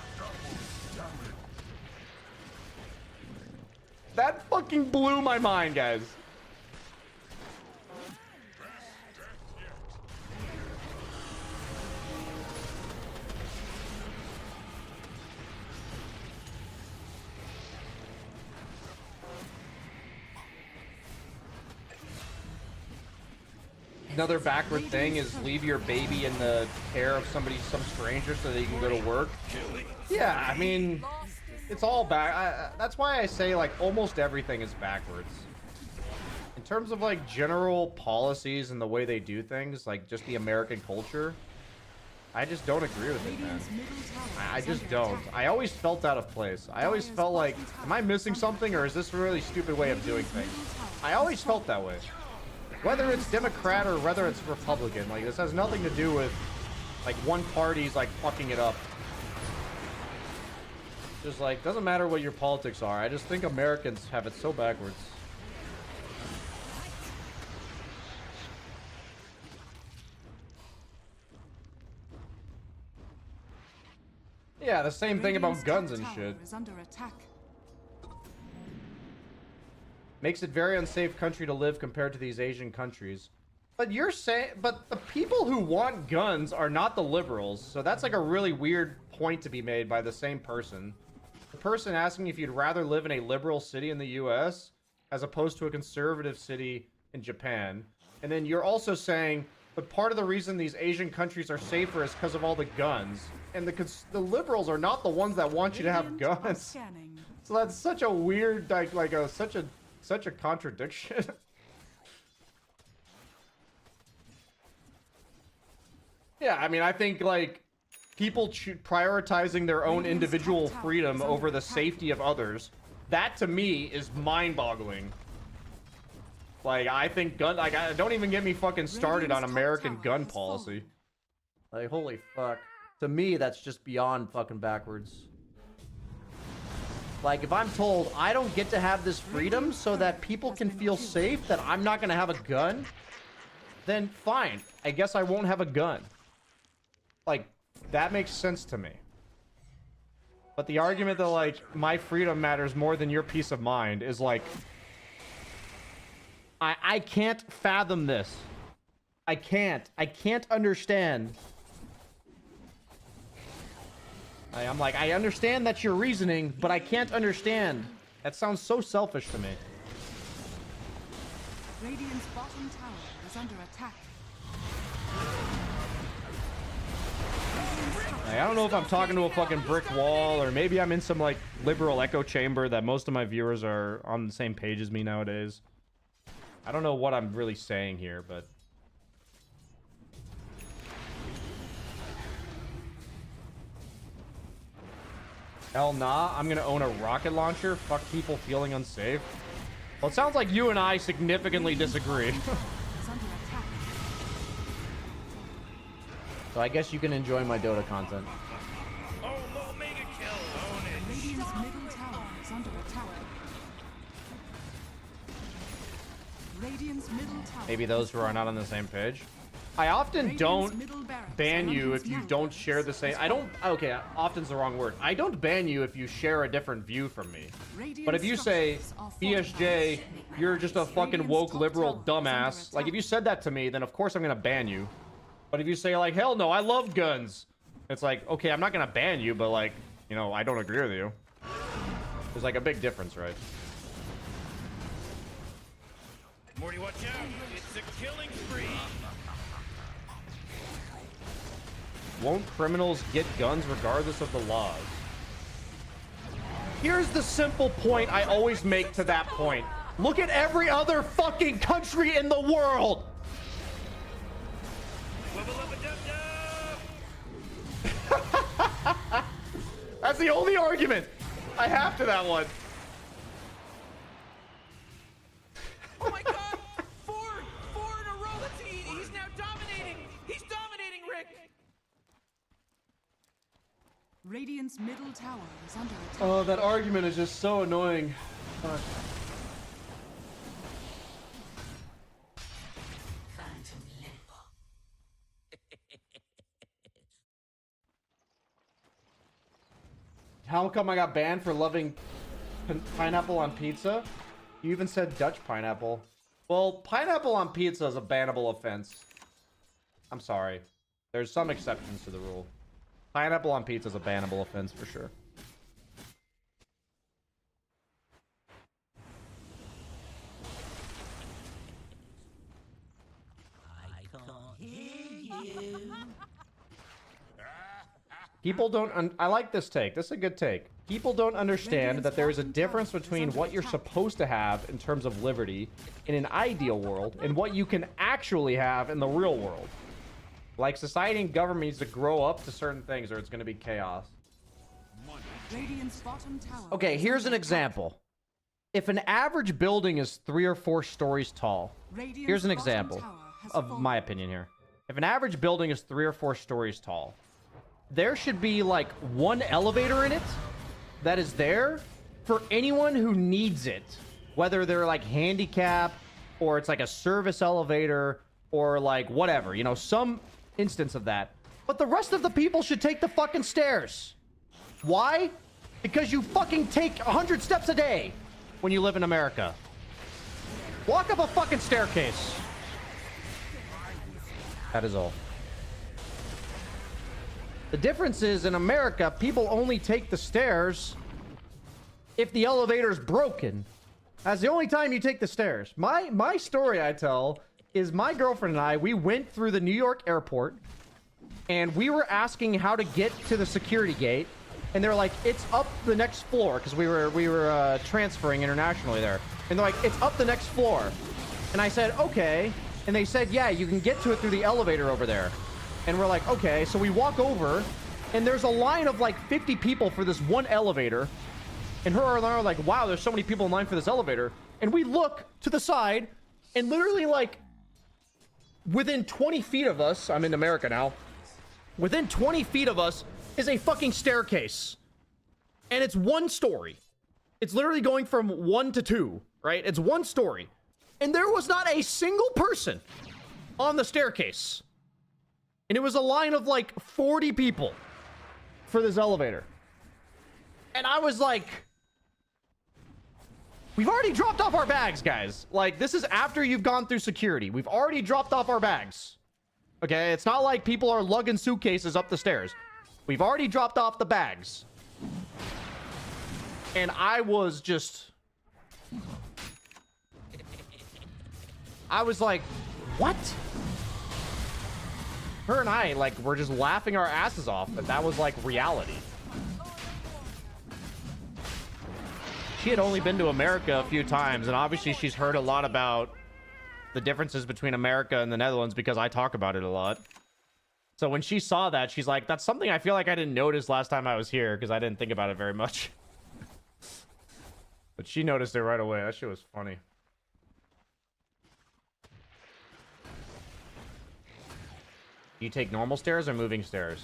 That fucking blew my mind, guys. another backward thing is leave your baby in the care of some stranger so that you can go to work. Yeah, I mean, it's all back. That's why I say like almost everything is backwards. In terms of like general policies and the way they do things, like just the American culture, I just don't agree with it, man. I just don't. I always felt out of place. I always felt like, am I missing something, or is this a really stupid way of doing things? I always felt that way. Whether it's Democrat or whether it's Republican, like this has nothing to do with like one party's like fucking it up. Just like, doesn't matter what your politics are. I just think Americans have it so backwards. Yeah, the same thing about guns and shit. Makes it very unsafe country to live compared to these Asian countries. But you're saying, but the people who want guns are not the liberals, so that's like a really weird point to be made by the same person. The person asking if you'd rather live in a liberal city in the US as opposed to a conservative city in Japan. And then you're also saying, but part of the reason these Asian countries are safer is because of all the guns. And the liberals are not the ones that want you to have guns. So that's such a weird, such a contradiction. Yeah, I mean, I think like people prioritizing their own individual freedom over the safety of others, that to me is mind-boggling. Like, I think don't even get me fucking started on American gun policy. Like, holy fuck. To me, that's just beyond fucking backwards. Like, if I'm told I don't get to have this freedom so that people can feel safe, that I'm not gonna have a gun, then fine. I guess I won't have a gun. Like, that makes sense to me. But the argument that, like, my freedom matters more than your peace of mind is like... I can't fathom this. I can't understand. I'm like, I understand that's your reasoning, but I can't understand. That sounds so selfish to me. Radiant's bottom tower is under attack. I don't know if I'm talking to a fucking brick wall, or maybe I'm in some like liberal echo chamber that most of my viewers are on the same page as me nowadays. I don't know what I'm really saying here, but... Hell nah, I'm gonna own a rocket launcher? Fuck people feeling unsafe? Well, it sounds like you and I significantly disagree. So I guess you can enjoy my Dota content. Oh, mega kill. Own it. Radiant's middle tower is under attack. Radiant's middle tower. Maybe those who are not on the same page. I often don't ban you if you don't share the same... Okay, often's the wrong word. I don't ban you if you share a different view from me. But if you say, BSJ, you're just a fucking woke liberal dumbass, like if you said that to me, then of course I'm gonna ban you. But if you say like, hell no, I love guns, it's like, okay, I'm not gonna ban you, but like, you know, I don't agree with you. There's like a big difference, right? Morty, watch out. It's a killing spree. Won't criminals get guns regardless of the laws? Here's the simple point I always make to that point. Look at every other fucking country in the world. That's the only argument I have to that one. Oh my god! Four in a row. He's now dominating. He's dominating, Rick. Radiant's middle tower is under attack. Oh, that argument is just so annoying. Fuck. How come I got banned for loving pineapple on pizza? You even said Dutch pineapple. Well, pineapple on pizza is a bannable offense. I'm sorry. There's some exceptions to the rule. Pineapple on pizza is a bannable offense for sure. you. People don't. I like this take. This is a good take. People don't understand that there is a difference between what you're supposed to have in terms of liberty in an ideal world and what you can actually have in the real world. Like, society and government needs to grow up to certain things or it's going to be chaos. Radiant's bottom tower. Okay, here's an example. If an average building is 3 or 4 stories tall, here's an example of my opinion here. If an average building is 3 or 4 stories tall, there should be like one elevator in it that is there for anyone who needs it, whether they're like handicapped or it's like a service elevator or like whatever, you know, some instance of that. But the rest of the people should take the fucking stairs. Why? Because you fucking take 100 steps a day when you live in America. Walk up a fucking staircase. That is all. The difference is in America, people only take the stairs if the elevator's broken. That's the only time you take the stairs. My story I tell is my girlfriend and I, we went through the New York airport and we were asking how to get to the security gate. And they're like, it's up the next floor, because we were transferring internationally there. And they're like, it's up the next floor. And I said, okay. And they said, yeah, you can get to it through the elevator over there. And we're like, okay. So we walk over, and there's a line of like 50 people for this one elevator. And her and I are like, wow, there's so many people in line for this elevator. And we look to the side, and literally like within 20 feet of us, I'm in America now, within 20 feet of us is a fucking staircase. And it's 1 story. It's literally going from 1 to 2, right? It's 1 story. And there was not a single person on the staircase. And it was a line of like 40 people for this elevator. And I was like, we've already dropped off our bags, guys. Like, this is after you've gone through security. We've already dropped off our bags. Okay, it's not like people are lugging suitcases up the stairs. We've already dropped off the bags. And I was just... I was like, what? Her and I, like, were just laughing our asses off that was, like, reality. She had only been to America a few times, and obviously she's heard a lot about the differences between America and the Netherlands because I talk about it a lot. So when she saw that, she's like, that's something I feel like I didn't notice last time I was here because I didn't think about it very much. But she noticed it right away. That shit was funny. You take normal stairs or moving stairs?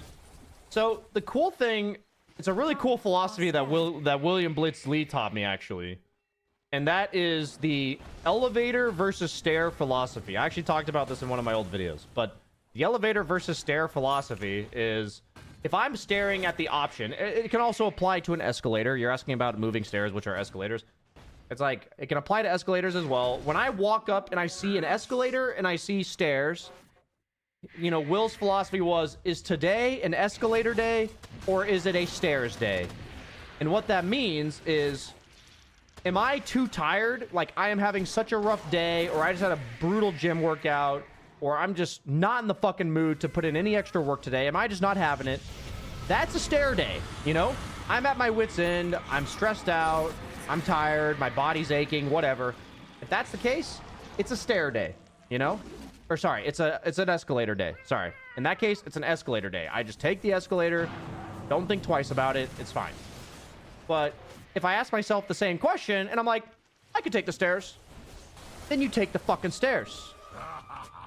So the cool thing, it's a really cool philosophy that William Blitz Lee taught me, actually. And that is the elevator versus stair philosophy. I actually talked about this in one of my old videos, but the elevator versus stair philosophy is, if I'm staring at the option, it can also apply to an escalator. You're asking about moving stairs, which are escalators. It's like, it can apply to escalators as well. When I walk up and I see an escalator and I see stairs, you know, Will's philosophy was, is today an escalator day or is it a stairs day? And what that means is, am I too tired? Like, I am having such a rough day, or I just had a brutal gym workout, or I'm just not in the fucking mood to put in any extra work today. Am I just not having it? That's a stair day, you know? I'm at my wit's end. I'm stressed out. I'm tired. My body's aching, whatever. If that's the case, it's a stair day, you know? Or sorry, it's an escalator day. Sorry. In that case, it's an escalator day. I just take the escalator. Don't think twice about it. It's fine. But if I ask myself the same question and I'm like, I could take the stairs, then you take the fucking stairs.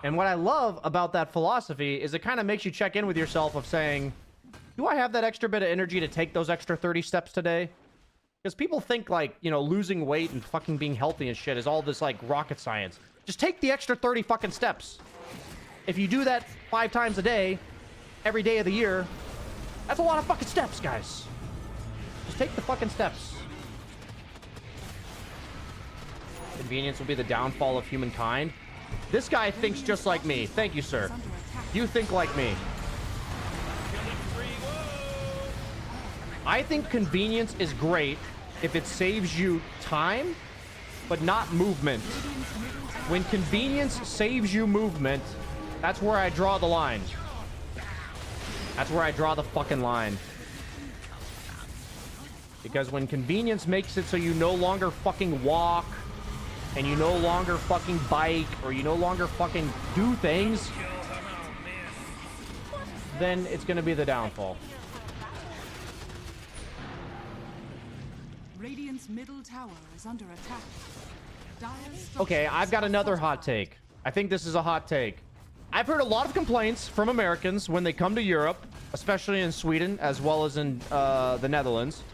And what I love about that philosophy is it kind of makes you check in with yourself of saying, do I have that extra bit of energy to take those extra 30 steps today? Because people think, like, you know, losing weight and fucking being healthy and shit is all this, like, rocket science. Just take the extra 30 fucking steps. If you do that 5 times a day, every day of the year, that's a lot of fucking steps, guys. Just take the fucking steps. Convenience will be the downfall of humankind. This guy thinks just like me. Thank you, sir. You think like me. I think convenience is great if it saves you time, but not movement. When convenience saves you movement, That's where I draw the line. That's where I draw the fucking line. Because when convenience makes it so you no longer fucking walk, and you no longer fucking bike, or you no longer fucking do things, then it's gonna be the downfall. Radiant's middle tower is under attack. Dire's Okay, I've got another hot take. I think this is a hot take. I've heard a lot of complaints from Americans when they come to Europe, especially in Sweden, as well as in the Netherlands,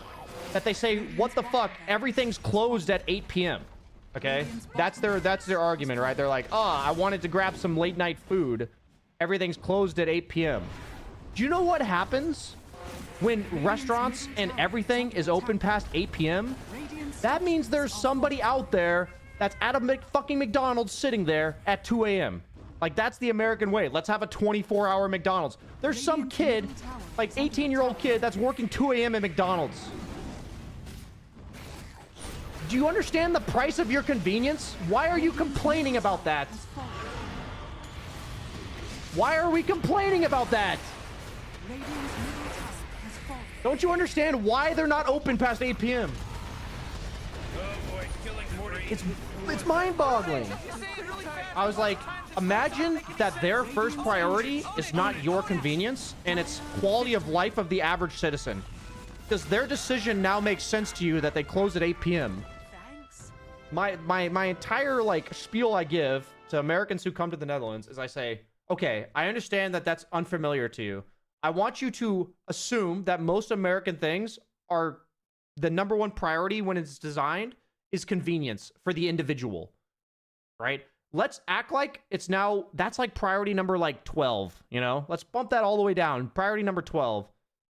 that they say, what the fuck, everything's closed at 8 p.m. Okay? That's their argument, right? They're like, oh, I wanted to grab some late night food. Everything's closed at 8 p.m. Do you know what happens when restaurants and everything is open past 8 p.m.? That means there's somebody out there that's at a fucking McDonald's sitting there at 2 a.m. Like, that's the American way. Let's have a 24-hour McDonald's. There's some kid, like 18-year-old kid, that's working 2 a.m. at McDonald's. Do you understand the price of your convenience? Why are you complaining about that? Why are we complaining about that? Don't you understand why they're not open past 8 p.m.? Oh boy, killing 40. It's mind-boggling. I was like, imagine that their first priority is not your convenience, and it's quality of life of the average citizen. Does their decision now make sense to you that they close at 8 p.m.? My entire like spiel I give to Americans who come to the Netherlands is I say, okay, I understand that that's unfamiliar to you. I want you to assume that most American things are the number one priority when it's designed is convenience for the individual, right? Let's act like it's now, that's like priority number like 12, you know? Let's bump that all the way down. Priority number 12.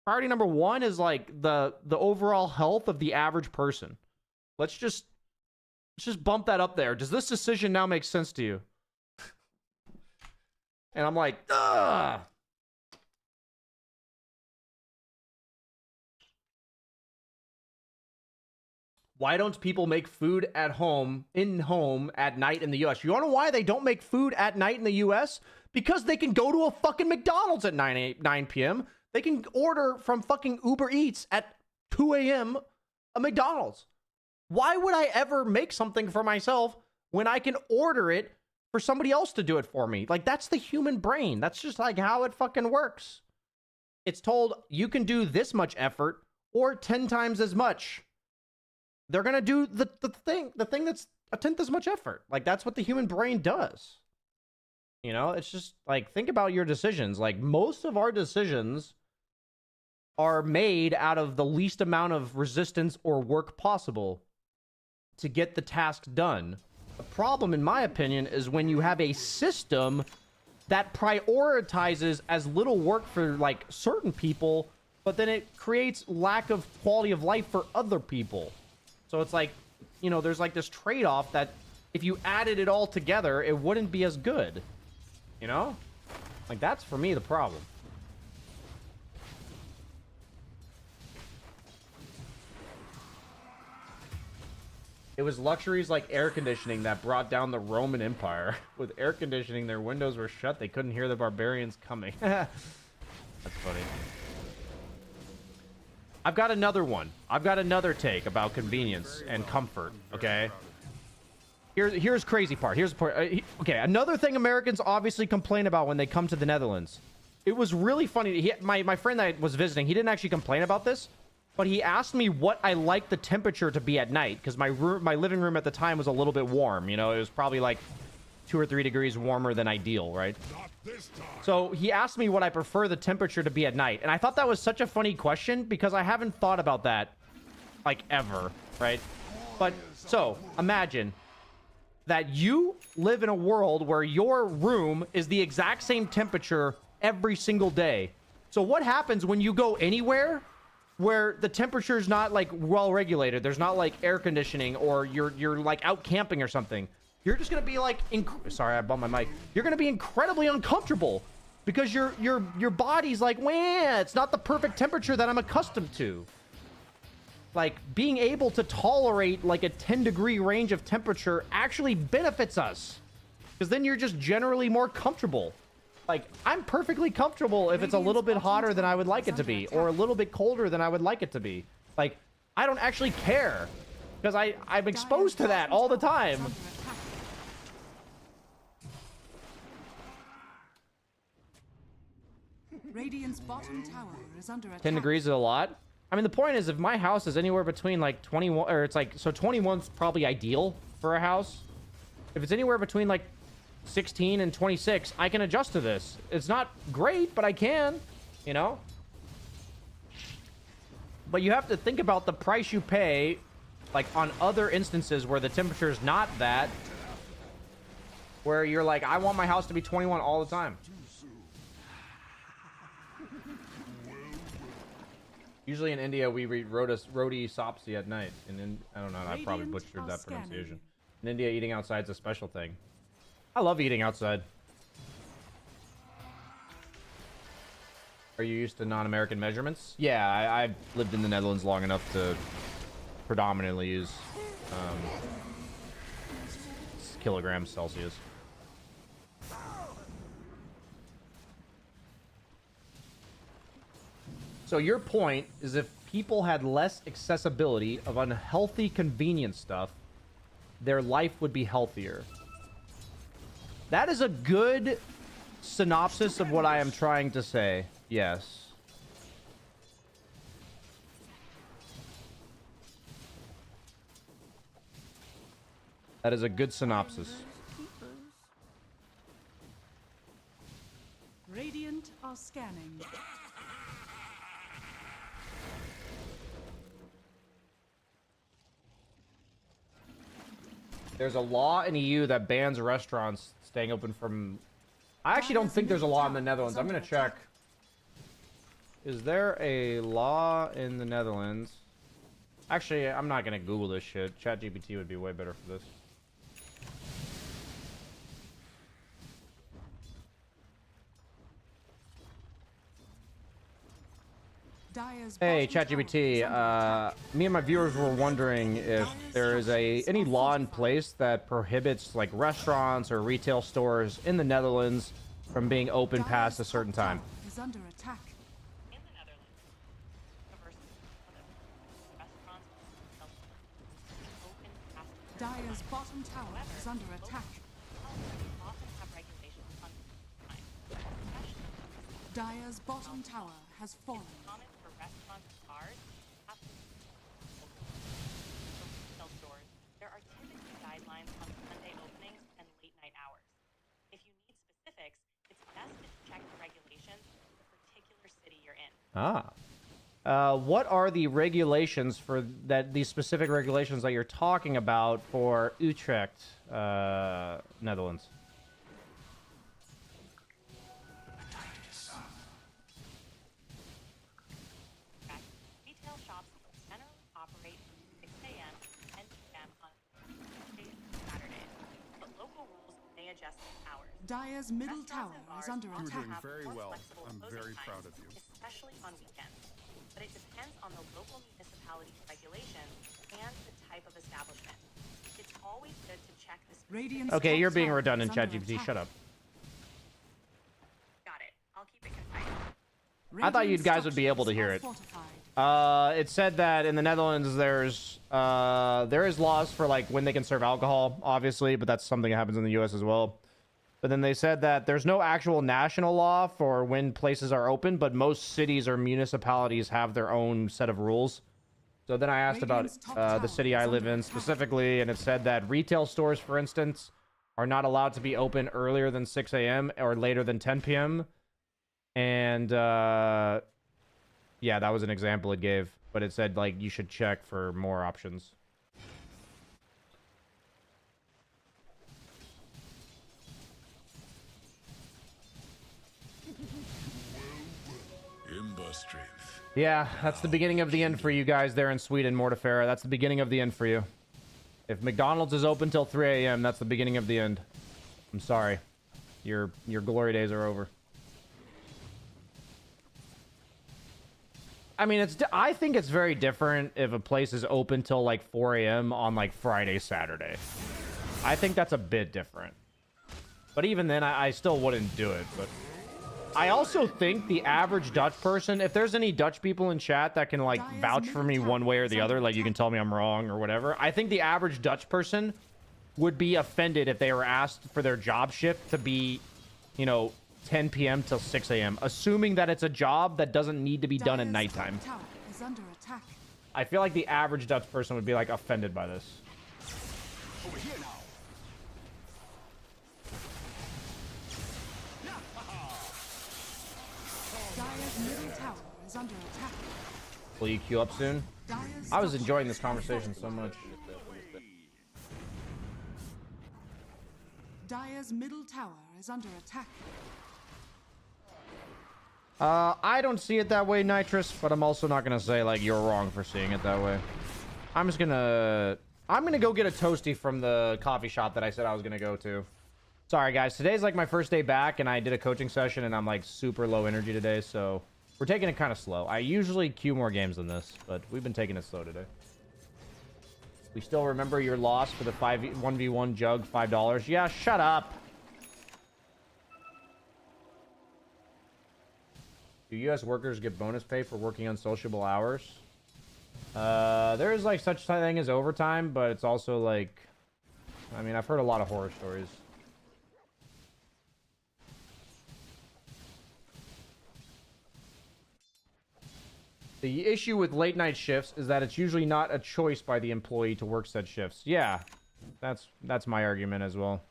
Priority number 1 is like the overall health of the average person. Let's just bump that up there. Does this decision now make sense to you? And I'm like, ugh. Why don't people make food at home, at night in the US? You wanna know why they don't make food at night in the US? Because they can go to a fucking McDonald's at 9 p.m. They can order from fucking Uber Eats at 2 a.m. a McDonald's. Why would I ever make something for myself when I can order it for somebody else to do it for me? Like, that's the human brain. That's just like how it fucking works. It's told you can do this much effort or 10 times as much. They're gonna do the thing that's a 10th as much effort. Like, that's what the human brain does. You know, it's just like, think about your decisions. Like, most of our decisions are made out of the least amount of resistance or work possible to get the task done. The problem, in my opinion, is when you have a system that prioritizes as little work for like certain people, but then it creates lack of quality of life for other people. So it's like, you know, there's like this trade-off that if you added it all together, it wouldn't be as good. You know? Like, that's for me the problem. It was luxuries like air conditioning that brought down the Roman Empire. With air conditioning, their windows were shut. They couldn't hear the barbarians coming. That's funny. I've got another one. I've got another take about convenience and comfort, okay? Here's crazy part. Here's the part. Okay, another thing Americans obviously complain about when they come to the Netherlands. It was really funny. My friend that was visiting, he didn't actually complain about this, but he asked me what I like the temperature to be at night, because my living room at the time was a little bit warm. You know, it was probably like 2 or 3 degrees warmer than ideal, right? So he asked me what I prefer the temperature to be at night, and I thought that was such a funny question because I haven't thought about that like ever, right? But so imagine that you live in a world where your room is the exact same temperature every single day. So what happens when you go anywhere where the temperature is not like well regulated? There's not like air conditioning, or you're like out camping or something. You're just gonna be like, sorry, I bumped my mic. You're gonna be incredibly uncomfortable because your body's like, wah, it's not the perfect temperature that I'm accustomed to. Like, being able to tolerate like a 10-degree range of temperature actually benefits us, because then you're just generally more comfortable. Like, I'm perfectly comfortable if it's a little bit hotter than I would like it to be, or a little bit colder than I would like it to be. Like, I don't actually care, because I'm exposed to that all the time. Radiant's bottom tower is under attack. 10 degrees is a lot. I mean, the point is, if my house is anywhere between like 21, or it's like, so 21's probably ideal for a house. If it's anywhere between like 16 and 26, I can adjust to this. It's not great, but I can, you know? But you have to think about the price you pay, like on other instances where the temperature is not that, where you're like, I want my house to be 21 all the time. Usually in India, we read roti sapsi at night. And in, I don't know, I probably butchered that pronunciation. In India, eating outside is a special thing. I love eating outside. Are you used to non-American measurements? Yeah, I've lived in the Netherlands long enough to predominantly use kilograms Celsius. So your point is if people had less accessibility of unhealthy convenience stuff, their life would be healthier. That is a good synopsis of what I am trying to say. Yes. That is a good synopsis. Radiant are scanning. There's a law in EU that bans restaurants staying open from... I actually don't think there's a law in the Netherlands. I'm going to check. Is there a law in the Netherlands? Actually, I'm not going to Google this shit. ChatGPT would be way better for this. Hey, ChatGPT, me and my viewers were wondering if there is any law in place that prohibits like restaurants or retail stores in the Netherlands from being open past a certain time. Is under attack. In the Netherlands, restaurants open past Dire's bottom tower is under attack. often have regulations on time. Dire's bottom tower has fallen. Common for restaurants and bars have to retail stores. There are typically guidelines on Sunday openings and late night hours. If you need specifics, it's best to check the regulations for the particular city you're in. What are the regulations for that? These specific regulations that you're talking about for Utrecht, Netherlands? Retail shops generally operate from 6 a.m. to 10 p.m. on Tuesdays and Saturdays, but local rules may adjust hours. Dire's middle tower is under You're attack. doing very well. I'm very proud of you. Especially on weekends. But it depends on the local municipality's regulations and the type of establishment. It's always good to check the specific... Okay, you're being redundant, ChatGPT. Shut up. Got it. I'll keep it concise. I thought you guys would be able to hear it. It said that in the Netherlands there is laws for like when they can serve alcohol, obviously, but that's something that happens in the US as well. But then they said that there's no actual national law for when places are open, but most cities or municipalities have their own set of rules. So then I asked about the city I live in specifically, and it said that retail stores, for instance, are not allowed to be open earlier than 6 a.m. or later than 10 p.m. And yeah, that was an example it gave, but it said like you should check for more options. Strength. Yeah, that's the beginning of the end for you guys there in Sweden, Mortifera. That's the beginning of the end for you. If McDonald's is open till 3 a.m., that's the beginning of the end. I'm sorry. Your glory days are over. I mean, I think it's very different if a place is open till like 4 a.m. on like Friday, Saturday. I think that's a bit different. But even then, I still wouldn't do it, but... I also think the average Dutch person, if there's any Dutch people in chat that can like vouch for me one way or the other, like you can tell me I'm wrong or whatever, I think the average Dutch person would be offended if they were asked for their job shift to be, you know, 10 p.m. till 6 a.m., assuming that it's a job that doesn't need to be done at nighttime. I feel like the average Dutch person would be like offended by this. Over here now. Dire's middle tower is under attack. Will you queue up soon? I was enjoying this conversation so much. Dire's middle tower is under attack. I don't see it that way, Nitrous, but I'm also not gonna say like you're wrong for seeing it that way. I'm gonna go get a toasty from the coffee shop that I said I was gonna go to. Sorry guys, today's like my first day back and I did a coaching session and I'm like super low energy today, so we're taking it kind of slow. I usually queue more games than this, but we've been taking it slow today. We still remember your loss for the 1v1 jug, $5. Yeah, shut up. Do U.S. workers get bonus pay for working unsociable hours? There is like such thing as overtime, but it's also like, I mean, I've heard a lot of horror stories. The issue with late night shifts is that it's usually not a choice by the employee to work said shifts. Yeah, that's my argument as well.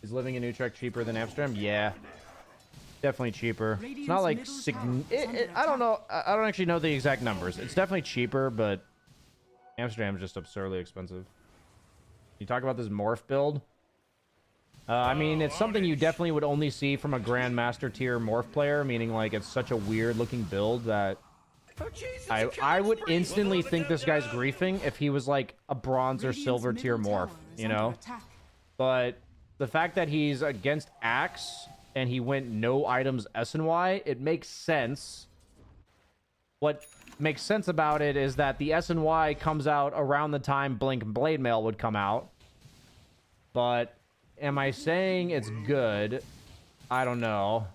Is living in Utrecht cheaper than Amsterdam? Yeah, definitely cheaper. It's not like I don't know. I don't actually know the exact numbers. It's definitely cheaper, but Amsterdam is just absurdly expensive. You talk about this morph build. I mean, it's something you definitely would only see from a Grandmaster tier morph player, meaning like it's such a weird looking build that I would instantly think this guy's griefing if he was like a bronze or silver tier morph, you know? But the fact that he's against Axe and he went no items S and Y, it makes sense. What makes sense about it is that the S and Y comes out around the time Blink Blade Mail would come out. But am I saying it's good? I don't know.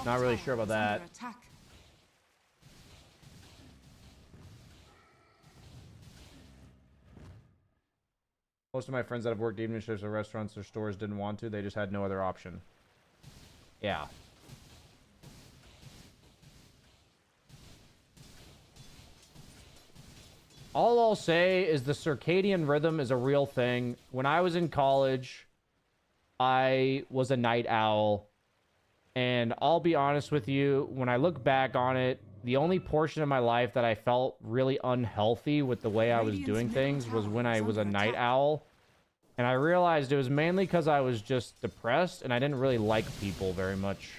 Not really sure about that. Most of my friends that have worked evening shifts at restaurants or stores didn't want to. They just had no other option. Yeah. All I'll say is the circadian rhythm is a real thing. When I was in college, I was a night owl. And I'll be honest with you, when I look back on it, the only portion of my life that I felt really unhealthy with the way I was doing things was when I was a night owl. And I realized it was mainly because I was just depressed and I didn't really like people very much.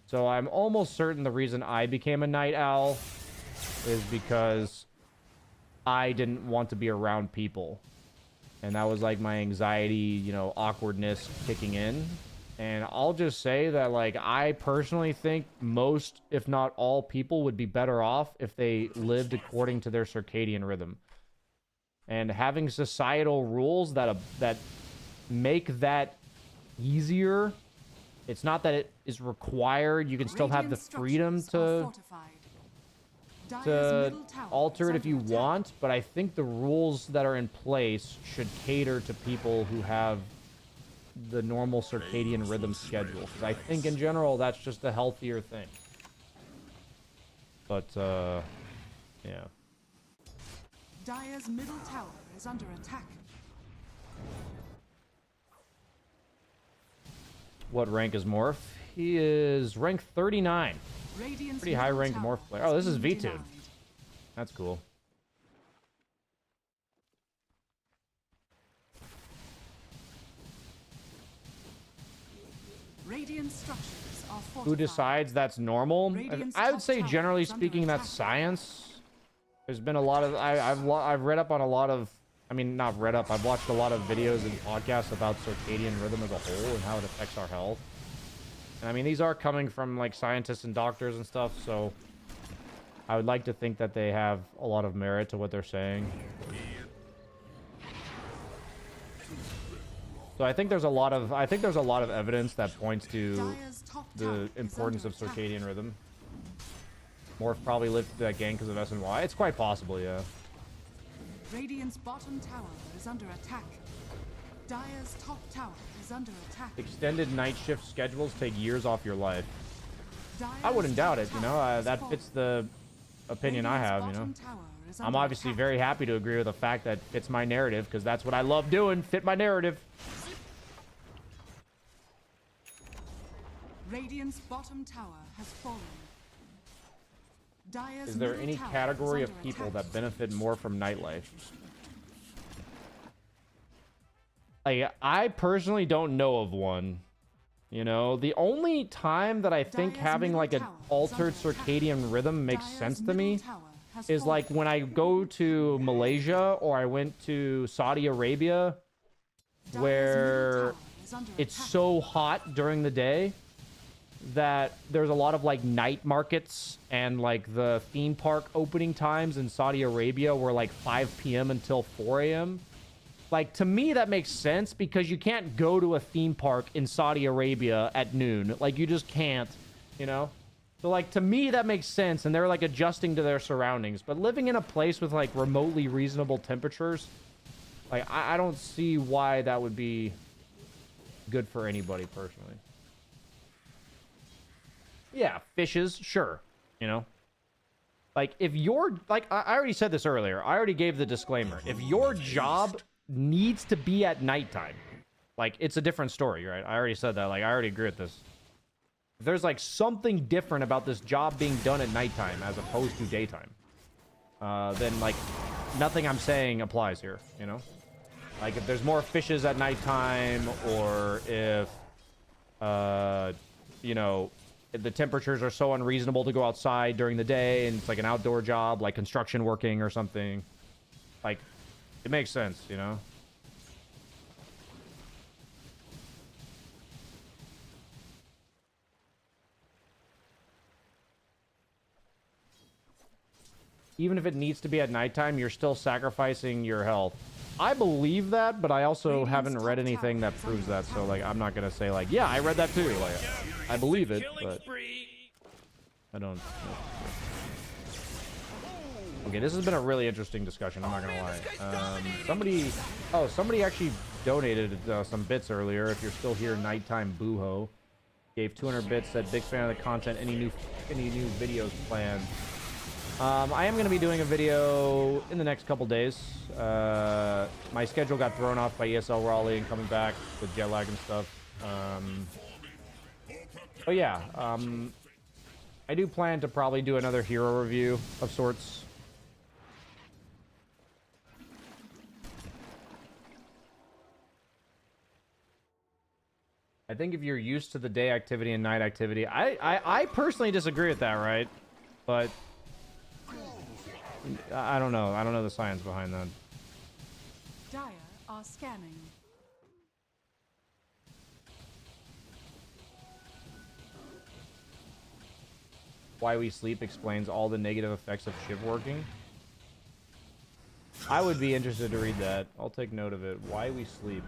So I'm almost certain the reason I became a night owl is because I didn't want to be around people. And that was like my anxiety, you know, awkwardness kicking in. And I'll just say that, like, I personally think most, if not all people would be better off if they lived according to their circadian rhythm. And having societal rules that make that easier, it's not that it is required. You can still have the freedom to alter it if you want, but I think the rules that are in place should cater to people who have the normal circadian rhythm schedule, because I think in general that's just a healthier thing. But yeah. Dire's middle tower is under attack. What rank is Morph? He is rank 39. Pretty high ranked Morph player. Oh, this is V2. That's cool. Radiant structures are fortified. Who decides that's normal? I would say generally speaking that's science. There's been a lot of I've read up on a lot of, I mean, not read up, I've watched a lot of videos and podcasts about circadian rhythm as a whole and how it affects our health. And I mean, these are coming from like scientists and doctors and stuff, so I would like to think that they have a lot of merit to what they're saying. So I think there's a lot of evidence that points to the importance of circadian rhythm. Morph probably lived that gang because of SNY. It's quite possible, yeah. Radiant's bottom tower is under attack. Dire's top tower is under attack. Extended night shift schedules take years off your life. Dire's I wouldn't doubt it, you know. That fallen. fits the opinion I have, you know. Bottom tower is I'm under obviously attack. very happy to agree with the fact that fits my narrative because that's what I love doing. Fit my narrative. Radiant's bottom tower has fallen. Dire's Is there middle any tower category is of under people attack. that benefit more from nightlife? Like, I personally don't know of one. You know, the only time that I think Dire's having middle like an tower is altered under attack. circadian rhythm makes Dire's sense to middle me tower has is fallen. like when I go to Malaysia or I went to Saudi Arabia Dire's where middle tower is under it's attack. so hot during the day that there's a lot of like night markets and like the theme park opening times in Saudi Arabia were like 5 p.m. until 4 a.m. Like, to me, that makes sense because you can't go to a theme park in Saudi Arabia at noon. Like, you just can't, you know? So, like, to me, that makes sense, and they're, like, adjusting to their surroundings. But living in a place with, like, remotely reasonable temperatures, like, I don't see why that would be good for anybody, personally. Yeah, fishes, sure, you know? Like, if you're, like, I already said this earlier. I already gave the disclaimer. If your job needs to be at nighttime, like, it's a different story, right? I already said that. Like, I already agree with this. If there's, like, something different about this job being done at nighttime as opposed to daytime, then, like, nothing I'm saying applies here, you know? Like, if there's more fishes at nighttime, or if, you know, the temperatures are so unreasonable to go outside during the day and it's like an outdoor job, like construction working or something, like, it makes sense, you know? Even if it needs to be at nighttime, you're still sacrificing your health. I believe that, but I also haven't read anything that proves that, so, like, I'm not gonna say, like, yeah, I read that too. Like, I believe it, but I don't. Okay, this has been a really interesting discussion, I'm not gonna lie. Somebody actually donated some bits earlier. If you're still here, Nighttime Booho gave 200 bits, said big fan of the content, any new videos planned. I am going to be doing a video in the next couple days. My schedule got thrown off by ESL Raleigh and coming back with jet lag and stuff. But yeah, I do plan to probably do another hero review of sorts. I think if you're used to the day activity and night activity, I personally disagree with that, right? But I don't know. I don't know the science behind that. Dire are scanning. Why We Sleep explains all the negative effects of shift working. I would be interested to read that. I'll take note of it. Why We Sleep.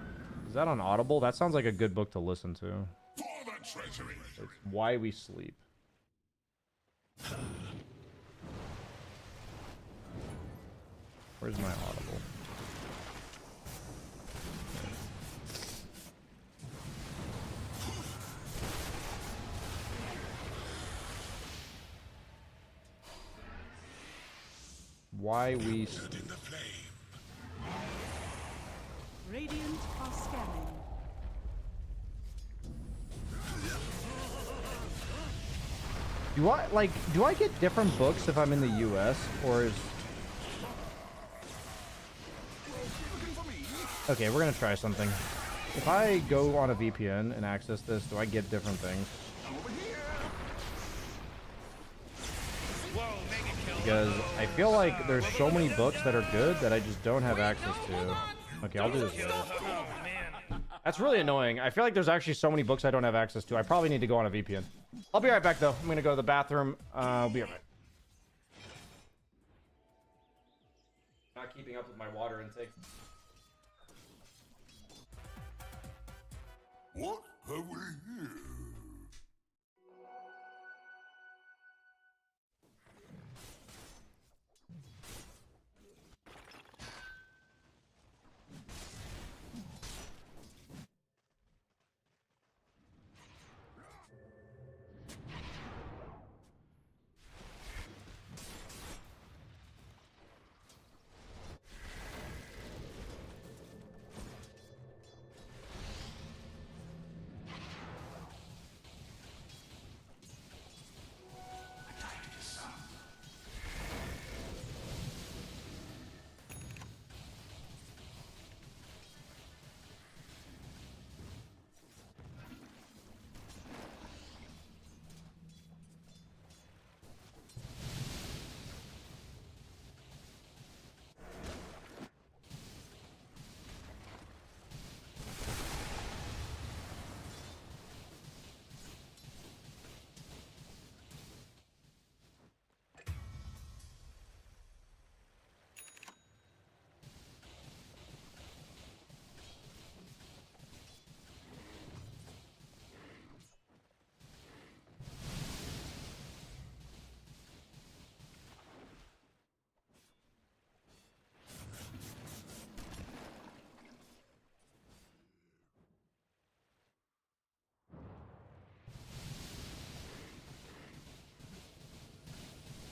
Is that on Audible? That sounds like a good book to listen to. It's Why We Sleep. Where's my Audible? Why We Sleep. Radiant are scanning. Do I get different books if I'm in the US, or is... Okay, we're gonna try something. If I go on a VPN and access this, do I get different things? Because I feel like there's so many books that are good that I just don't have access to. Okay, I'll do this later. That's really annoying. I feel like there's actually so many books I don't have access to. I probably need to go on a VPN. I'll be right back, though. I'm gonna go to the bathroom. I'll be right back. Not keeping up with my water intake. What have we here?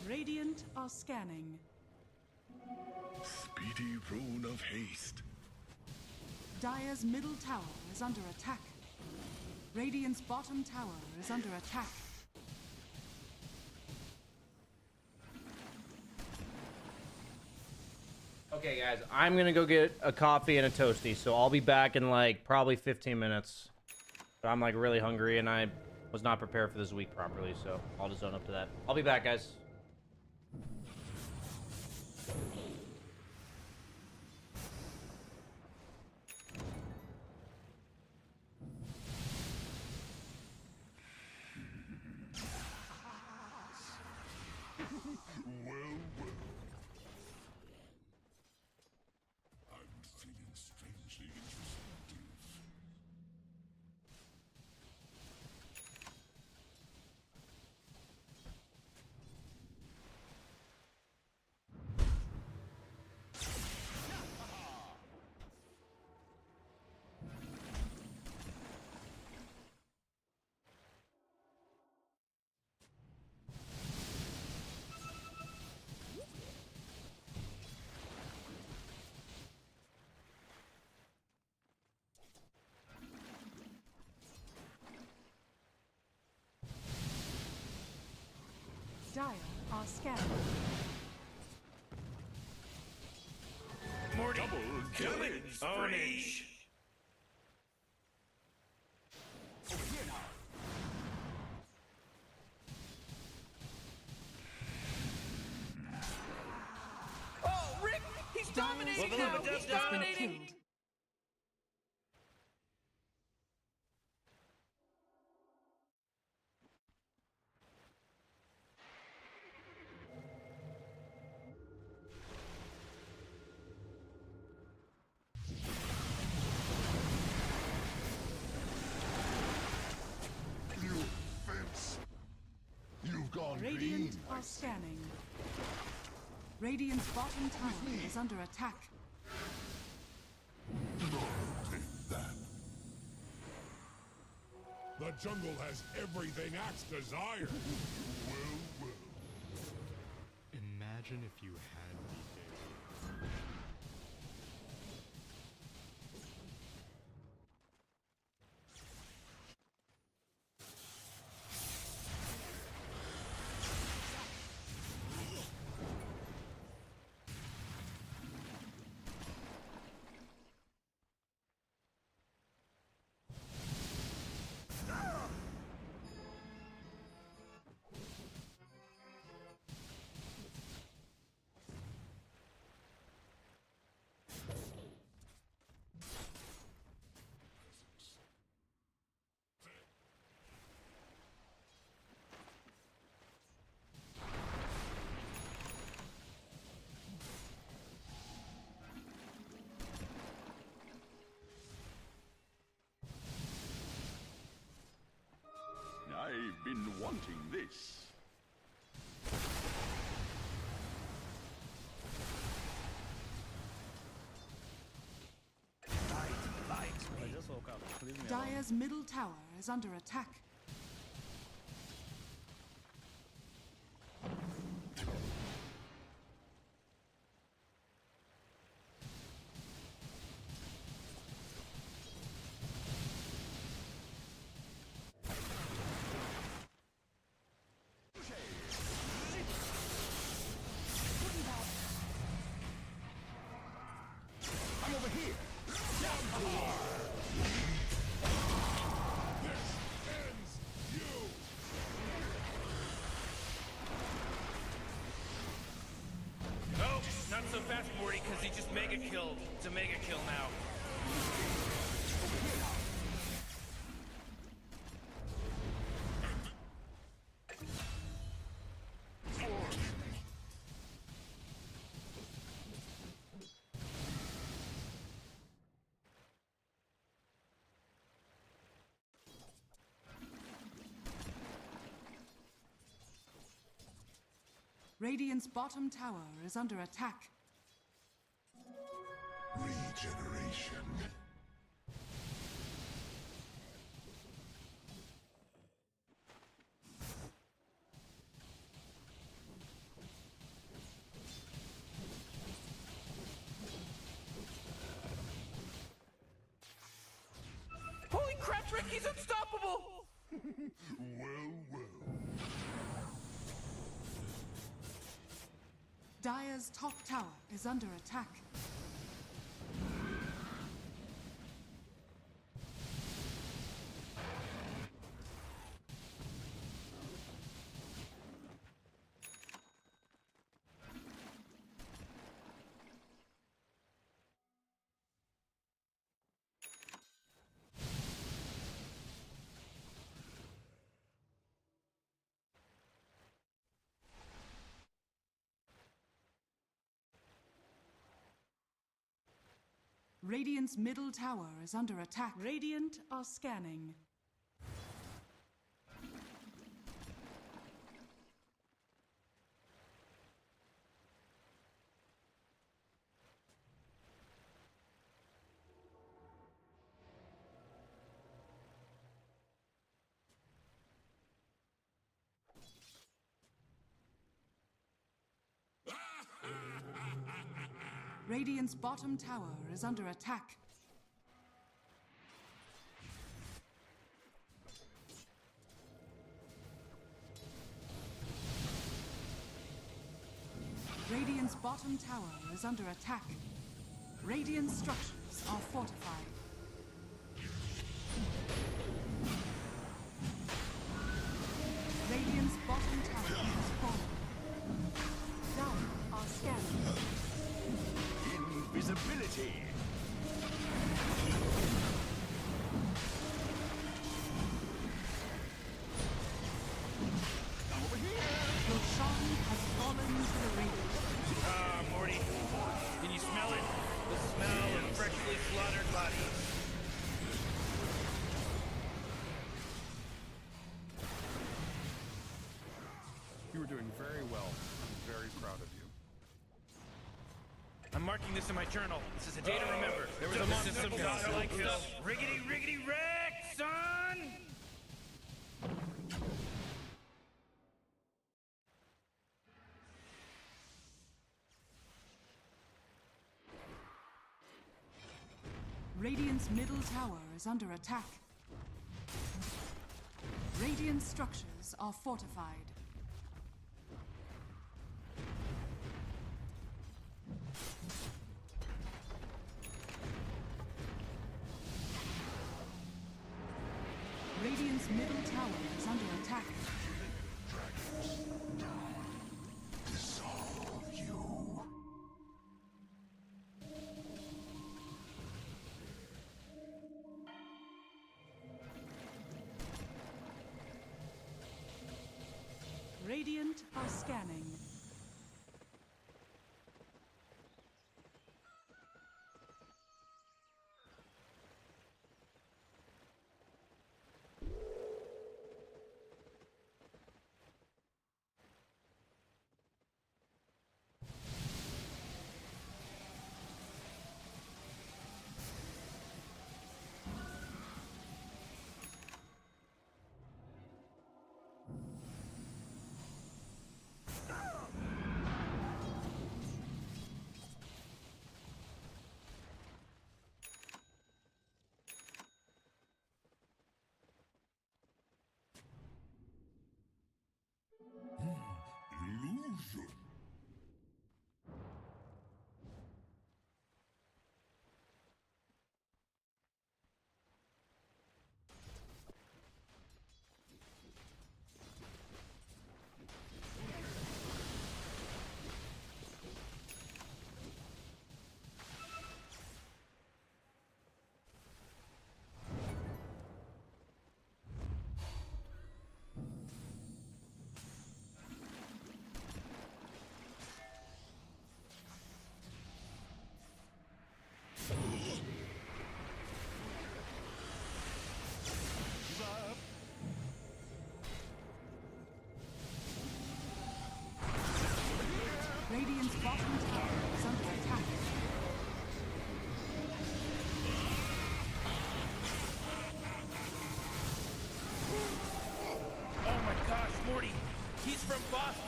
Radiant are scanning. Speedy rune of haste. Dire's middle tower is under attack. Radiant's bottom tower is under attack. Okay, guys, I'm gonna go get a coffee and a toasty, so I'll be back in like probably 15 minutes. But I'm like really hungry and I was not prepared for this week properly, so I'll just zone up to that. I'll be back, guys. Well, well. I'm feeling strangely introspective. Dire are scanning. Morty, Double killing ownage. Oh, Rick! He's dominating Dire's now! tower He's has been dominating! killed. You fence. You've gone Radiant green. are scanning. Radiant's bottom tower is under attack. Take that. The jungle has everything Axe desired. Well, well. Imagine if you had me, baby. wanting this. Dire's middle tower is under attack. I'm over here. Oh, not so fast, Morty, because he just mega killed. It's a mega kill now. Radiant's bottom tower is under attack. Regeneration. Holy crap, Rick, he's unstoppable! Well. Dire's top tower is under attack. Radiant's middle tower is under attack. Radiant are scanning. Radiant's bottom tower is under attack. Radiant's bottom tower is under attack. Radiant structures are fortified. Radiant's bottom tower has fallen. Dire are scanning. Invisibility. Over here. Roshan has fallen to the Radiant. Morty, can you smell it? The smell of freshly slaughtered bodies. You were doing very well. I'm very proud of you. I'm marking this in my journal. This is a day to remember. There was a monster god like this. Riggedy wreck, son! Radiant's middle tower is under attack. Radiant structures are fortified. Radiant's middle tower is under attack. Dissolve you. Radiant are scanning.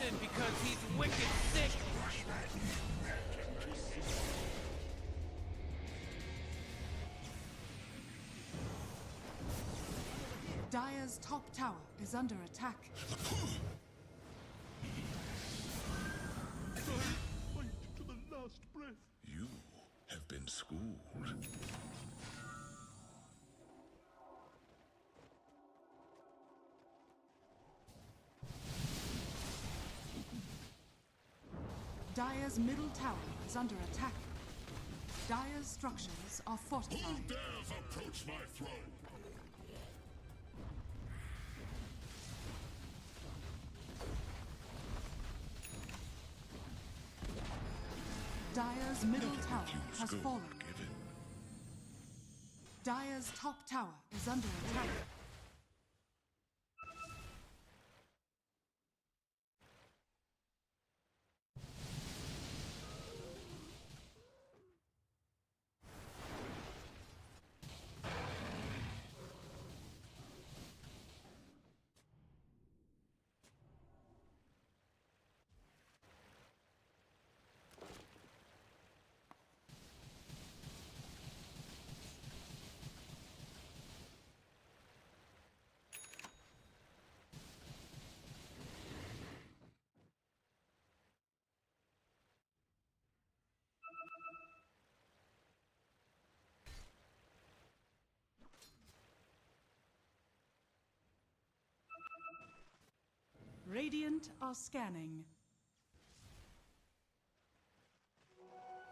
London because he's wicked sick. Dire's top tower is under attack. Fight to the last breath. You have been schooled. Dire's middle tower is under attack. Dire's structures are fortified. Who dares approach my throne? Dire's middle tower has fallen. Dire's top tower is under attack. Radiant are scanning.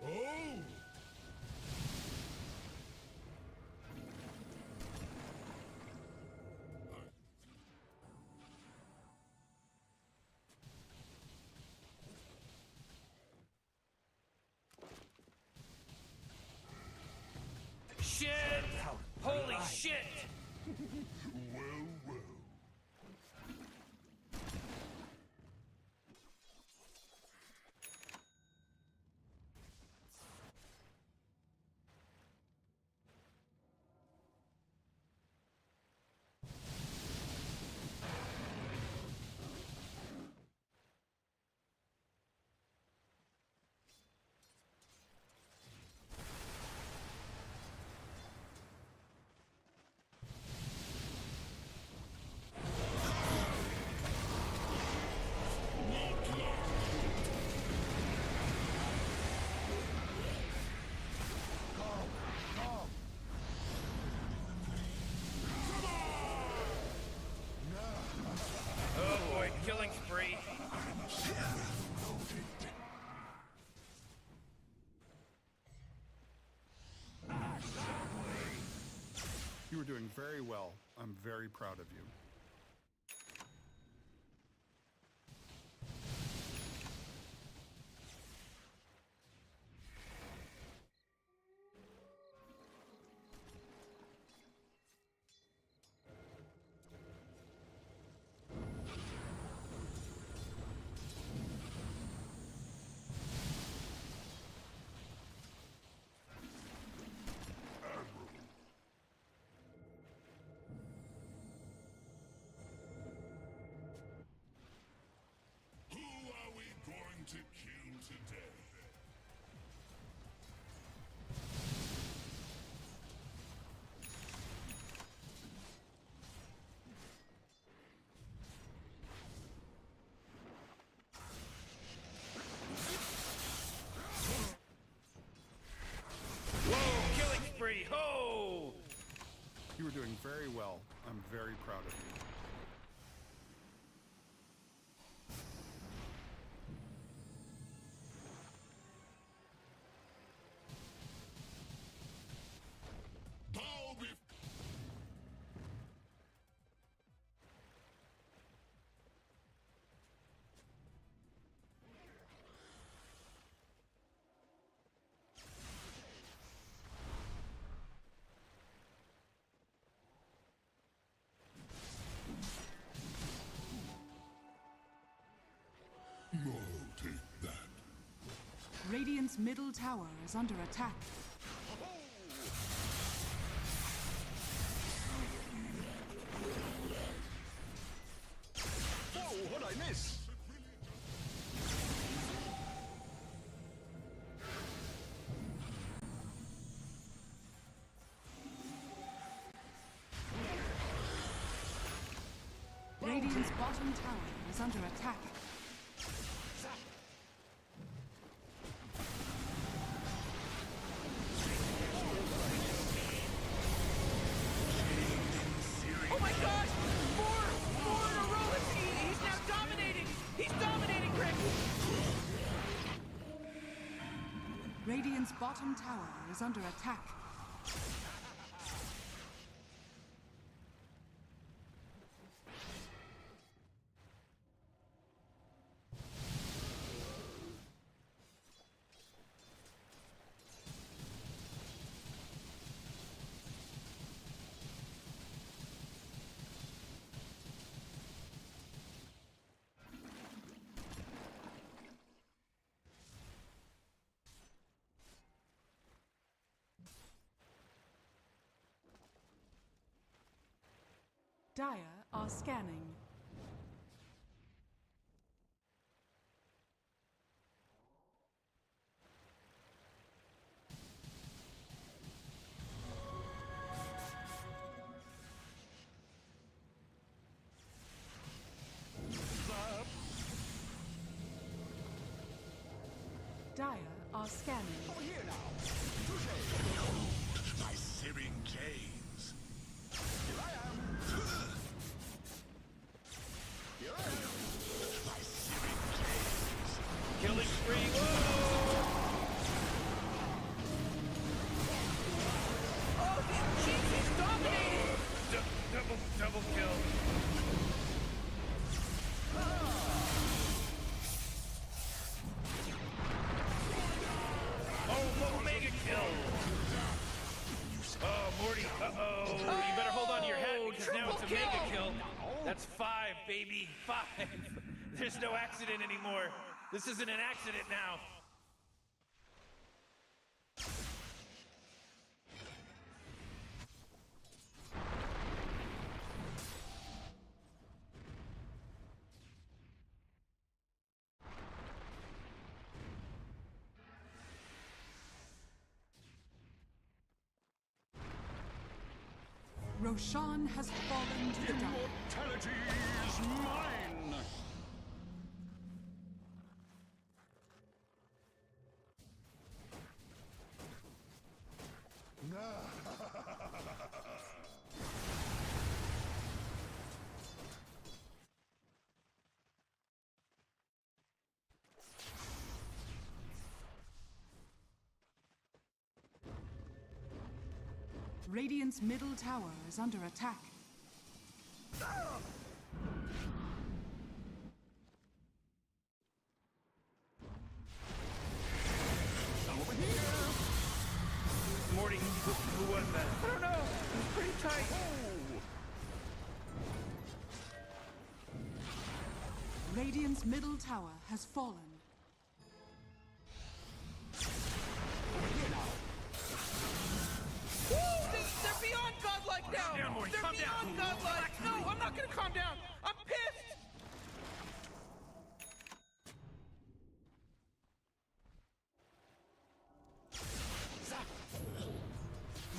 Oh! Shit! Holy shit! Well, well. Oh boy, killing spree. You were doing very well. I'm very proud of you. Who are we going to kill today? Whoa, killing spree. Ho! You were doing very well. I'm very proud of you. Bow before No, take that. Radiant's middle tower is under attack. Oh, what'd I miss? Radiant's bottom tower is under attack. Oh my gosh! Four in a row. He's now dominating. He's dominating, Rick. Radiant's bottom tower is under attack. Dire are scanning. Dire are scanning. Over here now. My searing gaze. Here I am. Here I am. My searing gaze. Killing spree. Oh, he's dominating. Double kill. Oh, mega kill. Oh, Morty. Uh-oh. You better hold on to your hat because now it's a mega kill. That's 5, baby. 5. There's no accident anymore. This isn't an accident now. Roshan has fallen to the dark. Immortality is mine! Radiant's middle tower is under attack. Morty, who was that? I don't know. It's pretty tight. Radiant's middle tower has fallen. Woo! They're beyond godlike now. Calm down, Morty. They're Calm down. beyond godlike. No, I'm not gonna calm down. I'm pissed.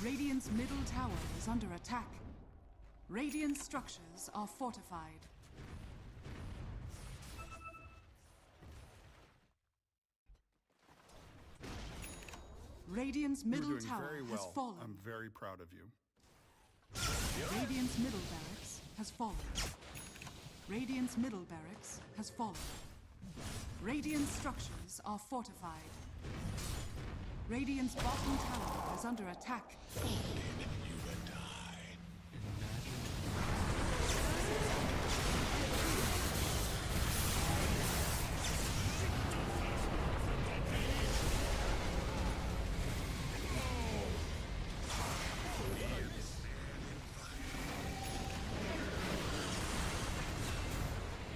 Radiant's middle tower is under attack. Radiant structures are fortified. Radiant's You're middle doing tower very has well. fallen. I'm very proud of you. Radiant's middle barracks has fallen. Radiant's middle barracks has fallen. Radiant structures are fortified. Radiant's bottom tower is under attack. You and I.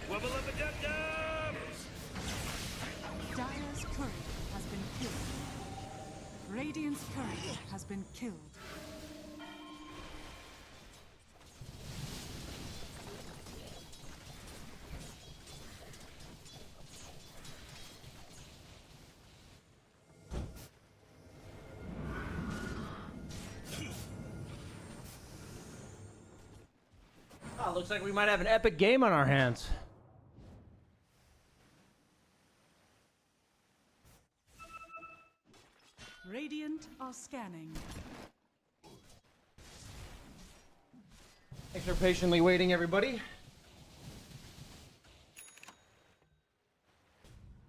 Wubba lubba dub dub! Dire's courier has been killed. Radiant's courier has been killed. Oh, looks like we might have an epic game on our hands. Radiant are scanning. Thanks for patiently waiting, everybody.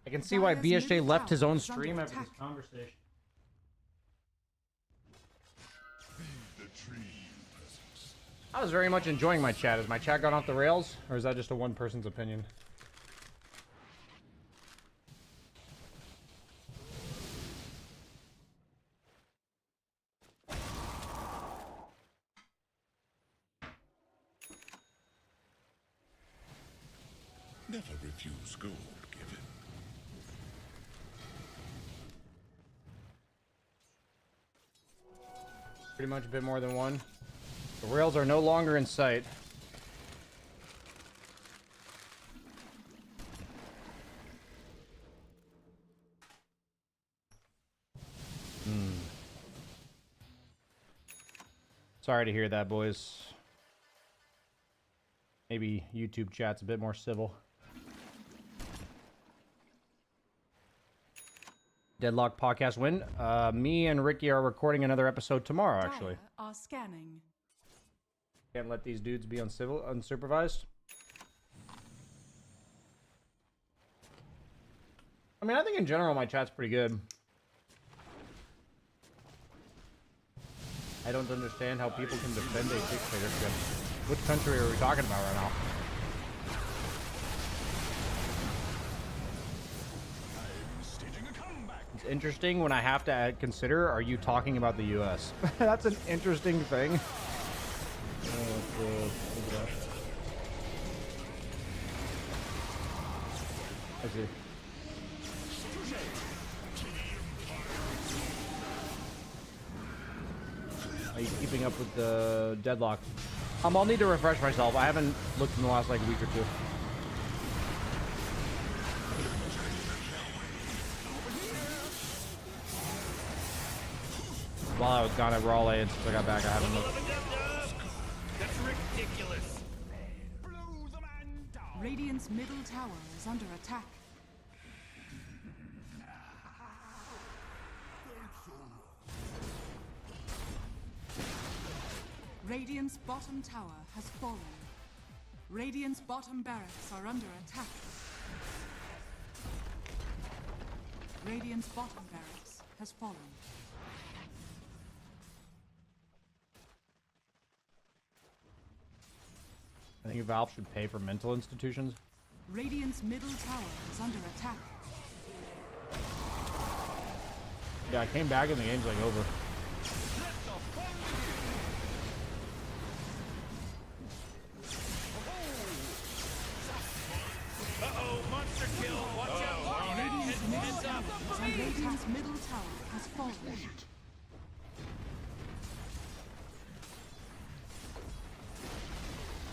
I can see why BSJ left his own stream after this conversation. I was very much enjoying my chat. Has my chat gone off the rails, or is that just a one person's opinion? Never refuse gold given. Pretty much a bit more than one. The rails are no longer in sight. Sorry to hear that, boys. Maybe YouTube chat's a bit more civil. Deadlock podcast win. Me and Ricky are recording another episode tomorrow, actually. Are scanning. Can't let these dudes be unsupervised. I mean, I think in general my chat's pretty good. I don't understand how people can defend a dictatorship. Which country are we talking about right now? It's interesting when I have to consider, are you talking about the US? That's an interesting thing. I see. Are you keeping up with the deadlock? I'll need to refresh myself. I haven't looked in the last like week or two. While I was gone at Raw and since I got back, I haven't looked. That's ridiculous. Radiant's middle tower is under attack. Radiant's bottom tower has fallen. Radiant's bottom barracks are under attack. Radiant's bottom barracks has fallen. I think Valve should pay for mental institutions. Radiant's middle tower is under attack. Yeah, I came back and the game's like over. Uh-oh, monster kill. Watch out. Radiant's middle tower has fallen.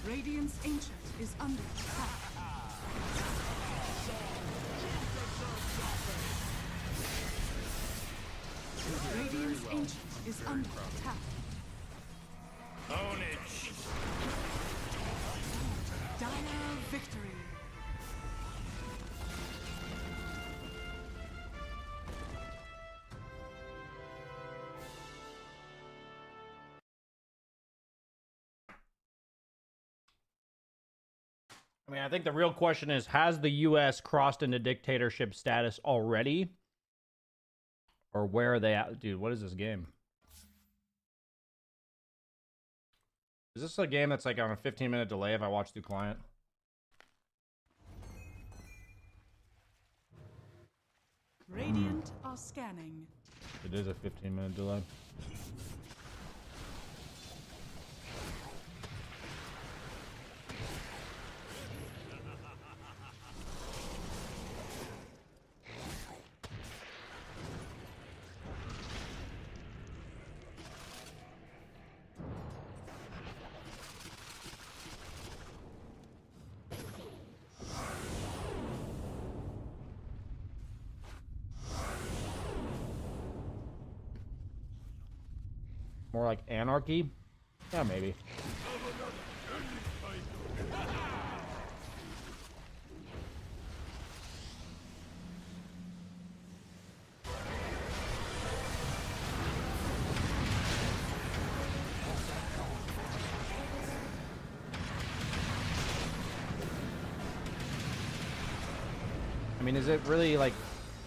Radiant's ancient is under attack. Radiant's ancient is under attack. Ownage. Dire victory. I mean, I think the real question is, has the U.S. crossed into dictatorship status already? Or where are they at? Dude, what is this game? Is this a game that's like on a 15-minute delay if I watch through client? Radiant are scanning. It is a 15-minute delay. More like anarchy? Yeah, maybe. mean, is it really like,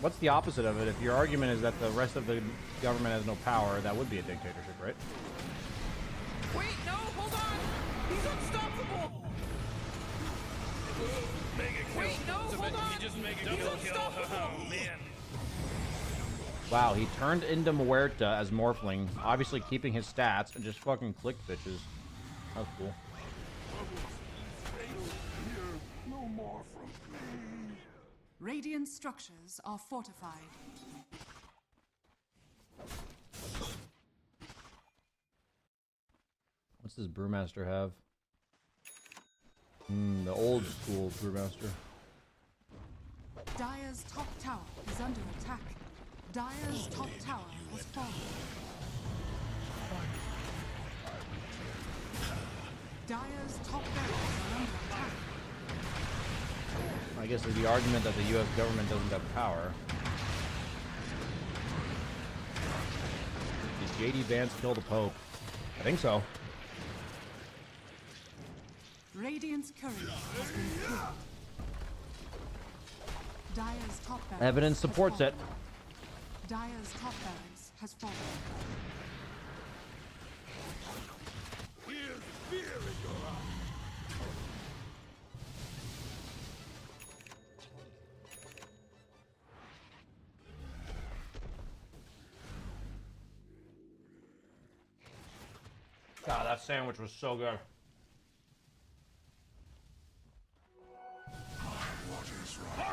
what's the opposite of it? If your argument is that the rest of the government has no power, that would be a dictatorship, right? Wait, no, hold on. He's unstoppable. Wait, no, hold on. He's unstoppable. Oh, man. Wow, he turned into Muerta as Morphling, obviously keeping his stats, and just fucking clicked bitches. That's cool. No more from me. Radiant structures are fortified. What's this Brewmaster have? The old school Brewmaster. Dire's top tower is under attack. Dire's top tower has fallen. Dire's top barracks are under attack. I guess there's the argument that the U.S. government doesn't have power. Did J.D. Vance kill the Pope? I think so. Radiant's courier has been killed. Dire's top barracks Evidence supports it. Dire's top barracks has fallen. Here's fear in your eyes. God, that sandwich was so good. What is right?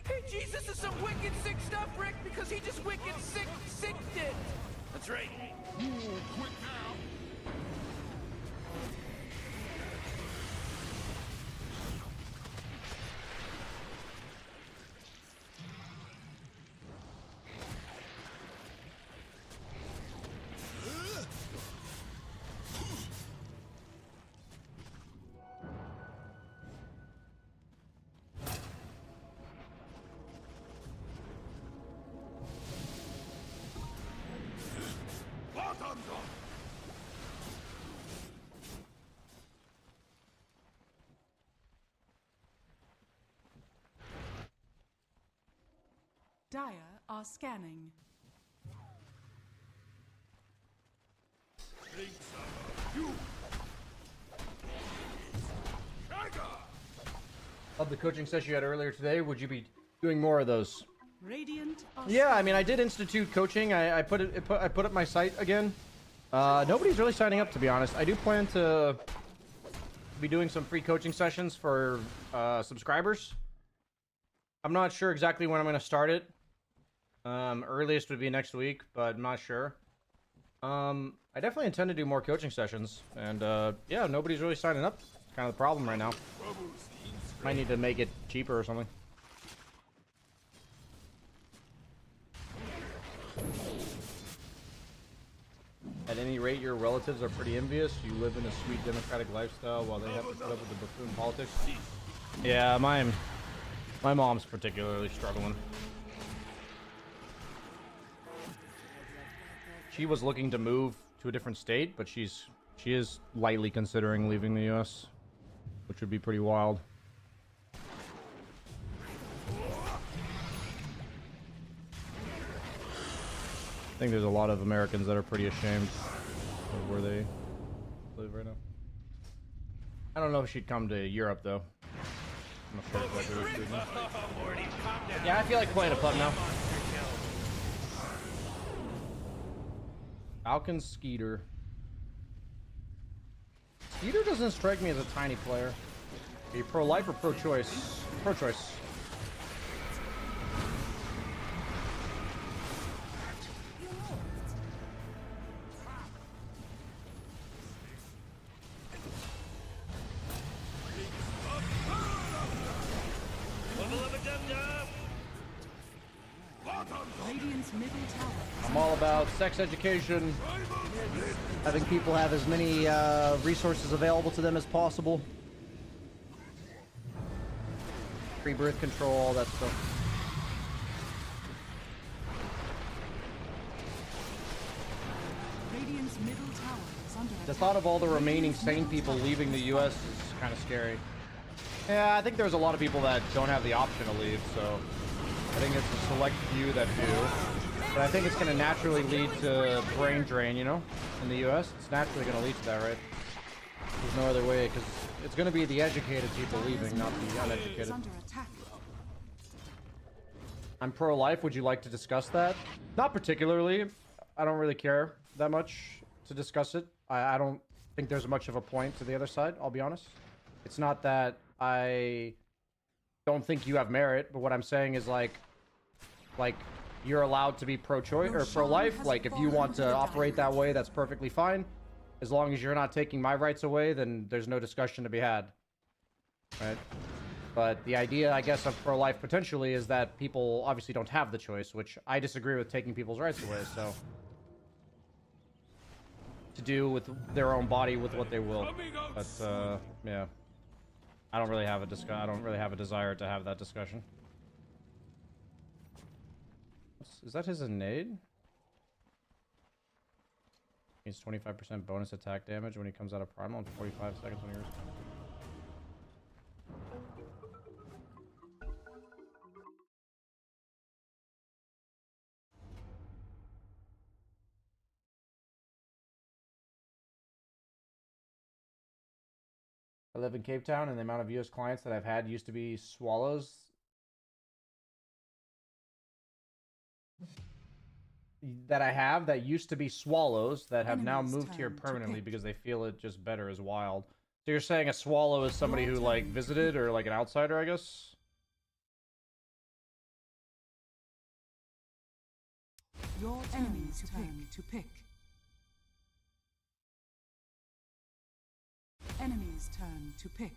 Hey, jeez, this is some wicked sick stuff, Rick, because he just wicked sick it. That's right. Ooh, quick now. Dire are scanning. Of the coaching session you had earlier today, would you be doing more of those? Radiant are Yeah, I mean, I did institute coaching. I put up my site again. Nobody's really signing up, to be honest. I do plan to be doing some free coaching sessions for subscribers. I'm not sure exactly when I'm going to start it. Earliest would be next week, but I'm not sure. I definitely intend to do more coaching sessions, and yeah, nobody's really signing up. It's kind of the problem right now. Might need to make it cheaper or something. At any rate, your relatives are pretty envious. You live in a sweet democratic lifestyle while they have to put up with the buffoon politics. Yeah, my mom's particularly struggling. She was looking to move to a different state, but she is lightly considering leaving the U.S., which would be pretty wild. I think there's a lot of Americans that are pretty ashamed of where they live right now. I don't know if she'd come to Europe, though. I'm not sure exactly what she's doing. Yeah, I feel like playing a pub now. Falcon Skeeter. Skeeter doesn't strike me as a tiny player. Are you pro-life or pro-choice? Pro-choice. Level up a dum-dum. Radiant's middle tower. I'm all about sex education, having people have as many resources available to them as possible. Free birth control, all that stuff. Radiant's middle tower is under The attack. thought of all the remaining sane people leaving the U.S. is kind of scary. Yeah, I think there's a lot of people that don't have the option to leave, so I think it's a select few that do. But I think it's going to naturally lead to brain drain, you know, in the U.S. It's naturally going to lead to that, right? There's no other way, because it's going to be the educated people leaving, not the uneducated. Under attack. I'm pro-life. Would you like to discuss that? Not particularly. I don't really care that much to discuss it. I don't think there's much of a point to the other side, I'll be honest. It's not that I don't think you have merit, but what I'm saying is like you're allowed to be pro-choice or pro-life. Like if you want to operate that way, that's perfectly fine. As long as you're not taking my rights away, then there's no discussion to be had. Right? But the idea, I guess, of pro-life potentially is that people obviously don't have the choice, which I disagree with taking people's rights away, so to do with their own body with what they will. But yeah. I don't really have a desire to have that discussion. Is that his nade? Means 25% bonus attack damage when he comes out of primal and 45 seconds when he responds. I live in Cape Town, and the amount of US clients that I've had used to be swallows. That used to be swallows that have now moved here permanently because they feel it just better is wild. So you're saying a swallow is somebody who like visited or like an outsider, I guess? Your enemy's turn to pick. Enemy's turn to pick.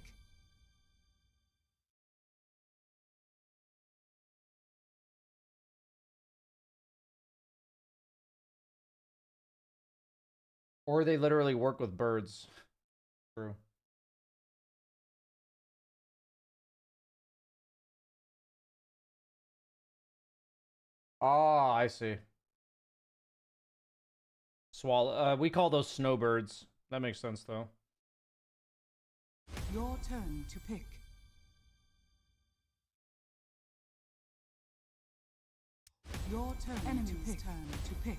Or they literally work with birds. True. Ah, I see. Swallow. We call those snowbirds. That makes sense, though. Your turn to pick. Your turn. Enemy's turn to pick.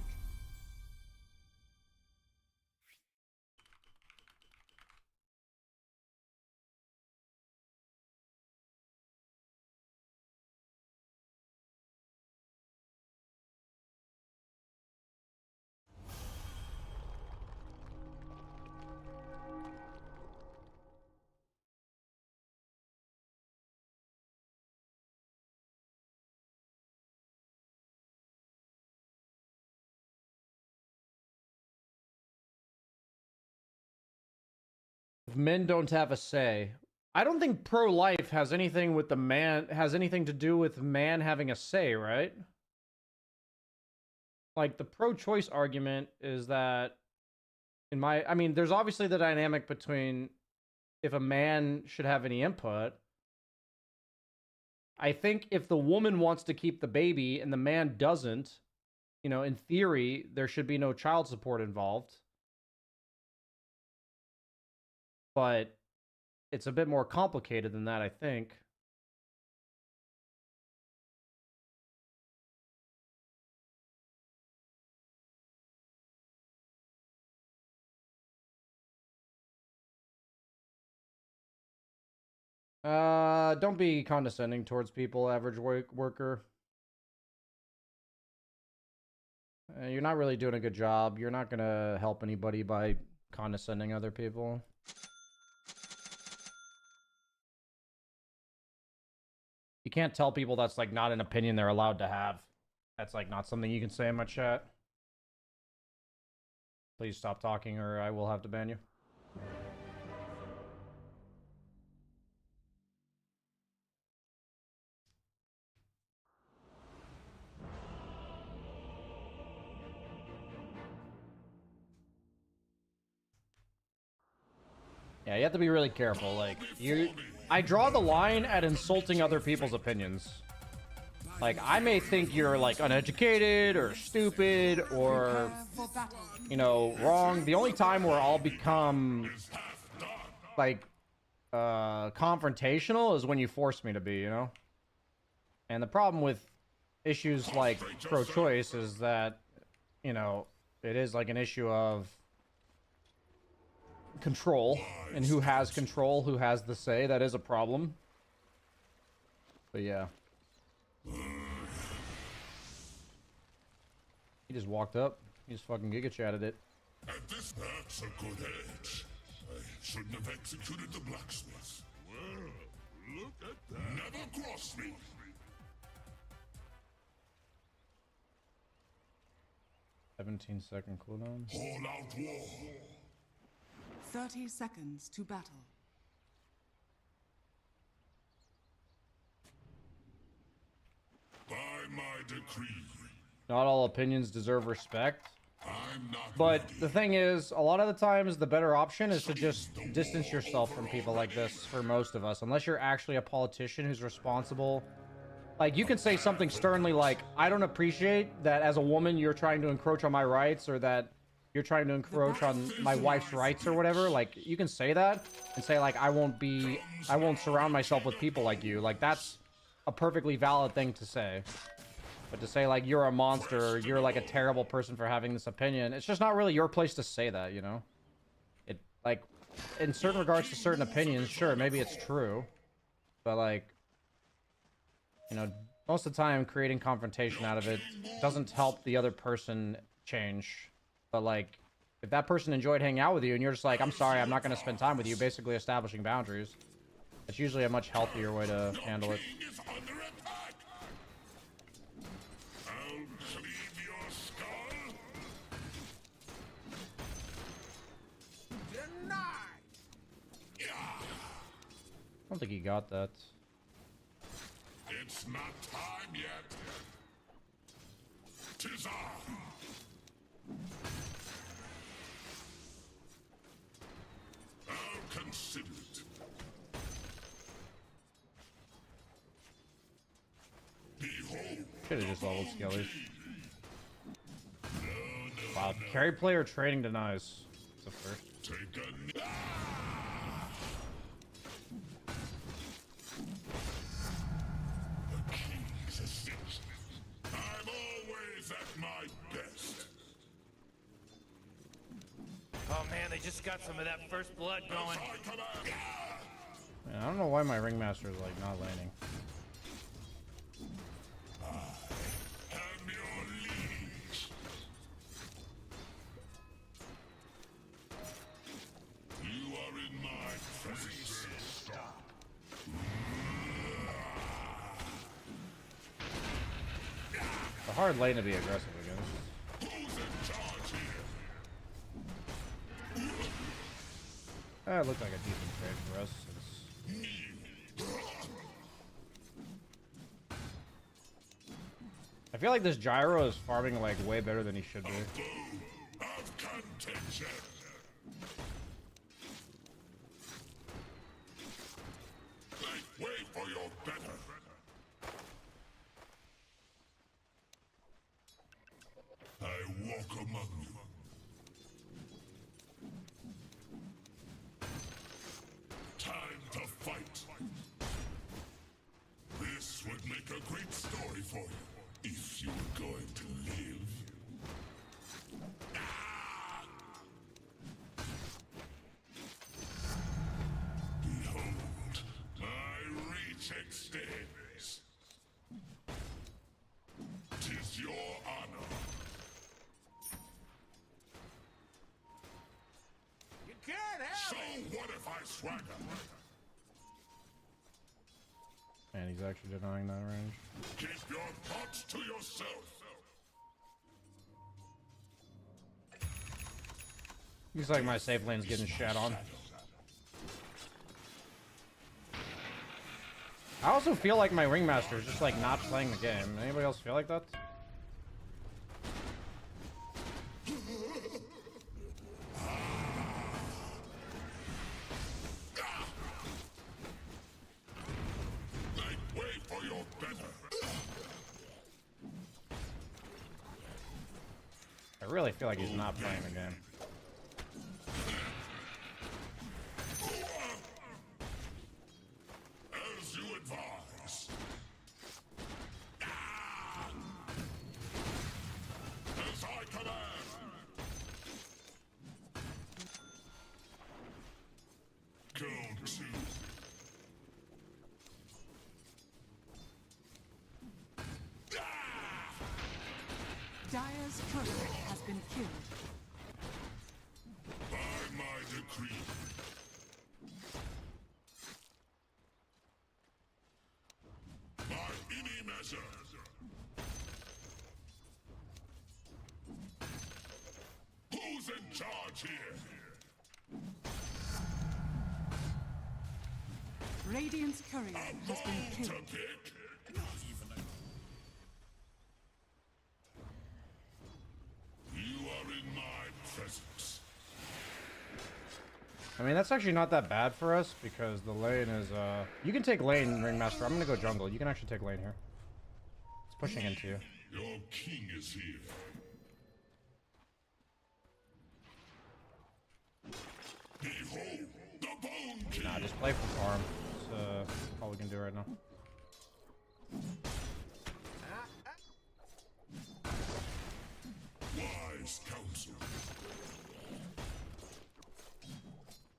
If men don't have a say, I don't think pro-life has anything with anything to do with man having a say, right? Like the pro-choice argument is that I mean, there's obviously the dynamic between if a man should have any input. I think if the woman wants to keep the baby and the man doesn't, you know, in theory, there should be no child support involved. But it's a bit more complicated than that, I think. Don't be condescending towards people, average worker. You're not really doing a good job. You're not gonna help anybody by condescending other people. You can't tell people that's like not an opinion they're allowed to have. That's like not something you can say in my chat. Please stop talking or I will have to ban you. Yeah, you have to be really careful. Like, I draw the line at insulting other people's opinions. Like, I may think you're, like, uneducated or stupid or, you know, wrong. The only time where I'll become, like, confrontational is when you force me to be, you know? And the problem with issues like pro-choice is that, you know, it is, like, an issue of control. And who has control, who has the say. That is a problem. But, yeah. He just walked up. He just fucking giga chatted it. That's a good edge. I shouldn't have executed the blacksmith. Well, look at that. Never cross me. 17-second cooldown. All out war. 30 seconds to battle. By my decree. Not all opinions deserve respect. I'm not but the thing is, a lot of the times, the better option is to just distance yourself from people like this for most of us. Unless you're actually a politician who's responsible. Like, you can say something sternly like, I don't appreciate that as a woman you're trying to encroach on my rights, or that you're trying to encroach on my wife's rights or whatever. Like, you can say that and say, like, I won't surround myself with people like you. Like, that's a perfectly valid thing to say. But to say, like, you're a monster, or you're, like, a terrible person for having this opinion, it's just not really your place to say that, you know? It, like, in certain regards to certain opinions, sure, maybe it's true. But, like, you know, most of the time, creating confrontation out of it doesn't help the other person change. But, like, if that person enjoyed hanging out with you, and you're just like, I'm sorry, I'm not going to spend time with you, basically establishing boundaries, it's usually a much healthier way to handle it. I don't think he got that. It's not time yet. 'Tis I. I'll consider it. Behold. Should have just leveled Skellies. Wow, carry player training denies. It's a first. Take a I'm always at my best. Oh man, they just got some of that first blood going. Man, I don't know why my ringmaster is like not landing. I'm your liege. You are in my presence. Stop. It's a hard lane to be aggressive against. Who's in charge here? That looked like a decent trade for us. I feel like this gyro is farming like way better than he should be. Of contention. Make way for your better. I walk among you. Time to fight. This would make a great story for you, if you were going to live. Behold, my reach extends. 'Tis your honor. You can't have So what if I swagger? Man, he's actually denying that range. Keep your thoughts to yourself. Looks like my safe lane's getting shat on. I also feel like my ringmaster is just like not playing the game. Anybody else feel like that? really feel like he's not playing the game. As you advise. As I command. Go to. Dire's turret has been killed. By my decree. By any measure. Who's in charge here? Radiant's courier has been killed. You are in my presence. I mean, that's actually not that bad for us because the lane is, you can take lane, Ringmaster. I'm gonna go jungle. You can actually take lane here. It's pushing into you. Your king is here. Behold the bone king. Nah, just play for farm. That's all we can do right now. Wise counsel.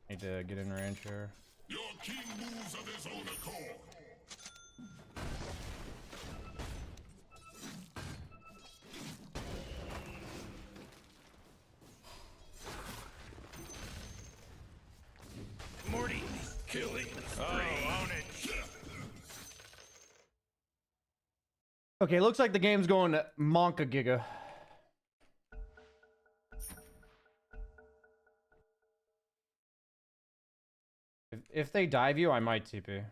Need to get in range here. Your king moves of his own accord. Morty, killing. Oh, own it. Okay, looks like the game's going Monka Giga. If they dive you, I might TP.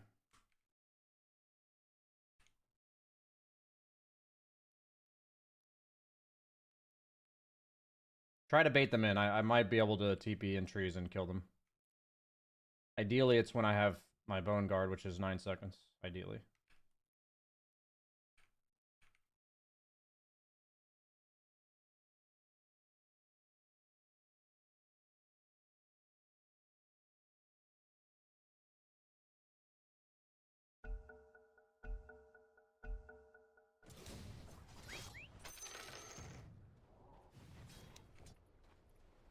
Try to bait them in. I might be able to TP in trees and kill them. Ideally, it's when I have my bone guard, which is 9 seconds. Ideally.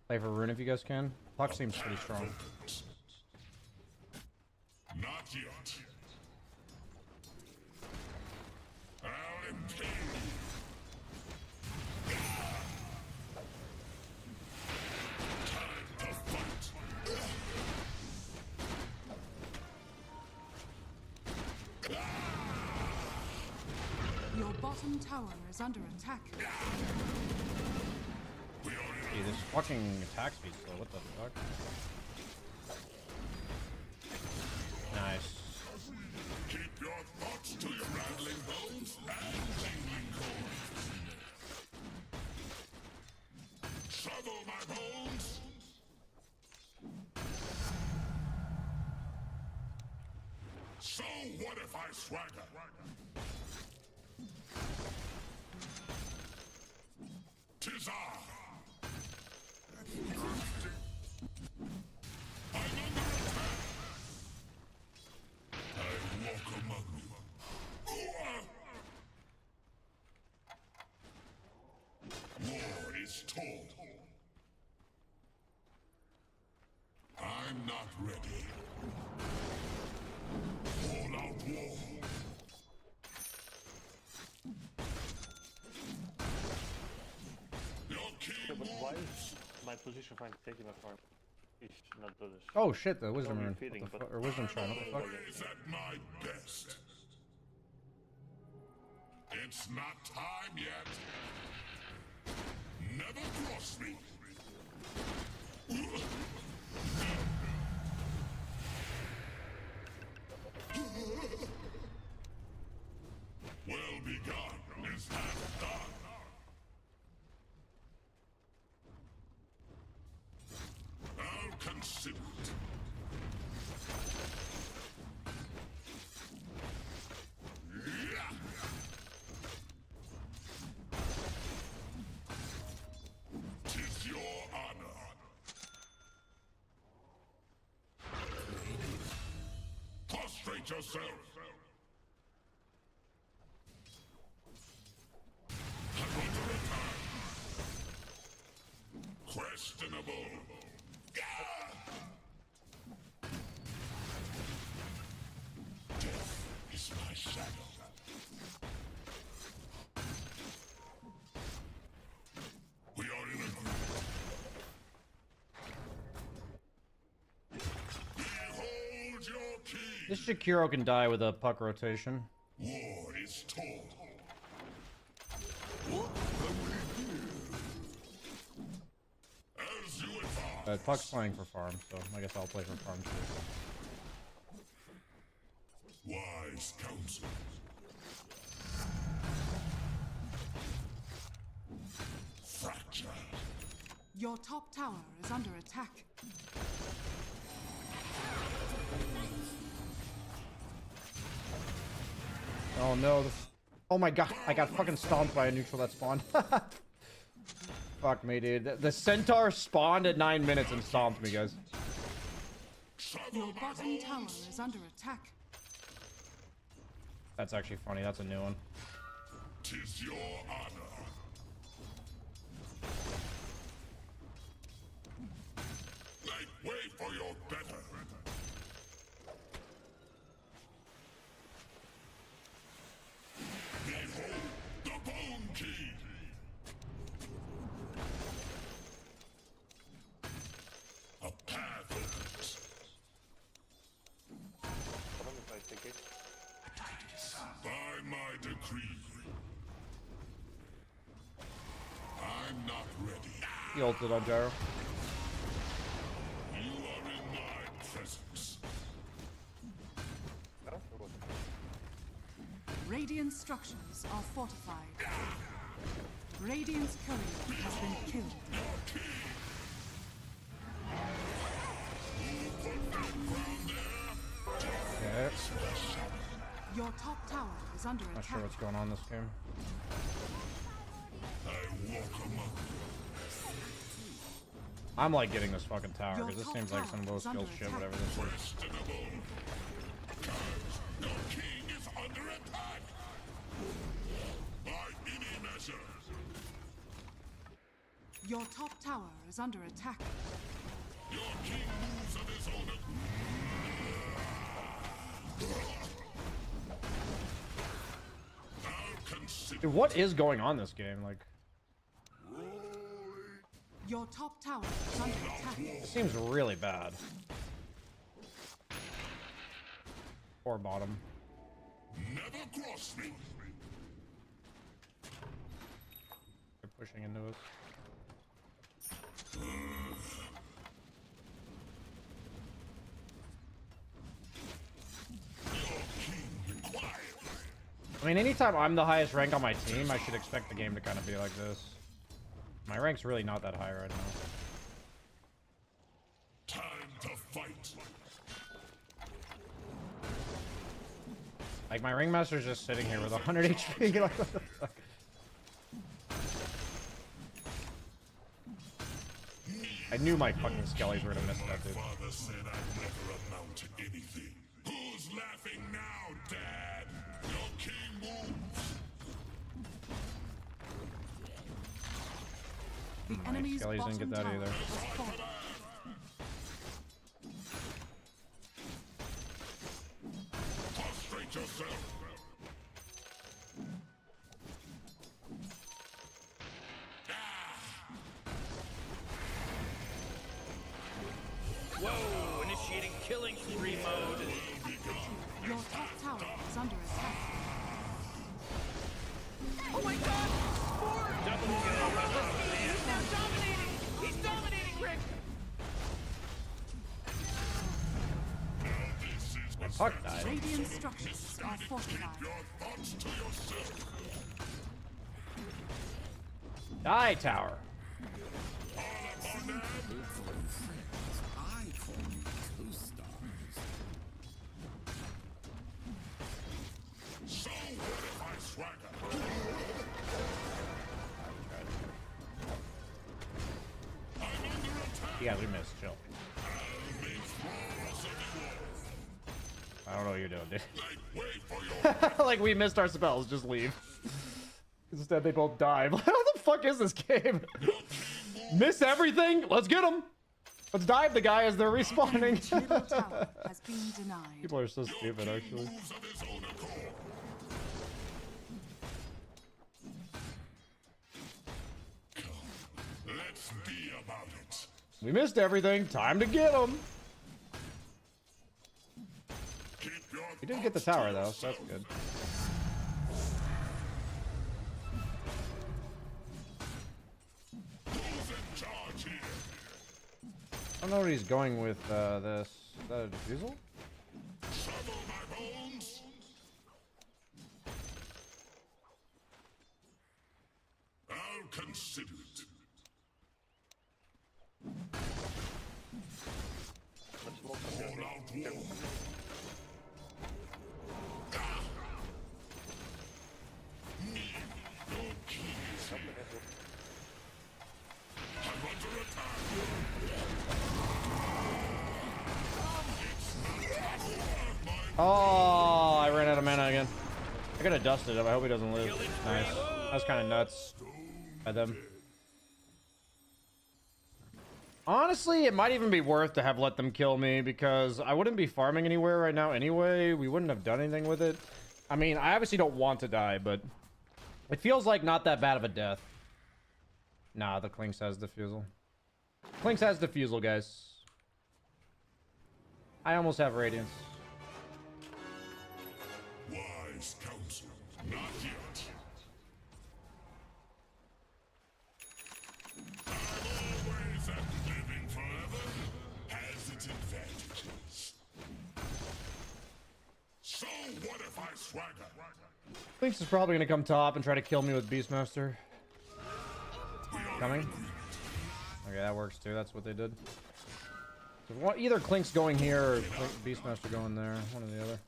Play for Rune if you guys can. Puck seems pretty strong. Not yet. I'll impale you. Time to fight. Your bottom tower is under attack. Gee, this fucking attack speed's slow. What the fuck? Nice. Keep your thoughts to your rattling bones and jingling cords. Shovel my bones. So what if I swagger? Tis I. I'm under attack. I walk among you. War is tall. I'm not ready. All out war. Your king Why moves. is my position fine taking a farm? You should not do this. Oh shit, the wisdom Only rune. feeding, What the but- fuck? Or wisdom shrine. What the fuck? Always at my best. It's not time yet. Never cross me. Well begun is half done. I'll consider it. Yeah. yourself. Questionable. Death is my shadow. We are in agreement. Behold your king. This Shakiro can die with a puck rotation. War is torn. As you advise. Puck's playing for farm, so I guess I'll play for farm too. Wise counsel. Fracture. Your top tower is under attack. Oh no, oh my god, I got fucking stomped by a neutral that spawned. Fuck me, dude. The centaur spawned at 9 minutes and stomped me, guys. Your bottom tower is under attack. That's actually funny, that's a new one. 'Tis your honor. Make way for your better. Behold the Bone Key. A path opens. By my decree. I'm not ready. He ulted on Gyro. You are in my presence. Radiant structures are fortified. Radiant's courier has been killed. Okay. Your top tower is under Not attack. sure what's going on this game. I walk among I'm like getting this fucking tower Your because this top seems like tower some low is under skill shit, attack. whatever this is. questionable. Your king is under attack. By any measure. Your top tower is under attack. Your king moves of his own Dude, what is going on this game? Like, Your top tower is under attack. it seems really bad. Or bottom. Never cross me. They're pushing into us. I mean, anytime I'm the highest rank on my team, I should expect the game to kind of be like this. My rank's really not that high right now. Time to fight. Like, my ringmaster's just sitting here with 100 HP. Like, what the fuck? I knew my fucking skellies were gonna miss that, dude. Father said I'd never amount to anything. Who's laughing now, Dad? Your king moves. The enemy's skellies didn't bottom get that tower either. has fallen. Prostrate yourself. Whoa, initiating killing spree mode. Your top tower is under attack. Oh my god! Ford! Double kill. He's now dominating! He's dominating, Rick! My puck died. Radiant structures are fortified. Your thoughts to yourself. Die, tower. So what if I swagger? I'm under attack. You guys, we missed. Chill. Make thralls of you all. don't know what you're doing, dude. Like, we missed our spells. Just leave. Instead, they both died. What the fuck is this game? Miss everything? Let's get them. Let's dive the guy as they're respawning. Has been denied. People are so stupid, actually. Let's be about it. We missed everything. Time to get them. We didn't get the tower, though, so that's good. I don't know what he's going with this. Is that a defusal? I'll consider it. All out war. Oh, I ran out of mana again. I could have dusted him. I hope he doesn't live. Nice. That was kind of nuts by them. Honestly, it might even be worth to have let them kill me because I wouldn't be farming anywhere right now anyway. We wouldn't have done anything with it. I mean, I obviously don't want to die, but it feels like not that bad of a death. Nah, the Clinks has defusal. Clinks has defusal, guys. I almost have Radiance. Wise counsel, not yet. I've always said living forever has its advantages. So what if I swagger? Clinks is probably gonna come top and try to kill me with Beastmaster. Coming. Okay, that works too. That's what they did. So either Clink's going here or Beastmaster going there. One or the other.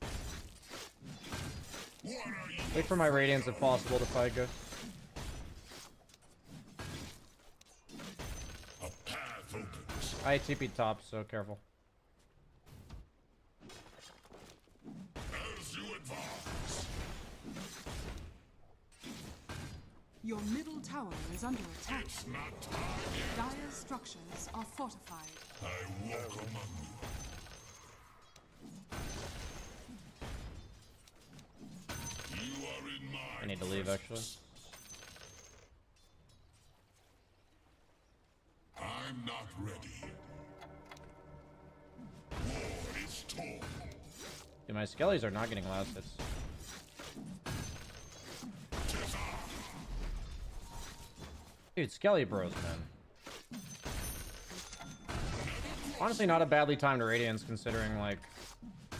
Wait for my Radiance if possible to fight, guys. I TP top, so careful. As you advise. Your middle tower is under attack. It's not time yet. Dire structures are fortified. I walk among you. You are in my I need to leave, actually. I'm not ready. War is torn. Dude, my Skellies are not getting last hits. Dude, Skelly bros, man. Honestly, not a badly timed Radiance, considering, like,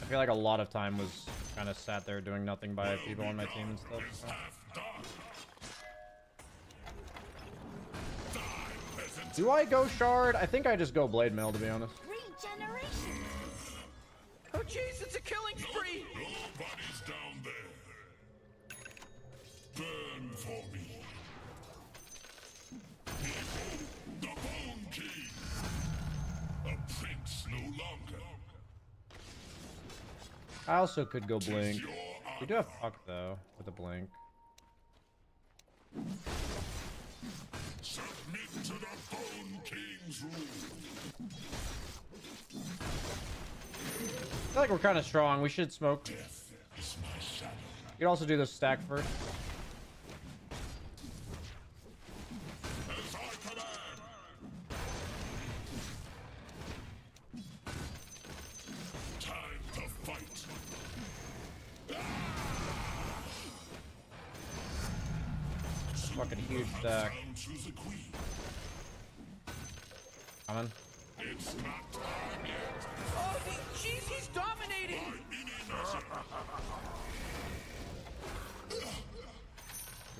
I feel like a lot of time was kind of sat there doing nothing by people on my team and stuff. So. Do I go Shard? I think I just go Blade Mail, to be honest. Regeneration. Oh jeez, it's a killing spree. Nobody's down there. Burn for me. The Bone King. A prince no longer. I also could go Blink. We do have Fuck, though, with a Blink. Submit to the Bone King's rule. I feel like we're kind of strong. We should smoke. You could also do this stack first. As I command. Time to fight. Fucking huge stack. Coming. It's not time yet. Oh jeez, he's dominating.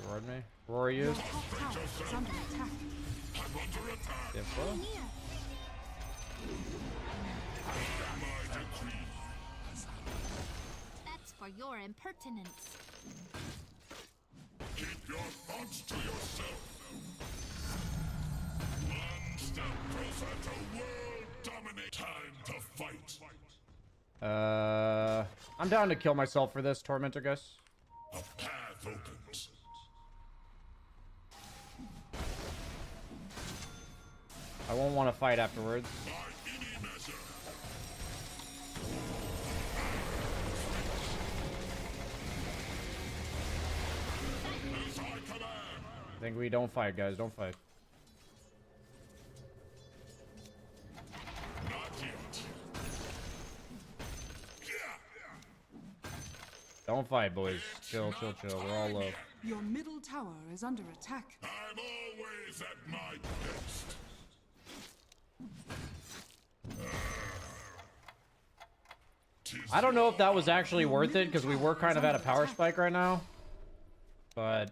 Reward me. Roar you. Your top tower is under attack. I'm under attack. Yeah, well. My decree. That's for your impertinence. Keep your thoughts to yourself. One step closer to world dominate. Time to fight. I'm down to kill myself for this, Tormentor, guys. A path opens. I won't want to fight afterwards. I think we don't fight, guys. Don't fight. Don't fight, boys. Chill, chill, chill. We're all low. Your middle tower is under attack. I'm always at my best. I don't know if that was actually worth it because we were kind of at a power spike right now. But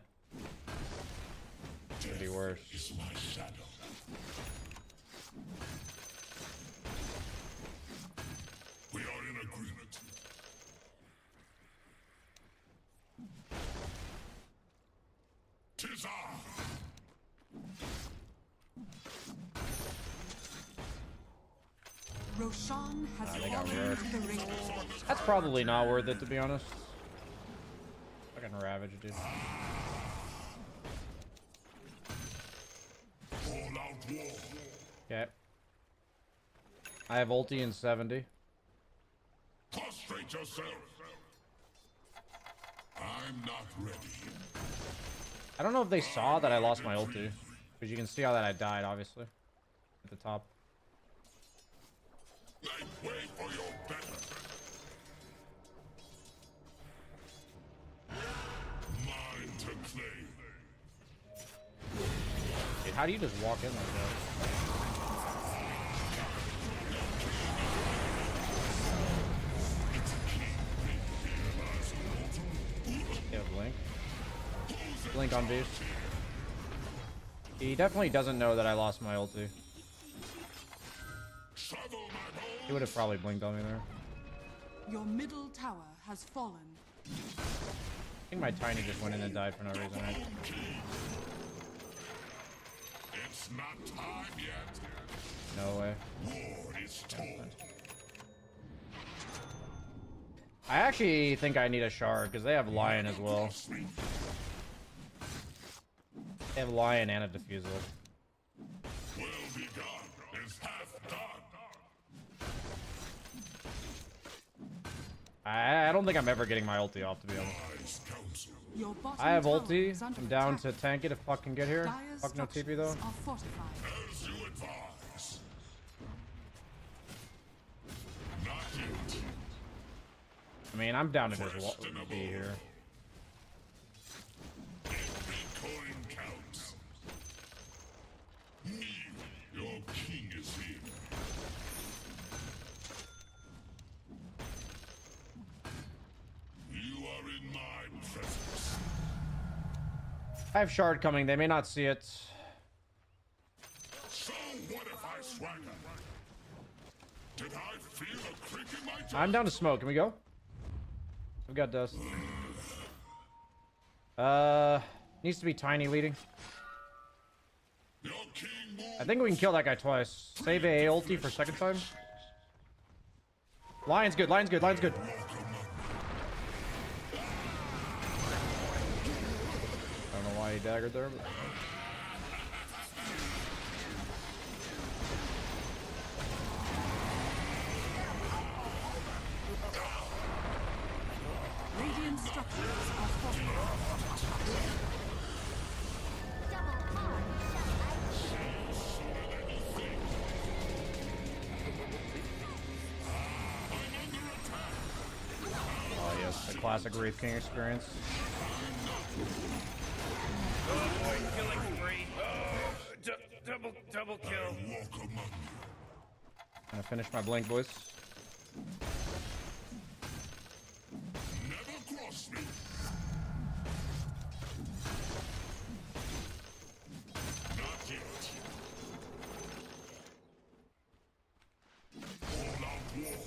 it could be worse. Is my shadow. We are in agreement. Tis I. Roshan has they got fallen wrecked. into the ring. That's probably not worth it, to be honest. Fucking Ravage, dude. All out war. Okay. I have ulti in 70. Prostrate yourself. I'm not ready. I don't know if they saw that I lost my ulti. Because you can see how that I died, obviously. At the top. Make way for your better. Mine to claim. Dude, how do you just walk in like that? Yeah, Blink. Blink on beast. He definitely doesn't know that I lost my ulti. He would have probably blinked on me there. Your middle tower has fallen. I think my tiny just went in and died for no reason, right? It's not time yet. No way. War is told. I actually think I need a shard because they have Lion as well. They have Lion and a Diffusal. Well begun is half done. I don't think I'm ever getting my ulti off, to be honest. Wise counsel. Your bottom I have tower ulti. is under I'm down attack. to tank it if Puck can get here. Dire's Puck no TP though. structures are fortified. As you advise. Not yet. I mean, I'm down to just be here. Every coin counts. Me, your king is here. You are in my presence. I have shard coming. They may not see it. So what if I swagger? Did I feel a creak in my chest? I'm down to smoke. Can we go? We've got dust. Needs to be tiny leading. Your king I think we can kill that guy twice. Save a ulti for second time. Lion's good. Lion's good. Lion's good. I don't know why he daggered there, but... Radiant structures are fortified. Oh yes, the classic Wraith King experience. Killing spree. Double kill. Gonna finish my blink, boys. never cross me. Not yet. All out war.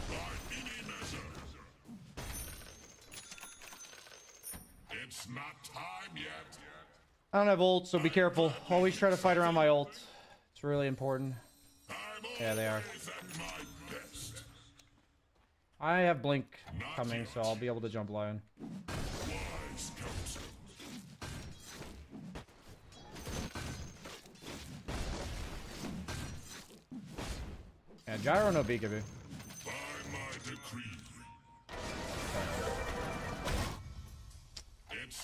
By any measure. It's not time yet. I don't have ult, so be careful. Always try to fight around my ult. It's really important. I'm Yeah, they are. I have blink coming, so I'll be able to jump lion. Yeah, gyro no BKB.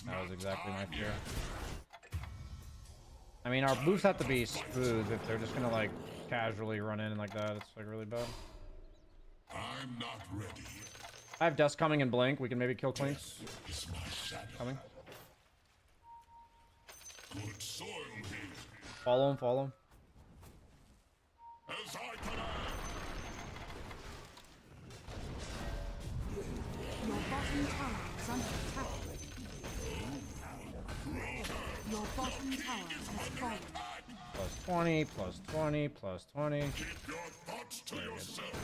That was exactly my fear. I mean, our moves have to be smooth. If they're just gonna like casually run in like that, it's like really bad. I'm not ready. I have dust coming and blink. We can maybe kill Queens. Coming. Good soil here. Follow him, follow him. As I command. Your bottom tower is under attack. Your bottom tower has fallen. Plus 20, plus 20, plus 20. Keep your thoughts to yourself.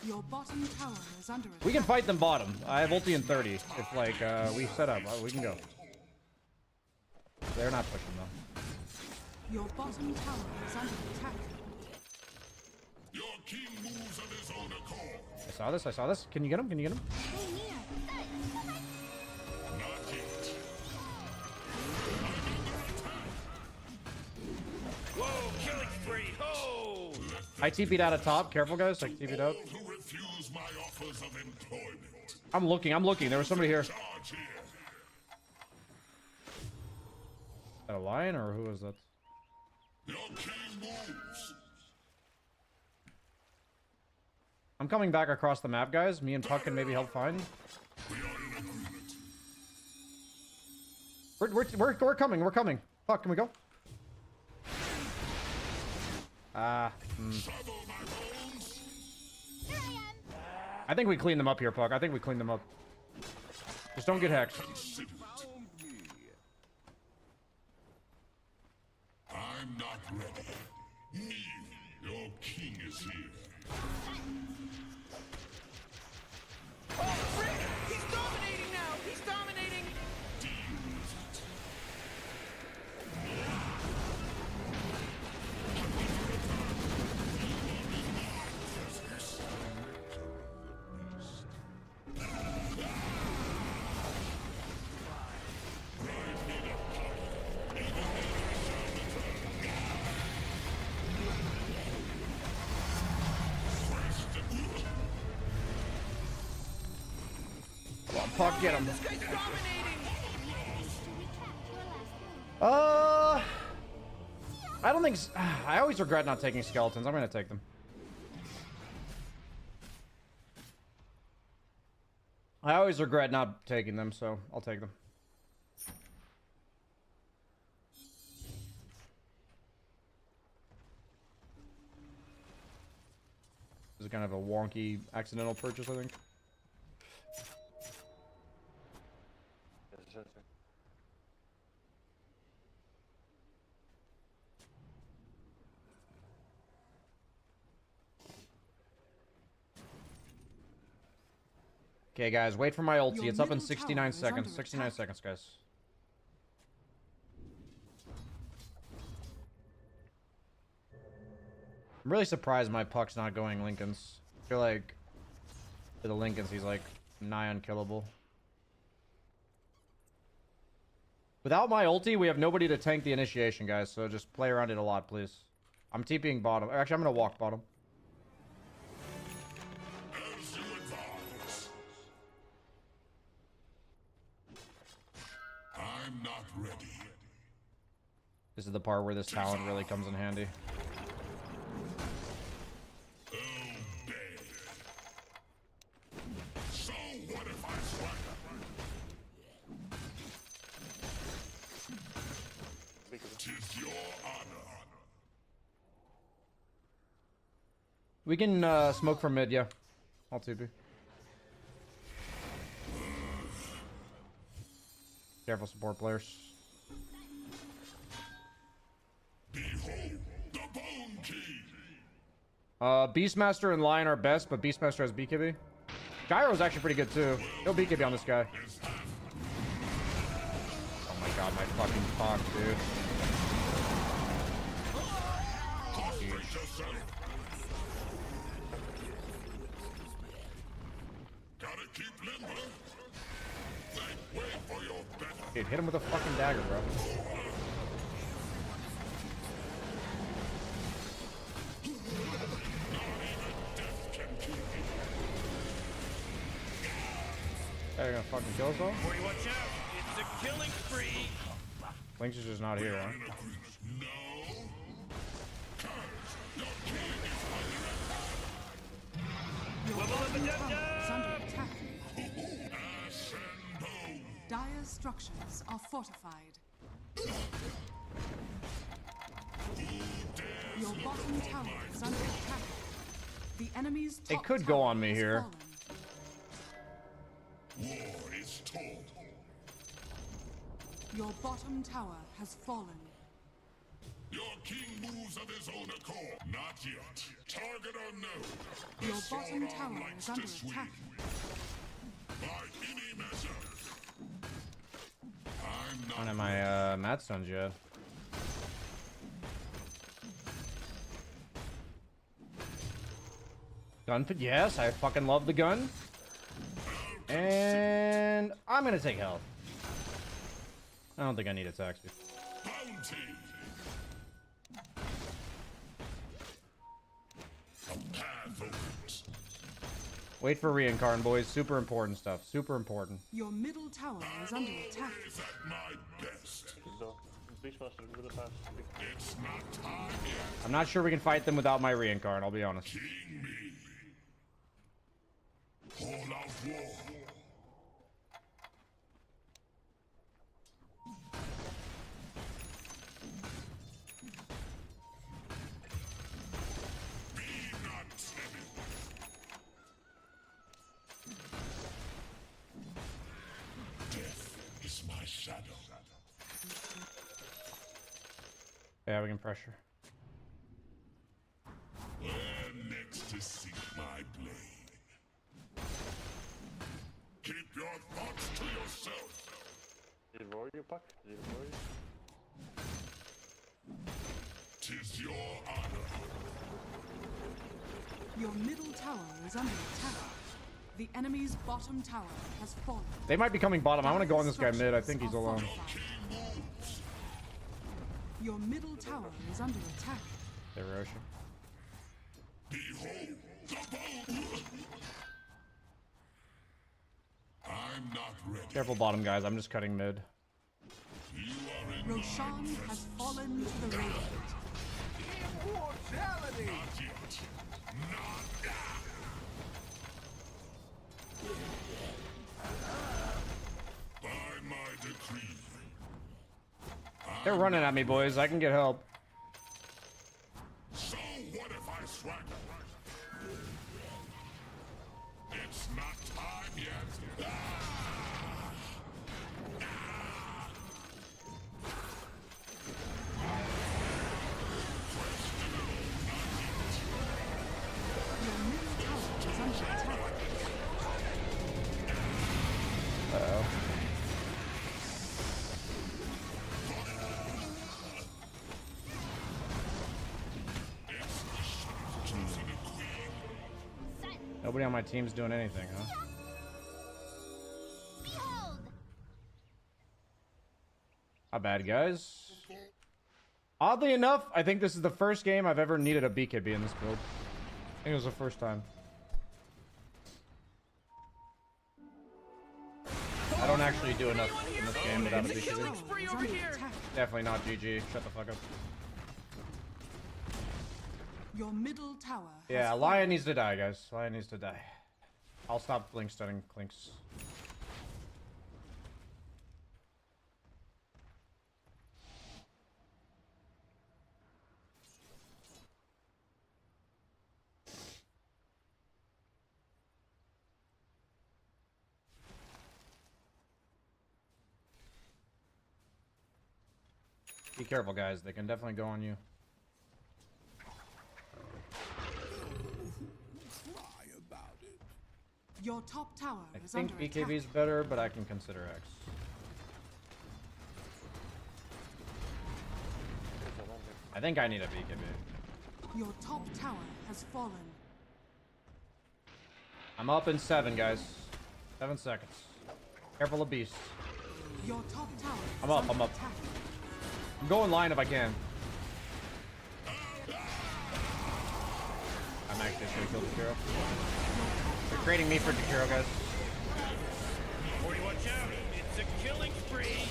Your bottom tower is under attack. We can fight them bottom. I have ulti in 30. If like we set up, we can go. They're not pushing though. Your bottom tower is under attack. Your king moves of his own accord. I saw this, I saw this. Can you get him? Can you get him? Not yet. Whoa, killing spree. Oh! I TP'd out of top. Careful guys, I TP'd out. Who refuse my offers of employment. I'm looking. There was somebody here. Is Charge here. that a lion or who is that? Your king moves. I'm coming back across the map, guys. Me and Puck can maybe help find. We are in agreement. We're coming. We're coming. Puck, can we go? Shovel my bones. I think we clean them up here, Puck. I think we clean them up. Just don't get hexed. Consider it. I'm not ready. Me, your king is here. Oh, frick! He's dominating now! He's dominating! Deal with it. Come on, Puck, get him. This guy's dominating! I don't think... I always regret not taking skeletons. I'm gonna take them. I always regret not taking them, so I'll take them. This is kind of a wonky accidental purchase, I think. Okay, guys, wait for my ulti. It's up in 69 seconds. 69 seconds, guys. I'm really surprised my Puck's not going Lincolns. I feel like for the Lincolns, he's like nigh unkillable. Without my ulti, we have nobody to tank the initiation, guys. So just play around it a lot, please. I'm TPing bottom. Actually, I'm going to walk bottom. As you advise. I'm not ready. This is the part where this talent really comes in handy. Obey. So what if I swagger? Tis your honor. We can smoke from mid, yeah. I'll TP. Careful, support players. Behold the Bone Key. Beastmaster and Lion are best, but Beastmaster has BKB. Gyro's actually pretty good too. No BKB on this guy. Oh my god, my fucking Puck, dude. Just Dude, hit him with a fucking dagger, bro. They're gonna fucking kill us all? Corey, watch out. It's a killing spree. Lynx is just not here, huh? Your bottom tower is under attack. Dire's structures are fortified. Your bottom tower is under attack. The enemy's top It could go on me has here. fallen. War is tall. Your bottom tower has fallen. Your king moves of his own accord. Not yet. Target unknown. The Your bottom Sauron tower likes is under to swing. attack. By any measure. I'm I don't not have my mat stones yet. Gun fit, yes, I fucking love the gun. And I'm gonna take health. I don't think I need attacks. bounty. A path opens. Wait for reincarn, boys. Super important stuff. Super important. Your middle tower is under attack. Is at my best. So, Beastmaster, give it a pass. It's not time yet. I'm not sure we can fight them without my reincarn, I'll be honest. King me. All out war. Be not timid. Death is my shadow. Yeah, we can pressure. Where next to seek my blade? Keep your thoughts to yourself. Did it roar you, Puck? Did it roar you? 'Tis your honor. Your middle tower is under attack. The enemy's bottom tower has fallen. They might be coming bottom. I want to go on this guy mid. I think he's alone. Your middle tower is under attack. They're rushing. Behold the bow. I'm not ready. Careful bottom, guys. I'm just cutting mid. You are in Roshan has fallen to the radiant. Immortality. Not yet. Not yet. By my decree. They're running at me, boys. I can get help. So what if I swagger? It's not time yet. Your middle tower is under attack. Uh-oh. Nobody on my team's doing anything, huh? Not bad, guys. Oddly enough, I think this is the first game I've ever needed a BKB in this build. I think it was the first time. I don't actually do enough in this game without a BKB. Definitely not GG. Shut the fuck up. Your middle tower. Yeah, Lion needs to die, guys. Lion needs to die. I'll stop blink stunning Clinks. Be careful, guys. They can definitely go on you. Your top tower I is think under BKB attack. is better, but I can consider X. I think I need a BKB. Your top tower has fallen. I'm up in 7, guys. 7 seconds. Careful of beasts. Your top tower I'm is up, under I'm up. attack. I'm going line if I can. I'm actually just gonna kill Jakiro. They're trading me for Jakiro, guys. 40, watch out. It's a killing spree.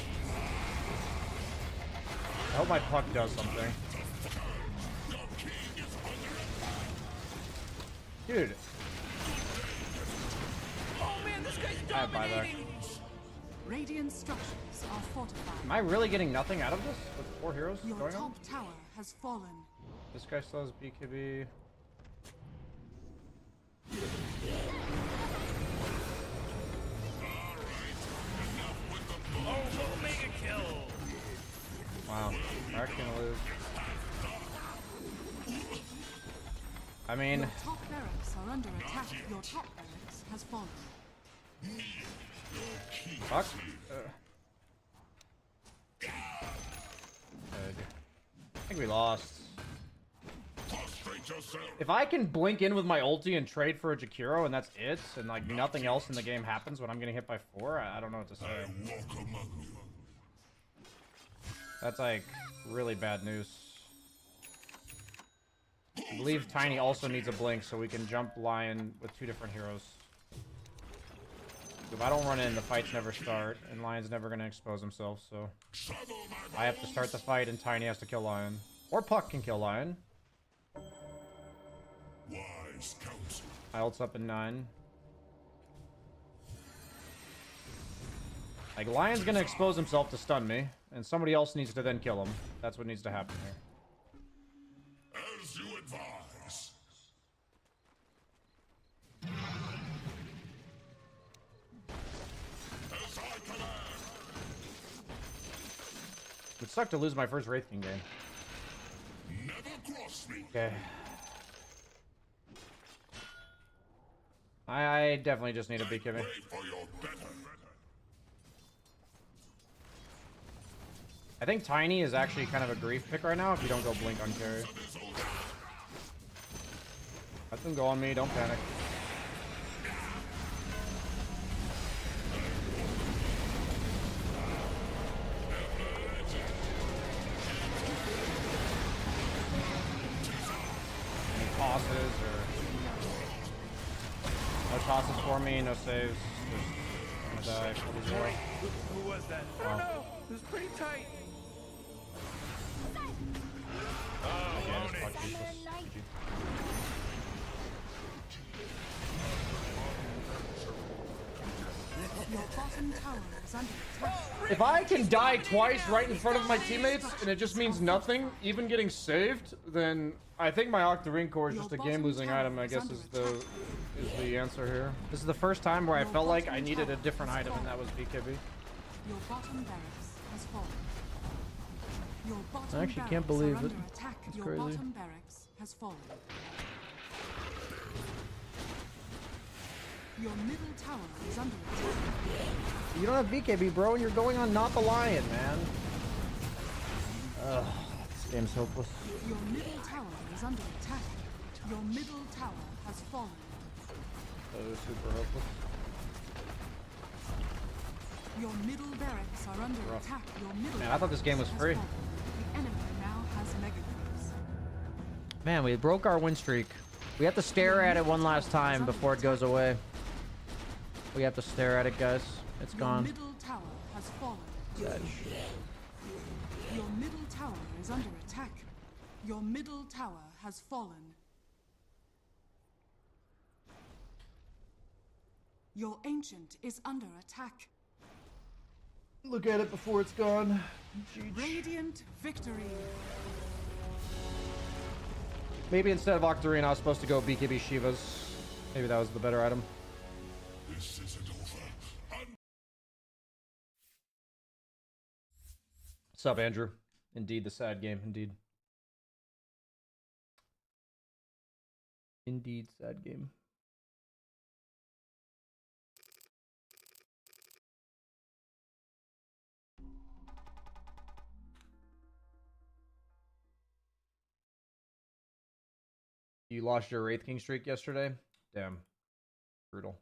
I hope my puck does something. Dude. Oh man, this guy's I have buyback. dominating. Radiant structures are fortified. Am I really getting nothing out of this with 4 heroes Your going on? top tower has fallen. This guy still has BKB. Oh, Omega kill. Wow, we're actually gonna lose. I mean, Your top barracks are under attack. Your top barracks has fallen. fuck. Good. I think we lost. If I can blink in with my ulti and trade for a Jakiro and that's it, and like nothing else in the game happens when I'm getting hit by 4, I don't know what to say. That's like really bad news. I believe Tiny also needs a blink so we can jump Lion with 2 different heroes. If I don't run in, the fights never start, and Lion's never going to expose himself, so... I have to start the fight, and Tiny has to kill Lion. Or Puck can kill Lion. My ult's up in 9. Like, Lion's going to expose himself to stun me, and somebody else needs to then kill him. That's what needs to happen here. As you advise. As I command. It would suck to lose my first Wraith King game. Never cross me. Okay. I definitely just need a BKB. Wait for your better. I think Tiny is actually kind of a grief pick right now if you don't go blink on carry. Let them go on me, don't panic. Any tosses or... No tosses for me, no saves. Just gonna die. 40-0. Who was that? I don't know. It was pretty tight. Yeah, just fuck useless. GG. Your bottom tower is under attack. If I can die twice right in front of my teammates and it just means nothing, even getting saved, then I think my Octarine Core is just a game-losing item, I guess is the answer here. This is the first time where I felt like I needed a different item, and that was BKB. Your bottom barracks has fallen. Your bottom I actually can't barracks believe are it. under attack. It's Your crazy. bottom barracks has fallen. Your middle tower is under attack. You don't have BKB, bro, and you're going on not the Lion, man. Ugh, this game's hopeless. Your middle tower is under attack. Your middle tower has fallen. So super hopeless. Your middle barracks are under Rough. attack. Your middle Man, I thought this game was barracks free. has fallen. The enemy now has mega creeps. Man, we broke our win streak. We have to stare at it one last time before it goes away. We have to stare at it, guys. It's gone. Your middle tower has fallen. Sad. Your middle tower is under attack. Your middle tower has fallen. Your ancient is under attack. Look at it before it's gone. Radiant victory. Maybe instead of Octarine, I was supposed to go BKB Shivas. Maybe that was the better item. This isn't over. What's up, Andrew? Indeed, the sad game. Indeed. Indeed, sad game. You lost your Wraith King streak yesterday? Damn. Brutal.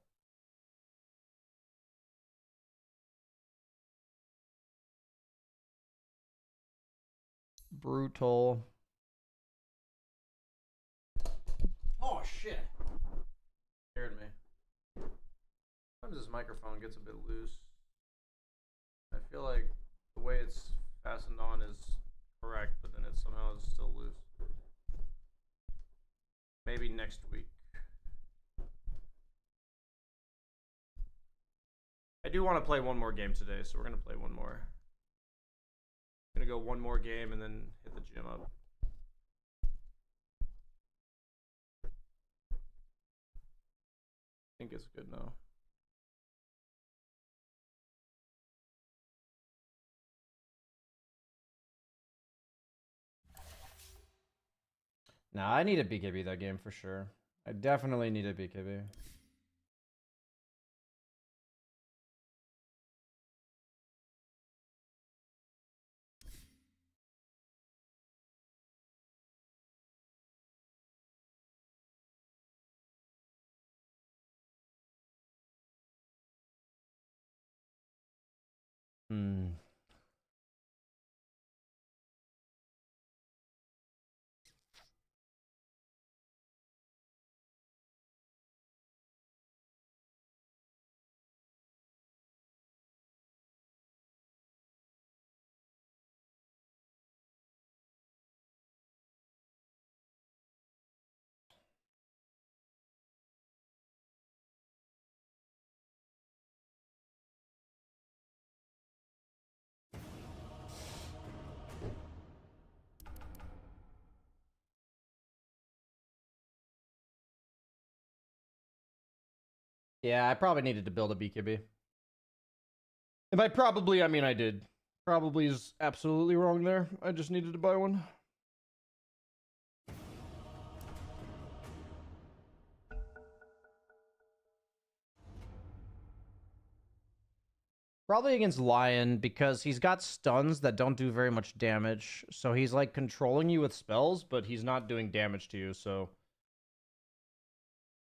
brutal. Oh shit! Scared me. Sometimes this microphone gets a bit loose. I feel like the way it's fastened on is correct, but then it somehow is still loose. Maybe next week. I do want to play one more game today, so we're gonna play one more. Gonna go one more game and then hit the gym up. I think it's good now. Nah, I need a BKB that game for sure. I definitely need a BKB. Hmm. Yeah, I probably needed to build a BKB. And by probably, I mean I did. Probably is absolutely wrong there. I just needed to buy one. Probably against Lion, because he's got stuns that don't do very much damage. So he's like controlling you with spells, but he's not doing damage to you, so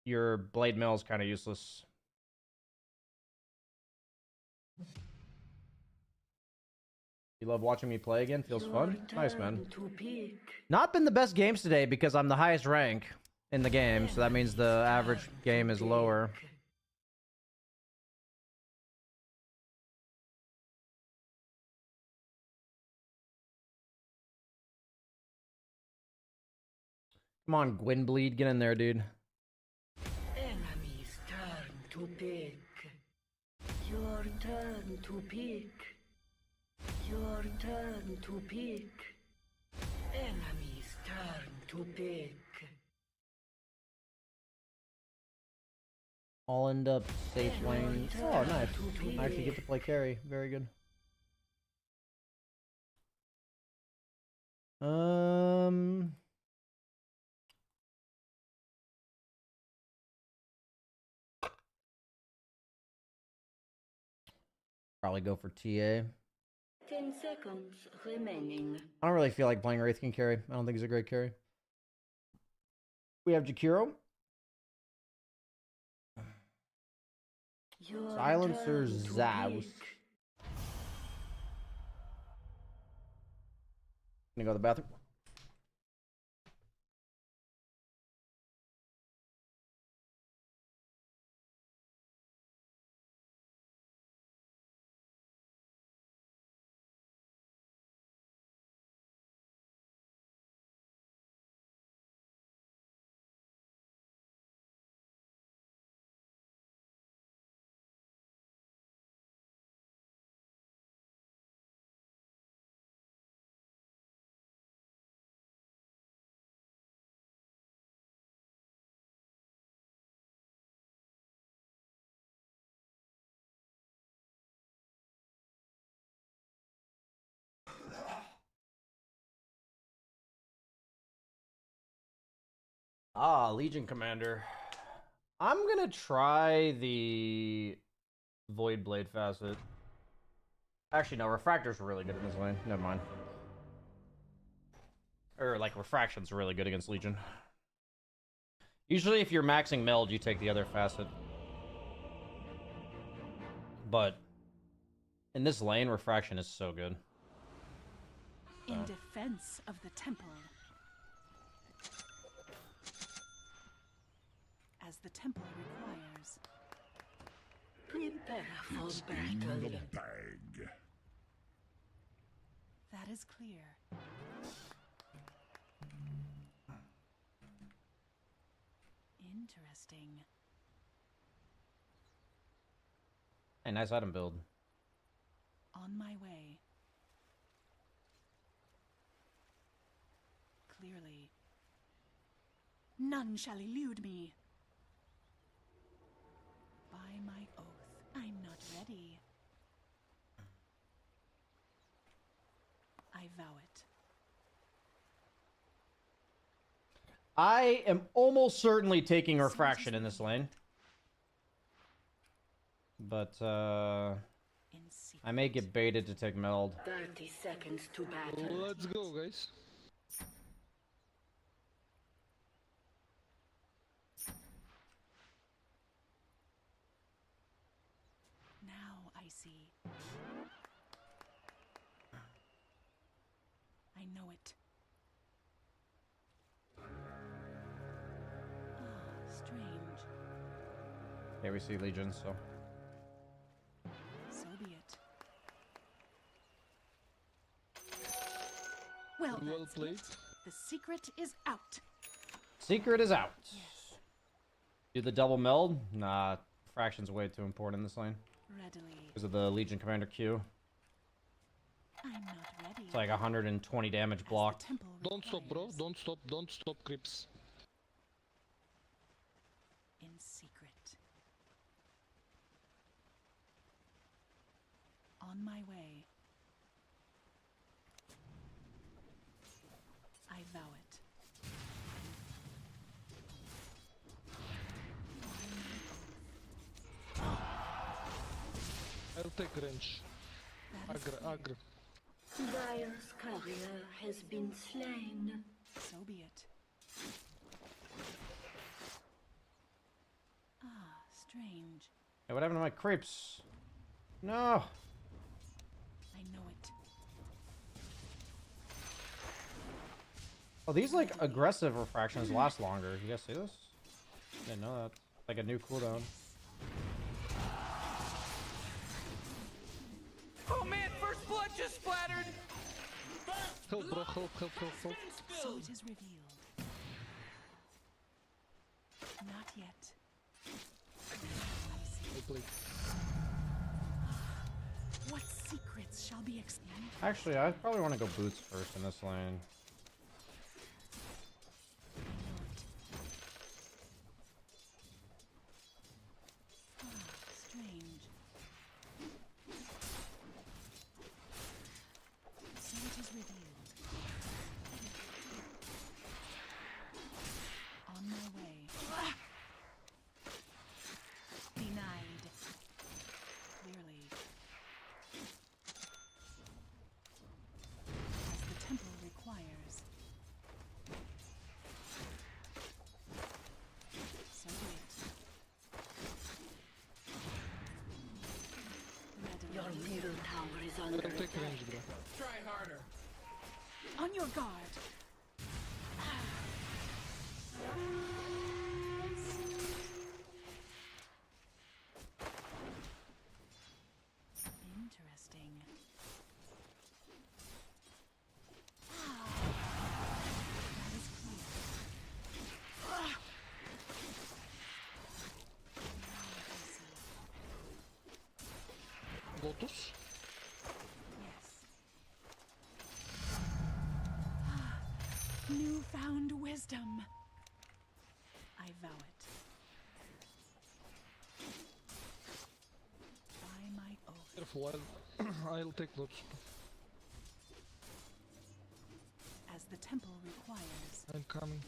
your Blade Mail is kind of useless. You love watching me play again? Feels fun? Nice, man. Not been the best games today because I'm the highest rank in the game, so that means the average game is lower. Come on, Gwynbleed, get in there, dude. Enemy's turn to pick. Your turn to pick. Your turn to pick. Enemy's turn to pick. I'll end up safe lane. Oh, nice. I actually get to play carry. Very good. Probably go for TA. 10 seconds remaining. I don't really feel like playing Wraithkin carry. I don't think he's a great carry. We have Jakiro. Silencer Zaus. Gonna go to the bathroom. Ah, Legion Commander. I'm gonna try the Void Blade Facet. Actually, no, Refractor's really good in this lane. Never mind. Or, like, Refraction's really good against Legion. Usually, if you're maxing Meld, you take the other Facet. But in this lane, Refraction is so good. In defense of the temple. As the temple requires. Prepare for It's battle. in the bag. That is clear. Interesting. Hey, nice item build. On my way. Clearly. None shall elude me. By my oath, I'm not ready. I vow it. I am almost certainly taking refraction in this lane. But, I may get baited to take meld. 30 seconds to battle. Let's go, guys. Now I see. I know it. Ah, strange. Yeah, we see legions, so. So be it. Well, that's played. it. The secret is out. Secret is out. Do the double meld? Nah, fraction's way too important in this lane. Readily. Because of the Legion Commander Q. I'm not ready. It's like 120 damage blocked. Don't stop, bro. Don't stop. Don't stop, creeps. In secret. On my way. I vow it. I'll take range. Agr. Dire's courier has been slain. So be it. Ah, strange. Hey, what happened to my creeps? No! I know it. Oh, these, like, aggressive refractions last longer. You guys see this? Didn't know that. Like a new cooldown. Oh man, first blood just splattered! Help, bro. Help. So it is revealed. Not yet. I played. What secrets shall be explained? Actually, I probably want to go boots first in this lane. Strange. So it is revealed. On my way. Denied. Clearly. As the temple requires. So be it. Your middle tower is under I'll take attack. range, bro. Try harder. On your guard. Interesting. That is clear. Lotus. Newfound wisdom. I vow it. By my oath. Careful, I'll take Lotus. As the temple requires. I'm coming.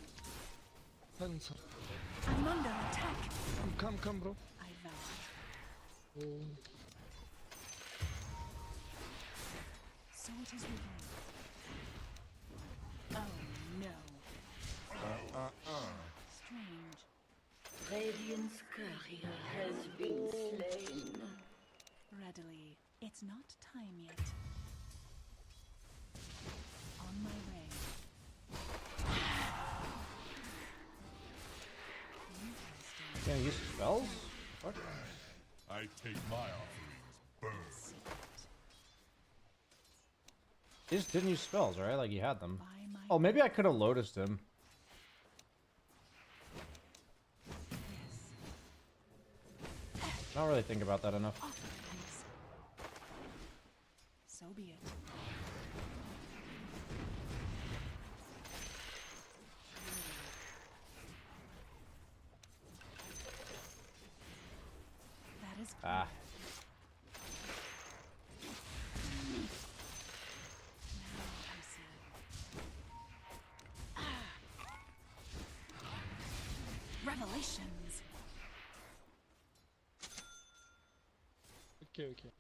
Silencer. I'm under attack. Come, bro. I vow it. Oh. So it is revealed. Oh no. Strange. Radiant's courier has been slain. Readily. It's not time yet. On my way. Gonna use spells? What? I take my offerings first. He just didn't use spells, right? Like he had them. Oh, maybe I could have lotused him. I don't really think about that enough. So be it. That is Ah. Revelations. Okay.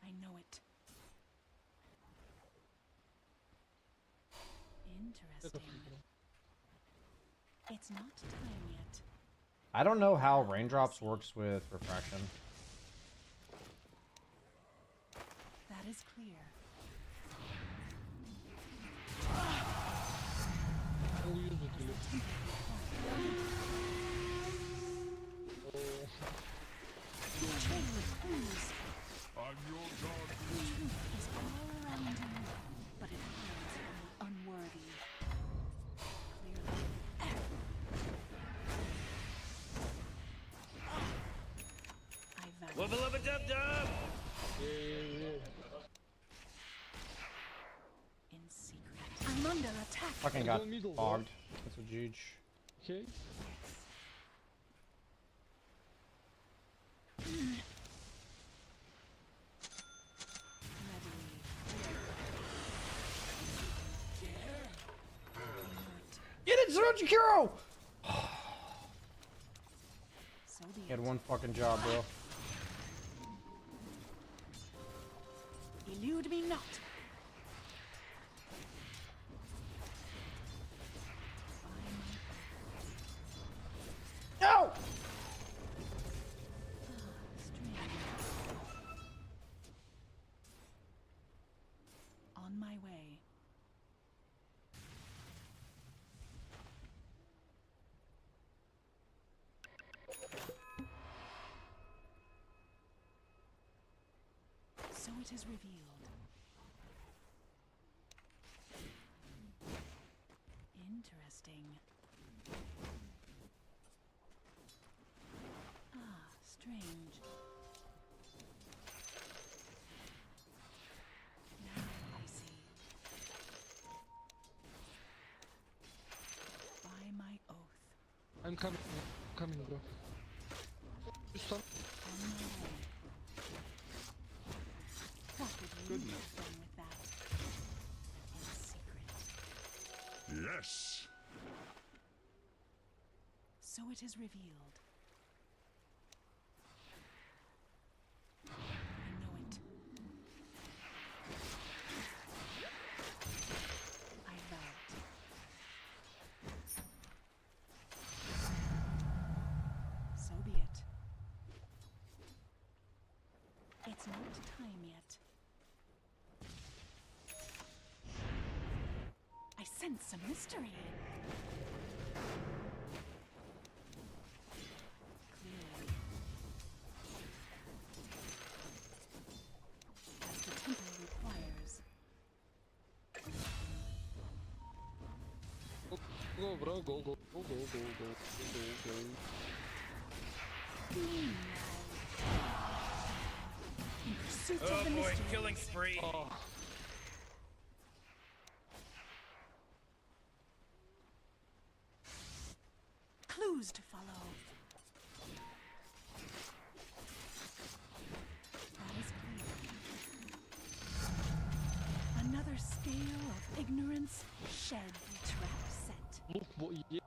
I know it. Interesting. It's not time yet. I don't know how raindrops works with refraction. That is clear. I'm your god. Truth is all around him, but it hides from the unworthy. Clearly. I value. Wubba lubba dub dub! In secret. I'm under attack. Fucking got bogged. That's a GG. Okay. Get it, Zorochikuro! So be He had one fucking job, bro. Elude me not. No! On my way. So it is revealed. Interesting. Ah, strange. Now I see. By my oath. I'm coming, bro. Stop. On my way. What would you have done with that? In secret. Yes. So it is revealed. I know it. I vow it. So be it. It's not time yet. I sense some mystery. Clearly. As the temple requires. Go, bro, go. In pursuit Oh of the boy, mystery. killing spree. Oh. Clues to follow. That is clear. Another scale of ignorance shed the trap set. Look, boy, yeah,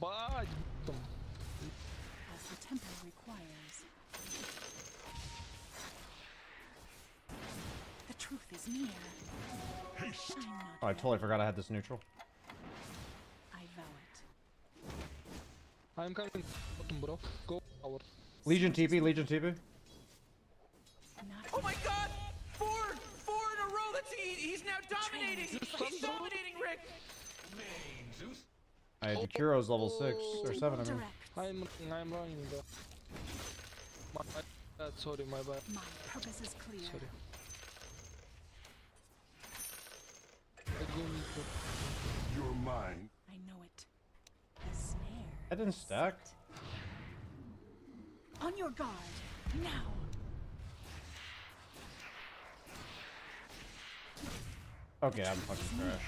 bad. As the temple requires. The truth is near. Haste. I'm not Oh, I totally forgot I had this neutral. I vow it. I'm coming, bottom, bro. Go power. Legion TP, Legion TP. Not Oh my god! Four in a row, Let's see. He's now dominating. He's dominating, Rick. I had Kuro's level 6 or 7. I mean. I'm running though. My bad, sorry, my bad. My purpose is clear. Sorry. I do need to... You're mine. I know it. The snare. That didn't stack. On your guard. Now. Okay, I'm fucking trash.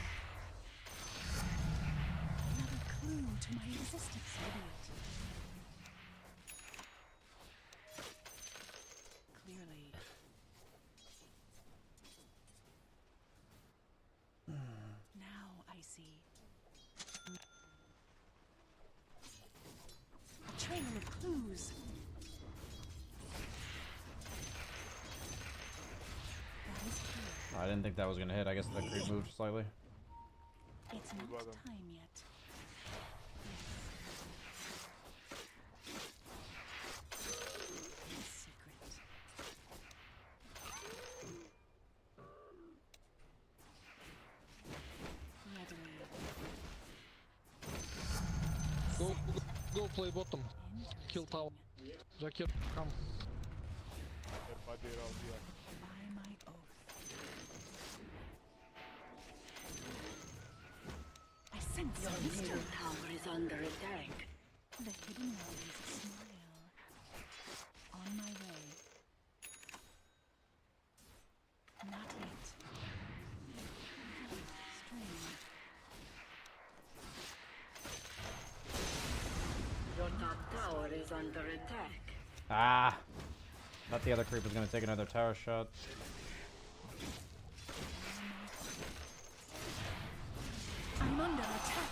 Another clue to my existence, idiot. Clearly. Now I see. A trail of clues. That is clear. I didn't think that was gonna hit. I guess the creep moved slightly. It's not time yet. Go play bottom. Kill tower. Jacket, come. By my oath. I sense Your mystery. middle tower is under attack. The hidden one is a smile. On my way. Not yet. Strange. Your top tower is under attack. Ah! Thought the other creep was gonna take another tower shot. I'm under attack.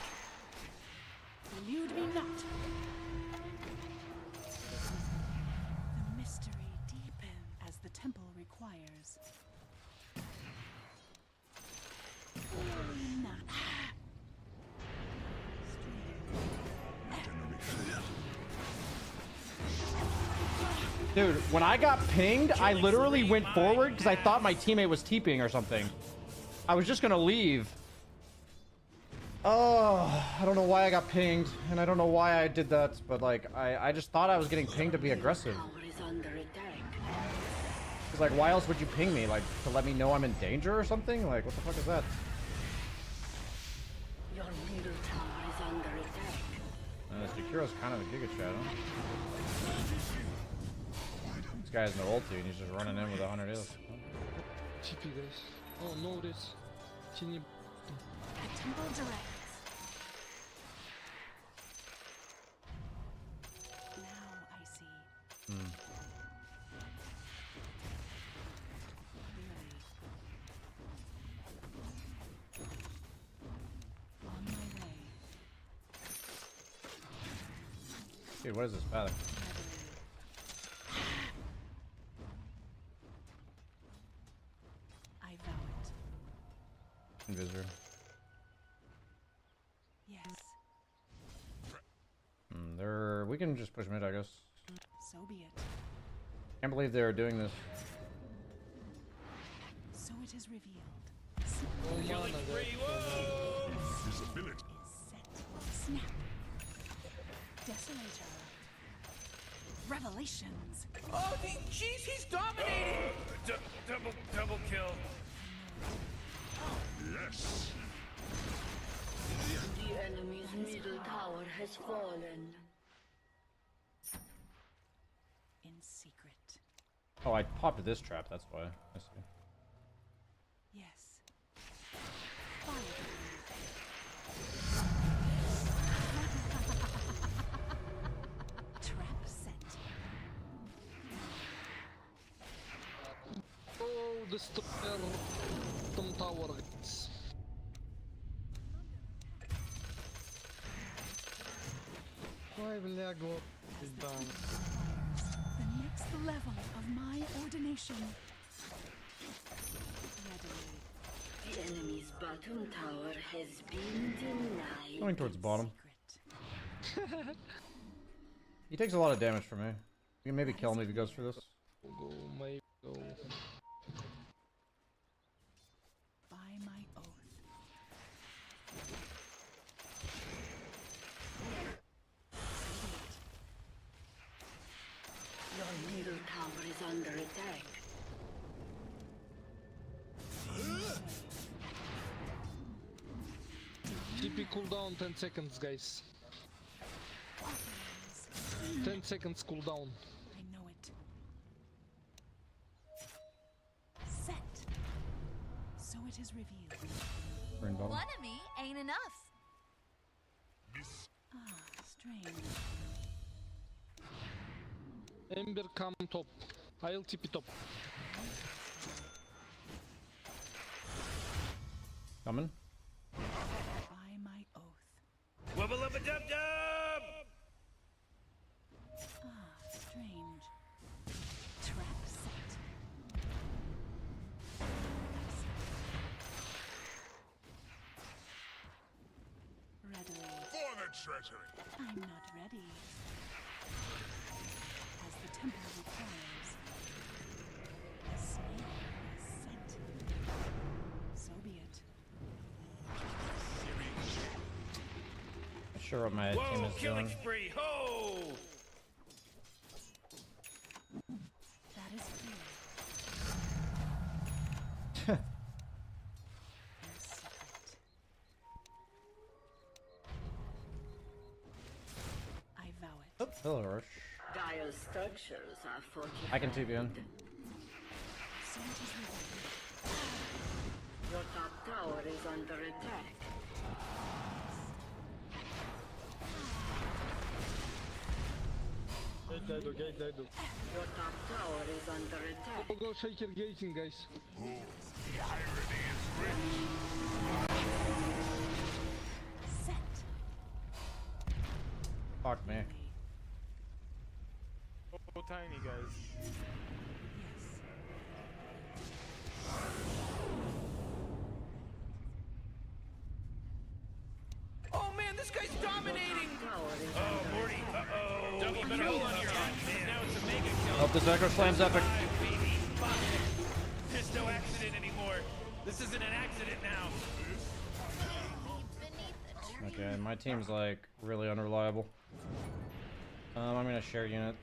Elude me not. The mystery deepens as the temple requires. Worry not. Dude, when I got pinged, I literally went forward because I thought my teammate was TPing or something. I was just gonna leave. Oh, I don't know why I got pinged, and I don't know why I did that, but like, I just thought I was getting pinged to be aggressive. Cause like, why else would you ping me? Like, to let me know I'm in danger or something? Like, what the fuck is that? Your middle tower is under attack. Jakiro's kind of a giga chat, huh? This guy has no ulti and he's just running in with 100 heals. TP guys. Oh no, this. Tiny. The temple directs. Now I see. On my way. Dude, what is this pattern? I vow it. Invisor. Yes. We can just push mid, I guess. So be it. Can't believe they're doing this. So it is revealed. Killing spree, whoa! Visibility. Snap. Desolator. Revelations. Oh, jeez, he's dominating. Double kill. Yes. The enemy's middle tower has fallen. In secret. Oh, I popped this trap, that's why. I see. Yes. Follow. Trap set. Oh, destroy bottom tower guys. Why will I go down? The next level of my ordination. Readily. The enemy's bottom tower has been denied. Going towards bottom. He takes a lot of damage from me. You can maybe kill him if he goes for this. Go, maybe go. TP cooldown 10 seconds, guys. 10 seconds cooldown. I know it. Set. So it is revealed. One of me ain't enough. Ah, strange. Ember come top. I'll TP top. Coming. By my oath. Wubba lubba dub dub! Ah, strange. Trap set. Readily. For the treasury! I'm not ready. As the temple requires. The snake is set. So be it. Not sure what my team Whoa, is killing doing. spree, ho! That is clear. In secret. I vow it. Oh, hello, Rush. Dire structures are fortified. I can TP in. So it is revealed. Your top tower is under attack. Gate. Your top tower is under attack. Go shake your gating, guys. Set. Fuck me. So tiny, guys. Yes. Oh man, this guy's dominating! Oh, Morty, uh-oh. Dougie, better hold on to your hat, man. Now it's a mega kill. Hope this Echo Slam's epic. Baby, fuck. There's no accident anymore. This isn't an accident now. Okay, my team's like really unreliable. I'm gonna share units.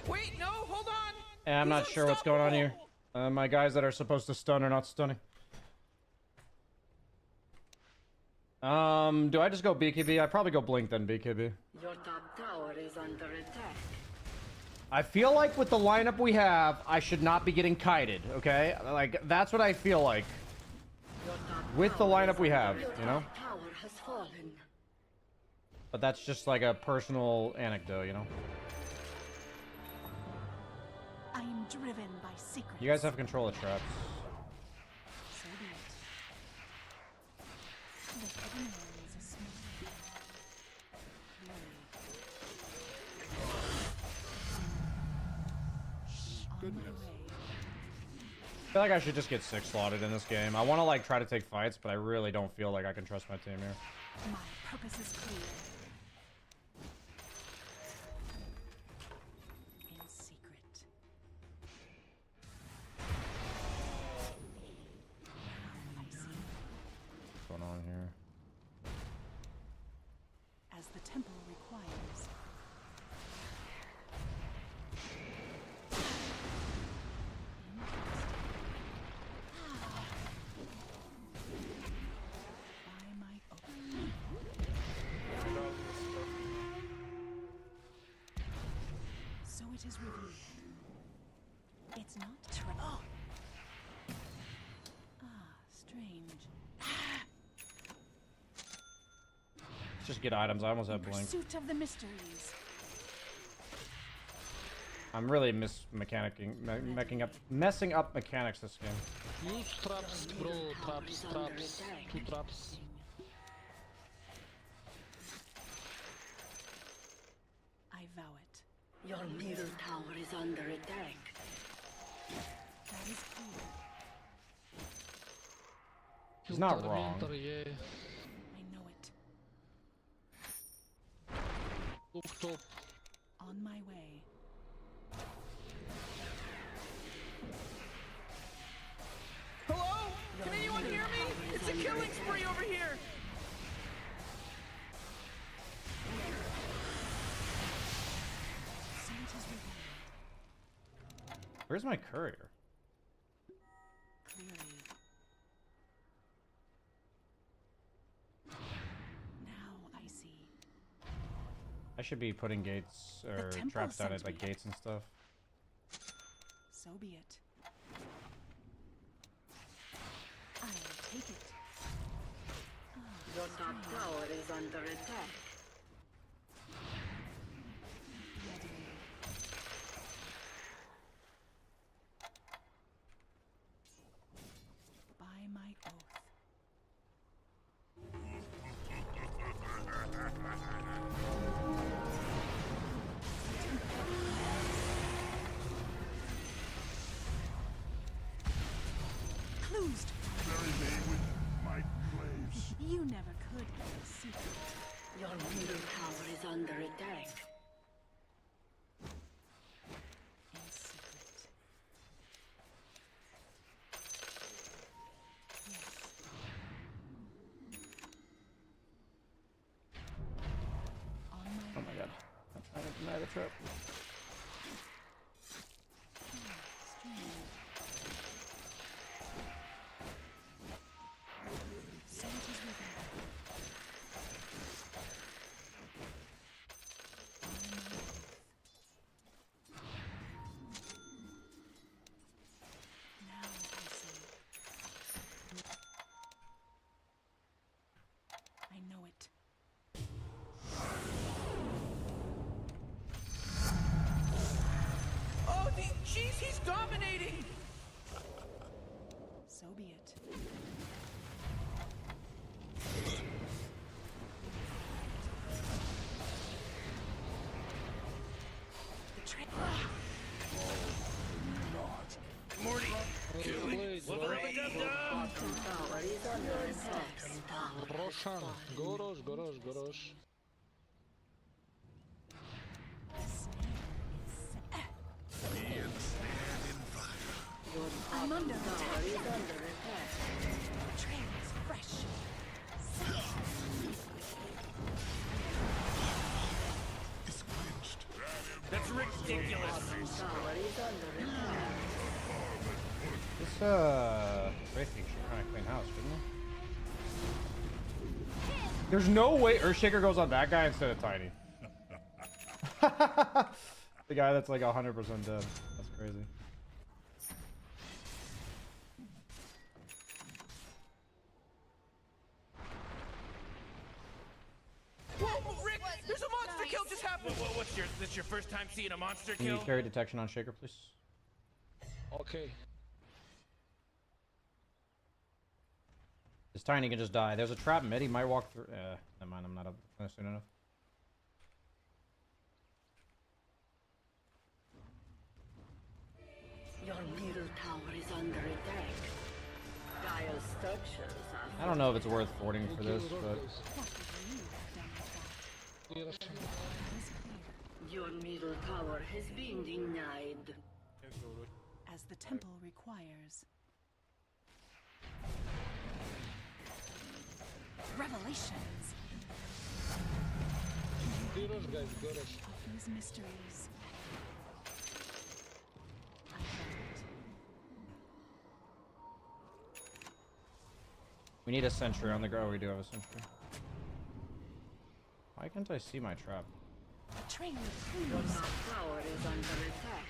Wait, no, hold on! And I'm not sure what's going on here. My guys that are supposed to stun are not stunning. Do I just go BKB? I probably go Blink then BKB. Your top tower is under attack. I feel like with the lineup we have, I should not be getting kited, okay? Like, that's what I feel like. With the lineup we have, you know? Tower has fallen. But that's just like a personal anecdote, you know? I am driven by secrets. You guys have control of traps. So be it. The hidden one is a small. Goodness. I feel like I should just get 6 slotted in this game. I want to like try to take fights, but I really don't feel like I can trust my team here. My purpose is clear. In secret. I see. What's going on here? As the temple requires. By my oath. So it is revealed. It's not true. Oh. Ah, strange. Let's just get items. I almost have Blink. Pursuit of the mysteries. I'm really messing up mechanics this game. Use traps, bro. Traps. 2 traps. I vow it. Your middle tower is under attack. That is clear. He's not wrong. Banter, yeah. I know it. Look top. On my way. Hello? Can anyone hear me? It's a killing spree over here! So it is revealed. Where's my courier? Clearly. should be putting gates or temple traps down sent at like me. gates and stuff. So be it. I'll take it. Your top tower is under attack. Ready. By my oath. Closed. Bury me with my slaves. You never could have a secret. Your middle tower is under attack. In secret. Yes. On my Oh my god. I'm trying to deny the trap. strange. So it is written. On my oath. Now I see. I know it. Oh, jeez, he's dominating! So be it. The train. Morty, level up and dum-dum! Tower is under attack. Roshan, Gorosh, Gorosh, Gorosh. I'm under Tower attack. is under attack. The train is fresh. That's ridiculous! Tower is under attack. This Wraith King should kind of clean house, shouldn't he? There's no way Earthshaker goes on that guy instead of Tiny. The guy that's like 100% dead. That's crazy. Whoa, Rick! There's a monster kill just happened! This your first time seeing a monster Can you kill? carry detection on Shaker, please? Okay. This Tiny can just die. There's a trap mid. He might walk through. Never mind. I'm not up soon enough. Your middle tower is under attack. Dire structures are. I don't know if it's worth fording for this, but What would you have done with that? Your middle tower has been denied. As the temple requires. Revelations Gorosh, guys, Gorosh. of these mysteries. I love it. we need a sentry on the ground. Oh, we do have a sentry. Why can't I see my trap? The train Your refuses. top tower is under attack.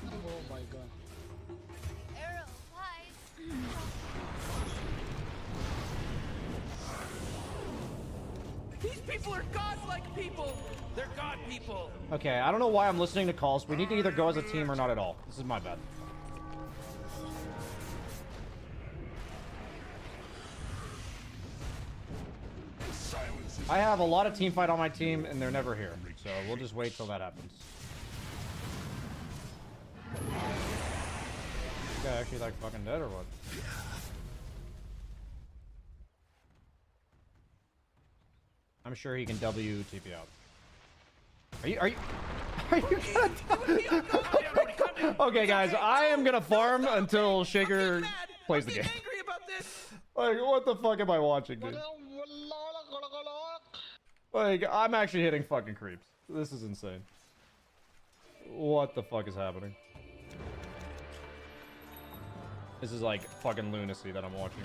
Oh my god. Arrow, wise. These people are godlike people! They're god people! Okay, I don't know why I'm listening to calls. We need to either go as a team or not at all. This is my bad. I have a lot of team fight on my team, and they're never here. So we'll just wait till that happens. This guy actually like fucking dead or what? I'm sure he can W TP out. Are you gonna Okay guys, I am gonna farm until Shaker plays the game. Angry about this! Like, what the fuck am I watching, dude? Like, I'm actually hitting fucking creeps. This is insane. What the fuck is happening? This is like fucking lunacy that I'm watching.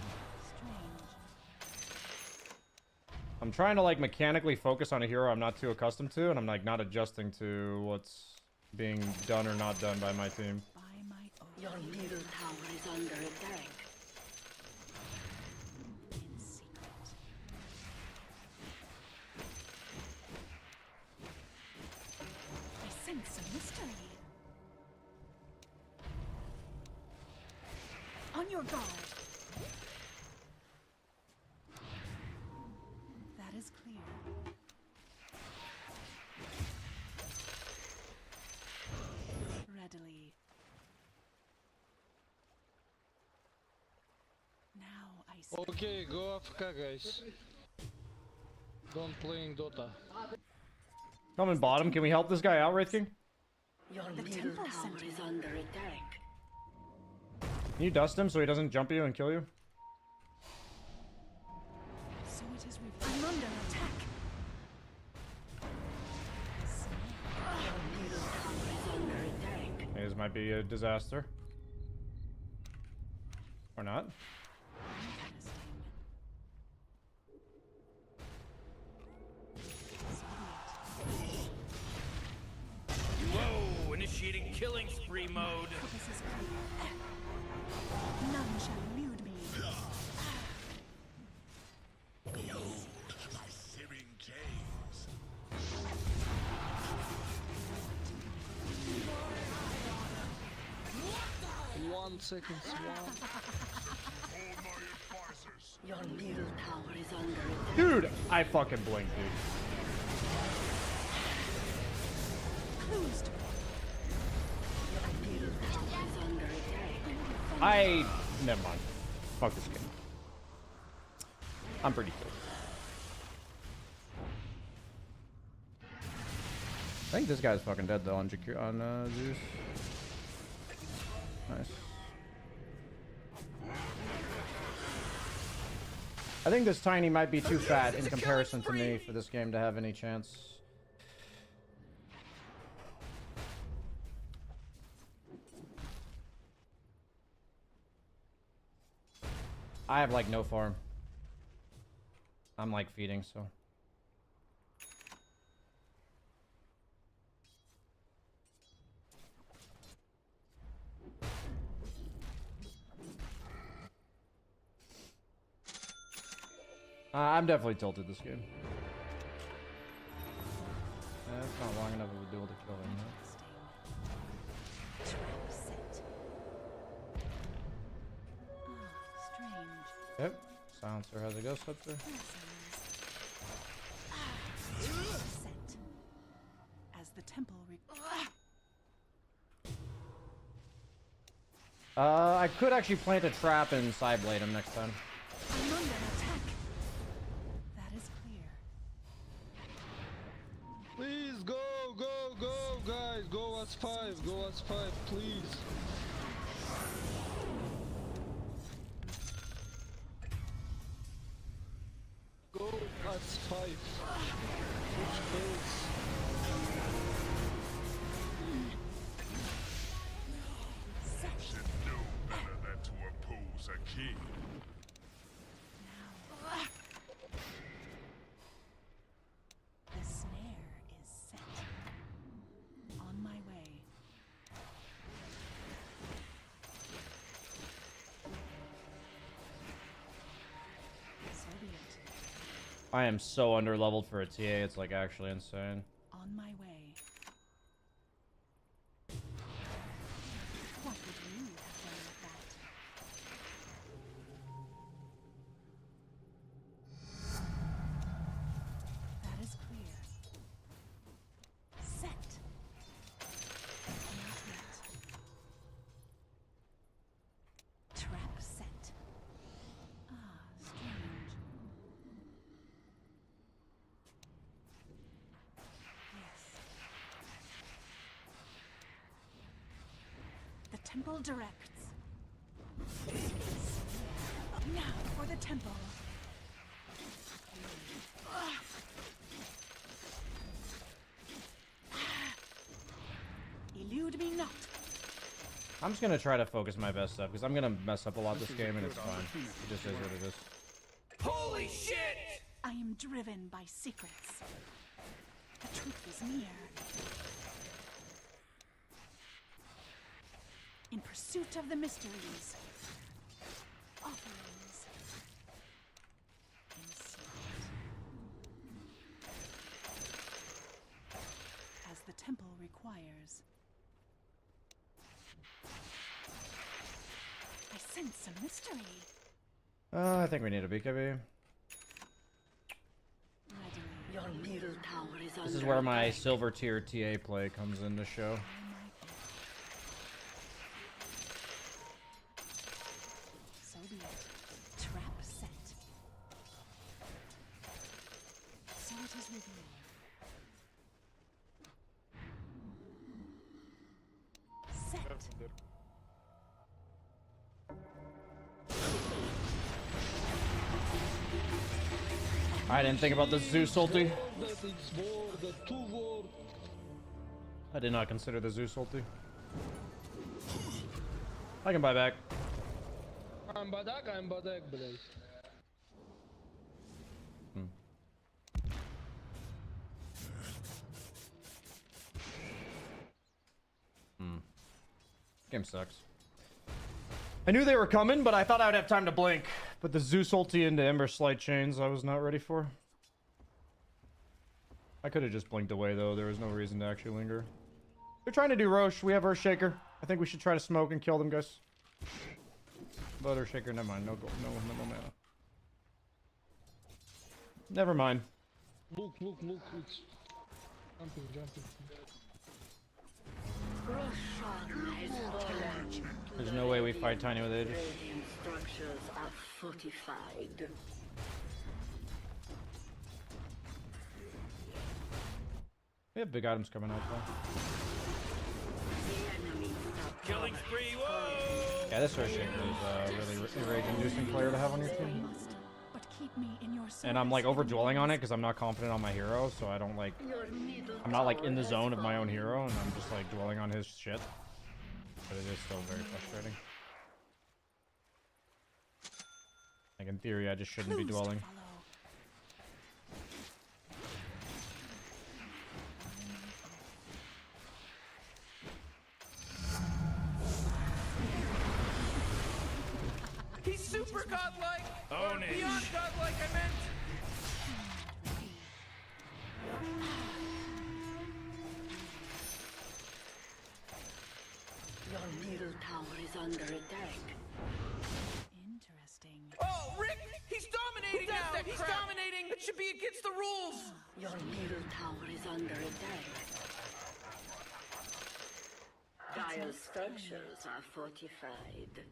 I'm trying to like mechanically focus on a hero I'm not too accustomed to, and I'm like not adjusting to what's being done or not done by my team. Your middle tower is under attack. In secret. I sense a mystery. On your guard. That is clear. Readily. Now I see. Okay, go AFK, guys. Don't playing Dota. Coming bottom, can we help this guy out, Wraith King? Your middle tower is under attack. Can you dust him so he doesn't jump you and kill you? So it is revealed. I'm under attack. Your middle tower is under attack. This might be a disaster. Or not. Whoa! Initiating killing spree mode. This is clear. None shall elude me. Behold my searing gaze. 1 second, Swan. Your middle tower is under attack. Dude, I fucking blinked, dude. Closed. Your middle tower is under attack. Never mind. Fuck this game. I'm pretty cool. I think this guy's fucking dead though on Zeus. Nice. I think this Tiny might be too fat in comparison to me for this game to have any chance. I have like no farm. I'm like feeding, so. I'm definitely tilted this game. It's not long enough of a duel to kill him. Strange. Yep. Silencer has a ghost scepter. Set. As the temple I could actually plant a trap and side blade him next time. I'm under attack. That is clear. Please go, guys. Go as 5, please. Go as 5. Switch kills. Should know better than to oppose a king. The snare is set. On my way. So be it. I am so under leveled for a TA, it's like actually insane. On my way. What would you have done with that? That is clear. Set. Not yet. Trap set. Ah, strange. Yes. The temple directs. Now for the temple. Elude me not. I'm just gonna try to focus my best stuff because I'm gonna mess up a lot this game and it's fine. It just is what it is. Holy shit! I I am driven by secrets. The truth is near. In pursuit of the mysteries. Offerings. In secret. As the temple requires. I sense some mystery. I think we need a BKB. Your middle tower is This is under where my attack. silver tier TA play comes into show. So be it. Trap set. So it is revealed. Set. I didn't think about the Zeus ulti. I did not consider the Zeus ulti. I can buy back. I'm back, blade. Game sucks. I knew they were coming, but I thought I would have time to blink. But the Zeus ulti into Ember Slight Chains I was not ready for. I could have just blinked away though, there was no reason to actually linger. They're trying to do Roche, we have Earthshaker. I think we should try to smoke and kill them, guys. But Earthshaker, never mind, no mana. Never mind. Look, it's jumping. There's no way we fight Tiny with Aegis. Radiant structures are fortified. We have big items coming out though. Killing spree, whoa! Yeah, this Earthshaker is a really rage-inducing player to have on your team. But keep me in your And I'm like over-dwelling on it because I'm not confident on my hero, so I don't like... I'm not like in the zone of my own hero, and I'm just like dwelling on his shit. But it is still very frustrating. Like in theory, I just shouldn't be dwelling. He's super godlike! Own it. Beyond godlike, I meant! Your middle tower is under attack. Interesting. Oh, Rick! He's dominating now! He's dominating! It should be against the rules! Your middle tower is under attack. Dire structures are fortified.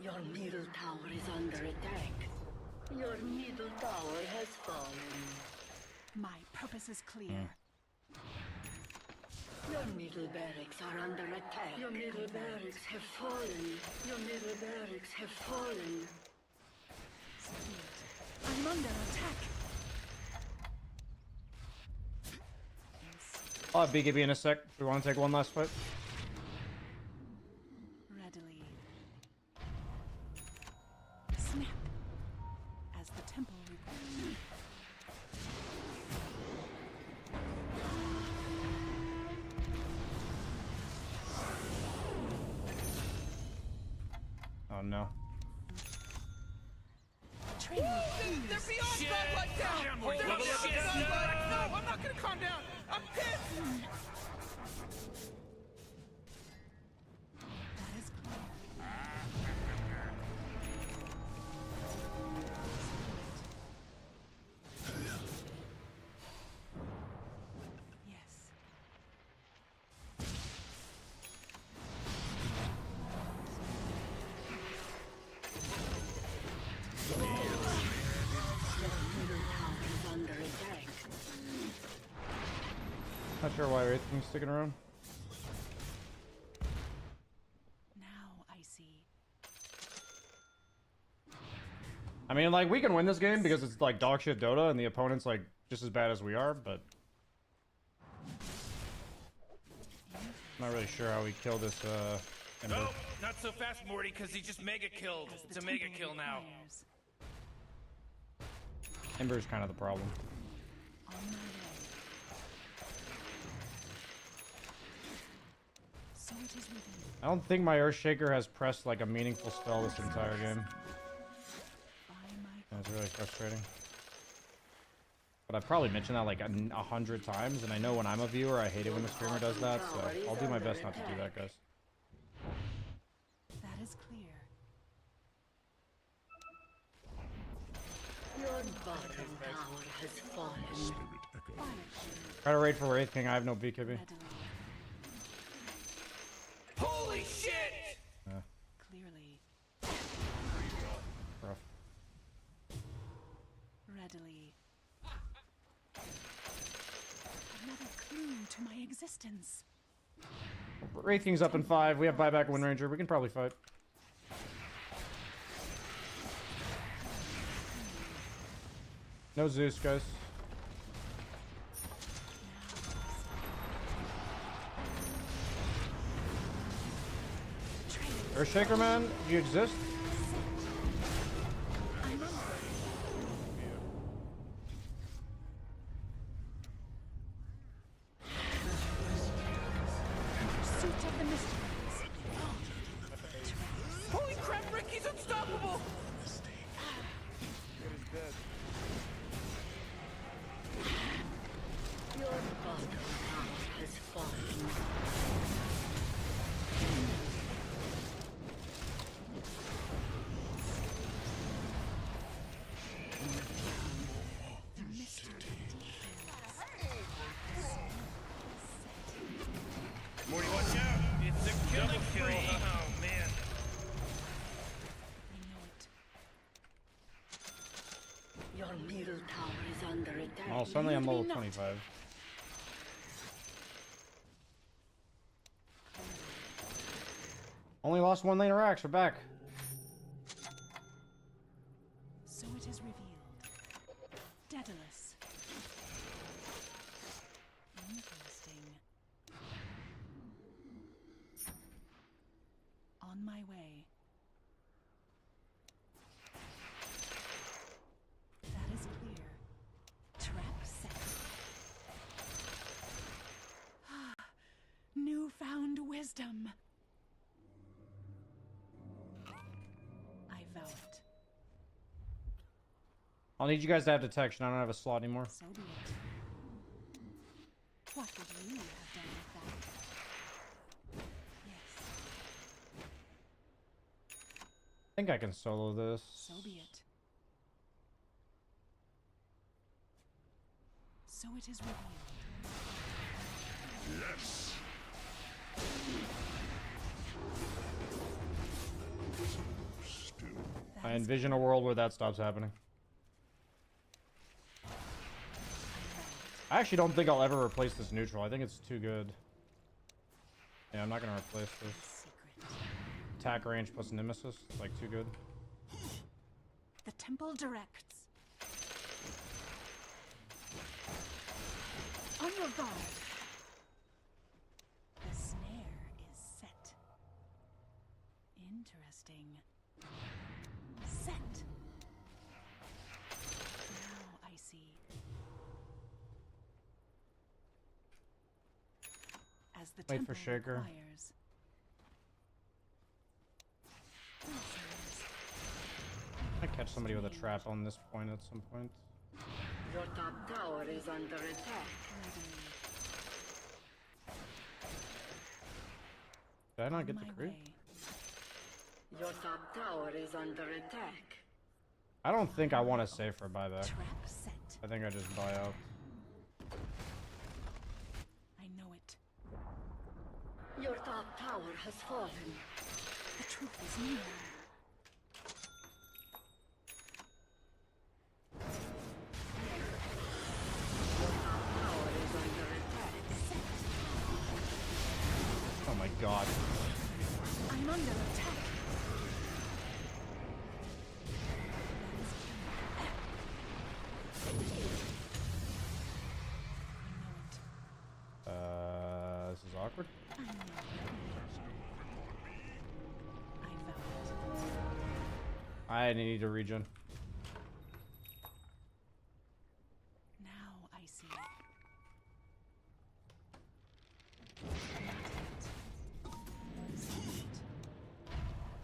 Your middle tower is under attack. Your middle tower has fallen. My purpose is clear. Your middle barracks are under attack. Your middle barracks have fallen. Your middle barracks have fallen. I'm under attack. I'll have BKB in a sec. We want to take one last fight. Readily. Snap. As the temple requires. Oh no. They're beyond godlike now! They're beyond godlike! No, I'm not gonna calm down! I'm pissed! That is clear. Yes. Under attack. Not sure why everything's sticking around. Now I see. I mean, like, we can win this game because it's like dog shit Dota and the opponent's like just as bad as we are, but I'm not really sure how we kill this Ember. No, not so fast, Morty, because he just mega killed. It's a mega kill now. Ember's kind of the problem. On my way. So it is with you. I don't think my Earthshaker has pressed like a meaningful spell this entire game. That's really frustrating. But I've probably mentioned that like 100 times, and I know when I'm a viewer, I hate it when the streamer does that, so I'll do my best not to do that, guys. That is clear. Your bottom tower has fallen. Try to raid for Wraith King, I have no BKB. Holy shit! Clearly. Rough. Readily. Another clue to my existence. Wraith King's up in 5, we have buyback Wind Ranger, we can probably fight. No Zeus, guys. Earthshaker man, do you exist? Pursuit of the mysteries. Holy crap, Ricky's unstoppable! Your bottom tower has fallen. Morty, watch out! It's a killing spree! Oh, man. Your middle tower is under attack. Oh, suddenly I'm level 25. Only lost 1 lane of racks, we're back. So it is revealed. Daedalus. Interesting. On my way. That is clear. Trap set. Newfound wisdom. I vow it. I'll need you guys to have detection, I don't have a slot anymore. So be it. What would you have done with that? Yes, I think I can solo this. so be it. So it is revealed. Yes. I envision a world where that stops happening. I actually don't think I'll ever replace this neutral. I think it's too good. Yeah, I'm not gonna replace this. Attack range plus Nemesis, it's like too good. The temple directs. On your guard. The snare is set. Interesting. Set. Now I see. As the Wait temple for Shaker. requires. I catch somebody with a trap on this point at some point. Your top tower is under attack. Did I not get the creep? Your top tower is under attack. I don't think I want to save for buyback. Trap set. I think I just buy out. I know it. Your top tower has fallen. The truth is near. Oh my god. I'm under attack. This is awkward. I need to regen.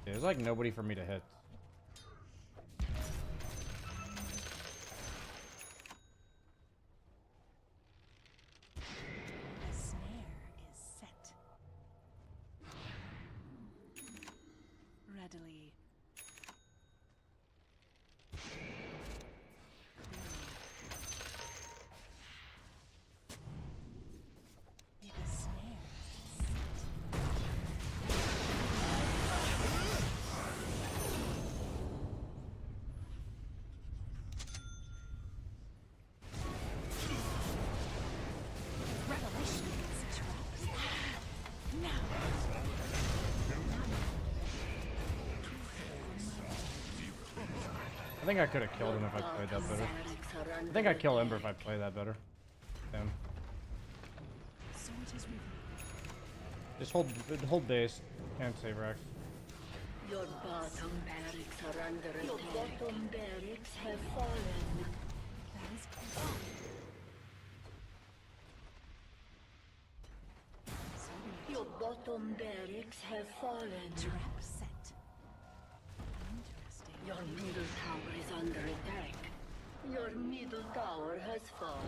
There's like nobody for me to hit. The snare is set. Readily. The snare I think I could have killed him if I played that better. I think I'd kill Ember if I play that better. Damn. So it is revealed. Just hold base. Can't save rack. Your bottom barracks are under attack. Your bottom barracks have fallen. That is correct. Your bottom barracks have fallen. Trap set. Your middle tower is under attack. Your middle tower has fallen.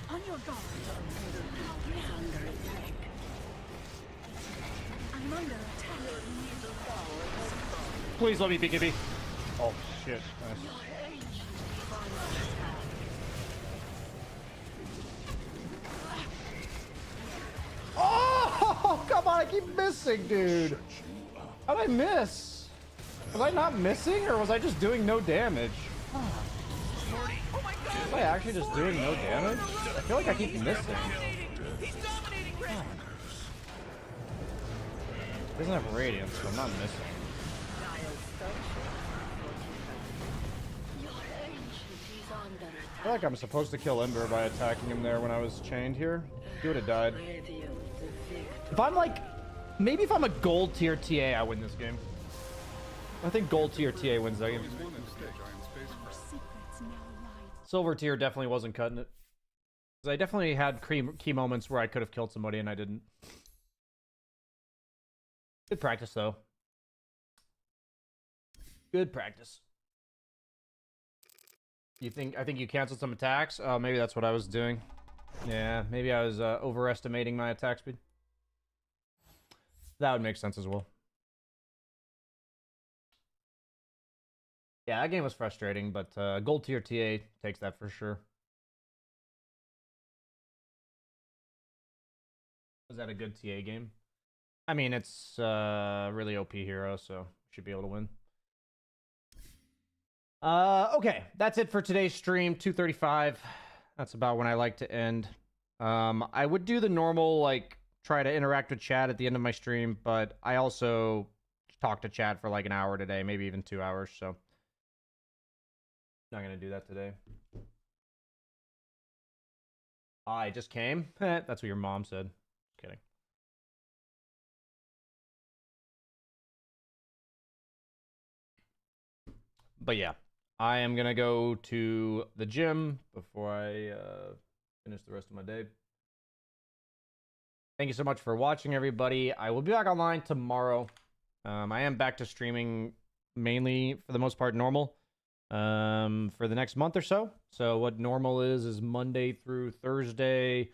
On your guard. Your middle tower is under attack. I'm under attack. Your middle tower has fallen. Please let me BKB. Oh shit. Nice. Your ancient is under attack. Oh, come on, I keep missing, dude. How did I miss? Was I not missing, or was I just doing no damage? Was I actually just doing no damage? I feel like I keep missing. He doesn't have radiance, so I'm not missing. I feel like I'm supposed to kill Ember by attacking him there when I was chained here. He would have died. If I'm like, maybe if I'm a gold tier TA, I win this game. I think gold tier TA wins that game. Silver tier definitely wasn't cutting it. 'Cause I definitely had key moments where I could have killed somebody and I didn't. Good practice though. Good practice. I think you canceled some attacks? Oh, maybe that's what I was doing. Yeah, maybe I was overestimating my attack speed. That would make sense as well. Yeah, that game was frustrating, but gold tier TA takes that for sure. Was that a good TA game? I mean, it's really OP hero, so should be able to win. Okay, that's it for today's stream. 2:35. That's about when I like to end. I would do the normal, like, try to interact with chat at the end of my stream, but I also talked to chat for like an hour today, maybe even 2 hours, so not gonna do that today. I just came. That's what your mom said. Just kidding. But yeah, I am gonna go to the gym before I finish the rest of my day. Thank you so much for watching, everybody. I will be back online tomorrow. I am back to streaming mainly, for the most part, normal for the next month or so. So what normal is Monday through Thursday,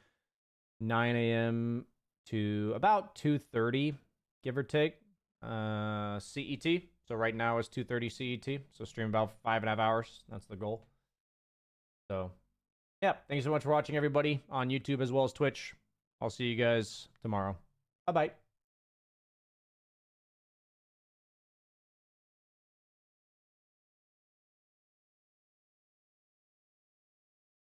9 a.m. to about 2:30, give or take, CET. So right now it's 2:30 CET. So stream about 5.5 hours. That's the goal. So yeah, thank you so much for watching, everybody, on YouTube as well as Twitch. I'll see you guys tomorrow. Bye-bye.